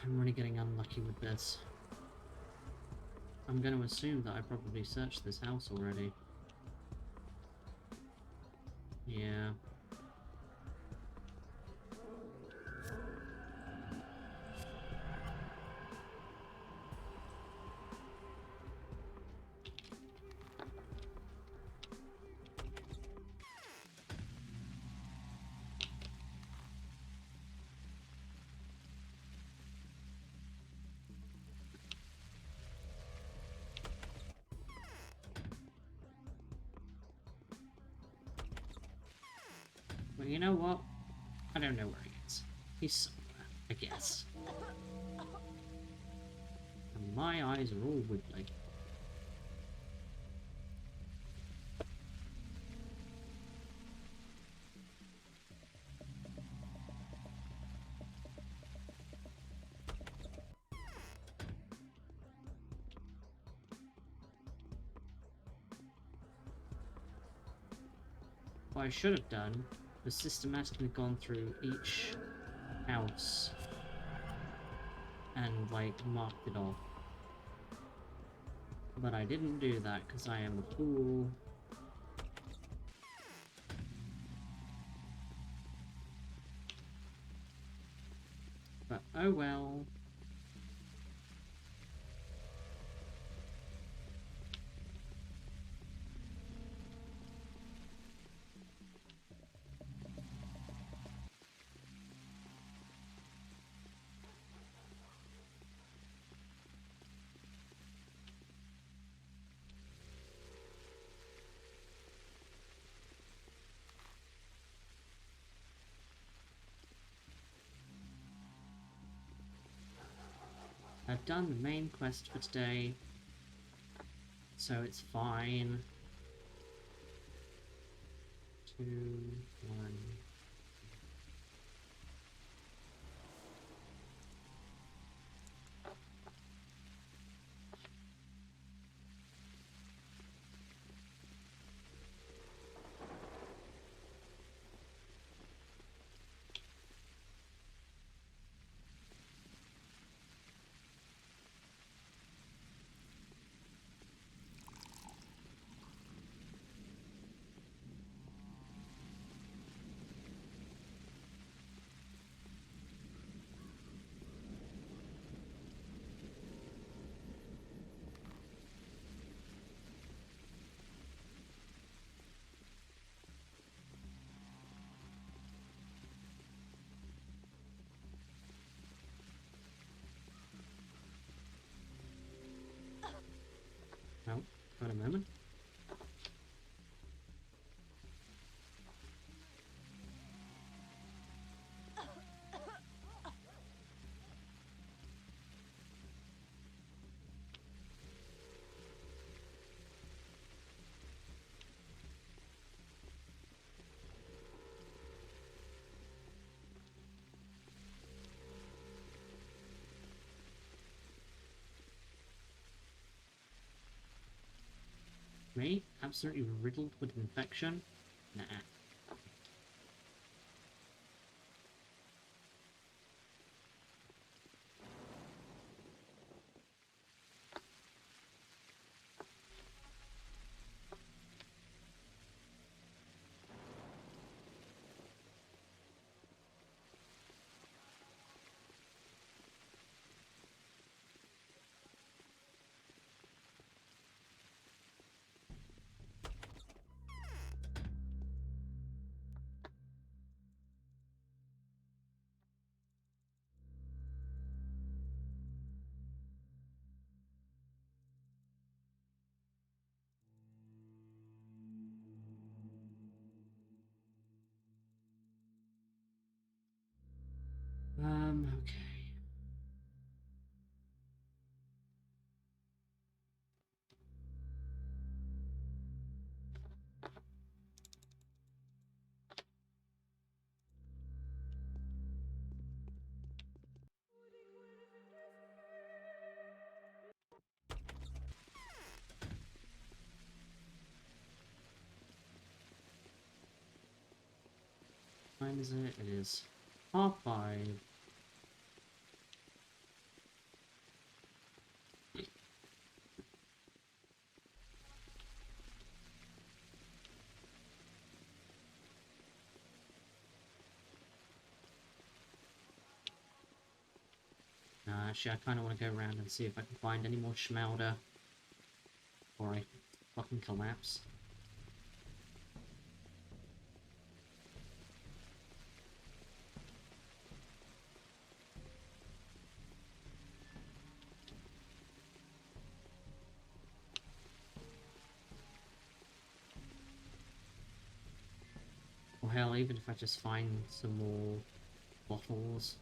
I'm really getting unlucky with this. I'm going to assume that I probably searched this house already. Yeah. Well, you know what? I don't know where he is. He's somewhere, I guess. And my eyes are all wiggly. What I should have done was systematically gone through each house and, like, marked it off. But I didn't do that because I am a fool. But oh well. I've done the main quest for today, so it's fine. 2, 1. Oh, got a moment. Me? Absolutely riddled with infection? Nah. Okay. What time is it? It is 5:30. Actually, I kind of want to go around and see if I can find any more schmelder before I fucking collapse. Or hell, even if I just find some more bottles.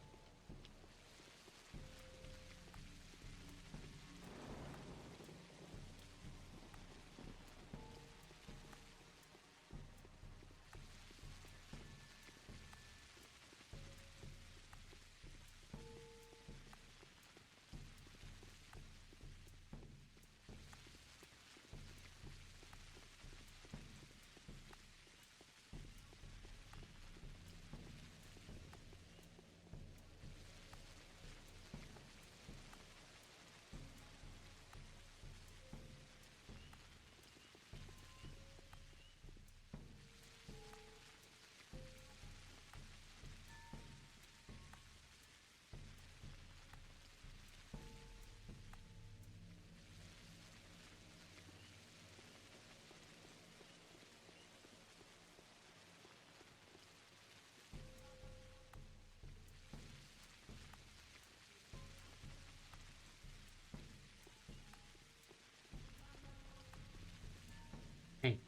Hey.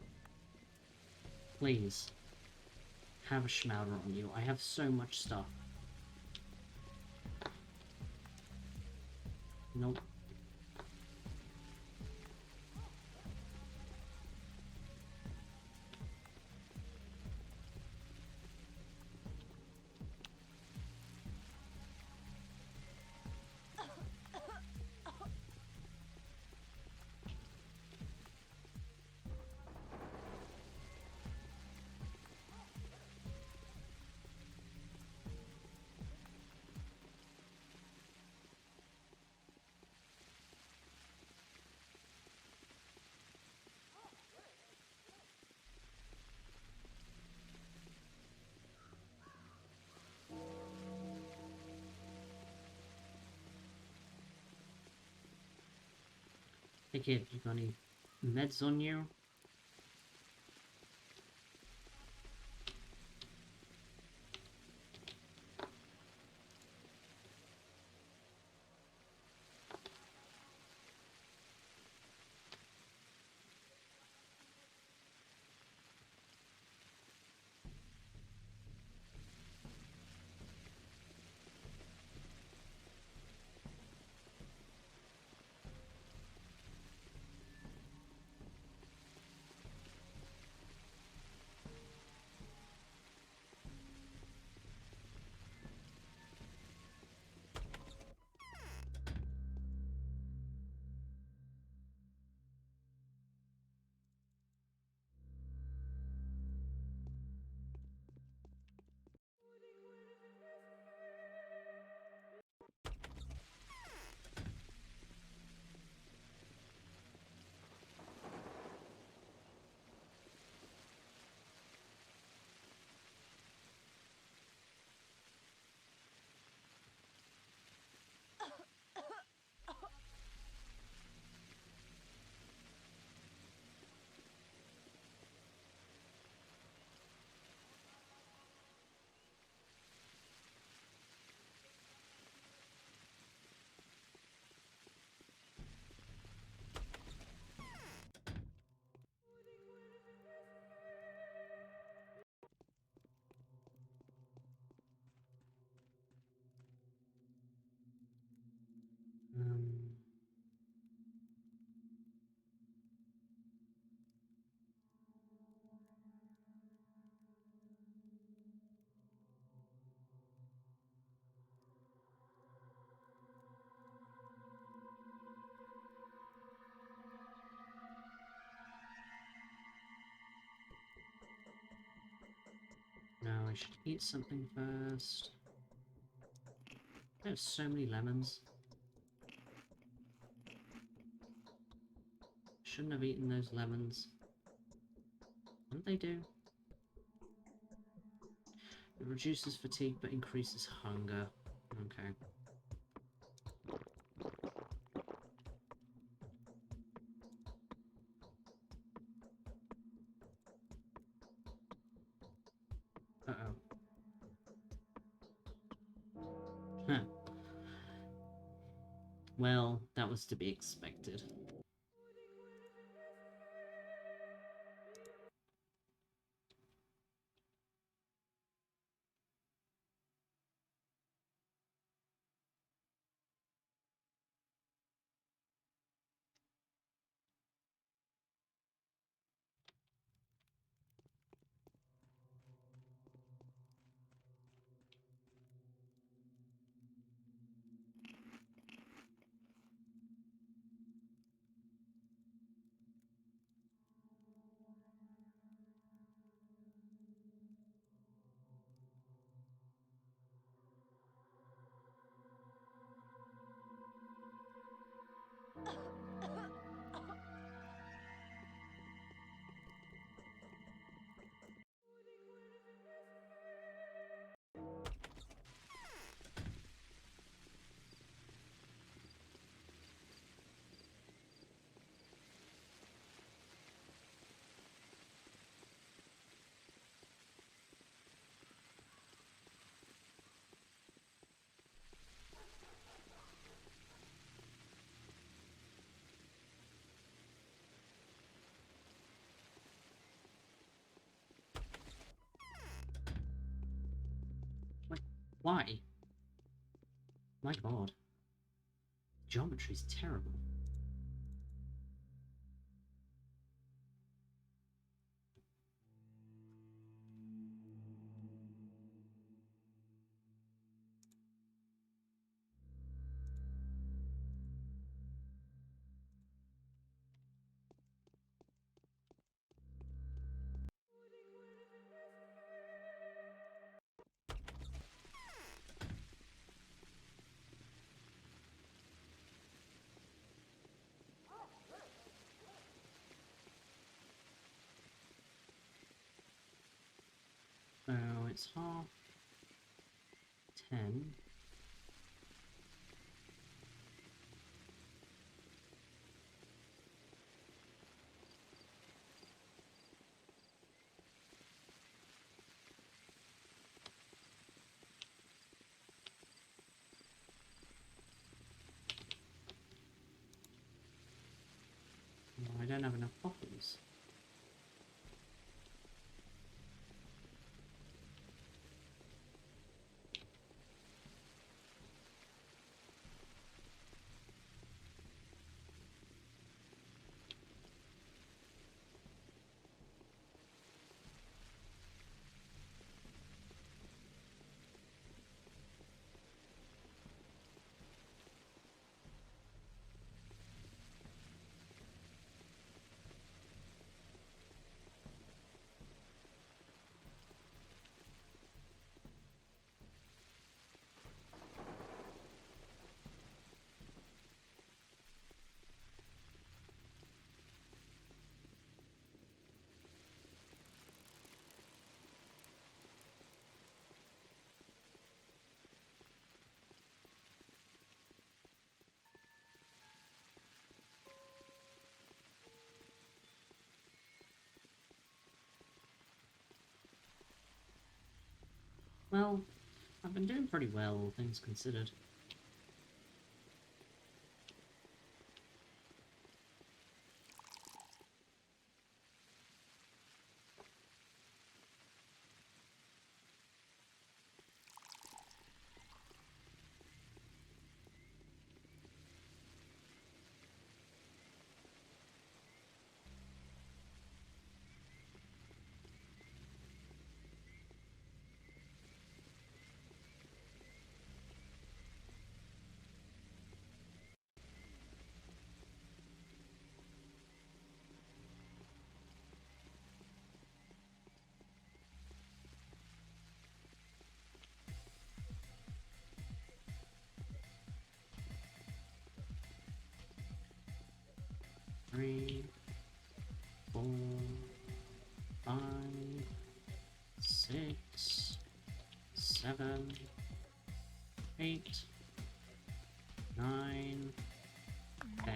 Please. Have a schmouder on you. I have so much stuff. Nope. Hey kid, you got any meds on you? No, I should eat something first. There's so many lemons. Shouldn't have eaten those lemons. What do they do? It reduces fatigue but increases hunger. Okay. Uh-oh. Huh. Well, that was to be expected. Why? My god. Geometry's terrible. So it's 10:30. I don't have enough bottles. Well, I've been doing pretty well, all things considered. Three, 4, 5, 6, 7, 8, 9, 10.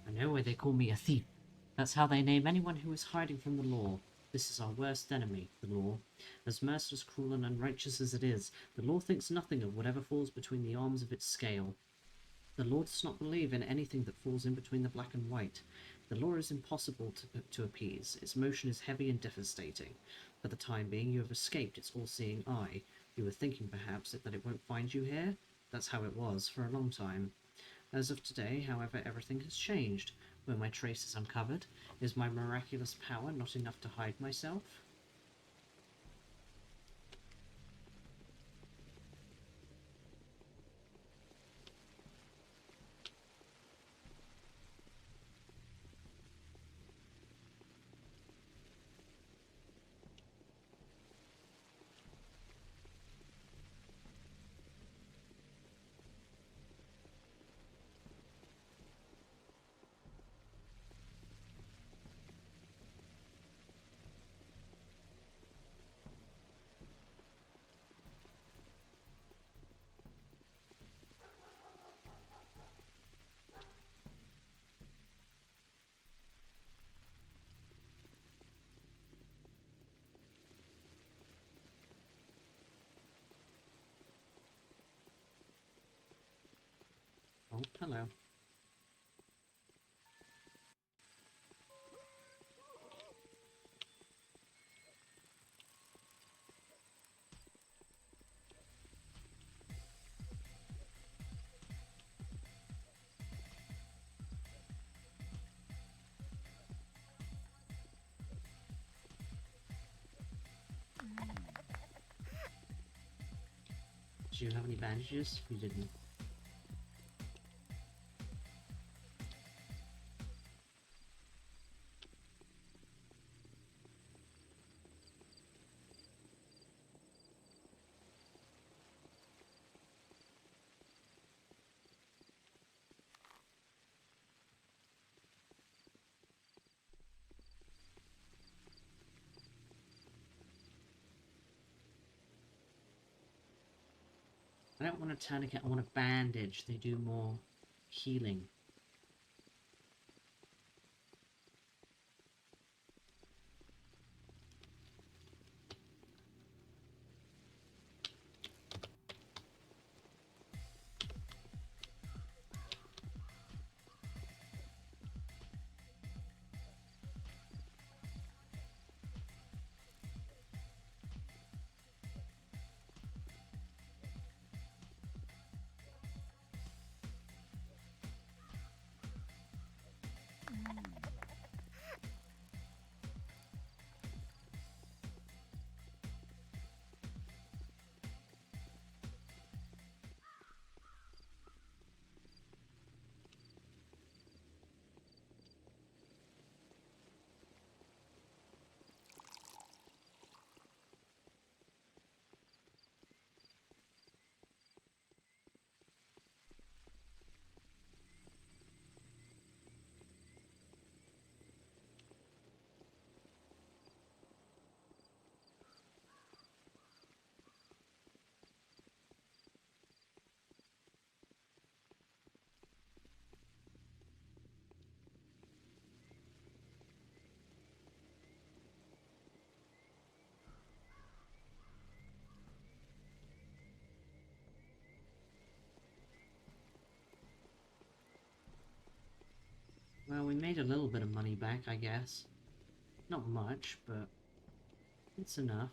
I know why they call me a thief. That's how they name anyone who is hiding from the law. This is our worst enemy, the law. As merciless, cruel, and unrighteous as it is, the law thinks nothing of whatever falls between the arms of its scale. The law does not believe in anything that falls in between the black and white. The law is impossible to appease. Its motion is heavy and devastating. For the time being, you have escaped its all-seeing eye. You were thinking, perhaps, that it won't find you here? That's how it was for a long time. As of today, however, everything has changed. Were my traces uncovered? Is my miraculous power not enough to hide myself? Oh, hello. Do you have any bandages? You didn't. I don't want a tourniquet, I want a bandage. They do more healing. Well, we made a little bit of money back, I guess. Not much, but it's enough.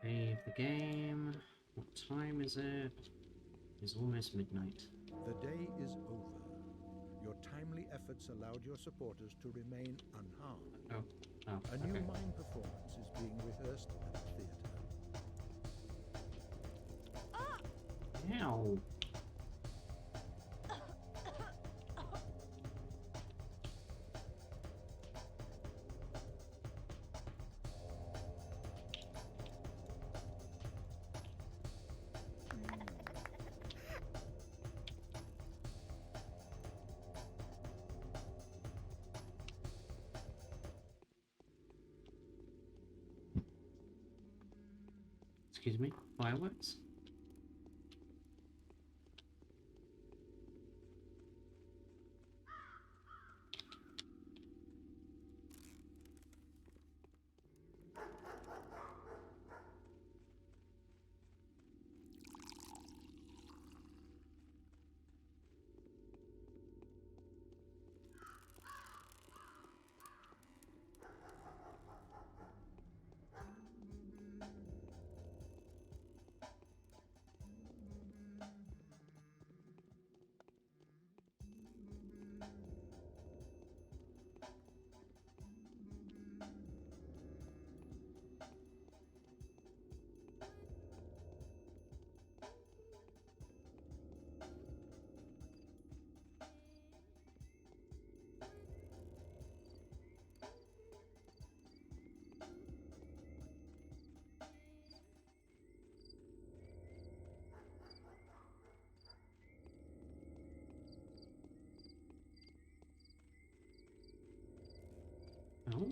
Save the game. What time is it? It's almost midnight. The day is over. Your timely efforts allowed your supporters to remain unharmed. A new mime performance is being rehearsed at the theater. Ow. Excuse me, fireworks. Oh.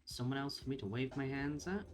Someone else for me to wave my hands at?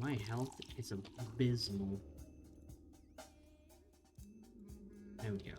My health is abysmal. There we go.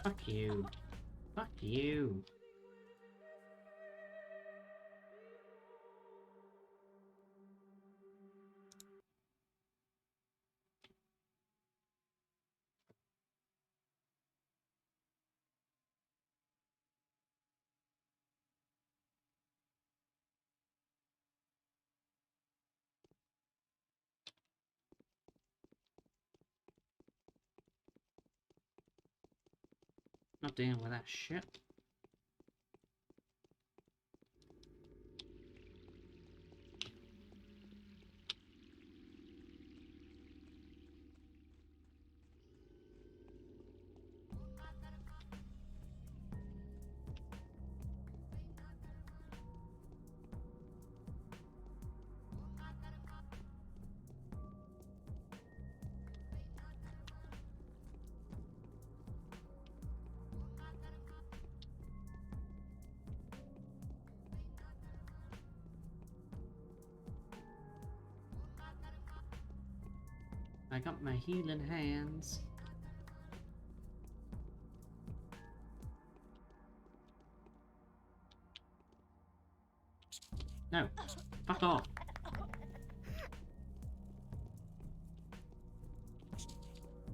Fuck you. Fuck you. Not dealing with that shit. I got my healing hands. No, fuck off.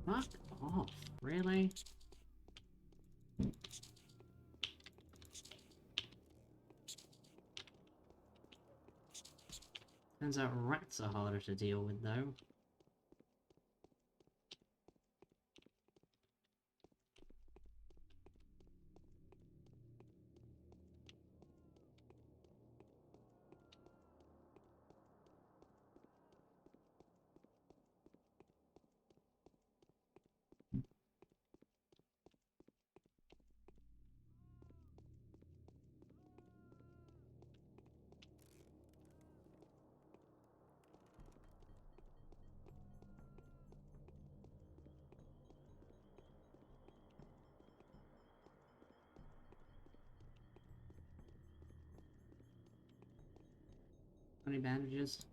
Fuck off, really? Turns out rats are harder to deal with though. Any bandages?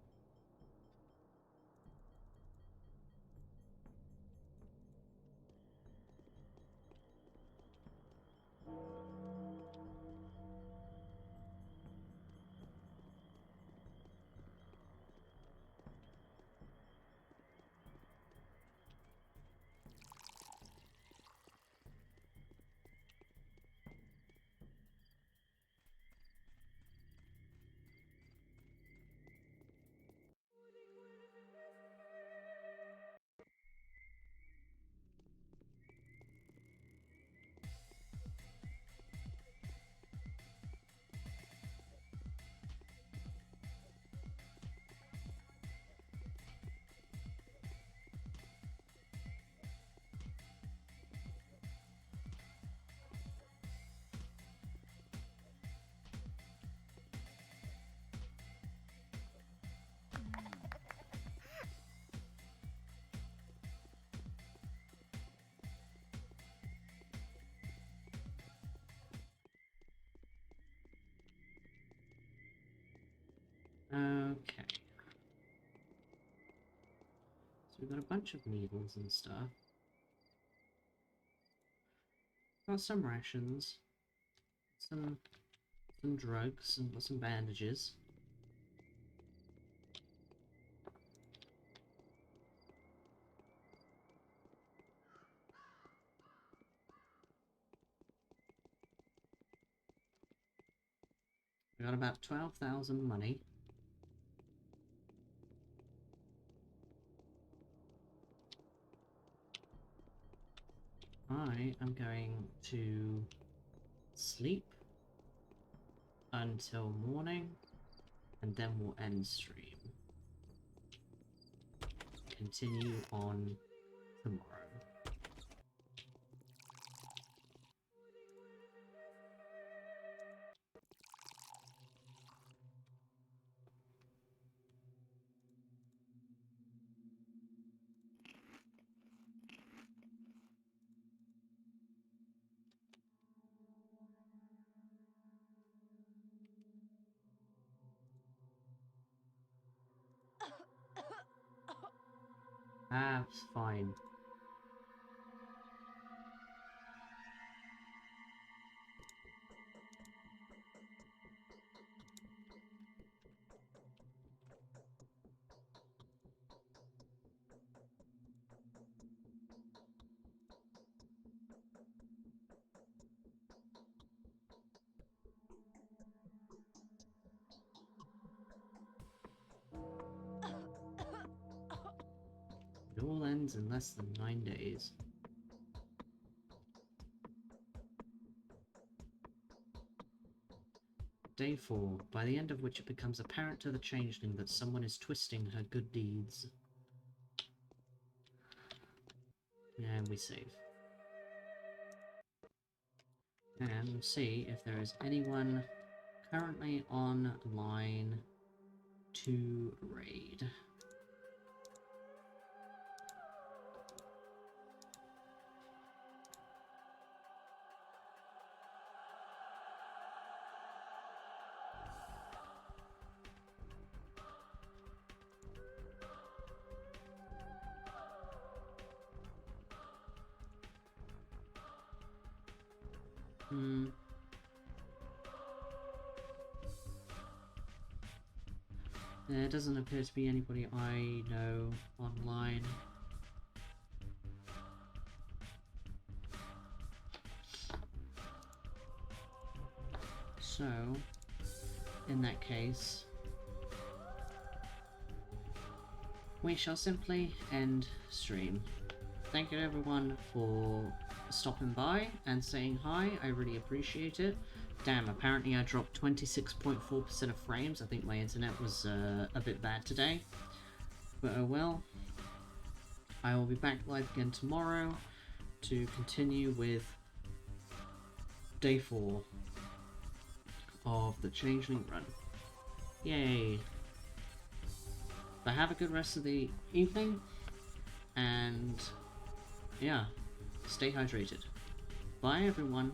Okay. So we've got a bunch of needles and stuff. Got some rations. Some drugs and got some bandages. We got about 12,000 money. I am going to sleep until morning, and then we'll end stream. Continue on tomorrow. Ah, it's fine. It all ends in less than 9 days. Day 4, by the end of which it becomes apparent to the Changeling that someone is twisting her good deeds. And we save. And we'll see if there is anyone currently online to raid. There doesn't appear to be anybody I know online. So, in that case, we shall simply end stream. Thank you everyone for stopping by and saying hi. I really appreciate it. Damn, apparently I dropped 26.4% of frames. I think my internet was a bit bad today. But oh well. I will be back live again tomorrow to continue with day 4 of the Changeling run. Yay! But have a good rest of the evening, and yeah, stay hydrated. Bye everyone.